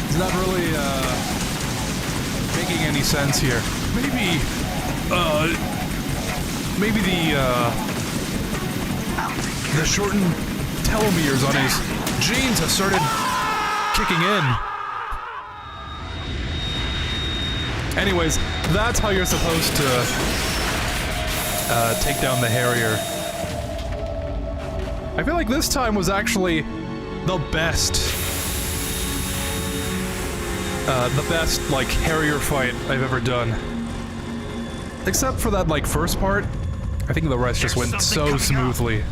It's not really making any sense here. Maybe the shortened telomeres on his genes have started kicking in. Anyways, that's how you're supposed to take down the Harrier. I feel like this time was actually the best, like, Harrier fight I've ever done. Except for that, like, first part. I think the rest just went so smoothly.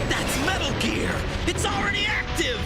That's Metal Gear! It's already active!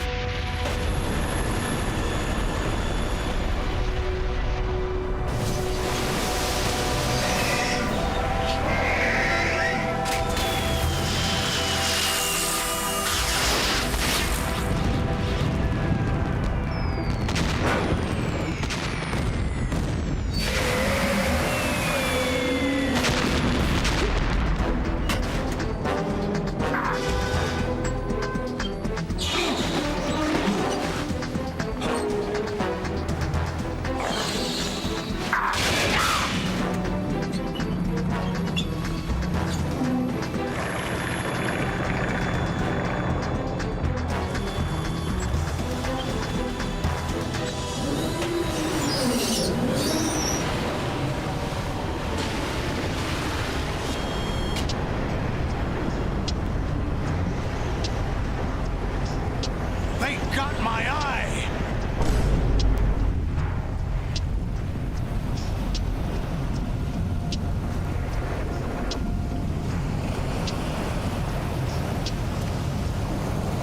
They got my eye!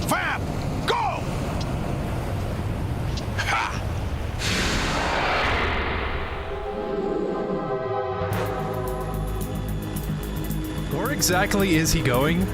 Fab! Go! Ha! Where exactly is he going?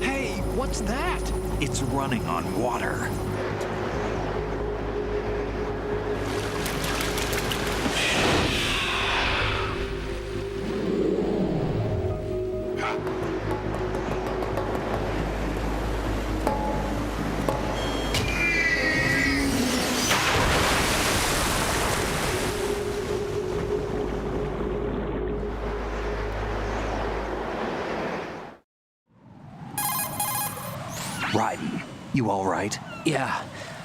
Hey, what's that? It's running on water. Raiden, you all right? Yeah.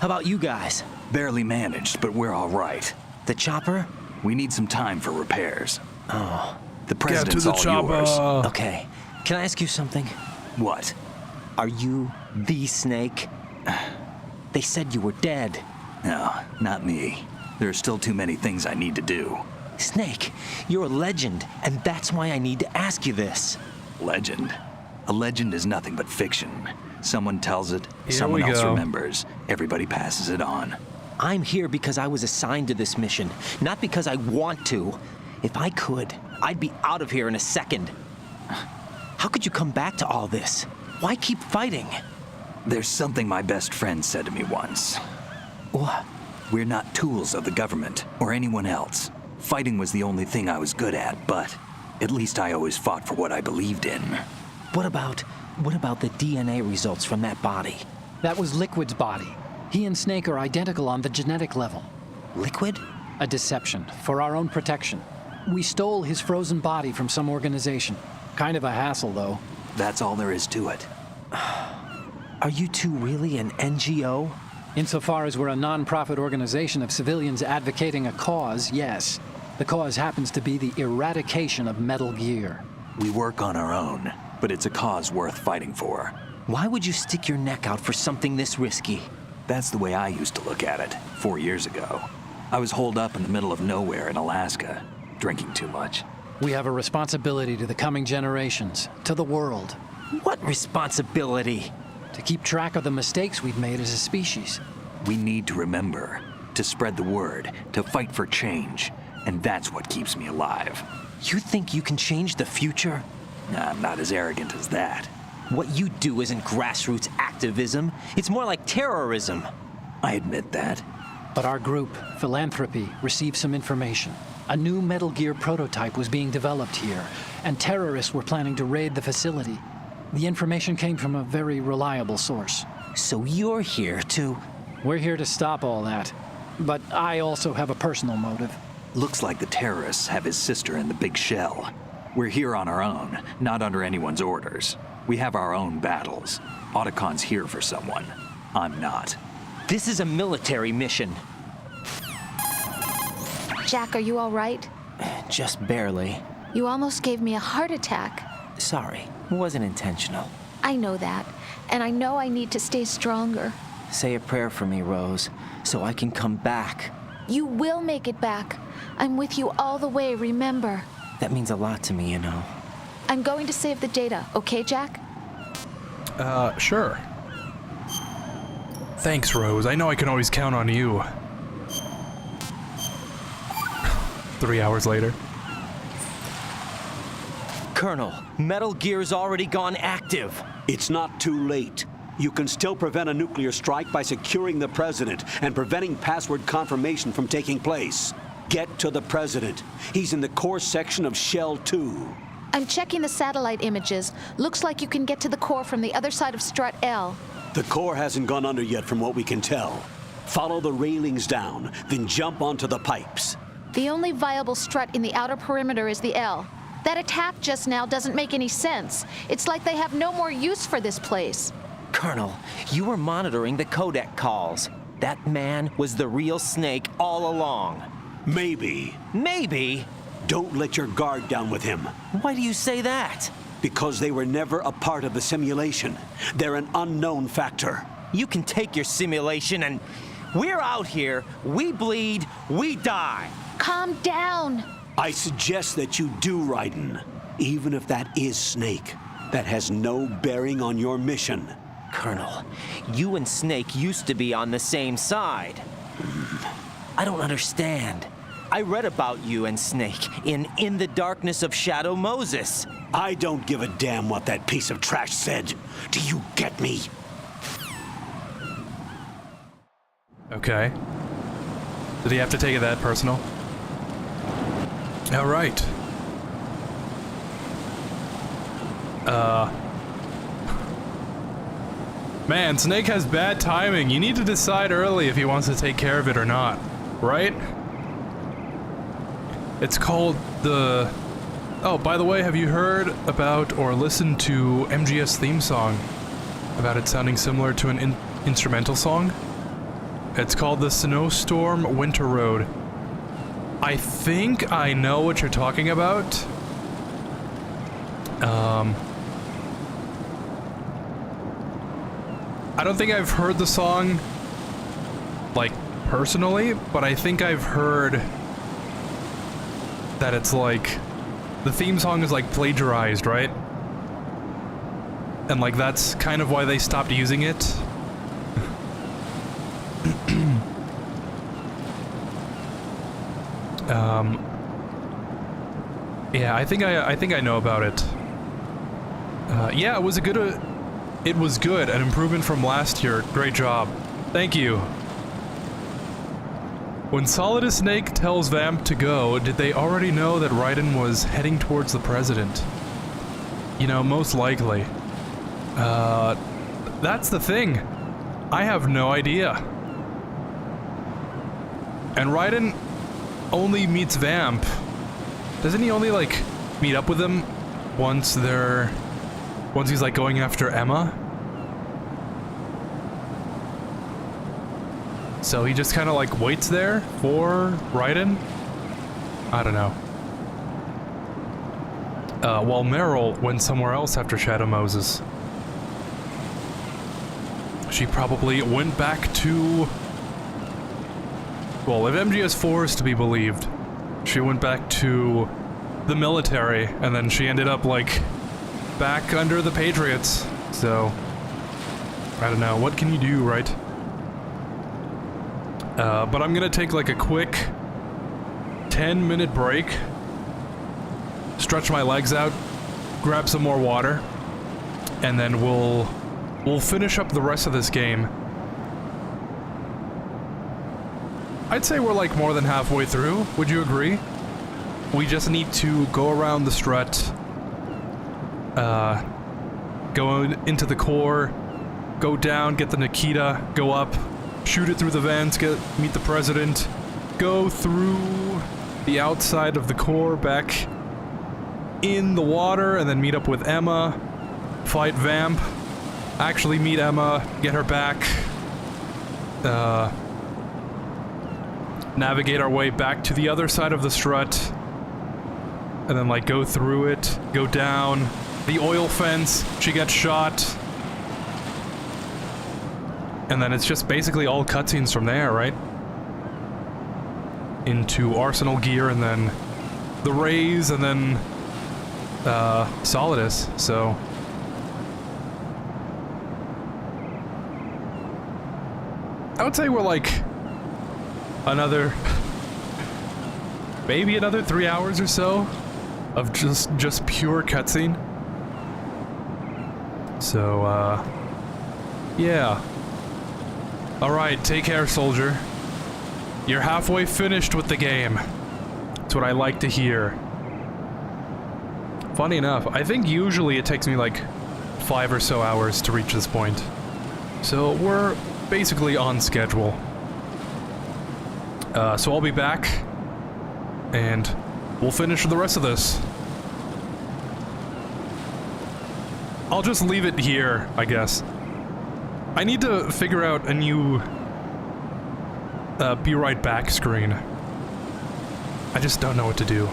How about you guys? Barely managed, but we're all right. The chopper? We need some time for repairs. Oh. The president's all yours. Okay. Can I ask you something? What? Are you the Snake? They said you were dead. No, not me. There are still too many things I need to do. Snake, you're a legend, and that's why I need to ask you this. Legend? A legend is nothing but fiction. Someone tells it, Here someone we else go. remembers, everybody passes it on. I'm here because I was assigned to this mission, not because I want to. If I could, I'd be out of here in a second. How could you come back to all this? Why keep fighting? There's something my best friend said to me once. What? We're not tools of the government or anyone else. Fighting was the only thing I was good at, but At least I always fought for what I believed in. What about the DNA results from that body? That was Liquid's body. He and Snake are identical on the genetic level. Liquid? A deception, for our own protection. We stole his frozen body from some organization. Kind of a hassle, though. That's all there is to it. Are you two really an NGO? Insofar as we're a non-profit organization of civilians advocating a cause, yes. The cause happens to be the eradication of Metal Gear. We work on our own, but it's a cause worth fighting for. Why would you stick your neck out for something this risky? That's the way I used to look at it 4 years ago. I was holed up in the middle of nowhere in Alaska, drinking too much. We have a responsibility to the coming generations, to the world. What responsibility? To keep track of the mistakes we've made as a species. We need to remember, to spread the word, to fight for change. And that's what keeps me alive. You think you can change the future? Nah, I'm not as arrogant as that. What you do isn't grassroots activism. It's more like terrorism. I admit that. But our group, Philanthropy, received some information. A new Metal Gear prototype was being developed here, and terrorists were planning to raid the facility. The information came from a very reliable source. So you're here to... We're here to stop all that. But I also have a personal motive. Looks like the terrorists have his sister in the big shell. We're here on our own, not under anyone's orders. We have our own battles. Otacon's here for someone. I'm not. This is a military mission. Jack, are you all right? Just barely. You almost gave me a heart attack. Sorry, it wasn't intentional. I know that, and I know I need to stay stronger. Say a prayer for me, Rose, so I can come back. You will make it back. I'm with you all the way, remember? That means a lot to me, you know. I'm going to save the data, okay, Jack? Sure. Thanks, Rose. I know I can always count on you. 3 hours later. Colonel, Metal Gear's already gone active. It's not too late. You can still prevent a nuclear strike by securing the President and preventing password confirmation from taking place. Get to the President. He's in the core section of Shell 2. I'm checking the satellite images. Looks like you can get to the core from the other side of Strut L. The core hasn't gone under yet from what we can tell. Follow the railings down, then jump onto the pipes. The only viable strut in the outer perimeter is the L. That attack just now doesn't make any sense. It's like they have no more use for this place. Colonel, you were monitoring the codec calls. That man was the real Snake all along. Maybe. Maybe? Don't let your guard down with him. Why do you say that? Because they were never a part of the simulation. They're an unknown factor. You can take your simulation and... We're out here, we bleed, we die. Calm down. I suggest that you do, Raiden. Even if that is Snake. That has no bearing on your mission. Colonel, you and Snake used to be on the same side. I don't understand. I read about you and Snake in the Darkness of Shadow Moses. I don't give a damn what that piece of trash said. Do you get me? Okay. Did he have to take it that personal? All right. Man, Snake has bad timing. You need to decide early if he wants to take care of it or not, right? It's called the... Oh, by the way, have you heard about or listened to MGS theme song? About it sounding similar to an instrumental song? It's called the Snowstorm Winter Road. I think I know what you're talking about. I don't think I've heard the song, like, personally, but I think I've heard that it's like, the theme song is like plagiarized, right? And like, that's kind of why they stopped using it. Yeah, I think I know about it. Yeah, it was good, an improvement from last year. Great job. Thank you. When Solid Snake tells Vamp to go, did they already know that Raiden was heading towards the president? You know, most likely. That's the thing. I have no idea. And Raiden only meets Vamp. Doesn't he only, like, meet up with him once he's, like, going after Emma? So he just kind of, like, waits there for Raiden? I don't know. While Meryl went somewhere else after Shadow Moses. She probably went back to... Well, if MGS4 is to be believed, she went back to the military, and then she ended up, like, back under the Patriots. So, I don't know. What can you do, right? But I'm gonna take, like, a quick 10-minute break, stretch my legs out, grab some more water, and then we'll finish up the rest of this game. I'd say we're, like, more than halfway through. Would you agree? We just need to go around the strut, go into the core, go down, get the Nikita, go up, shoot it through the vents, meet the president, go through the outside of the core, back in the water, and then meet up with Emma, fight Vamp, actually meet Emma, get her back, navigate our way back to the other side of the strut, and then, like, go through it, go down the oil fence, she gets shot, and then it's just basically all cutscenes from there, right? Into Arsenal gear, and then the Rays, and then Solidus, so... I would say we're, like, another... maybe another 3 hours or so of just pure cutscene. So, yeah. Alright, take care, soldier. You're halfway finished with the game. That's what I like to hear. Funny enough, I think usually it takes me like 5 or so hours to reach this point. So we're basically on schedule. So I'll be back, and we'll finish the rest of this. I'll just leave it here, I guess. I need to figure out a new be right back screen. I just don't know what to do.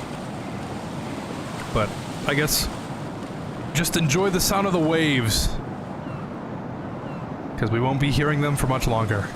But I guess just enjoy the sound of the waves, because we won't be hearing them for much longer.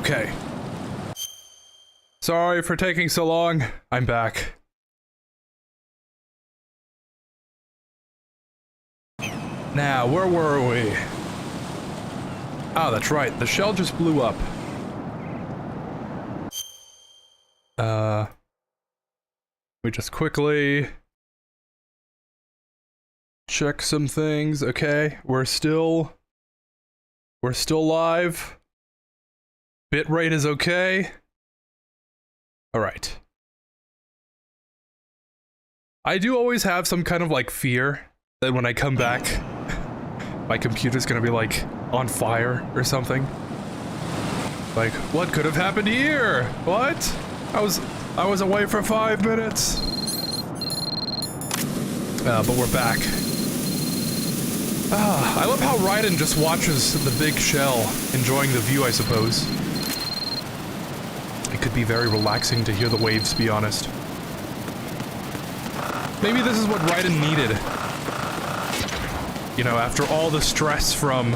Okay. Sorry for taking so long. I'm back. Now, where were we? Oh, that's right. The shell just blew up. We just quickly check some things. Okay, we're still live. Bitrate is okay. All right. I do always have some kind of like fear that when I come back, my computer's gonna be like on fire or something. Like, what could have happened here? What? I was away for 5 minutes. But we're back. I love how Raiden just watches the big shell, enjoying the view, I suppose. It could be very relaxing to hear the waves, to be honest. Maybe this is what Raiden needed. You know, after all the stress from...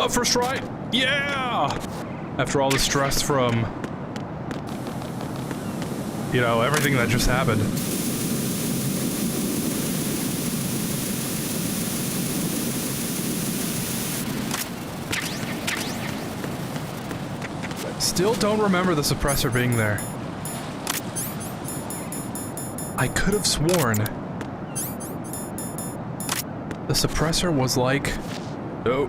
first try! Yeah! After all the stress from... you know, everything that just happened. Still don't remember the suppressor being there. I could have sworn the suppressor was like... oh,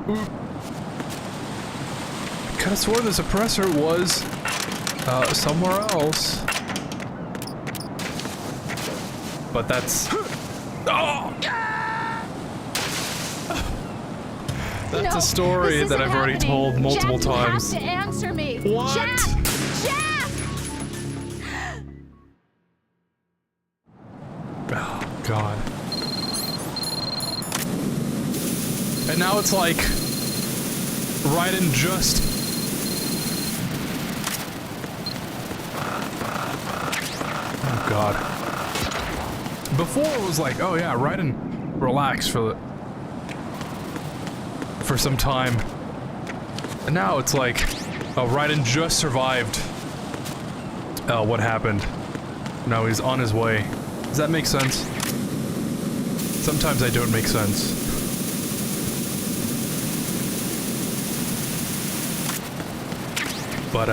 I could have sworn the suppressor was somewhere else. But that's... oh! That's a story that I've already told multiple times. You have to answer me. What? Jack! Oh, God. And now it's like... Raiden just... oh, God. Before it was like, oh yeah, Raiden relax for some time. And now it's like, oh, Raiden just survived what happened. Now he's on his way. Does that make sense? Sometimes I don't make sense. But,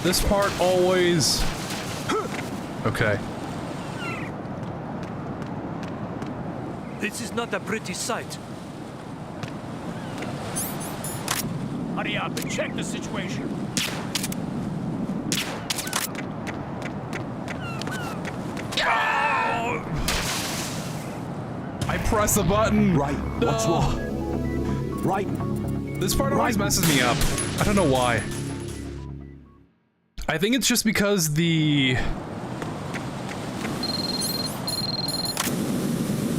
this part always... okay. This is not a pretty sight. Hurry up and check the situation. Oh! I press the button. Right. What's wrong? Right. This part always messes me up. I don't know why. I think it's just because the...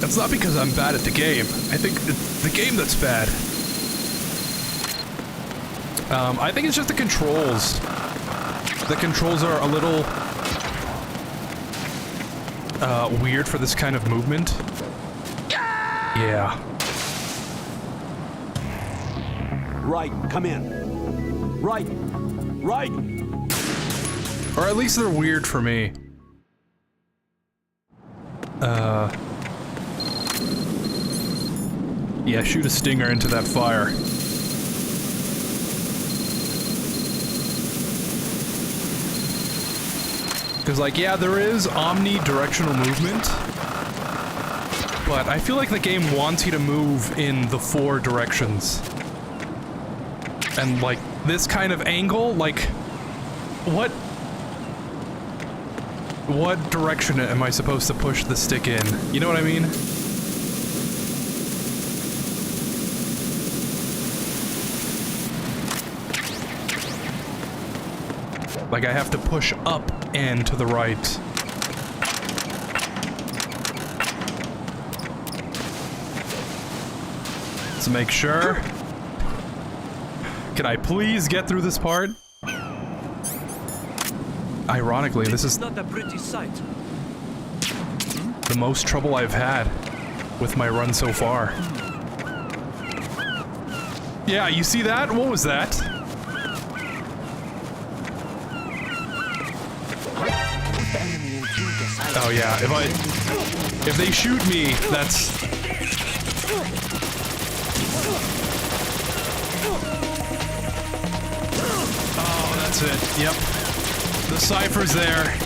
it's not because I'm bad at the game. I think it's the game that's bad. I think it's just the controls. The controls are a little... weird for this kind of movement. Yeah. Right, come in. Right. Right. Or at least they're weird for me. Yeah, shoot a stinger into that fire. Because, like, yeah, there is omnidirectional movement, but I feel like the game wants you to move in the 4 directions. And, like, this kind of angle, like, what direction am I supposed to push the stick in? You know what I mean? Like, I have to push up and to the right. Let's make sure. Can I please get through this part? Ironically, this is not a pretty sight. the most trouble I've had with my run so far. Yeah, you see that? What was that? Oh yeah, if they shoot me, that's... Oh, that's it. Yep. The cipher's there.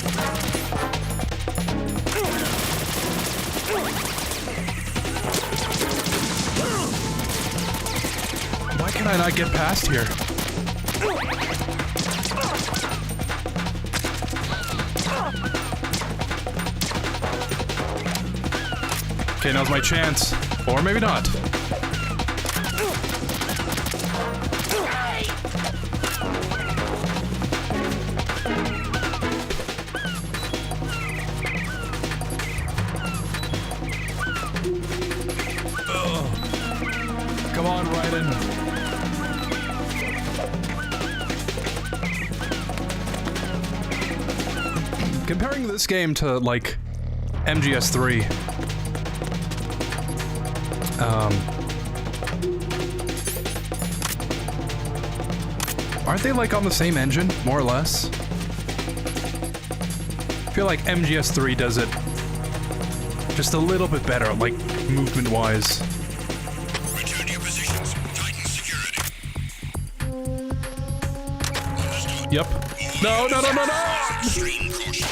Why can I not get past here? Okay, now's my chance. Or maybe not. Come on, Raiden. Comparing this game to, like, MGS3, aren't they, like, on the same engine, more or less? I feel like MGS3 does it just a little bit better, like, movement-wise. Return to your positions. Tighten security. Yep. No, no, no, no, no! Extreme caution.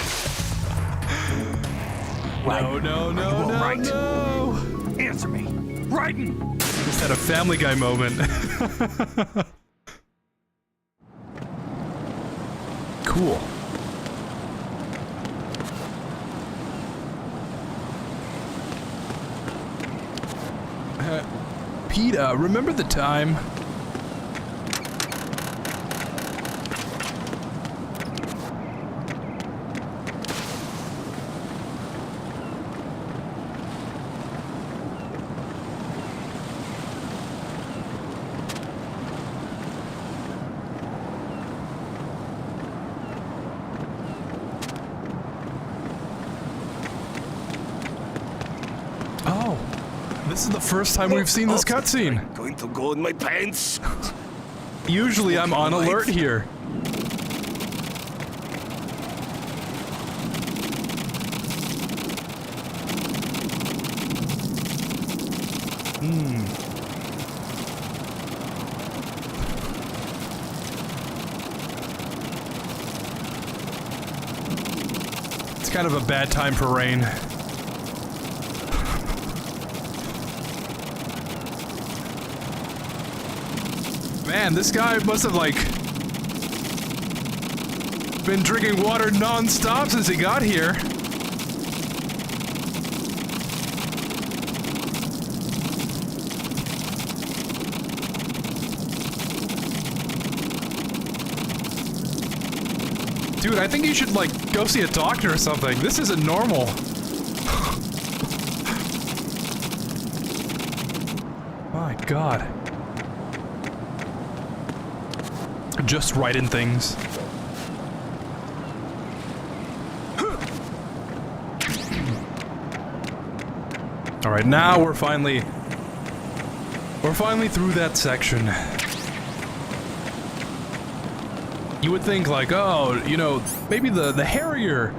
No, no, no, no, right? no! Answer me. Raiden! Just had a Family Guy moment. Cool. Peter, remember the time? Oh, this is the first time we've seen this cutscene. Going to go in my pants. Usually I'm on alert here. It's kind of a bad time for rain. Man, this guy must have, like, been drinking water non-stop since he got here. Dude, I think you should, like, go see a doctor or something. This isn't normal. My God. Just writing things. All right, now we're finally through that section. You would think, like, oh, you know, maybe the Harrier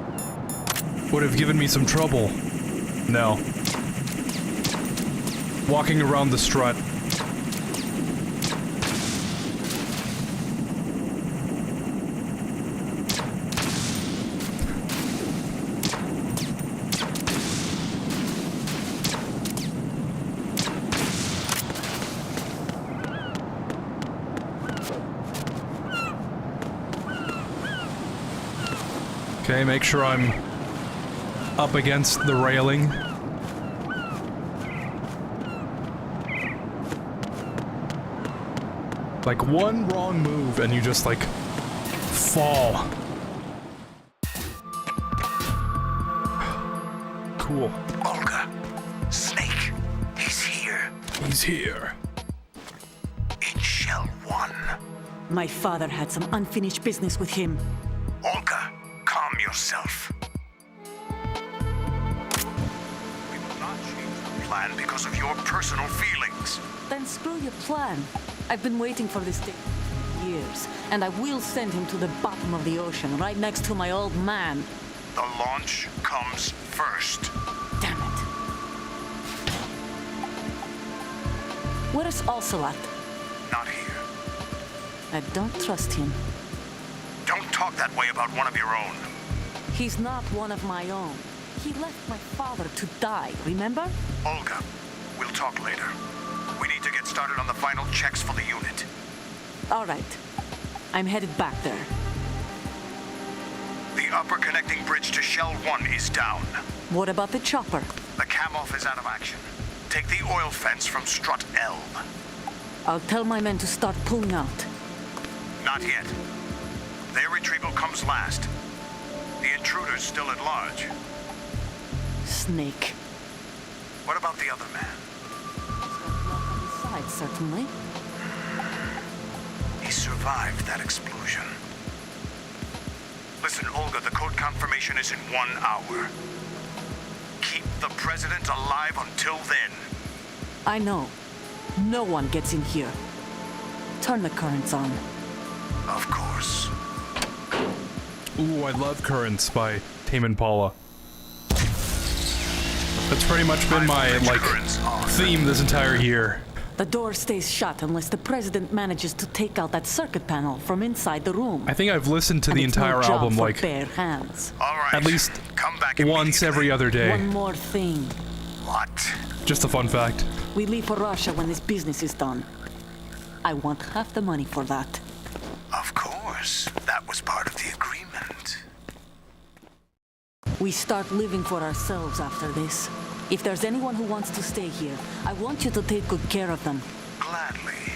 would have given me some trouble. No. Walking around the strut. Okay, make sure I'm up against the railing. Like, one wrong move and you just, like, fall. Cool. Olga, Snake, he's here. He's here. In Shell 1. My father had some unfinished business with him. Olga, calm yourself. plan because of your personal feelings. Then screw your plan. I've been waiting for this day for years, and I will send him to the bottom of the ocean, right next to my old man. The launch comes first. Damn it. Where's Ocelot? Not here. I don't trust him. Don't talk that way about one of your own. He's not one of my own. He left my father to die, remember? Olga, we'll talk later. We need to get started on the final checks for the unit. All right. I'm headed back there. The upper connecting bridge to Shell 1 is down. What about the chopper? The cam-off is out of action. Take the oil fence from strut L. I'll tell my men to start pulling out. Not yet. Their retrieval comes last. The intruder's still at large. Snake. What about the other man? Side, certainly. He survived that explosion. Listen, Olga, the code confirmation is in 1 hour. Keep the president alive until then. I know. No one gets in here. Turn the currents on. Of course. Ooh, I love Currents by Tame Impala. That's pretty much been my, like, theme this entire year. The door stays shut unless the president manages to take out that circuit panel from inside the room. I think I've listened to the entire album, like, bare hands. at least once every other day. One more thing. What? Just a fun fact. We leave for Russia when this business is done. I want half the money for that. Of course. That was part of the agreement. We start living for ourselves after this. If there's anyone who wants to stay here, I want you to take good care of them. Gladly.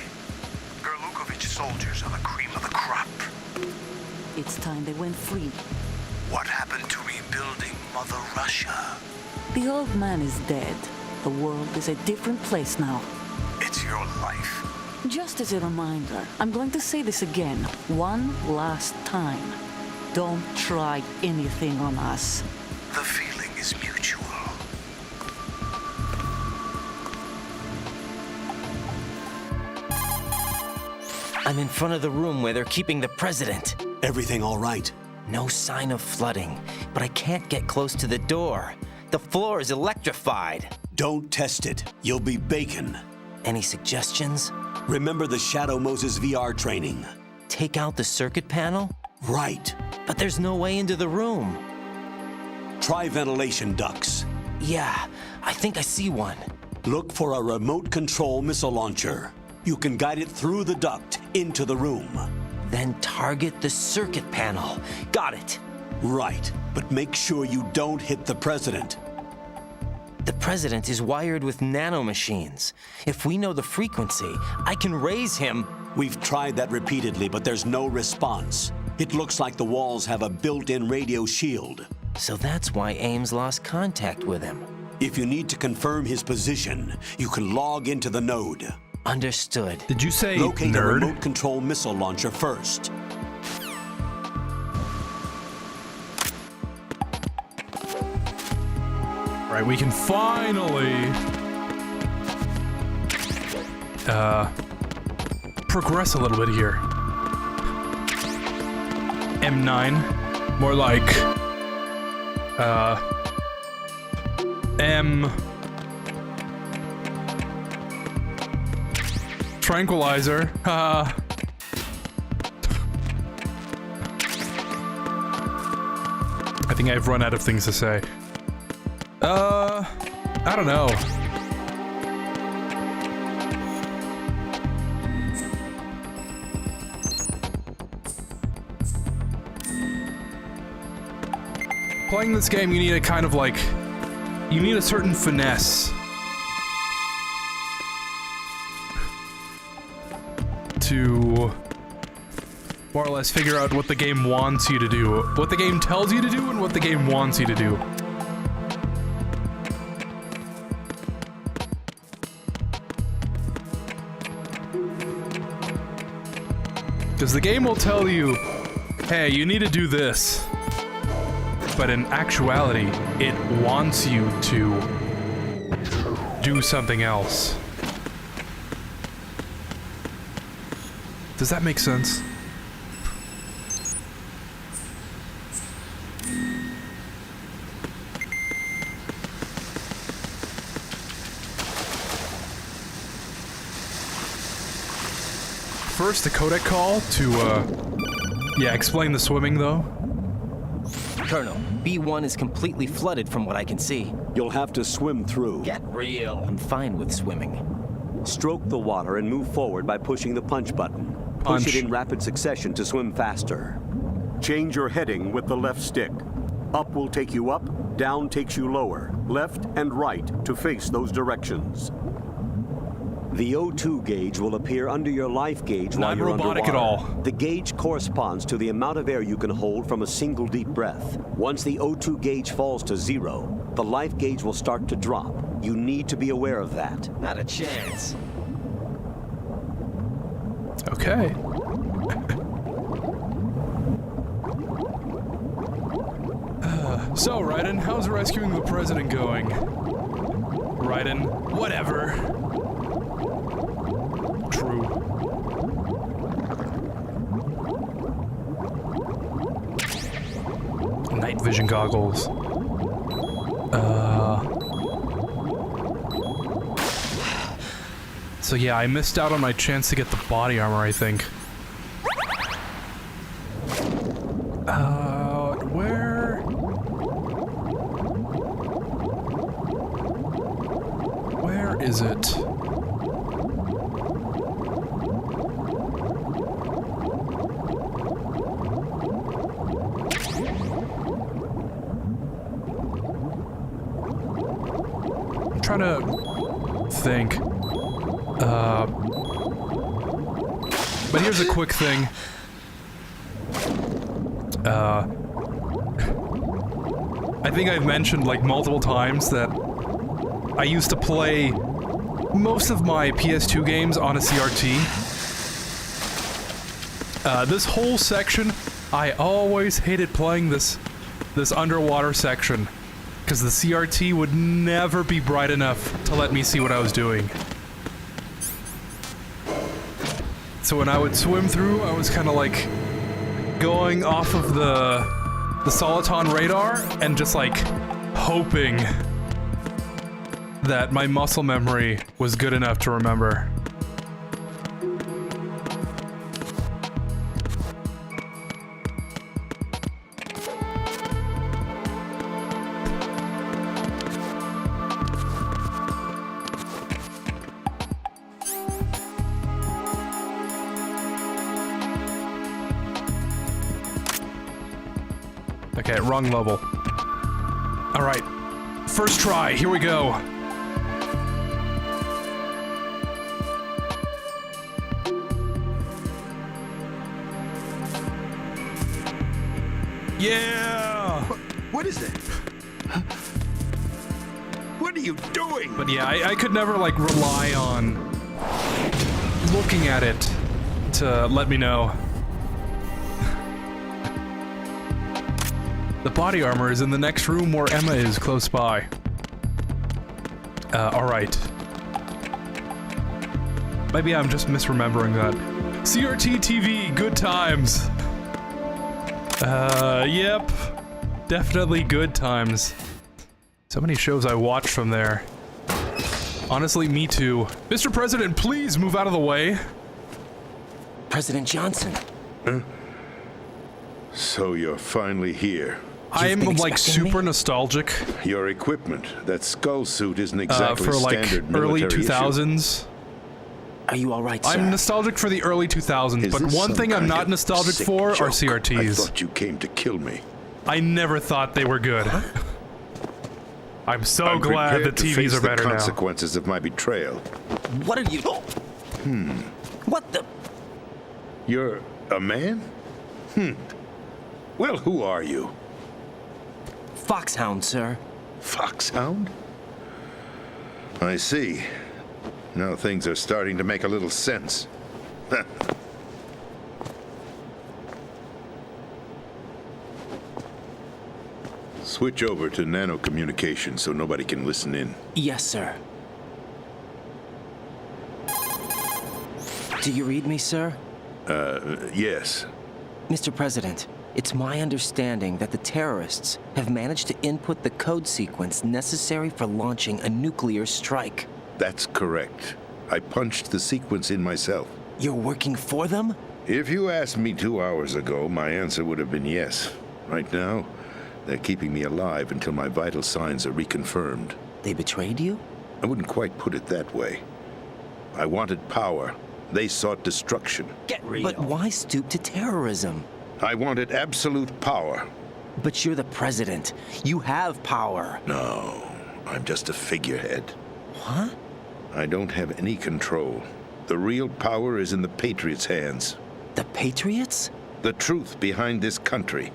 Gerlukovich soldiers are the cream of the crop. It's time they went free. What happened to rebuilding Mother Russia? The old man is dead. The world is a different place now. It's your life. Just as a reminder, I'm going to say this again, one last time. Don't try anything on us. The feeling is mutual. I'm in front of the room where they're keeping the president. Everything all right? No sign of flooding, but I can't get close to the door. The floor is electrified. Don't test it. You'll be bacon. Any suggestions? Remember the Shadow Moses VR training. Take out the circuit panel? Right. But there's no way into the room. Try ventilation ducts. Yeah, I think I see one. Look for a remote control missile launcher. You can guide it through the duct into the room. Then target the circuit panel. Got it. Right, but make sure you don't hit the president. The president is wired with nanomachines. If we know the frequency, I can raise him. We've tried that repeatedly, but there's no response. It looks like the walls have a built-in radio shield. So that's why Ames lost contact with him. If you need to confirm his position, you can log into the node. Understood. Did you say Locate a nerd? remote control missile launcher first. Right, we can finally progress a little bit here. M9, more like M Tranquilizer. I think I've run out of things to say. I don't know. Playing this game, you need a kind of like, you need a certain finesse to more or less figure out what the game wants you to do, what the game tells you to do, and what the game wants you to do. Because the game will tell you, hey, you need to do this. But in actuality, it wants you to do something else. Does that make sense? First, the codec call to, yeah, explain the swimming, though. Colonel, B1 is completely flooded from what I can see. You'll have to swim through. Get real. I'm fine with swimming. Stroke the water and move forward by pushing the punch button. Punch. Push it in rapid succession to swim faster. Change your heading with the left stick. Up will take you up, down takes you lower, left and right to face those directions. The O2 gauge will appear under your life gauge while you're underwater. Not robotic at all. The gauge corresponds to the amount of air you can hold from a single deep breath. Once the O2 gauge falls to 0, the life gauge will start to drop. You need to be aware of that. Not a chance. Okay. So, Raiden, how's rescuing the president going? Raiden, whatever. True. Night vision goggles. So yeah, I missed out on my chance to get the body armor, I think. Where is it? I'm trying to think. But here's a quick thing. I think I've mentioned like multiple times that I used to play most of my PS2 games on a CRT. This whole section, I always hated playing this underwater section because the CRT would never be bright enough to let me see what I was doing. So when I would swim through, I was kind of like going off of the Soliton radar and just like hoping that my muscle memory was good enough to remember. Okay, wrong level. All right, first try, here we go. Yeah! What is it? What are you doing? But yeah, I could never like rely on looking at it to let me know. The body armor is in the next room where Emma is, close by. Alright. Maybe I'm just misremembering that. CRT TV, good times. Yep. Definitely good times. So many shows I watched from there. Honestly, me too. Mr. President, please move out of the way. President Johnson. Huh? So you're finally here. I am like super nostalgic. Your equipment, that skull suit isn't exactly for like standard early military 2000s. Are you all right, sir? I'm nostalgic for the early 2000s, but one thing I'm not nostalgic for are CRTs. I thought you came to kill me. I never thought they were good. I'm so glad the TVs are better now. Consequences of my betrayal. What are you? What the? You're a man? Well, who are you? Foxhound, sir. Foxhound? I see. Now things are starting to make a little sense. Switch over to nano communication so nobody can listen in. Yes, sir. Do you read me, sir? Yes. Mr. President, it's my understanding that the terrorists have managed to input the code sequence necessary for launching a nuclear strike. That's correct. I punched the sequence in myself. You're working for them? If you asked me 2 hours ago, my answer would have been yes. Right now, they're keeping me alive until my vital signs are reconfirmed. They betrayed you? I wouldn't quite put it that way. I wanted power. They sought destruction. Get real. But why stoop to terrorism? I wanted absolute power. But you're the president. You have power. No, I'm just a figurehead. What? I don't have any control. The real power is in the Patriots' hands. The Patriots? The truth behind this country.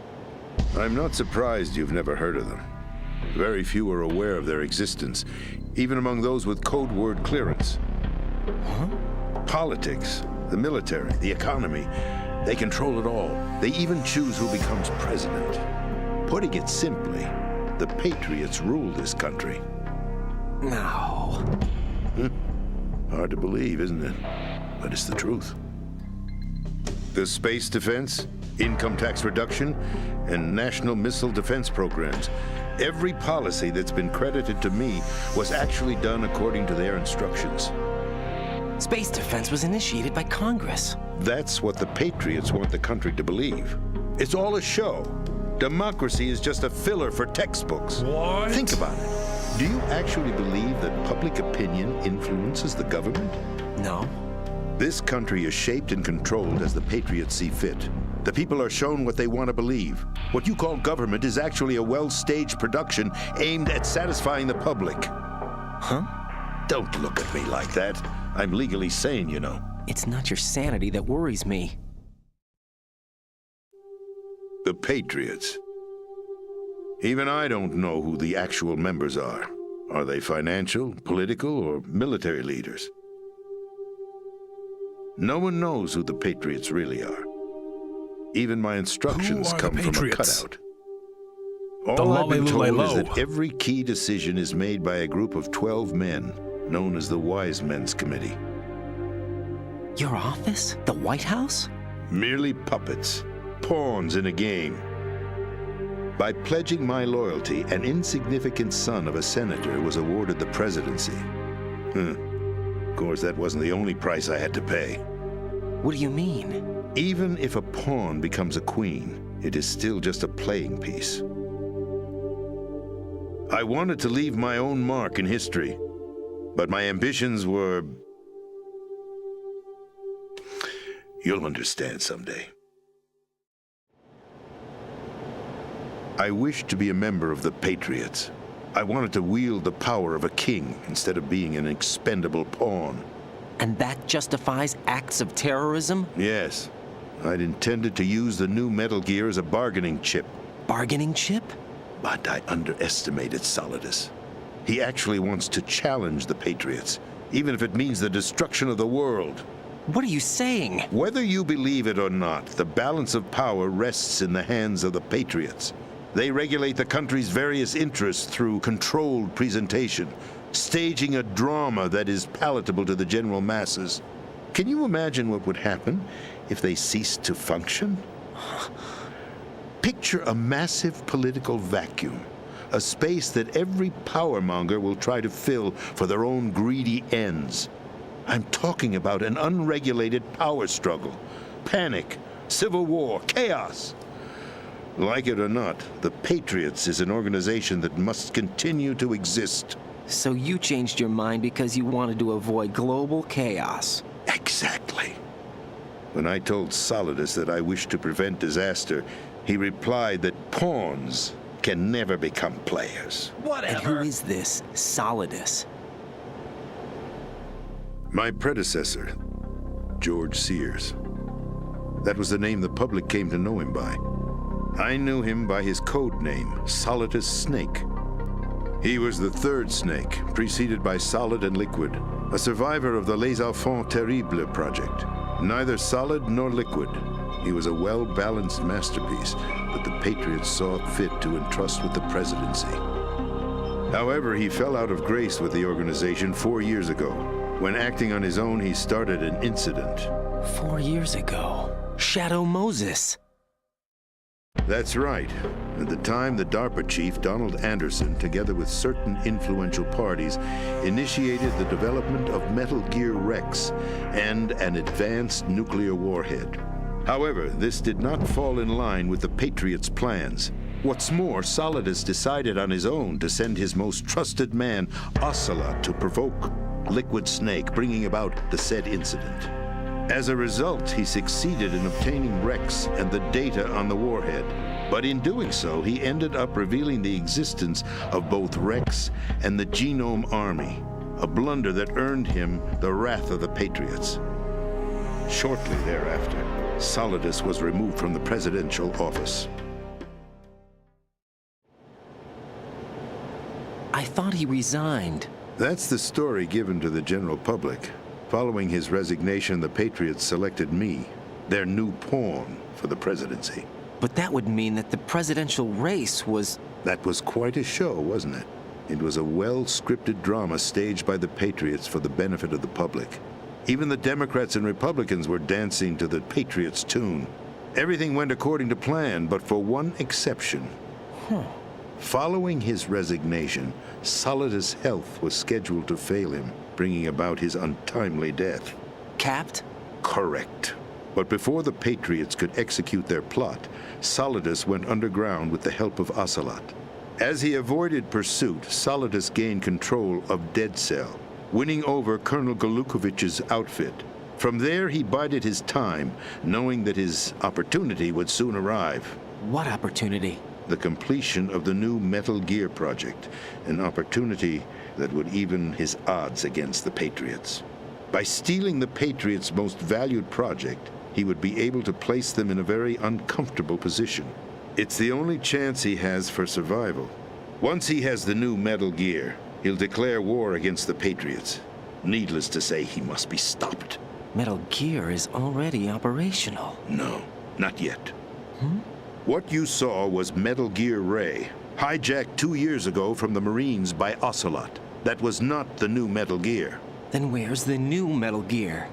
I'm not surprised you've never heard of them. Very few are aware of their existence, even among those with code word clearance. Huh? Politics, the military, the economy, they control it all. They even choose who becomes president. Putting it simply, the Patriots rule this country. No. Hard to believe, isn't it? But it's the truth. The space defense, income tax reduction, and national missile defense programs. Every policy that's been credited to me was actually done according to their instructions. Space defense was initiated by Congress. That's what the Patriots want the country to believe. It's all a show. Democracy is just a filler for textbooks. What? Think about it. Do you actually believe that public opinion influences the government? No. This country is shaped and controlled as the Patriots see fit. The people are shown what they want to believe. What you call government is actually a well-staged production aimed at satisfying the public. Huh? Don't look at me like that. I'm legally sane, you know. It's not your sanity that worries me. The Patriots. Even I don't know who the actual members are. Are they financial, political, or military leaders? No one knows who the Patriots really are. Even my instructions come from a cutout. All I've been told is that every key decision is made by a group of 12 men, known as the Wise Men's Committee. Your office? The White House? Merely puppets, pawns in a game. By pledging my loyalty, an insignificant son of a senator was awarded the presidency. Of course, that wasn't the only price I had to pay. What do you mean? Even if a pawn becomes a queen, it is still just a playing piece. I wanted to leave my own mark in history, but my ambitions were... You'll understand someday. I wished to be a member of the Patriots. I wanted to wield the power of a king instead of being an expendable pawn. And that justifies acts of terrorism? Yes. I'd intended to use the new Metal Gear as a bargaining chip. Bargaining chip? But I underestimated Solidus. He actually wants to challenge the Patriots, even if it means the destruction of the world. What are you saying? Whether you believe it or not, the balance of power rests in the hands of the Patriots. They regulate the country's various interests through controlled presentation, staging a drama that is palatable to the general masses. Can you imagine what would happen if they ceased to function? Picture a massive political vacuum, a space that every powermonger will try to fill for their own greedy ends. I'm talking about an unregulated power struggle, panic, civil war, chaos. Like it or not, the Patriots is an organization that must continue to exist. So you changed your mind because you wanted to avoid global chaos. Exactly. When I told Solidus that I wished to prevent disaster, he replied that pawns can never become players. Whatever. And who is this Solidus? My predecessor, George Sears. That was the name the public came to know him by. I knew him by his code name, Solidus Snake. He was the third snake, preceded by Solid and Liquid, a survivor of the Les Enfants Terribles project. Neither solid nor liquid, he was a well-balanced masterpiece that the Patriots saw fit to entrust with the presidency. However, he fell out of grace with the organization 4 years ago, When acting on his own, he started an incident. 4 years ago. Shadow Moses. That's right. At the time, the DARPA chief, Donald Anderson, together with certain influential parties, initiated the development of Metal Gear Rex and an advanced nuclear warhead. However, this did not fall in line with the Patriots' plans. What's more, Solidus decided on his own to send his most trusted man, Ocelot, to provoke Liquid Snake, bringing about the said incident. As a result, he succeeded in obtaining Rex and the data on the warhead. But in doing so, he ended up revealing the existence of both Rex and the Genome Army, a blunder that earned him the wrath of the Patriots. Shortly thereafter, Solidus was removed from the presidential office. I thought he resigned. That's the story given to the general public. Following his resignation, the Patriots selected me, their new pawn, for the presidency. But that would mean that the presidential race was... That was quite a show, wasn't it? It was a well-scripted drama staged by the Patriots for the benefit of the public. Even the Democrats and Republicans were dancing to the Patriots' tune. Everything went according to plan, but for one exception. Following his resignation, Solidus' health was scheduled to fail him, bringing about his untimely death. Capped? Correct. But before the Patriots could execute their plot, Solidus went underground with the help of Ocelot. As he avoided pursuit, Solidus gained control of Dead Cell, winning over Colonel Galukovich's outfit. From there, he bided his time, knowing that his opportunity would soon arrive. What opportunity? The completion of the new Metal Gear project, an opportunity that would even his odds against the Patriots. By stealing the Patriots' most valued project, he would be able to place them in a very uncomfortable position. It's the only chance he has for survival. Once he has the new Metal Gear, he'll declare war against the Patriots. Needless to say, he must be stopped. Metal Gear is already operational. No, not yet. What you saw was Metal Gear Ray, hijacked 2 years ago from the Marines by Ocelot. That was not the new Metal Gear. Then where's the new Metal Gear?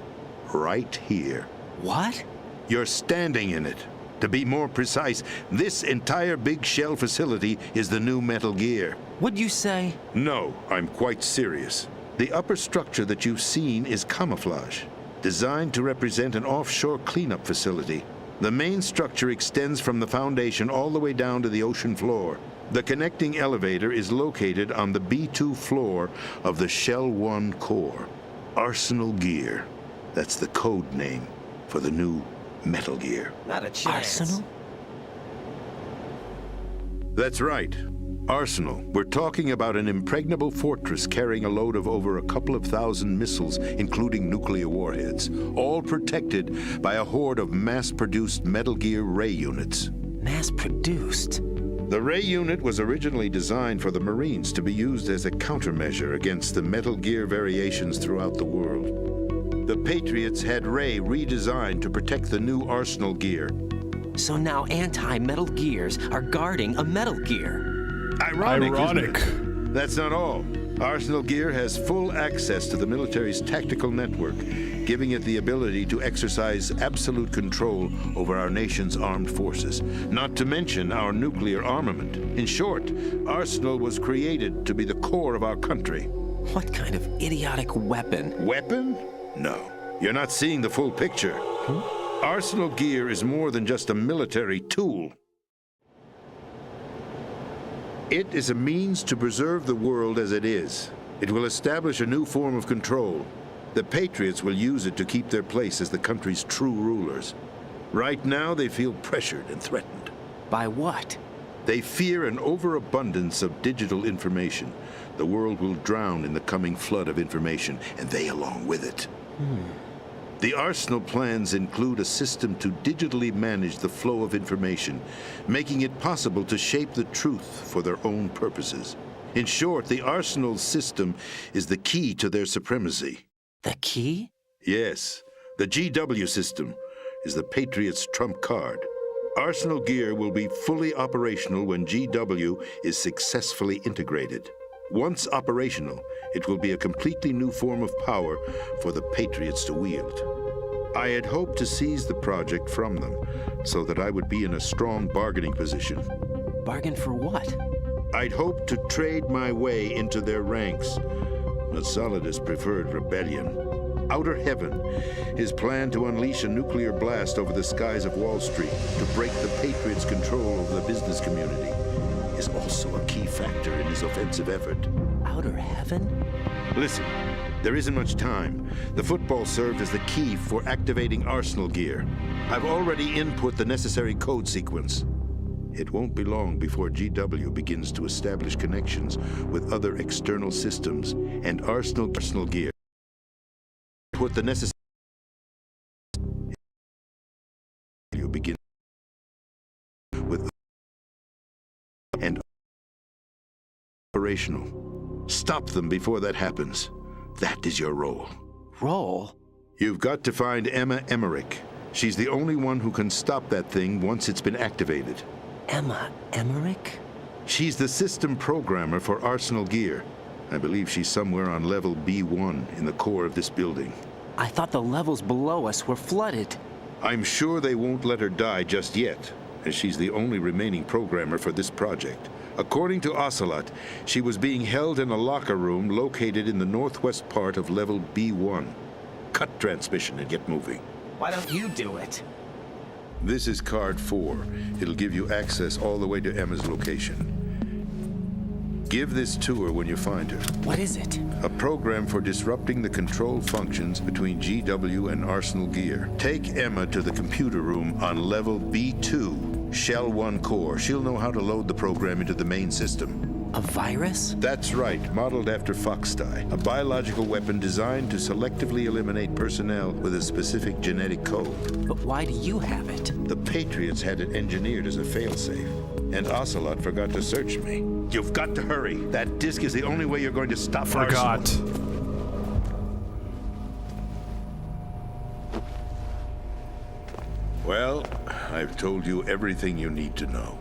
Right here. What? You're standing in it. To be more precise, this entire big shell facility is the new Metal Gear. What'd you say? No, I'm quite serious. The upper structure that you've seen is camouflage, designed to represent an offshore cleanup facility. The main structure extends from the foundation all the way down to the ocean floor. The connecting elevator is located on the B2 floor of the Shell 1 core. Arsenal Gear. That's the code name for the new Metal Gear. Not a chance. Arsenal? That's right. Arsenal. We're talking about an impregnable fortress carrying a load of over a couple of thousand missiles, including nuclear warheads, all protected by a horde of mass-produced Metal Gear Ray units. Mass-produced? The Ray unit was originally designed for the Marines to be used as a countermeasure against the Metal Gear variations throughout the world. The Patriots had Ray redesigned to protect the new Arsenal Gear. So now anti-Metal Gears are guarding a Metal Gear. Ironic. That's not all. Arsenal Gear has full access to the military's tactical network, giving it the ability to exercise absolute control over our nation's armed forces, not to mention our nuclear armament. In short, Arsenal was created to be the core of our country. What kind of idiotic weapon? Weapon? No. You're not seeing the full picture. Arsenal Gear is more than just a military tool. It is a means to preserve the world as it is. It will establish a new form of control. The Patriots will use it to keep their place as the country's true rulers. Right now, they feel pressured and threatened. By what? They fear an overabundance of digital information. The world will drown in the coming flood of information, and they along with it. The Arsenal plans include a system to digitally manage the flow of information, making it possible to shape the truth for their own purposes. In short, the Arsenal system is the key to their supremacy. The key? Yes. The GW system is the Patriots' trump card. Arsenal Gear will be fully operational when GW is successfully integrated. Once operational, it will be a completely new form of power for the Patriots to wield. I had hoped to seize the project from them, so that I would be in a strong bargaining position. Bargain for what? I'd hoped to trade my way into their ranks, but Solidus preferred rebellion. Outer Heaven, his plan to unleash a nuclear blast over the skies of Wall Street to break the Patriots' control over the business community, is also a key factor in his offensive effort. Outer Heaven? Listen, there isn't much time. The football served as the key for activating Arsenal gear. I've already input the necessary code sequence. It won't be long before GW begins to establish connections with other external systems, and Arsenal gear. Put the necessary begin with and operational. Stop them before that happens. That is your role. Role? You've got to find Emma Emmerich. She's the only one who can stop that thing once it's been activated. Emma Emmerich? She's the system programmer for Arsenal gear. I believe she's somewhere on level B1 in the core of this building. I thought the levels below us were flooded. I'm sure they won't let her die just yet, as she's the only remaining programmer for this project. According to Ocelot, she was being held in a locker room located in the northwest part of level B1. Cut transmission and get moving. Why don't you do it? This is card 4. It'll give you access all the way to Emma's location. Give this to her when you find her. What is it? A program for disrupting the control functions between GW and Arsenal gear. Take Emma to the computer room on level B2, Shell 1 core. She'll know how to load the program into the main system. A virus? That's right, modeled after Foxdie, a biological weapon designed to selectively eliminate personnel with a specific genetic code. But why do you have it? The Patriots had it engineered as a failsafe, and Ocelot forgot to search me. You've got to hurry. That disk is the only way you're going to stop Forgot. Arsenal. Well, I've told you everything you need to know.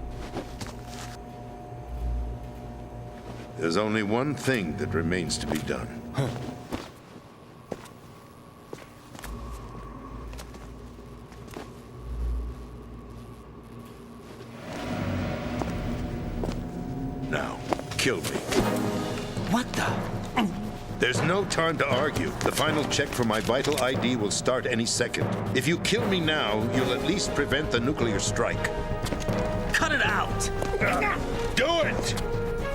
There's only one thing that remains to be done. Now, kill me. What the? There's no time to argue. The final check for my vital ID will start any second. If you kill me now, you'll at least prevent the nuclear strike. Cut it out! Do it!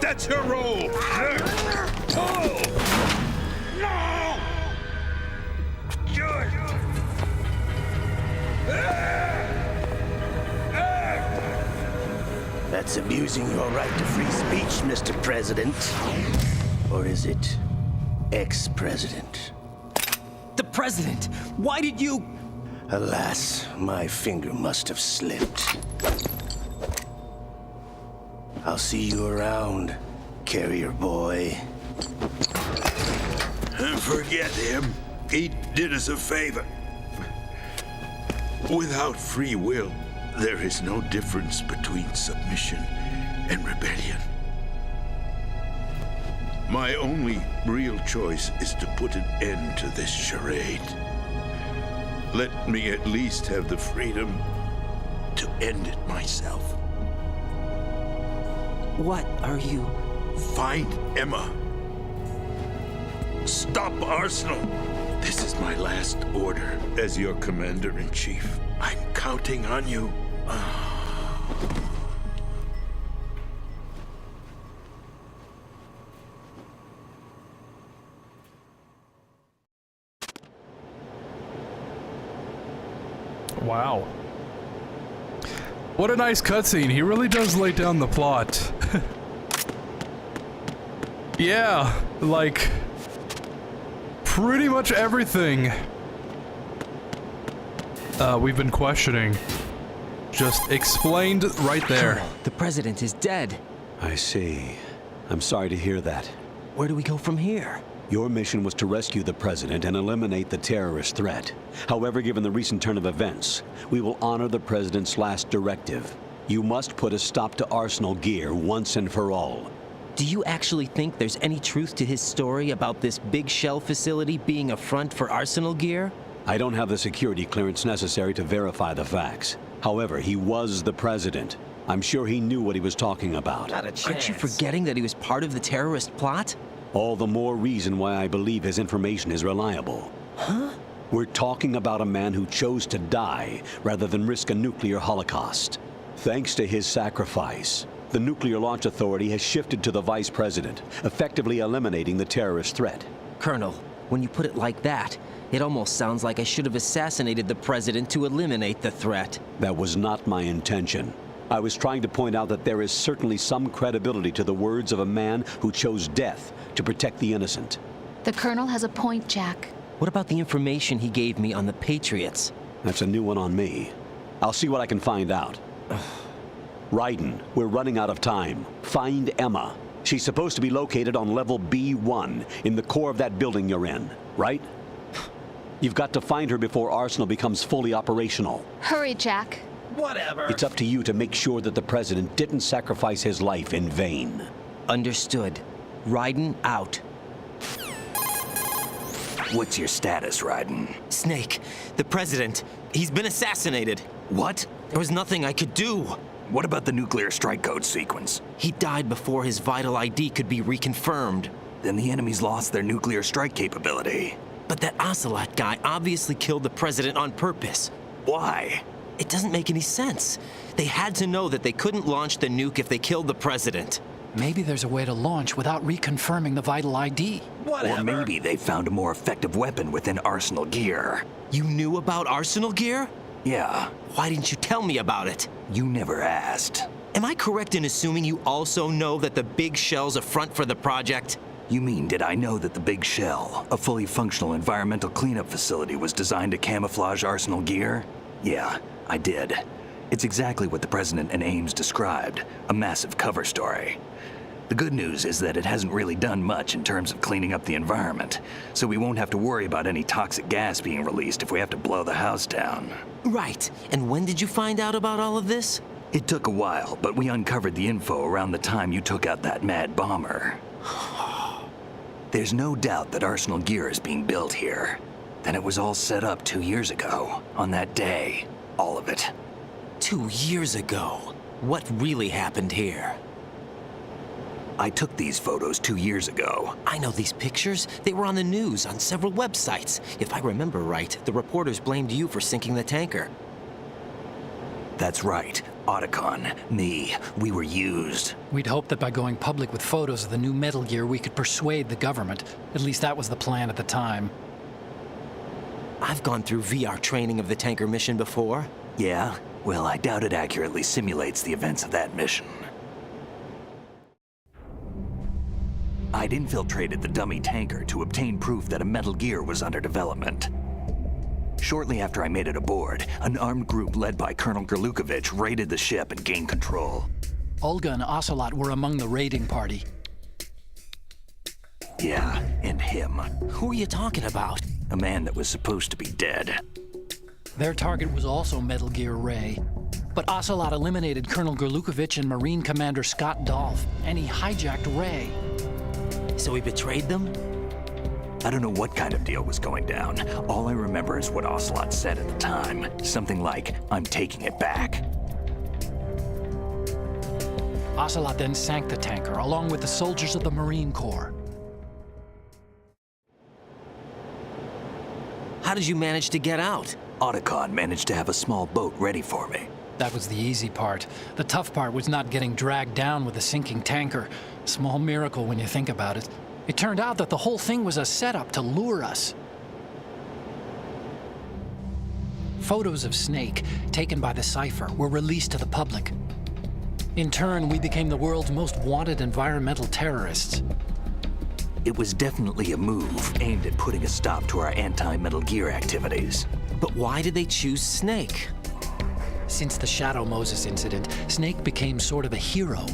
That's her role! Pull! No! Good! That's abusing your right to free speech, Mr. President. Or is it ex-president? The president! Why did you... Alas, my finger must have slipped. I'll see you around, carrier boy. Forget him. He did us a favor. Without free will, there is no difference between submission and rebellion. My only real choice is to put an end to this charade. Let me at least have the freedom to end it myself. What are you... Find Emma. Stop Arsenal. This is my last order as your commander-in-chief. I'm counting on you. Wow. What a nice cutscene. He really does lay down the plot. Yeah, like pretty much everything we've been questioning just explained right there. The president is dead. I see. I'm sorry to hear that. Where do we go from here? Your mission was to rescue the president and eliminate the terrorist threat. However, given the recent turn of events, we will honor the president's last directive. You must put a stop to Arsenal gear once and for all. Do you actually think there's any truth to his story about this big shell facility being a front for Arsenal gear? I don't have the security clearance necessary to verify the facts. However, he was the president. I'm sure he knew what he was talking about. Not a chance. Aren't you forgetting that he was part of the terrorist plot? All the more reason why I believe his information is reliable. Huh? We're talking about a man who chose to die rather than risk a nuclear holocaust. Thanks to his sacrifice, the Nuclear Launch Authority has shifted to the vice president, effectively eliminating the terrorist threat. Colonel, when you put it like that, it almost sounds like I should have assassinated the president to eliminate the threat. That was not my intention. I was trying to point out that there is certainly some credibility to the words of a man who chose death to protect the innocent. The Colonel has a point, Jack. What about the information he gave me on the Patriots? That's a new one on me. I'll see what I can find out. Raiden, we're running out of time. Find Emma. She's supposed to be located on level B1, in the core of that building you're in, right? You've got to find her before Arsenal becomes fully operational. Hurry, Jack. Whatever. It's up to you to make sure that the president didn't sacrifice his life in vain. Understood. Raiden out. What's your status, Raiden? Snake, the president, he's been assassinated. What? There was nothing I could do. What about the nuclear strike code sequence? He died before his vital ID could be reconfirmed. Then the enemy's lost their nuclear strike capability. But that Ocelot guy obviously killed the president on purpose. Why? It doesn't make any sense. They had to know that they couldn't launch the nuke if they killed the president. Maybe there's a way to launch without reconfirming the vital ID. Whatever. Or maybe they found a more effective weapon within Arsenal gear. You knew about Arsenal gear? Yeah. Why didn't you tell me about it? You never asked. Am I correct in assuming you also know that the big shell's a front for the project? You mean, did I know that the Big Shell, a fully functional environmental cleanup facility, was designed to camouflage Arsenal gear? Yeah, I did. It's exactly what the President and Ames described, a massive cover story. The good news is that it hasn't really done much in terms of cleaning up the environment, so we won't have to worry about any toxic gas being released if we have to blow the house down. Right. And when did you find out about all of this? It took a while, but we uncovered the info around the time you took out that mad bomber. There's no doubt that Arsenal gear is being built here. Then it was all set up 2 years ago, on that day. All of it. 2 years ago? What really happened here? I took these photos 2 years ago. I know these pictures. They were on the news, on several websites. If I remember right, the reporters blamed you for sinking the tanker. That's right. Otacon, me, we were used. We'd hoped that by going public with photos of the new Metal Gear, we could persuade the government. At least that was the plan at the time. I've gone through VR training of the tanker mission before. Yeah? Well, I doubt it accurately simulates the events of that mission. I'd infiltrated the dummy tanker to obtain proof that a Metal Gear was under development. Shortly after I made it aboard, an armed group led by Colonel Gerlukovich raided the ship and gained control. Olga and Ocelot were among the raiding party. Yeah, and him. Who are you talking about? A man that was supposed to be dead. Their target was also Metal Gear Ray. But Ocelot eliminated Colonel Gerlukovich and Marine Commander Scott Dolph, and he hijacked Ray. So he betrayed them? I don't know what kind of deal was going down. All I remember is what Ocelot said at the time. Something like, "I'm taking it back." Ocelot then sank the tanker, along with the soldiers of the Marine Corps. How did you manage to get out? Otacon managed to have a small boat ready for me. That was the easy part. The tough part was not getting dragged down with a sinking tanker. Small miracle when you think about it. It turned out that the whole thing was a setup to lure us. Photos of Snake, taken by the Cypher, were released to the public. In turn, we became the world's most wanted environmental terrorists. It was definitely a move aimed at putting a stop to our anti-Metal Gear activities. But why did they choose Snake? Since the Shadow Moses incident, Snake became sort of a hero.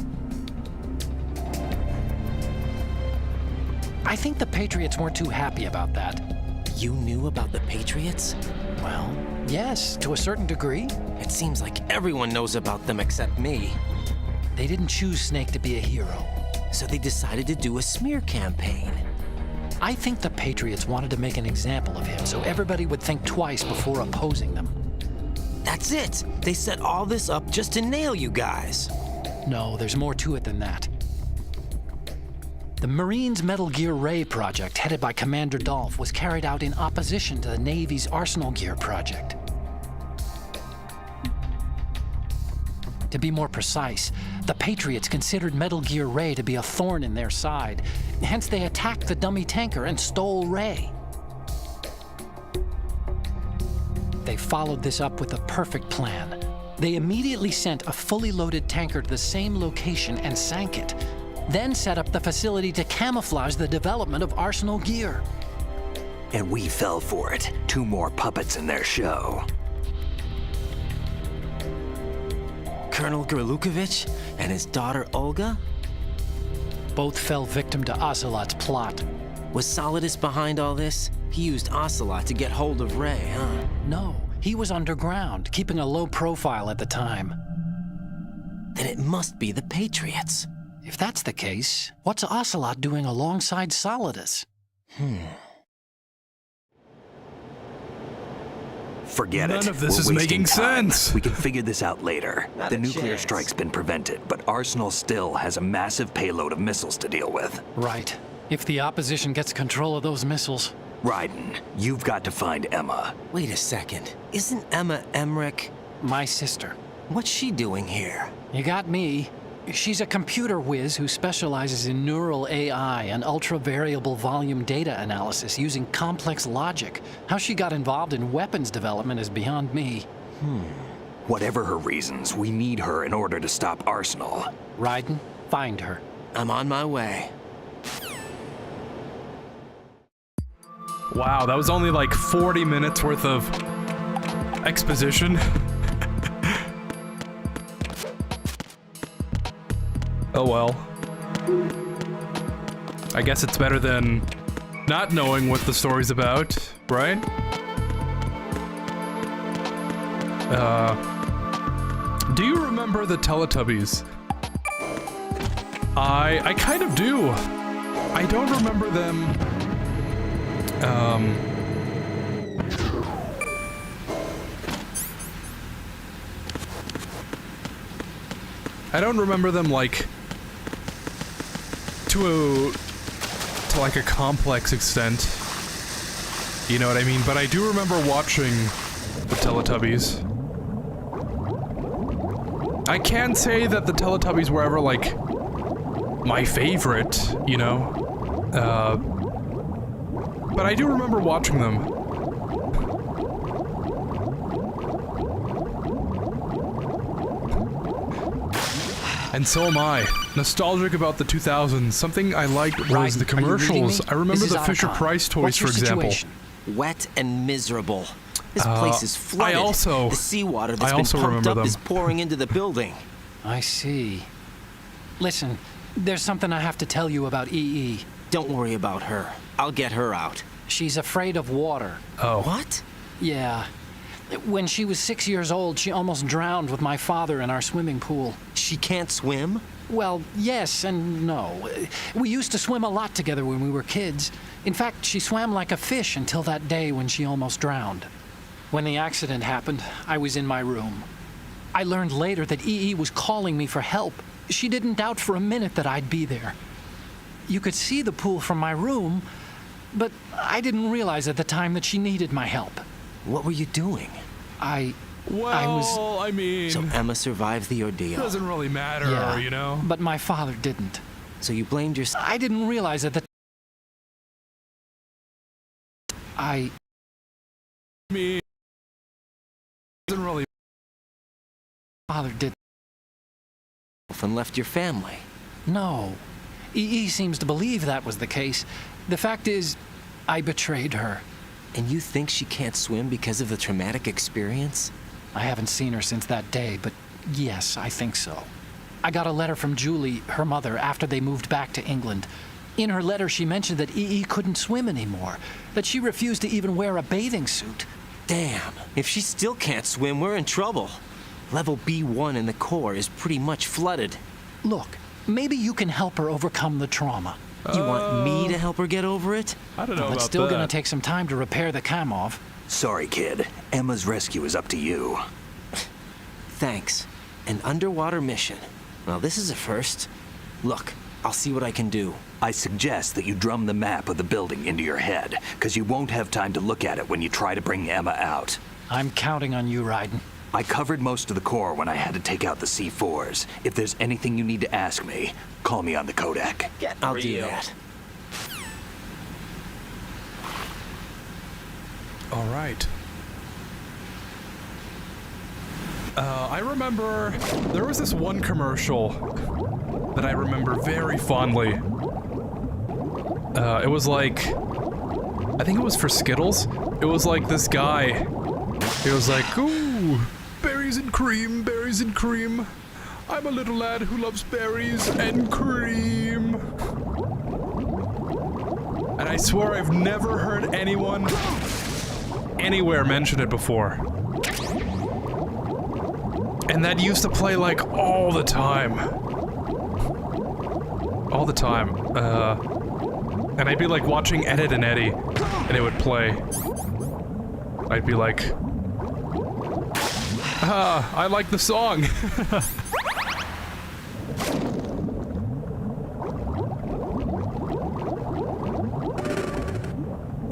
I think the Patriots weren't too happy about that. You knew about the Patriots? Well, yes, to a certain degree. It seems like everyone knows about them except me. They didn't choose Snake to be a hero. So they decided to do a smear campaign. I think the Patriots wanted to make an example of him so everybody would think twice before opposing them. That's it! They set all this up just to nail you guys. No, there's more to it than that. The Marines' Metal Gear Ray project, headed by Commander Dolph, was carried out in opposition to the Navy's Arsenal Gear project. To be more precise, the Patriots considered Metal Gear Ray to be a thorn in their side. Hence, they attacked the dummy tanker and stole Ray. They followed this up with a perfect plan. They immediately sent a fully loaded tanker to the same location and sank it, then set up the facility to camouflage the development of Arsenal Gear. And we fell for it. 2 more puppets in their show. Colonel Gerlukovich and his daughter Olga? Both fell victim to Ocelot's plot. Was Solidus behind all this? He used Ocelot to get hold of Ray, huh? No, he was underground, keeping a low profile at the time. Then it must be the Patriots. If that's the case, what's Ocelot doing alongside Solidus? Forget it. None of this We're is wasting making time. sense. We can figure this out later. Not The a nuclear chance. strike's been prevented, but Arsenal still has a massive payload of missiles to deal with. Right. If the opposition gets control of those missiles. Raiden, you've got to find Emma. Wait a second. Isn't Emma Emmerich? My sister. What's she doing here? You got me. She's a computer whiz who specializes in neural AI and ultra-variable volume data analysis using complex logic. How she got involved in weapons development is beyond me. Whatever her reasons, we need her in order to stop Arsenal. Raiden, find her. I'm on my way. Wow, that was only like 40 minutes worth of exposition. Oh well. I guess it's better than not knowing what the story's about, right? Do you remember the Teletubbies? I kind of do. I don't remember them. I don't remember them like to like a complex extent. You know what I mean? But I do remember watching the Teletubbies. I can't say that the Teletubbies were ever like my favorite, you know? But I do remember watching them. And so am I. Nostalgic about the 2000s. Something I liked was Raiden, the commercials. I remember the Fisher-Price toys, What's for your example. situation? Wet and miserable. This place is flooded. The seawater that's been pumped up is pouring into the building. I see. Listen, there's something I have to tell you about EE. Don't worry about her. I'll get her out. She's afraid of water. Oh. What? Yeah. When she was 6 years old, she almost drowned with my father in our swimming pool. She can't swim? Well, yes and no. We used to swim a lot together when we were kids. In fact, she swam like a fish until that day when she almost drowned. When the accident happened, I was in my room. I learned later that EE was calling me for help. She didn't doubt for a minute that I'd be there. You could see the pool from my room, but I didn't realize at the time that she needed my help. What were you doing? I mean... So Emma survived the ordeal. Doesn't really matter, Yeah, you know? but my father didn't. So you blamed your... I didn't realize at the... Me... Doesn't really... Father did... And left your family. No. EE seems to believe that was the case. The fact is, I betrayed her. And you think she can't swim because of the traumatic experience? I haven't seen her since that day, but yes, I think so. I got a letter from Julie, her mother, after they moved back to England. In her letter, she mentioned that EE couldn't swim anymore, that she refused to even wear a bathing suit. Damn, if she still can't swim, we're in trouble. Level B1 in the core is pretty much flooded. Look, maybe you can help her overcome the trauma. You want me to help her get over it? I don't know Well, it's about still that. gonna take some time to repair the Kamov. Sorry, kid. Emma's rescue is up to you. Thanks. An underwater mission. Well, this is a first. Look, I'll see what I can do. I suggest that you drum the map of the building into your head, because you won't have time to look at it when you try to bring Emma out. I'm counting on you, Raiden. I covered most of the core when I had to take out the C4s. If there's anything you need to ask me, call me on the Kodak. I'll do that. All right. I remember there was this one commercial that I remember very fondly. It was like, I think it was for Skittles. It was like this guy. He was like, ooh, berries and cream, berries and cream. I'm a little lad who loves berries and cream. And I swear I've never heard anyone anywhere mention it before. And that used to play like all the time. All the time. And I'd be like watching Ed, and Eddie, and it would play. I'd be like, I like the song.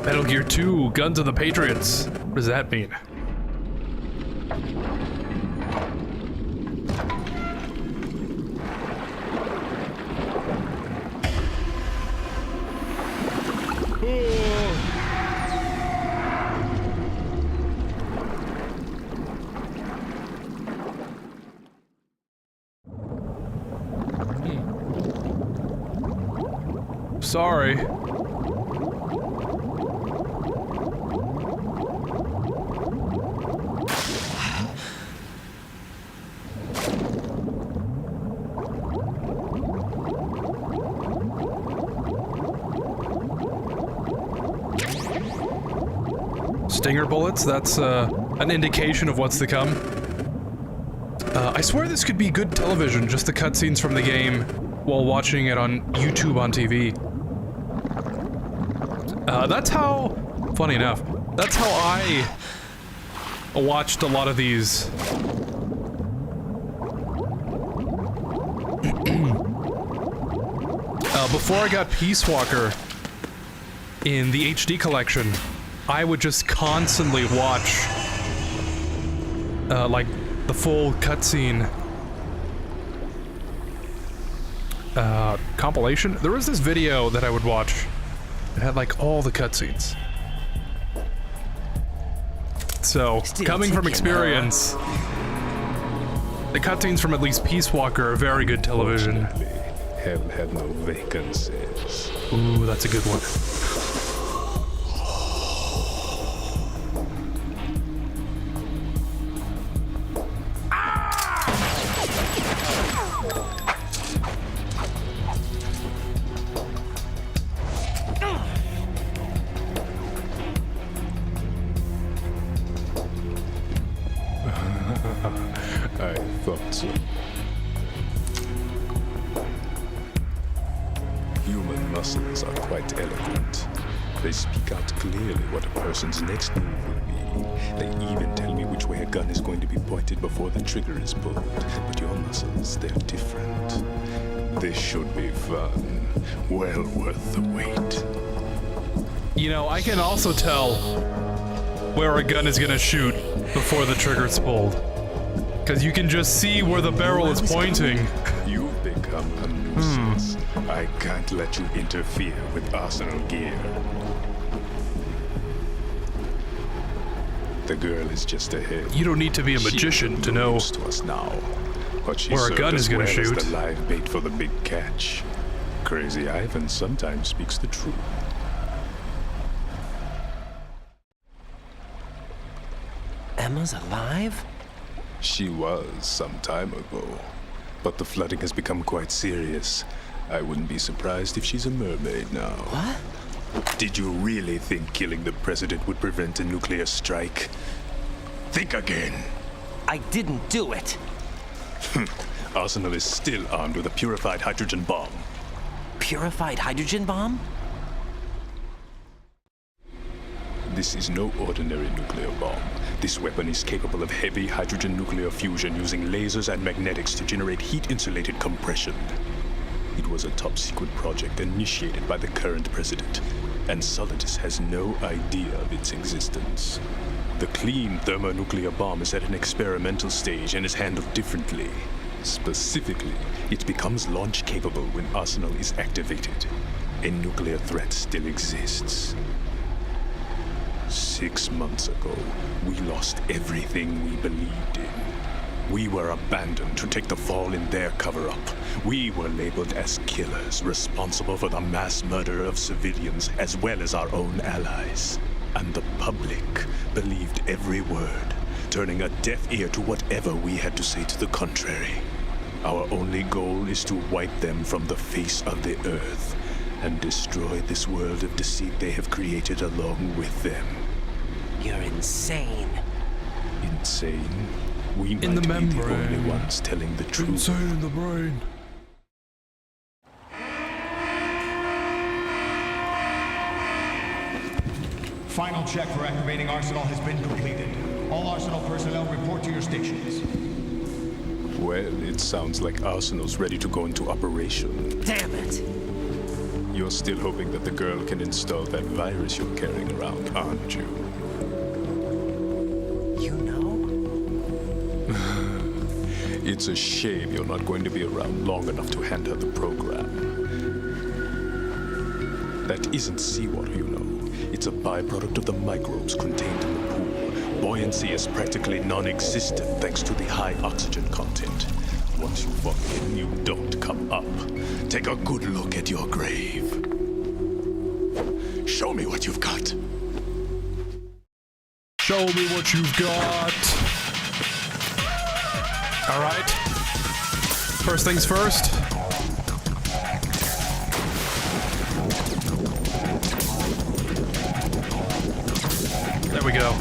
Metal Gear 2, Guns of the Patriots. What does that mean? Sorry. Stinger bullets, that's an indication of what's to come. I swear this could be good television, just the cutscenes from the game while watching it on YouTube on TV. That's how, funny enough, that's how I watched a lot of these. Before I got Peace Walker in the HD collection, I would just constantly watch like the full cutscene compilation. There was this video that I would watch. It had like all the cutscenes. So, coming from experience, the cutscenes from at least Peace Walker are very good television. Hell had no vacancies. Ooh, that's a good one. I thought so. Human muscles are quite eloquent. They speak out clearly what a person's next move will be. They even tell me which way a gun is going to be pointed before the trigger is pulled. But your muscles, they're different. This should be fun. Well worth the wait. You know, I can also tell where a gun is gonna shoot before the trigger's pulled. Because you can just see where the barrel is pointing. You've become a nuisance. I can't let you interfere with arsenal gear. The girl is just ahead. You don't need to be a magician to know to us now. But she where a gun is gonna shoot. The live bait for the big catch. Crazy Ivan sometimes speaks the truth. Emma's alive? She was some time ago, but the flooding has become quite serious. I wouldn't be surprised if she's a mermaid now. What? Did you really think killing the president would prevent a nuclear strike? Think again. I didn't do it. Arsenal is still armed with a purified hydrogen bomb. Purified hydrogen bomb? This is no ordinary nuclear bomb. This weapon is capable of heavy hydrogen nuclear fusion using lasers and magnetics to generate heat-insulated compression. It was a top-secret project initiated by the current president, and Solidus has no idea of its existence. The clean thermonuclear bomb is at an experimental stage and is handled differently. Specifically, it becomes launch-capable when Arsenal is activated. A nuclear threat still exists. 6 months ago, we lost everything we believed in. We were abandoned to take the fall in their cover-up. We were labeled as killers, responsible for the mass murder of civilians as well as our own allies. And the public believed every word, turning a deaf ear to whatever we had to say to the contrary. Our only goal is to wipe them from the face of the earth and destroy this world of deceit they have created along with them. You're insane. Insane? We might be the only ones telling the truth. Insane in the brain. Final check for activating Arsenal has been completed. All Arsenal personnel report to your stations. Well, it sounds like Arsenal's ready to go into operation. Damn it! You're still hoping that the girl can install that virus you're carrying around, aren't you? You know? It's a shame you're not going to be around long enough to hand her the program. That isn't seawater, you know. It's a byproduct of the microbes contained in the pool. Buoyancy is practically non-existent thanks to the high oxygen content. Once you fall in, you don't come up. Take a good look at your grave. Show me what you've got. Show me what you've got. All right. First things first. There we go.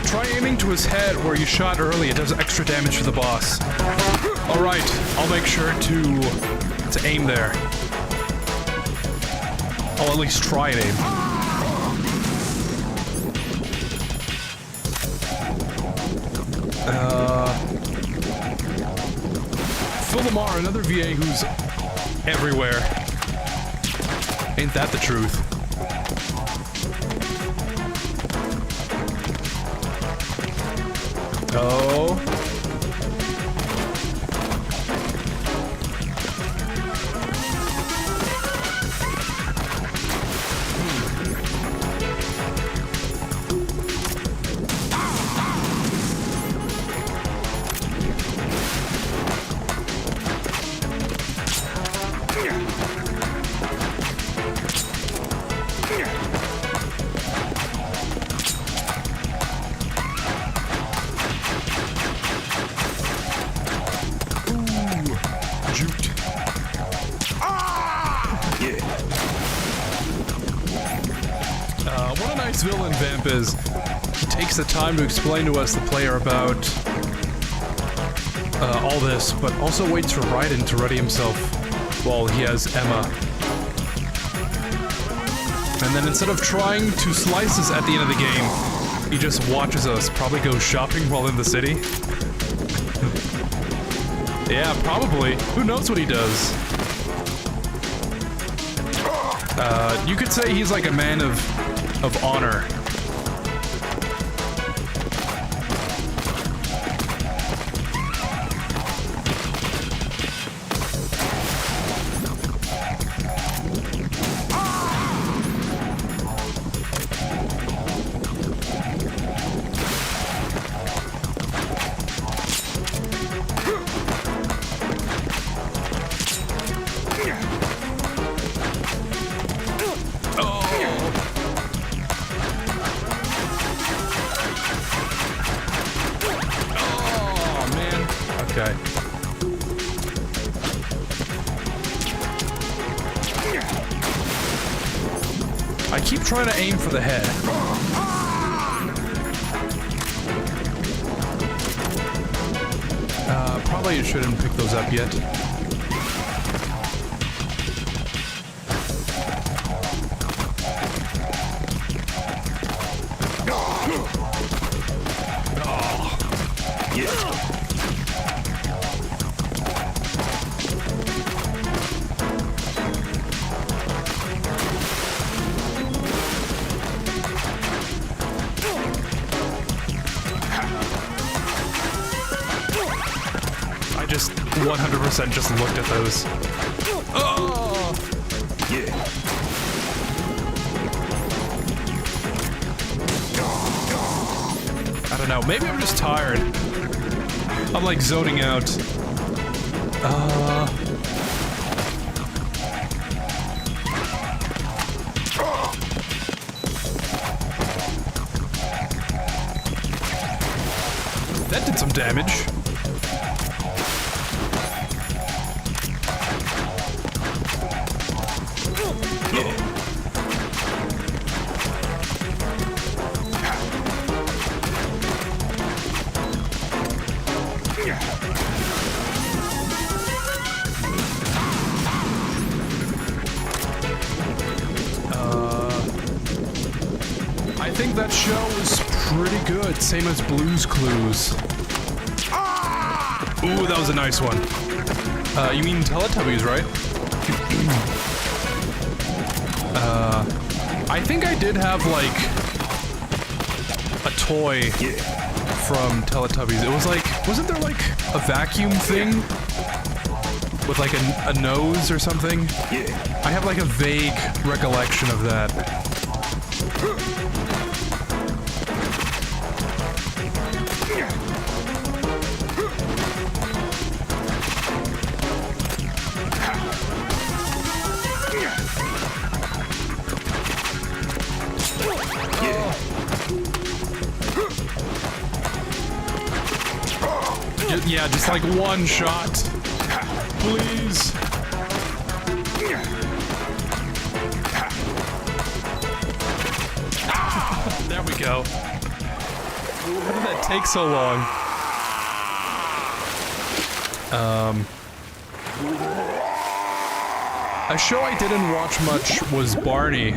Try aiming to his head where you shot early. It does extra damage to the boss. Alright, I'll make sure to aim there. I'll at least try and aim. Philomar, another VA who's everywhere. Ain't that the truth? Oh. What a nice villain Vamp is. He takes the time to explain to us, the player, about all this, but also waits for Raiden to ready himself while he has Emma. And then instead of trying to slice us at the end of the game, he just watches us, probably go shopping while in the city. Yeah, probably. Who knows what he does? You could say he's like a man of honor. Okay. I keep trying to aim for the head. Probably shouldn't pick those up yet. I just 100% just looked at those. Oh! Yeah. I don't know. Maybe I'm just tired. I'm like zoning out. That did some damage. I think that show was pretty good, same as Blue's Clues. Ooh, that was a nice one. You mean Teletubbies, right? I think I did have, like, a toy from Teletubbies. It was like, wasn't there, like, a vacuum thing? With, like, a nose or something? I have, like, a vague recollection of that. Yeah, just like one shot. Please. There we go. How did that take so long? A show I didn't watch much was Barney.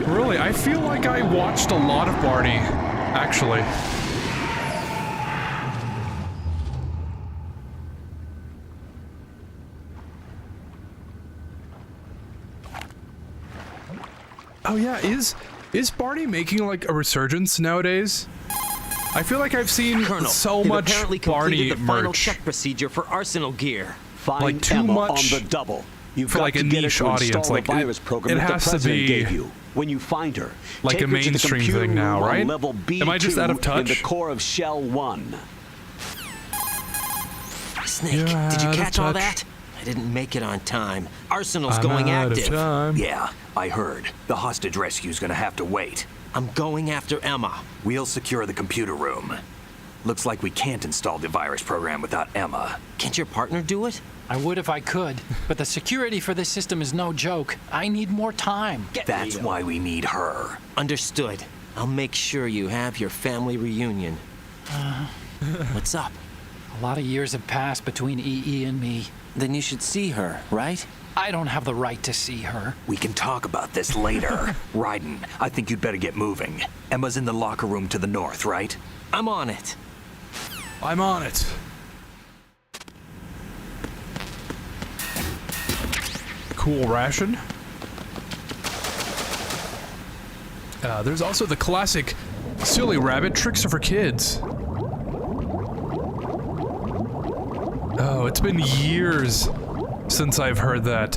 Really, I feel like I watched a lot of Barney, actually. Oh yeah, is Barney making like a resurgence nowadays? I feel like I've seen Colonel, so they've much apparently Barney completed the final merch. check procedure for arsenal gear. Find Like too Emma much on the double. You've for got like to a get niche her to audience. install Like the virus program it that has the to president be gave you. When you find her, like take a her to the mainstream computer thing now, room on right? level B2 Am I just out of touch? in the core of Shell 1. Snake, You're did you out of catch all touch. that? I didn't make it on time. Arsenal's I'm going out of active. time. Yeah, I heard. The hostage rescue's gonna have to wait. I'm going after Emma. We'll secure the computer room. Looks like we can't install the virus program without Emma. Can't your partner do it? I would if I could, but the security for this system is no joke. I need more time. That's why we need her. Understood. I'll make sure you have your family reunion. What's up? A lot of years have passed between EE and me. Then you should see her, right? I don't have the right to see her. We can talk about this later. Raiden, I think you'd better get moving. Emma's in the locker room to the north, right? I'm on it. I'm on it. Cool ration. There's also the classic Silly Rabbit Tricks Are for Kids. Oh, it's been years since I've heard that.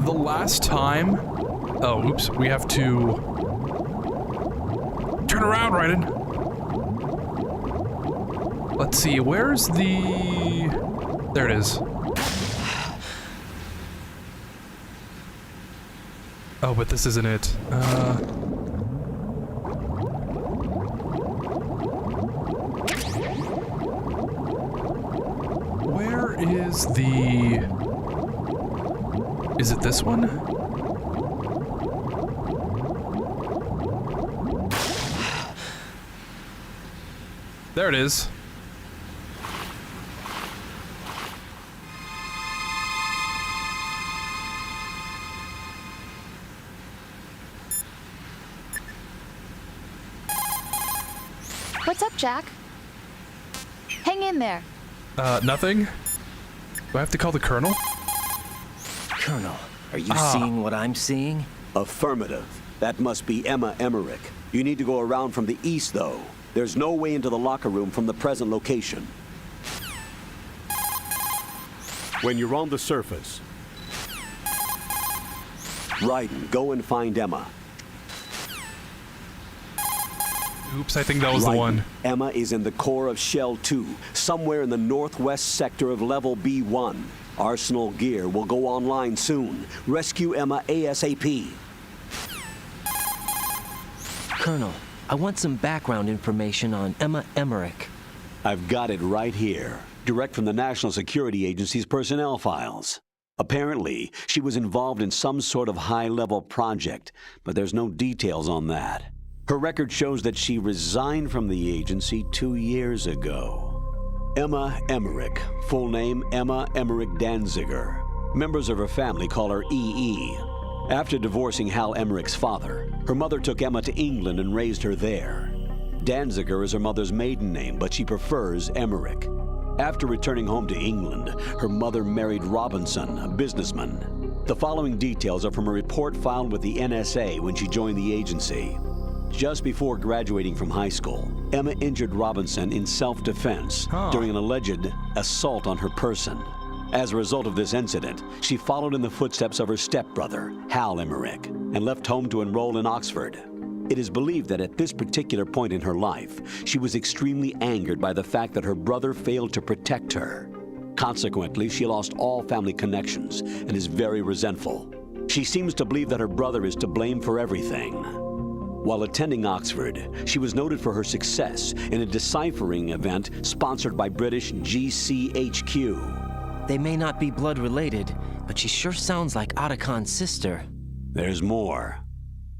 The last time... Oh, oops, we have to... Turn around, Raiden. Let's see, where's the... There it is. Oh, but this isn't it. Where is the... Is it this one? There it is. What's up, Jack? Hang in there. Nothing? Do I have to call the Colonel? Colonel, are you seeing what I'm seeing? Affirmative. That must be Emma Emmerich. You need to go around from the east, though. There's no way into the locker room from the present location. When you're on the surface, Raiden, go and find Emma. Oops, I think that was the one. Emma is in the core of Shell 2, somewhere in the northwest sector of Level B1. Arsenal gear will go online soon. Rescue Emma ASAP. Colonel, I want some background information on Emma Emmerich. I've got it right here, direct from the National Security Agency's personnel files. Apparently, she was involved in some sort of high-level project, but there's no details on that. Her record shows that she resigned from the agency 2 years ago. Emma Emmerich, full name Emma Emmerich Danziger. Members of her family call her EE. After divorcing Hal Emmerich's father, her mother took Emma to England and raised her there. Danziger is her mother's maiden name, but she prefers Emmerich. After returning home to England, her mother married Robinson, a businessman. The following details are from a report filed with the NSA when she joined the agency. Just before graduating from high school, Emma injured Robinson in self-defense during an alleged assault on her person. As a result of this incident, she followed in the footsteps of her stepbrother, Hal Emmerich, and left home to enroll in Oxford. It is believed that at this particular point in her life, she was extremely angered by the fact that her brother failed to protect her. Consequently, she lost all family connections and is very resentful. She seems to believe that her brother is to blame for everything. While attending Oxford, she was noted for her success in a deciphering event sponsored by British GCHQ. They may not be blood related, but she sure sounds like Otacon's sister. There's more.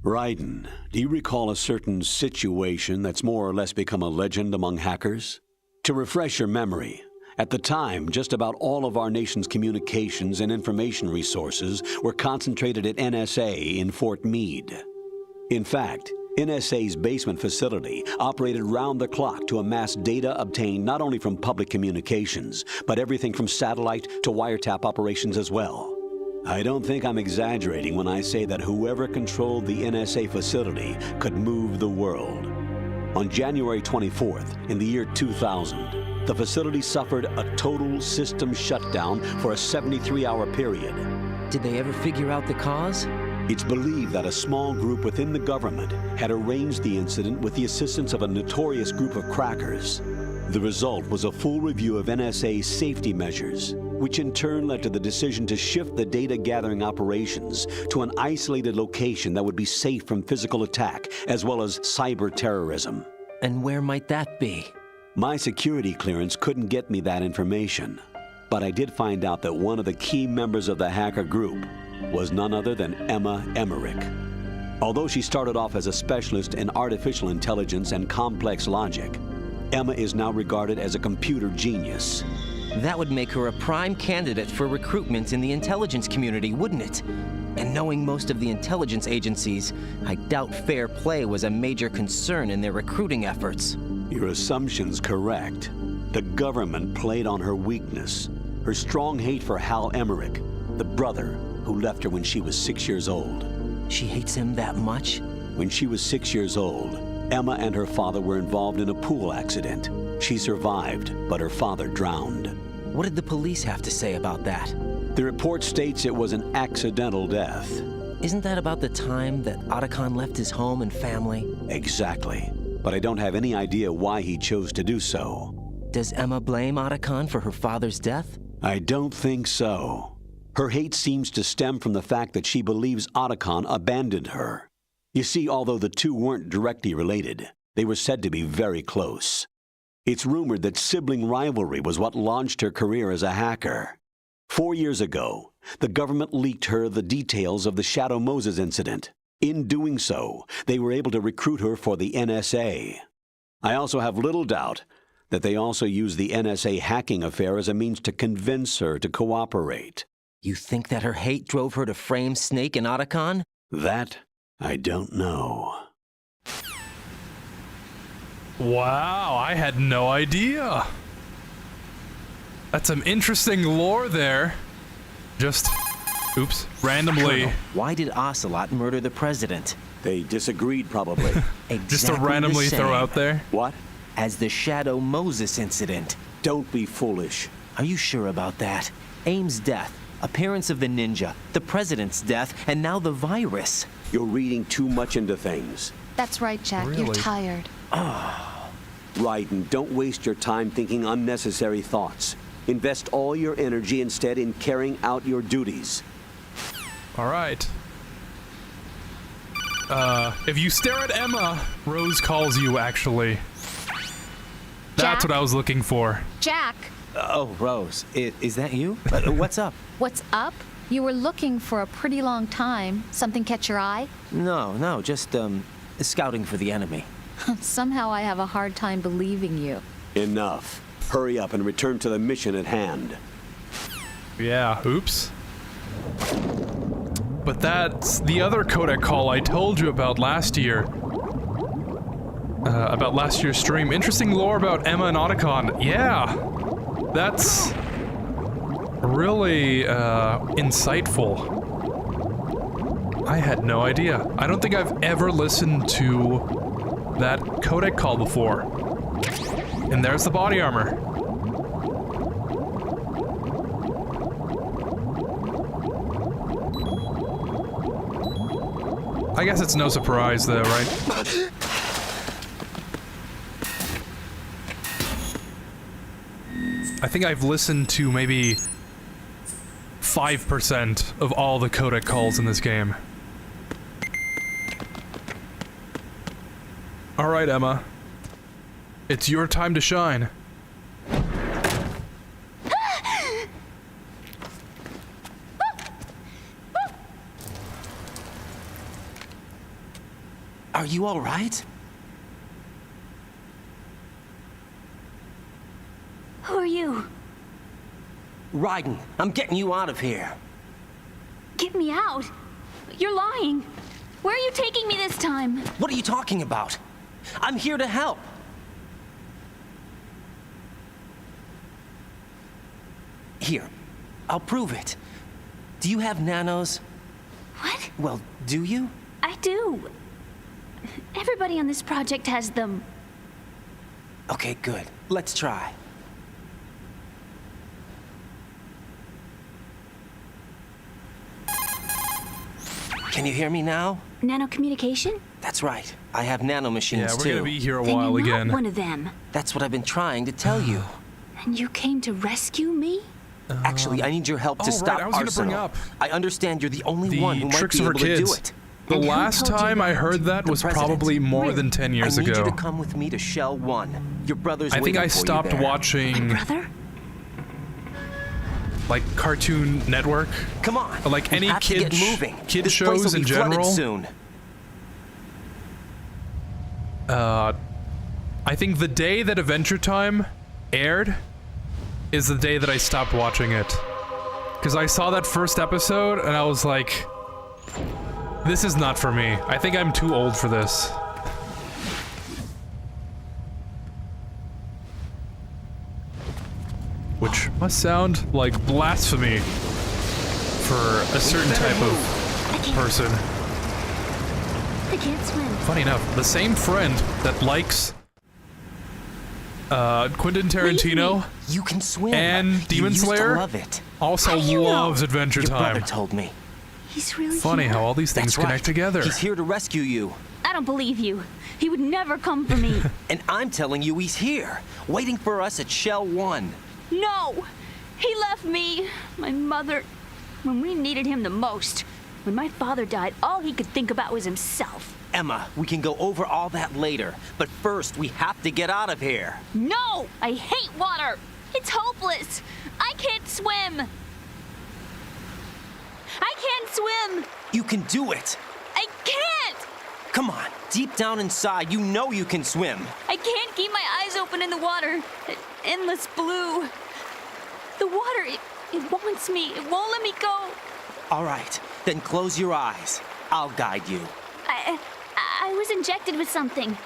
Raiden, do you recall a certain situation that's more or less become a legend among hackers? To refresh your memory, at the time, just about all of our nation's communications and information resources were concentrated at NSA in Fort Meade. In fact, NSA's basement facility operated round the clock to amass data obtained not only from public communications, but everything from satellite to wiretap operations as well. I don't think I'm exaggerating when I say that whoever controlled the NSA facility could move the world. On January 24th, in the year 2000, the facility suffered a total system shutdown for a 73-hour period. Did they ever figure out the cause? It's believed that a small group within the government had arranged the incident with the assistance of a notorious group of crackers. The result was a full review of NSA's safety measures, which in turn led to the decision to shift the data gathering operations to an isolated location that would be safe from physical attack as well as cyber terrorism. And where might that be? My security clearance couldn't get me that information, but I did find out that one of the key members of the hacker group was none other than Emma Emmerich. Although she started off as a specialist in artificial intelligence and complex logic, Emma is now regarded as a computer genius. That would make her a prime candidate for recruitment in the intelligence community, wouldn't it? And knowing most of the intelligence agencies, I doubt fair play was a major concern in their recruiting efforts. Your assumption's correct. The government played on her weakness, her strong hate for Hal Emmerich, the brother who left her when she was 6 years old. She hates him that much? When she was 6 years old, Emma and her father were involved in a pool accident. She survived, but her father drowned. What did the police have to say about that? The report states it was an accidental death. Isn't that about the time that Otacon left his home and family? Exactly. But I don't have any idea why he chose to do so. Does Emma blame Otacon for her father's death? I don't think so. Her hate seems to stem from the fact that she believes Otacon abandoned her. You see, although the two weren't directly related, they were said to be very close. It's rumored that sibling rivalry was what launched her career as a hacker. 4 years ago, the government leaked her the details of the Shadow Moses incident. In doing so, they were able to recruit her for the NSA. I also have little doubt that they also used the NSA hacking affair as a means to convince her to cooperate. You think that her hate drove her to frame Snake and Otacon? That, I don't know. Wow, I had no idea. That's some interesting lore there. Just, oops, randomly. Colonel, why did Ocelot murder the president? They disagreed, probably. Exactly just to randomly the same throw out there? What? As the Shadow Moses incident. Don't be foolish. Are you sure about that? Aim's death, appearance of the ninja, the president's death, and now the virus. You're reading too much into things. That's right, Jack. Really? You're tired. Raiden, don't waste your time thinking unnecessary thoughts. Invest all your energy instead in carrying out your duties. All right. If you stare at Emma, Rose calls you, actually. That's Jack? what I was looking for. Jack! Oh, Rose, is that you? What's up? What's up? You were looking for a pretty long time. Something catch your eye? No, just, scouting for the enemy. Somehow I have a hard time believing you. Enough. Hurry up and return to the mission at hand. Yeah, oops. But that's the other codec call I told you about last year. About last year's stream. Interesting lore about Emma and Otacon. Yeah, that's really insightful. I had no idea. I don't think I've ever listened to that codec call before. And there's the body armor. I guess it's no surprise though, right? I think I've listened to maybe 5% of all the codec calls in this game. Alright, Emma. It's your time to shine. Are you all right? Who are you? Raiden, I'm getting you out of here. Get me out. You're lying. Where are you taking me this time? What are you talking about? I'm here to help. Here, I'll prove it. Do you have nanos? What? Well, do you? I do. Everybody on this project has them. Okay, good. Let's try. Can you hear me now? Nanocommunication? That's right. I have nanomachines Yeah, we're too. gonna be here a Then while you're again. not one of them. That's what I've been trying to tell you. And you came to rescue me? Actually, I need your help to right, stop I was gonna Arsenal. bring up I understand you're the only the one who might tricks be of able our to do kids. it. The And who last told you time I that? heard that The was president. probably more than 10 years I need ago. you to come with me to Shell 1. Your brother's I think waiting I for you stopped there. watching Brother? like Cartoon Network. Come on. Like we any have to kid get moving. kid This place shows will in be flooded general. soon. I think the day that Adventure Time aired is the day that I stopped watching it. Because I saw that first episode and I was like, this is not for me. I think I'm too old for this. Which must sound like blasphemy for a certain type of person. I can't swim. Funny enough, the same friend that likes Quentin Tarantino You can swim. and Demon you used Slayer to love it. also How do you know? loves Adventure Your Time. brother told me. He's really Funny here. how all these things That's right. connect together. He's here to rescue you. I don't believe you. He would never come for me. And I'm telling you he's here, waiting for us at Shell 1. No! He left me, my mother, When we needed him the most. When my father died, all he could think about was himself. Emma, we can go over all that later, but first we have to get out of here. No! I hate water! It's hopeless! I can't swim! I can't swim! You can do it! I can't! Come on, deep down inside, you know you can swim. I can't keep my eyes open in the water. Endless blue. The water, it wants me. It won't let me go. All right, then close your eyes. I'll guide you. I was injected with something.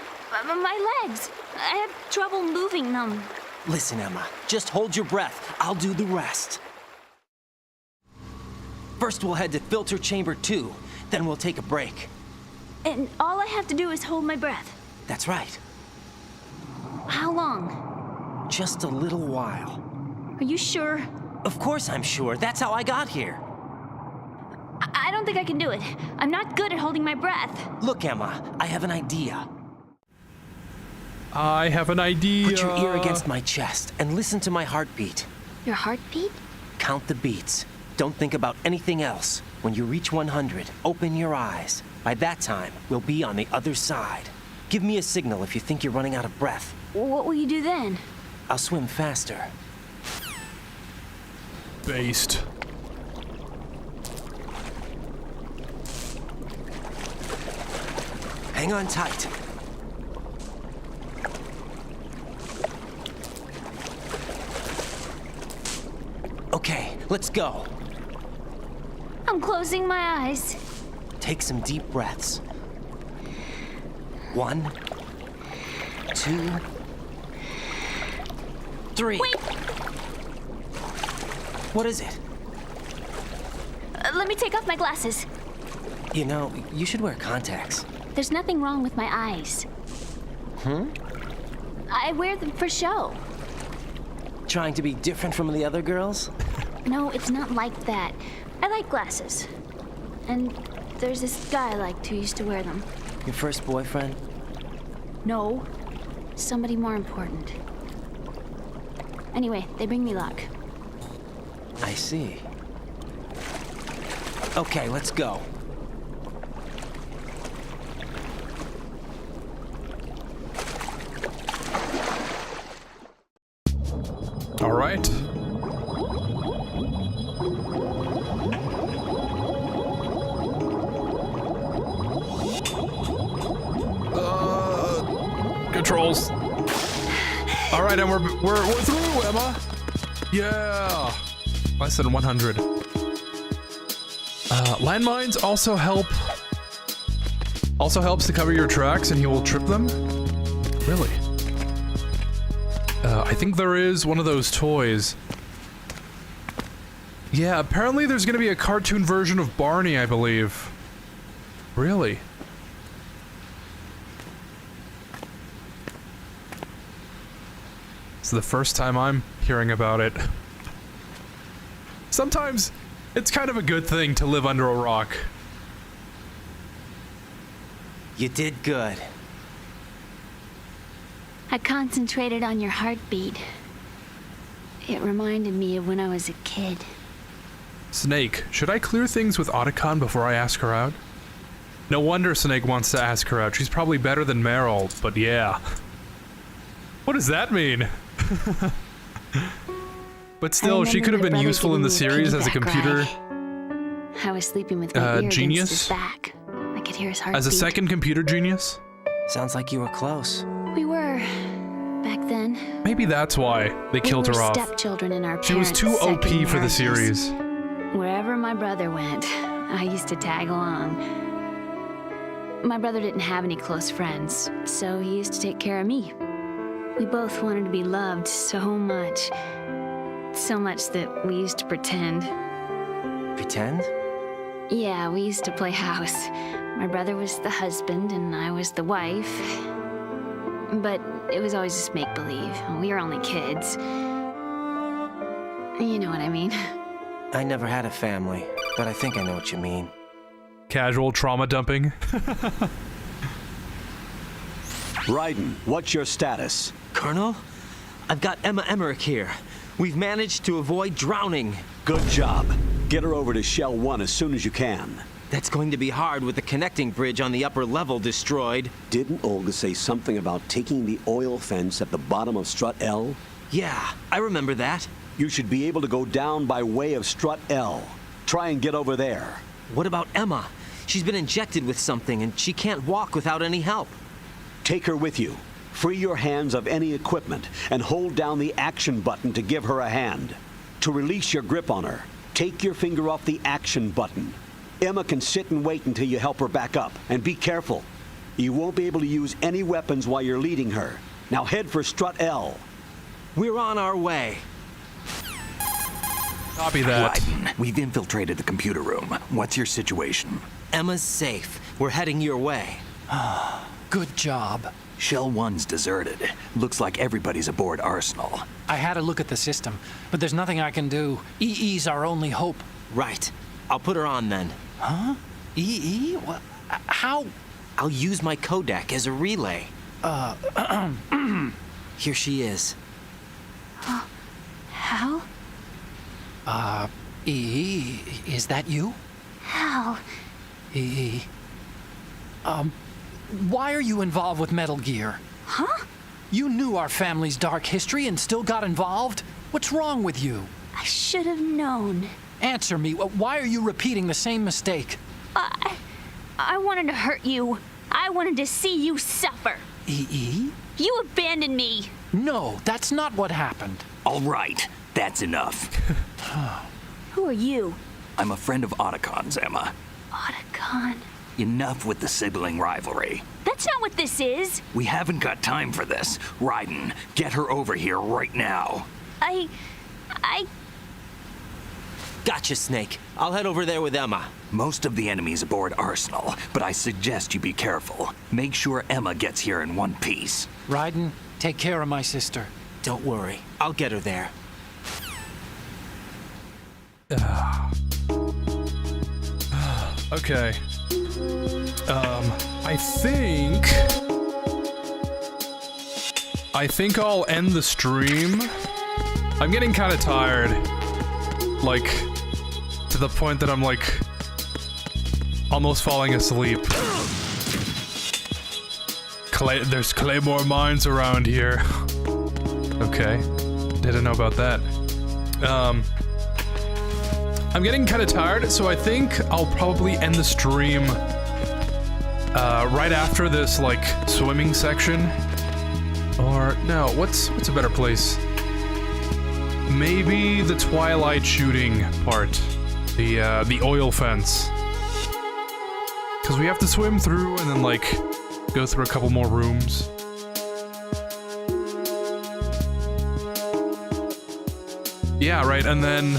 My legs. I have trouble moving them. Listen, Emma, just hold your breath. I'll do the rest. First, we'll head to filter chamber 2. Then we'll take a break. And all I have to do is hold my breath. That's right. How long? Just a little while. Are you sure? Of course I'm sure. That's how I got here. I don't think I can do it. I'm not good at holding my breath. Look, Emma, I have an idea. I have an idea. Put your ear against my chest and listen to my heartbeat. Your heartbeat? Count the beats. Don't think about anything else. When you reach 100, open your eyes. By that time, we'll be on the other side. Give me a signal if you think you're running out of breath. What will you do then? I'll swim faster. Based. Hang on tight. Okay, let's go. I'm closing my eyes. Take some deep breaths. 1, 2, 3. Wait! What is it? Let me take off my glasses. You know, you should wear contacts. There's nothing wrong with my eyes. I wear them for show. Trying to be different from the other girls? No, it's not like that. I like glasses. And there's this guy I liked who used to wear them. Your first boyfriend? No. Somebody more important. Anyway, they bring me luck. I see. Okay, let's go. All right. Controls. All right, and we're through, Emma. Yeah. Less than 100. Landmines also helps to cover your tracks, and you will trip them. Really? I think there is one of those toys. Yeah, apparently there's gonna be a cartoon version of Barney, I believe. Really? It's the first time I'm hearing about it. Sometimes it's kind of a good thing to live under a rock. You did good. I concentrated on your heartbeat. It reminded me of when I was a kid. Snake, should I clear things with Otacon before I ask her out? No wonder Snake wants to ask her out. She's probably better than Meryl, but yeah. What does that mean? But still, she could have been useful in the series as a computer I was sleeping with my ear genius. against his back. I could hear his heartbeat. As a second computer genius? Sounds like you were close. We were back then. Maybe that's why they killed her off. Stepchildren in our She was parents' too OP second for the marriages. series. Wherever my brother went, I used to tag along. My brother didn't have any close friends, so he used to take care of me. We both wanted to be loved so much. So much that we used to pretend. Pretend? Yeah, we used to play house. My brother was the husband and I was the wife. But it was always just make-believe. We were only kids. You know what I mean. I never had a family, but I think I know what you mean. Casual trauma dumping. Raiden, what's your status? Colonel, I've got Emma Emmerich here. We've managed to avoid drowning. Good job. Get her over to Shell 1 as soon as you can. That's going to be hard with the connecting bridge on the upper level destroyed. Didn't Olga say something about taking the oil fence at the bottom of Strut L? Yeah, I remember that. You should be able to go down by way of Strut L. Try and get over there. What about Emma? She's been injected with something and she can't walk without any help. Take her with you. Free your hands of any equipment and hold down the action button to give her a hand. To release your grip on her, take your finger off the action button. Emma can sit and wait until you help her back up. And be careful. You won't be able to use any weapons while you're leading her. Now head for Strut L. We're on our way. Copy that. Raiden, we've infiltrated the computer room. What's your situation? Emma's safe. We're heading your way. Good job. Shell 1's deserted. Looks like everybody's aboard Arsenal. I had a look at the system, but there's nothing I can do. EE's our only hope. Right. I'll put her on then. Huh? EE? What? How? I'll use my codec as a relay. Here she is. Hal? EE, is that you? Hal. EE. Why are you involved with Metal Gear? Huh? You knew our family's dark history and still got involved? What's wrong with you? I should have known. Answer me. Why are you repeating the same mistake? I wanted to hurt you. I wanted to see you suffer. EE? You abandoned me. No, that's not what happened. All right, that's enough. Who are you? I'm a friend of Otacon's, Emma. Otacon. Enough with the sibling rivalry. That's not what this is. We haven't got time for this. Raiden, get her over here right now. I... Gotcha, Snake. I'll head over there with Emma. Most of the enemy's aboard Arsenal, but I suggest you be careful. Make sure Emma gets here in one piece. Raiden, take care of my sister. Don't worry. I'll get her there. Okay. I think I'll end the stream. I'm getting kind of tired. Like, to the point that I'm like almost falling asleep. There's Claymore mines around here. Okay. Didn't know about that. I'm getting kind of tired, so I think I'll probably end the stream right after this, like, swimming section. Or, no, what's a better place? Maybe the Twilight shooting part. The oil fence. Because we have to swim through and then, like, go through a couple more rooms. Yeah, right, and then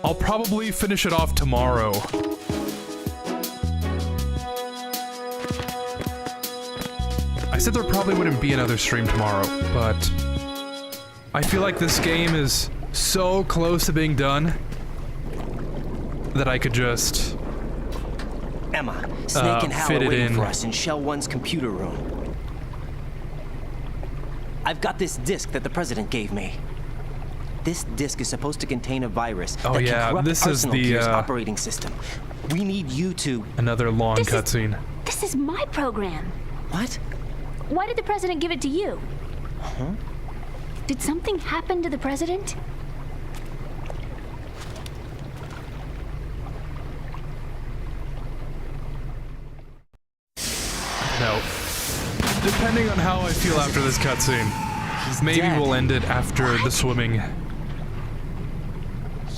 I'll probably finish it off tomorrow. I said there probably wouldn't be another stream tomorrow, but I feel like this game is so close to being done that I could just Emma, Snake and Hal fit are it waiting in. for us in Shell 1's computer room. I've got this disk that the president gave me. This disk is supposed to contain a virus that can corrupt this is Arsenal the Gear's operating system. We need you to... Another long cutscene. This is my program. What? Why did the president give it to you? Huh? Did something happen to the president? No. Depending on how I feel after this cutscene, maybe dead. we'll end it after the swimming.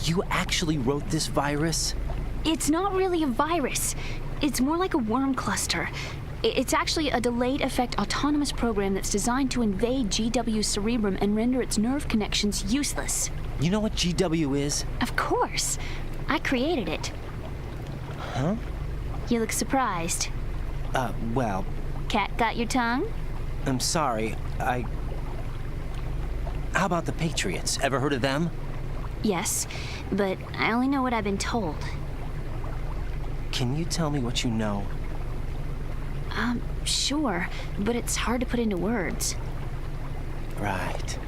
You actually wrote this virus? It's not really a virus. It's more like a worm cluster. It's actually a delayed effect autonomous program that's designed to invade GW's cerebrum and render its nerve connections useless. You know what GW is? Of course. I created it. Huh? You look surprised. Well... Cat got your tongue? I'm sorry, How about the Patriots? Ever heard of them? Yes, but I only know what I've been told. Can you tell me what you know? Sure, but it's hard to put into words. Right.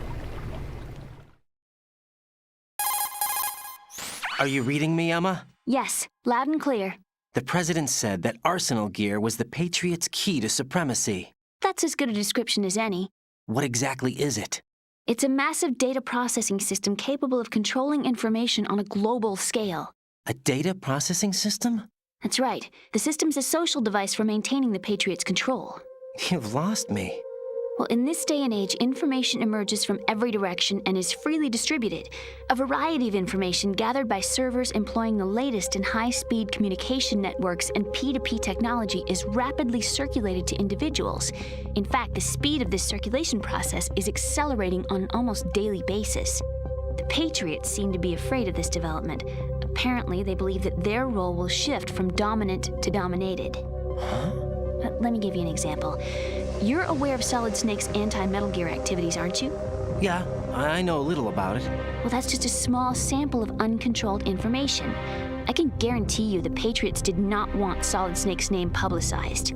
Are you reading me, Emma? Yes, loud and clear. The President said that Arsenal gear was the Patriots' key to supremacy. That's as good a description as any. What exactly is it? It's a massive data processing system capable of controlling information on a global scale. A data processing system? That's right. The system's a social device for maintaining the Patriots' control. You've lost me. Well, in this day and age, information emerges from every direction and is freely distributed. A variety of information gathered by servers employing the latest in high-speed communication networks and P2P technology is rapidly circulated to individuals. In fact, the speed of this circulation process is accelerating on an almost daily basis. The Patriots seem to be afraid of this development. Apparently, they believe that their role will shift from dominant to dominated. Huh? Let me give you an example. You're aware of Solid Snake's anti-Metal Gear activities, aren't you? Yeah, I know a little about it. Well, that's just a small sample of uncontrolled information. I can guarantee you the Patriots did not want Solid Snake's name publicized.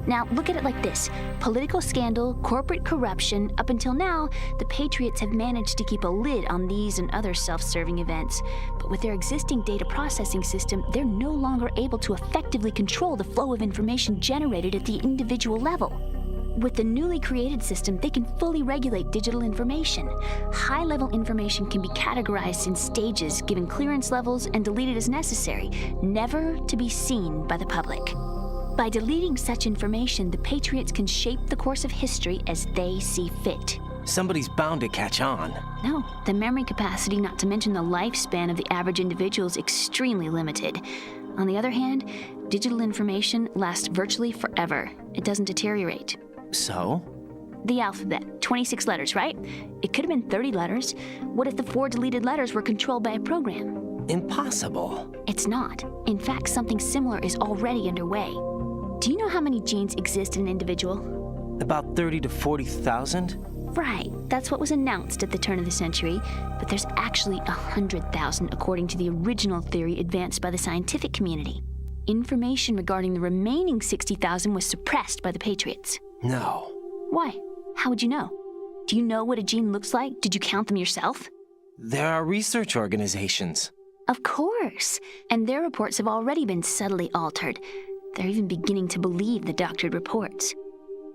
Now, look at it like this. Political scandal, corporate corruption, up until now, the Patriots have managed to keep a lid on these and other self-serving events. But with their existing data processing system, they're no longer able to effectively control the flow of information generated at the individual level. With the newly created system, they can fully regulate digital information. High-level information can be categorized in stages, given clearance levels, and deleted as necessary, never to be seen by the public. By deleting such information, the Patriots can shape the course of history as they see fit. Somebody's bound to catch on. No, the memory capacity, not to mention the lifespan of the average individual, is extremely limited. On the other hand, digital information lasts virtually forever. It doesn't deteriorate. So? The alphabet, 26 letters, right? It could have been 30 letters. What if the 4 deleted letters were controlled by a program? Impossible. It's not. In fact, something similar is already underway. Do you know how many genes exist in an individual? About 30 to 40,000? Right, that's what was announced at the turn of the century, but there's actually 100,000 according to the original theory advanced by the scientific community. Information regarding the remaining 60,000 was suppressed by the Patriots. No. Why? How would you know? Do you know what a gene looks like? Did you count them yourself? There are research organizations. Of course, and their reports have already been subtly altered. They're even beginning to believe the doctored reports.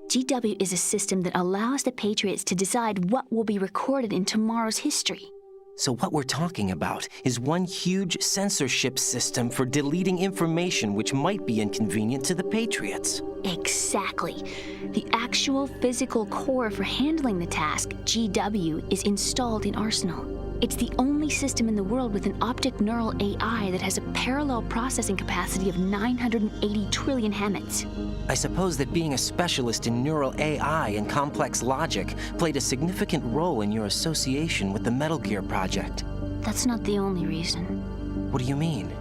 GW is a system that allows the Patriots to decide what will be recorded in tomorrow's history. So what we're talking about is one huge censorship system for deleting information which might be inconvenient to the Patriots. Exactly. The actual physical core for handling the task, GW, is installed in Arsenal. It's the only system in the world with an optic neural AI that has a parallel processing capacity of 980 trillion Hammets. I suppose that being a specialist in neural AI and complex logic played a significant role in your association with the Metal Gear project. That's not the only reason. What do you mean?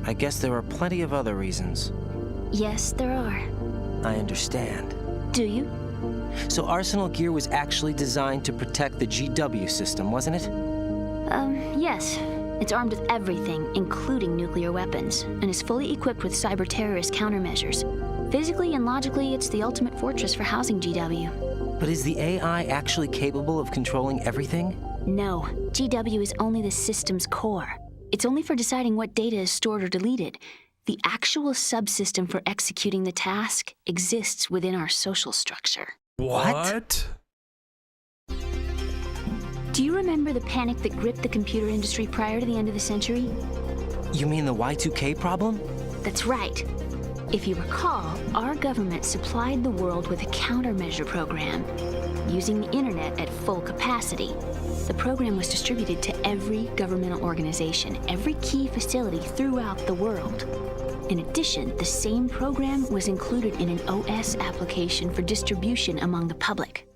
I guess there are plenty of other reasons. Yes, there are. I understand. Do you? So Arsenal gear was actually designed to protect the GW system, wasn't it? Yes. It's armed with everything, including nuclear weapons, and is fully equipped with cyber-terrorist countermeasures. Physically and logically, it's the ultimate fortress for housing GW. But is the AI actually capable of controlling everything? No. GW is only the system's core. It's only for deciding what data is stored or deleted. The actual subsystem for executing the task exists within our social structure. What? Do you remember the panic that gripped the computer industry prior to the end of the century? You mean the Y2K problem? That's right. If you recall, our government supplied the world with a countermeasure program, using the internet at full capacity. The program was distributed to every governmental organization, every key facility throughout the world. In addition, the same program was included in an OS application for distribution among the public.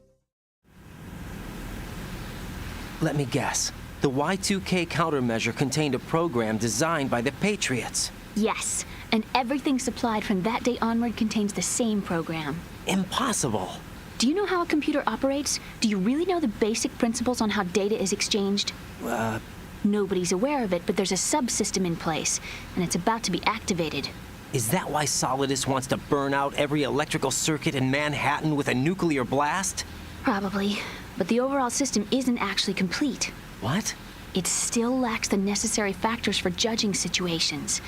Let me guess. The Y2K countermeasure contained a program designed by the Patriots. Yes, and everything supplied from that day onward contains the same program. Impossible. Do you know how a computer operates? Do you really know the basic principles on how data is exchanged? Nobody's aware of it, but there's a subsystem in place, and it's about to be activated. Is that why Solidus wants to burn out every electrical circuit in Manhattan with a nuclear blast? Probably, but the overall system isn't actually complete. What? it still lacks the necessary factors for judging situations.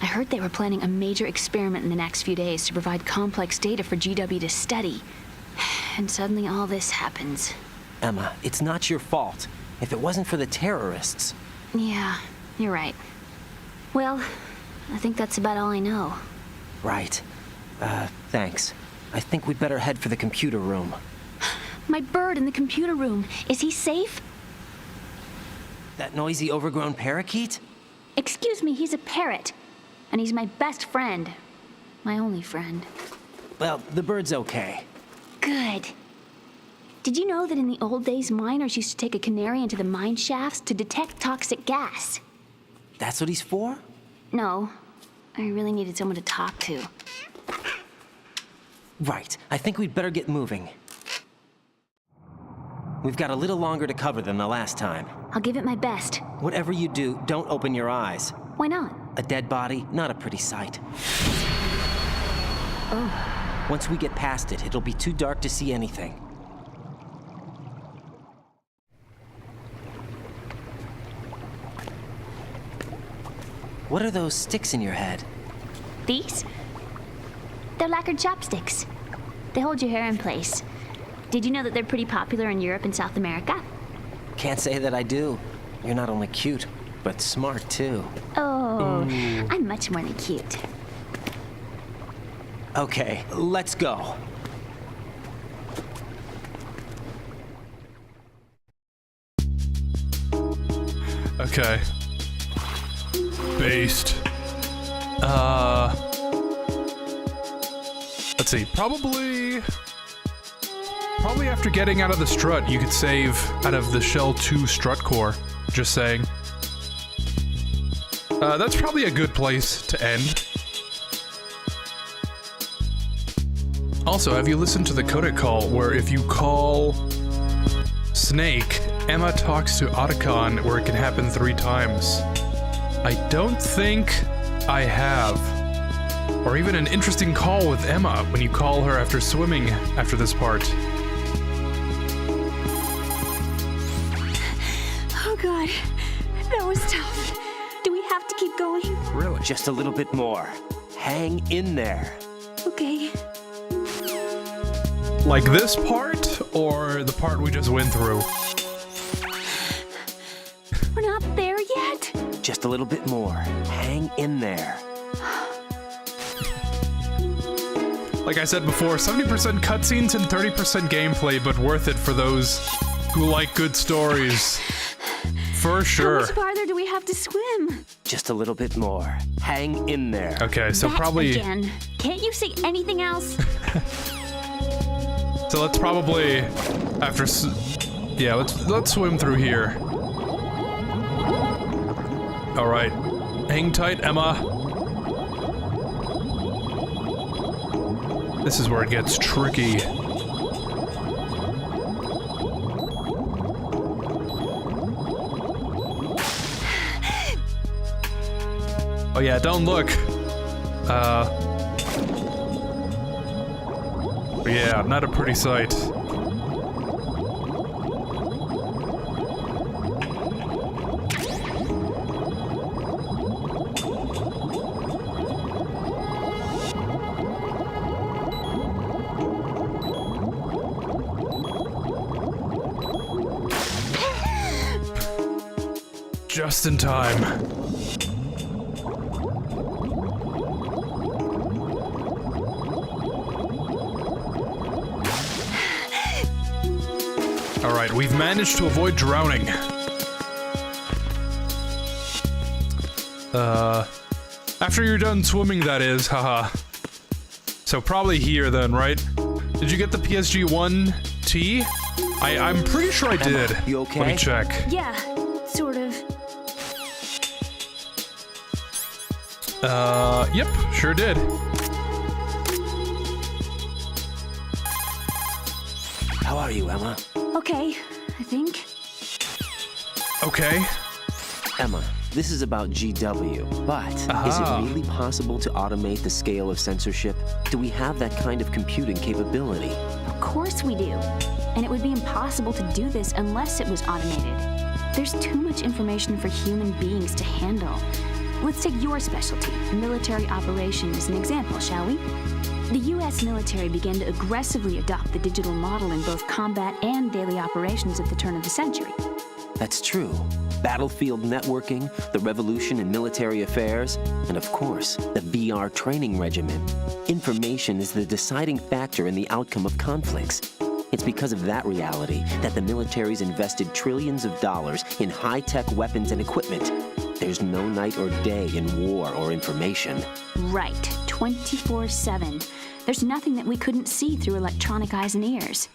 I heard they were planning a major experiment in the next few days to provide complex data for GW to study. And suddenly all this happens. Emma, it's not your fault. If it wasn't for the terrorists... Yeah, you're right. Well, I think that's about all I know. Right. Thanks. I think we'd better head for the computer room. My bird in the computer room. Is he safe? That noisy, overgrown parakeet? Excuse me, he's a parrot. And he's my best friend. My only friend. Well, the bird's okay. Good. Did you know that in the old days, miners used to take a canary into the mine shafts to detect toxic gas? That's what he's for? No. I really needed someone to talk to. Right. I think we'd better get moving. We've got a little longer to cover than the last time. I'll give it my best. Whatever you do, don't open your eyes. Why not? A dead body, not a pretty sight. Oh. Once we get past it, it'll be too dark to see anything. What are those sticks in your head? These? They're lacquered chopsticks. They hold your hair in place. Did you know that they're pretty popular in Europe and South America? Can't say that I do. You're not only cute, but smart too. Oh, I'm much more than cute. Okay, let's go. Okay. Based. Let's see. Probably after getting out of the strut, you could save out of the Shell 2 strut core. Just saying. That's probably a good place to end. Also, have you listened to the codec call where if you call Snake, Emma talks to Otacon where it can happen 3 times? I don't think I have. Or even an interesting call with Emma when you call her after swimming after this part. Oh god, that was tough. Do we have to keep going? Really? Just a little bit more. Hang in there. Okay. Like this part, or the part we just went through? We're not there yet. Just a little bit more. Hang in there. Like I said before, 70% cutscenes and 30% gameplay, but worth it for those who like good stories. For sure. How much farther do we have to swim? Just a little bit more. Hang in there. Okay, so That probably... again. Can't you say anything else? So let's probably... Yeah, let's swim through here. Alright. Hang tight, Emma. This is where it gets tricky. Oh yeah, don't look. Yeah, not a pretty sight. Just in time. Alright, we've managed to avoid drowning. After you're done swimming, that is, haha. So probably here then, right? Did you get the PSG-1T? I'm pretty sure I did. Emma, you okay? Let me check. Yeah, sort of. Yep, sure did. How are you, Emma? Okay, I think. Okay. Emma, this is about GW, but is it really possible to automate the scale of censorship? Do we have that kind of computing capability? Of course we do. And it would be impossible to do this unless it was automated. There's too much information for human beings to handle. Let's take your specialty, military operation, as an example, shall we? The U.S. military began to aggressively adopt the digital model in both combat and daily operations at the turn of the century. That's true. Battlefield networking, the revolution in military affairs, and of course, the VR training regimen. Information is the deciding factor in the outcome of conflicts. It's because of that reality that the military's invested trillions of dollars in high-tech weapons and equipment. There's no night or day in war or information. Right, 24/7. There's nothing that we couldn't see through electronic eyes and ears.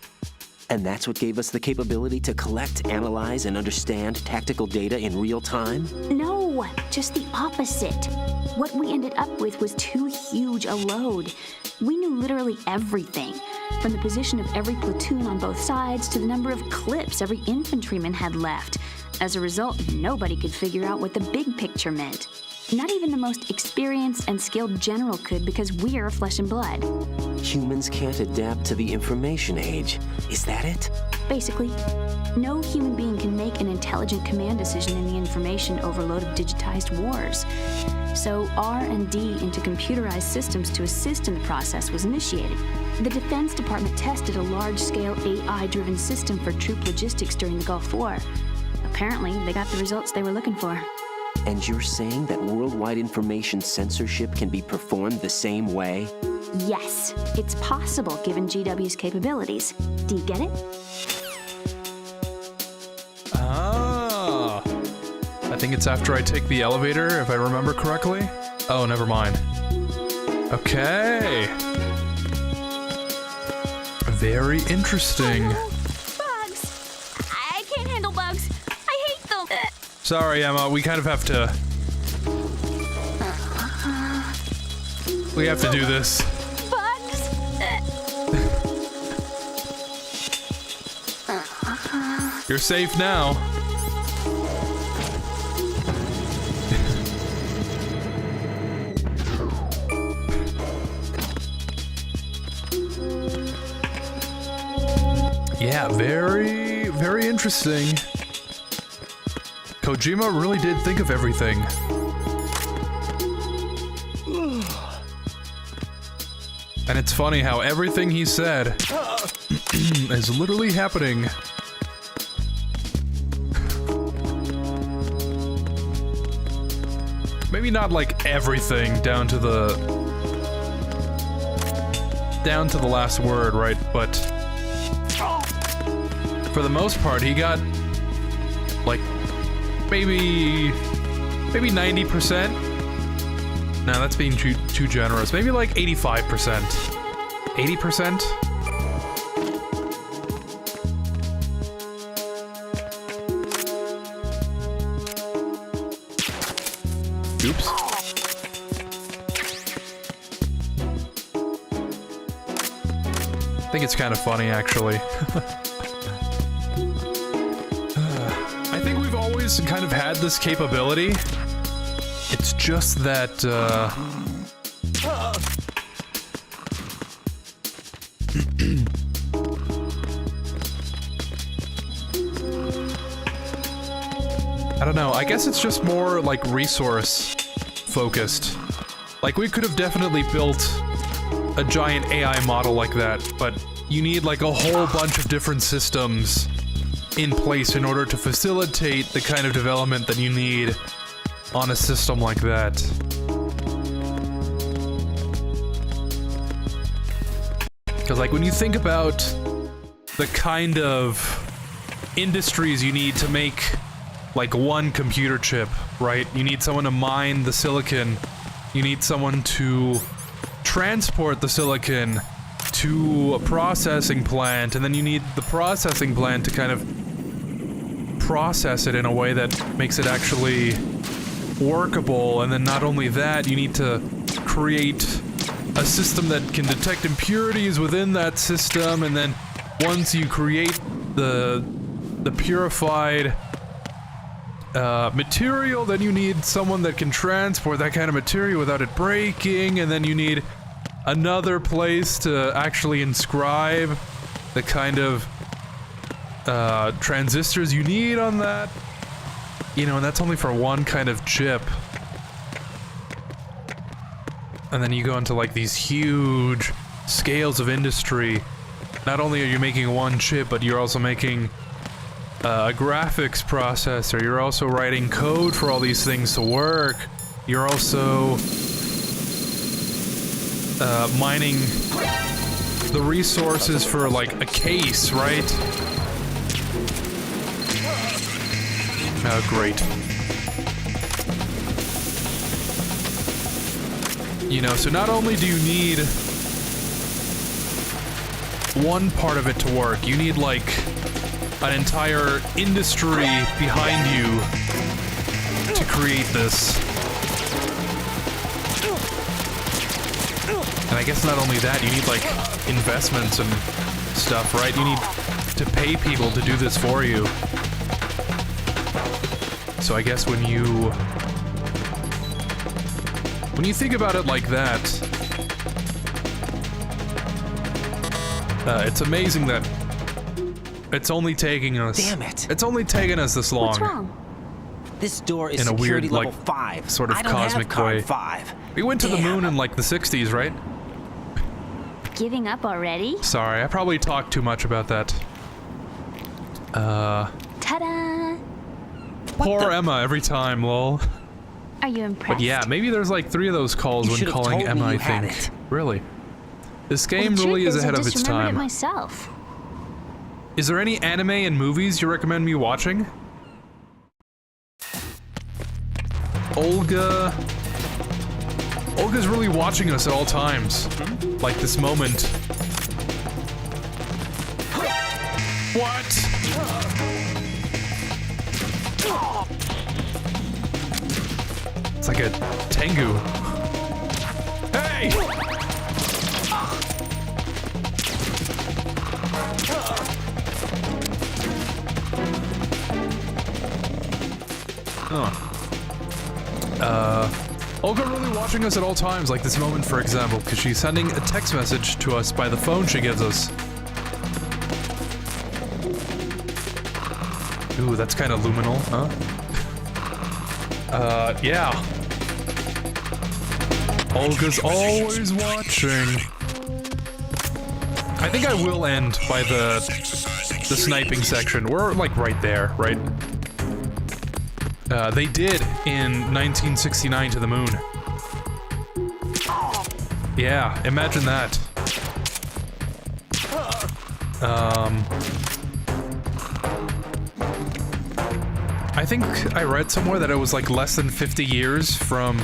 And that's what gave us the capability to collect, analyze, and understand tactical data in real time? No, just the opposite. What we ended up with was too huge a load. We knew literally everything, from the position of every platoon on both sides to the number of clips every infantryman had left. As a result, nobody could figure out what the big picture meant. Not even the most experienced and skilled general could, because we're flesh and blood. Humans can't adapt to the information age. Is that it? Basically, no human being can make an intelligent command decision in the information overload of digitized wars. So R&D into computerized systems to assist in the process was initiated. The Defense Department tested a large-scale AI-driven system for troop logistics during the Gulf War. Apparently, they got the results they were looking for. And you're saying that worldwide information censorship can be performed the same way? Yes, it's possible given GW's capabilities. Do you get it? Ah. I think it's after I take the elevator, if I remember correctly. Oh, never mind. Okay. Very interesting. Bugs! I can't handle bugs. I hate them. Sorry, Emma, we kind of have to... We have to do this. Bugs! You're safe now. Yeah, very, very interesting. Kojima really did think of everything. And it's funny how everything he said is literally happening. Maybe not like everything down to the last word, right? But for the most part, he got like maybe 90%. No, that's being too generous. Maybe like 85%. 80%? Oops. I think it's kind of funny, actually. I think we've always kind of had this capability. It's just that, I don't know, I guess it's just more like resource focused. Like we could have definitely built a giant AI model like that, but you need like a whole bunch of different systems in place in order to facilitate the kind of development that you need on a system like that. Because like when you think about the kind of industries you need to make like one computer chip, right? You need someone to mine the silicon. You need someone to transport the silicon to a processing plant, and then you need the processing plant to kind of process it in a way that makes it actually workable. And then not only that, you need to create a system that can detect impurities within that system, and then once you create the purified material, then you need someone that can transport that kind of material without it breaking, and then you need another place to actually inscribe the kind of transistors you need on that You know, and that's only for one kind of chip. And then you go into like these huge scales of industry. Not only are you making one chip, but you're also making a graphics processor. You're also writing code for all these things to work. You're also mining the resources for like a case, right? Oh, great. You know, so not only do you need one part of it to work, you need like an entire industry behind you to create this. And I guess not only that, you need like investments and stuff, right? You need to pay people to do this for you. So I guess when you think about it like that, it's amazing that it's only taking us. Damn it! It's only taken us this long. What's wrong? This door is in a security weird, level like, 5. sort of I don't cosmic have card way. 5. We went to the moon in like the 60s, right? Giving up already? Sorry, I probably talked too much about that. Ta-da! Poor Emma every time, lol. Are you impressed? But yeah, maybe there's like 3 of those calls You when should've calling told Emma, me I you had think. it. Really? This Well, game the really truth is ahead I of just its remembered time. it myself. Is there any anime and movies you recommend me watching? Olga's really watching us at all times. Like this moment. What? It's like a Tengu. Hey! Olga really watching us at all times, like this moment, for example, because she's sending a text message to us by the phone she gives us. Ooh, that's kind of luminal, huh? Yeah. Olga's always watching. I think I will end by the sniping section. We're like right there, right? They did in 1969 to the moon. Yeah, imagine that. I think I read somewhere that it was like less than 50 years from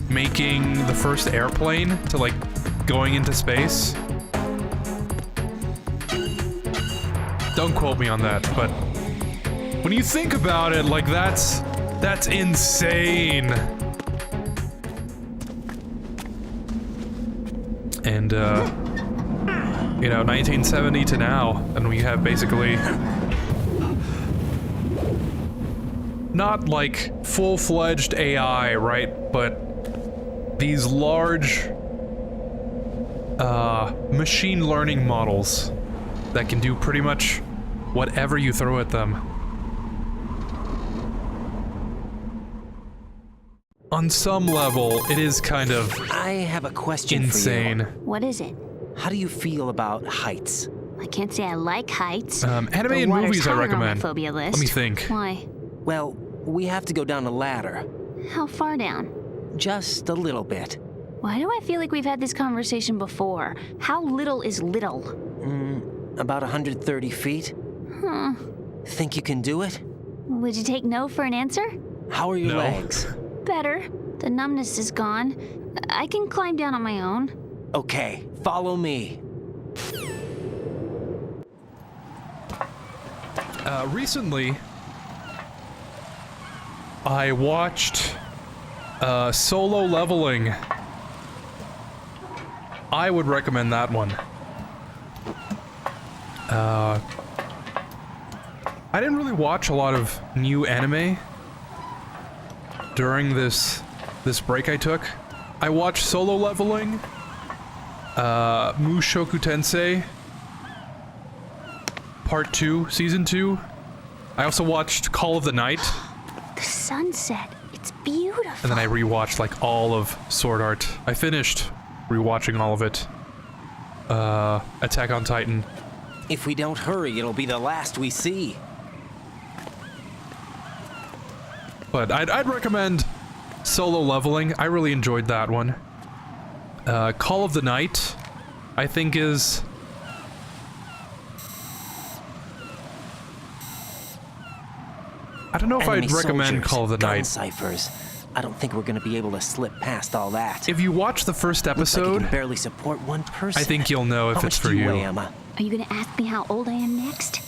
making the first airplane to like going into space. Don't quote me on that, but when you think about it, like that's insane. And you know, 1970 to now, and we have basically not like full-fledged AI, right? But these large machine learning models that can do pretty much whatever you throw at them. On some level, it is kind of I have a question insane. for you. What is it? How do you feel about heights? I can't say I like heights. Anime The and water's movies I higher on my recommend. phobia list. Let me think. Why? Well, we have to go down a ladder. How far down? Just a little bit. Why do I feel like we've had this conversation before? How little is little? About 130 feet. Huh. Think you can do it? Would you take no for an answer? How are your legs? Better. The numbness is gone. I can climb down on my own. Okay, follow me. Recently, I watched Solo Leveling. I would recommend that one. I didn't really watch a lot of new anime during this break I took. I watched Solo Leveling, Mushoku Tensei, Part 2, Season 2. I also watched Call of the Night. The sunset. It's beautiful. And then I rewatched like all of Sword Art. I finished rewatching all of it. Attack on Titan. If we don't hurry, it'll be the last we see. But I'd recommend Solo Leveling. I really enjoyed that one. Call of the Night, I think is... I don't know if I'd recommend Call of the Night. Ciphers. I don't think we're gonna be able to slip past all that. If you watch the first episode, like it can barely support one person. I think you'll know if it's for you. Weigh, Emma? Are you gonna ask me how old I am next?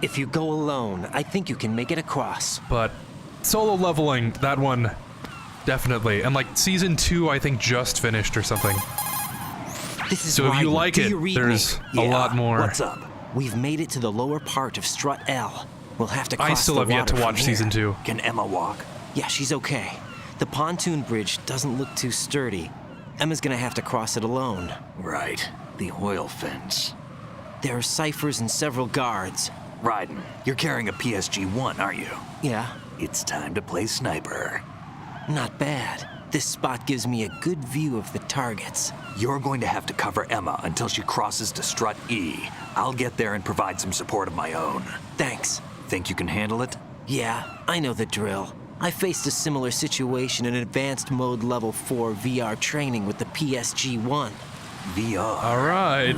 If you go alone, I think you can make it across. But Solo Leveling, that one, definitely. And like Season 2, I think just finished or something. This is so if you like it, there's a lot more. What's up? We've made it to the lower part of Strut L. We'll have to cross I still have yet to watch Season 2. Can Emma walk? Yeah, she's okay. The pontoon bridge doesn't look too sturdy. Emma's gonna have to cross it alone. Right. The oil fence. There are ciphers and several guards. Raiden, you're carrying a PSG-1, aren't you? Yeah. It's time to play sniper. Not bad. This spot gives me a good view of the targets. You're going to have to cover Emma until she crosses to Strut E. I'll get there and provide some support of my own. Thanks. Think you can handle it? Yeah, I know the drill. I faced a similar situation in Advanced Mode Level 4 VR training with the PSG-1. VR? Alright.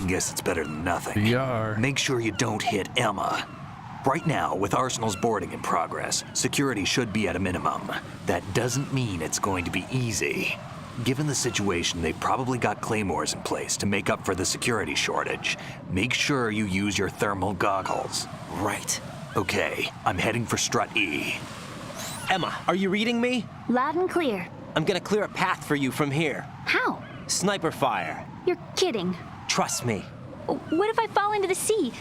Guess it's better than nothing. VR. Make sure you don't hit Emma. Right now, with Arsenal's boarding in progress, security should be at a minimum. That doesn't mean it's going to be easy. Given the situation, they've probably got claymores in place to make up for the security shortage. Make sure you use your thermal goggles. Right. Okay, I'm heading for Strut E. Emma, are you reading me? Loud and clear. I'm gonna clear a path for you from here. How? Sniper fire. You're kidding. Trust me. What if I fall into the sea?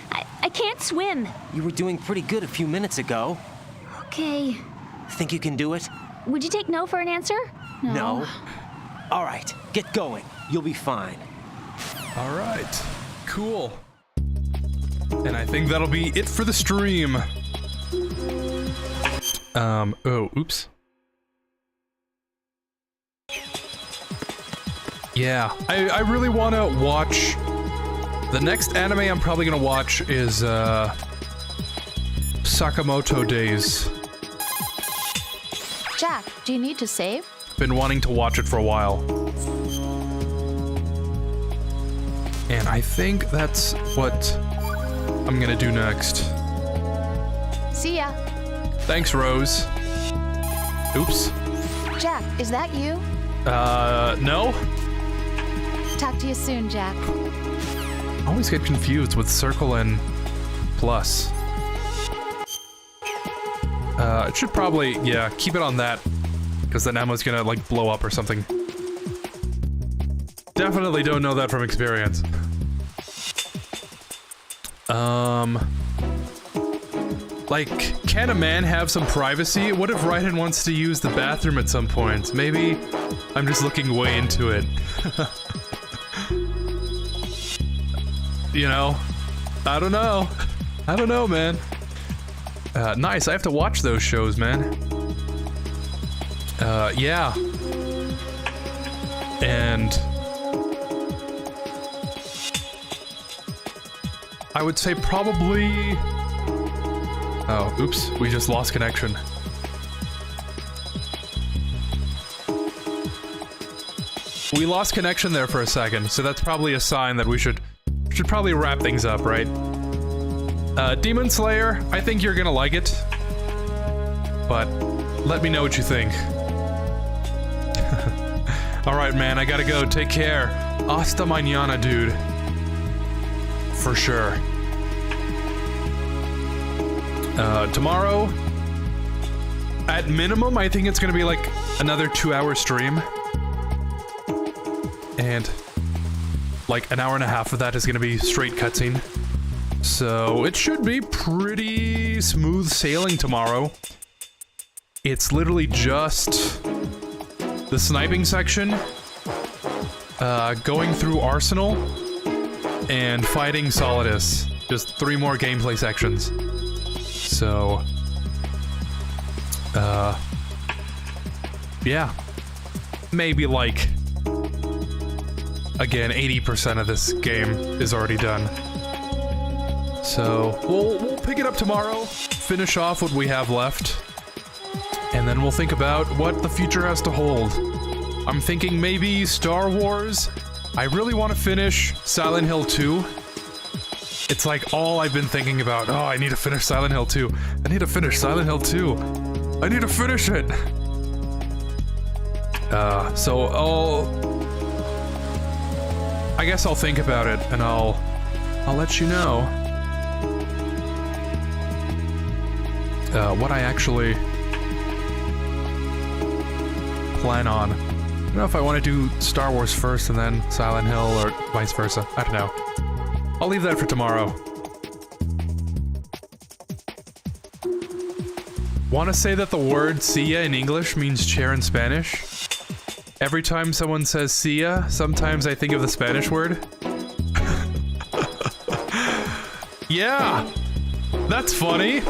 I can't swim. You were doing pretty good a few minutes ago. Okay. Think you can do it? Would you take no for an answer? No. All right, get going. You'll be fine. All right. Cool. And I think that'll be it for the stream. Oh, oops. Yeah, I really want to watch... The next anime I'm probably going to watch is, Sakamoto Days. Jack, do you need to save? Been wanting to watch it for a while. And I think that's what I'm going to do next. See ya. Thanks, Rose. Oops. Jack, is that you? No. Talk to you soon, Jack. I always get confused with circle and plus. It should probably, yeah, keep it on that, because then Emma's gonna, like, blow up or something. Definitely don't know that from experience. Like, can a man have some privacy? What if Raiden wants to use the bathroom at some point? Maybe I'm just looking way into it. You know? I don't know. I don't know, man. Nice, I have to watch those shows, man. Yeah. And... I would say probably... Oh, oops, we just lost connection. We lost connection there for a second, so that's probably a sign that we should probably wrap things up, right? Demon Slayer, I think you're gonna like it. But let me know what you think. Alright, man, I gotta go. Take care. Hasta mañana, dude. For sure. Tomorrow, at minimum, I think it's gonna be like another 2-hour stream. And like an hour and a half of that is gonna be straight cutscene. So it should be pretty smooth sailing tomorrow. It's literally just the sniping section, going through Arsenal, and fighting Solidus. Just 3 more gameplay sections. So, yeah. Maybe like, again, 80% of this game is already done. So, we'll pick it up tomorrow, finish off what we have left, and then we'll think about what the future has to hold. I'm thinking maybe Star Wars. I really want to finish Silent Hill 2. It's like all I've been thinking about. Oh, I need to finish Silent Hill 2. I need to finish Silent Hill 2. I need to finish it. So I guess I'll think about it and I'll let you know what I actually plan on. I don't know if I want to do Star Wars first and then Silent Hill or vice versa. I don't know. I'll leave that for tomorrow. Want to say that the word see ya in English means chair in Spanish? Every time someone says see ya, sometimes I think of the Spanish word. Yeah! That's funny!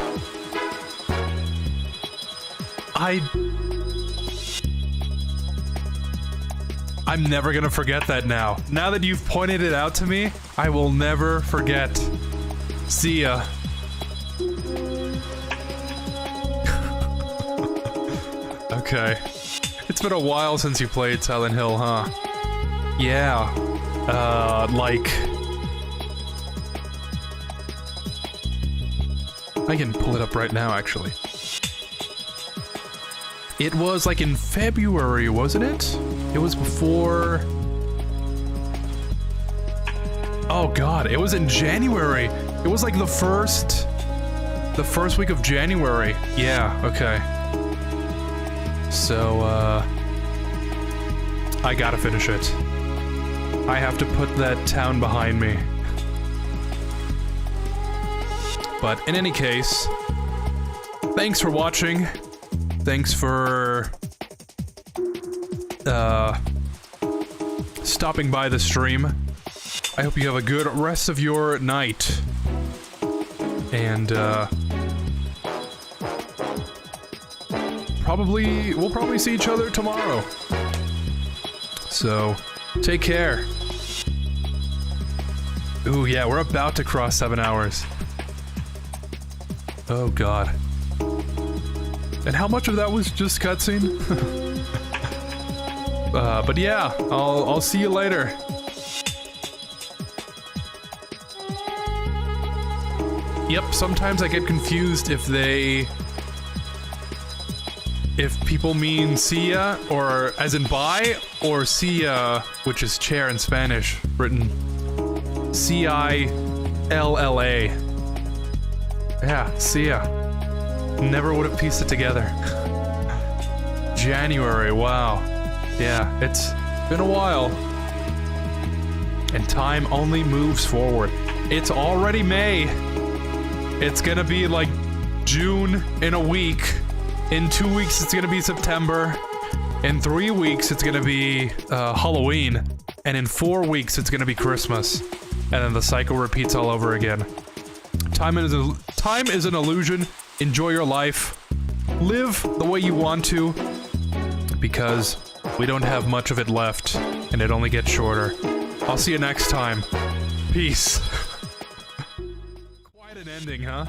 I'm never gonna forget that now. Now that you've pointed it out to me, I will never forget. See ya. Okay. It's been a while since you played Silent Hill, huh? Yeah. Like... I can pull it up right now, actually. It was like in February, wasn't it? It was before... Oh god, it was in January. It was like the first week of January. Yeah, okay. So, I gotta finish it. I have to put that town behind me. But in any case, thanks for watching. Thanks for stopping by the stream. I hope you have a good rest of your night. And we'll probably see each other tomorrow. So, take care. Ooh, yeah, we're about to cross 7 hours. Oh god. And how much of that was just cutscene? But yeah, I'll see you later. Yep, sometimes I get confused if people mean see ya, or as in bye, or see ya, which is chair in Spanish, written C-I-L-L-A. Yeah, see ya. Never would have pieced it together. January, wow. Yeah, it's been a while. And time only moves forward. It's already May. It's gonna be like June in a week. In 2 weeks, it's gonna be September. In 3 weeks, it's gonna be Halloween. And in 4 weeks, it's gonna be Christmas. And then the cycle repeats all over again. Time is an illusion. Enjoy your life. Live the way you want to. Because we don't have much of it left. And it only gets shorter. I'll see you next time. Peace. Quite an ending, huh?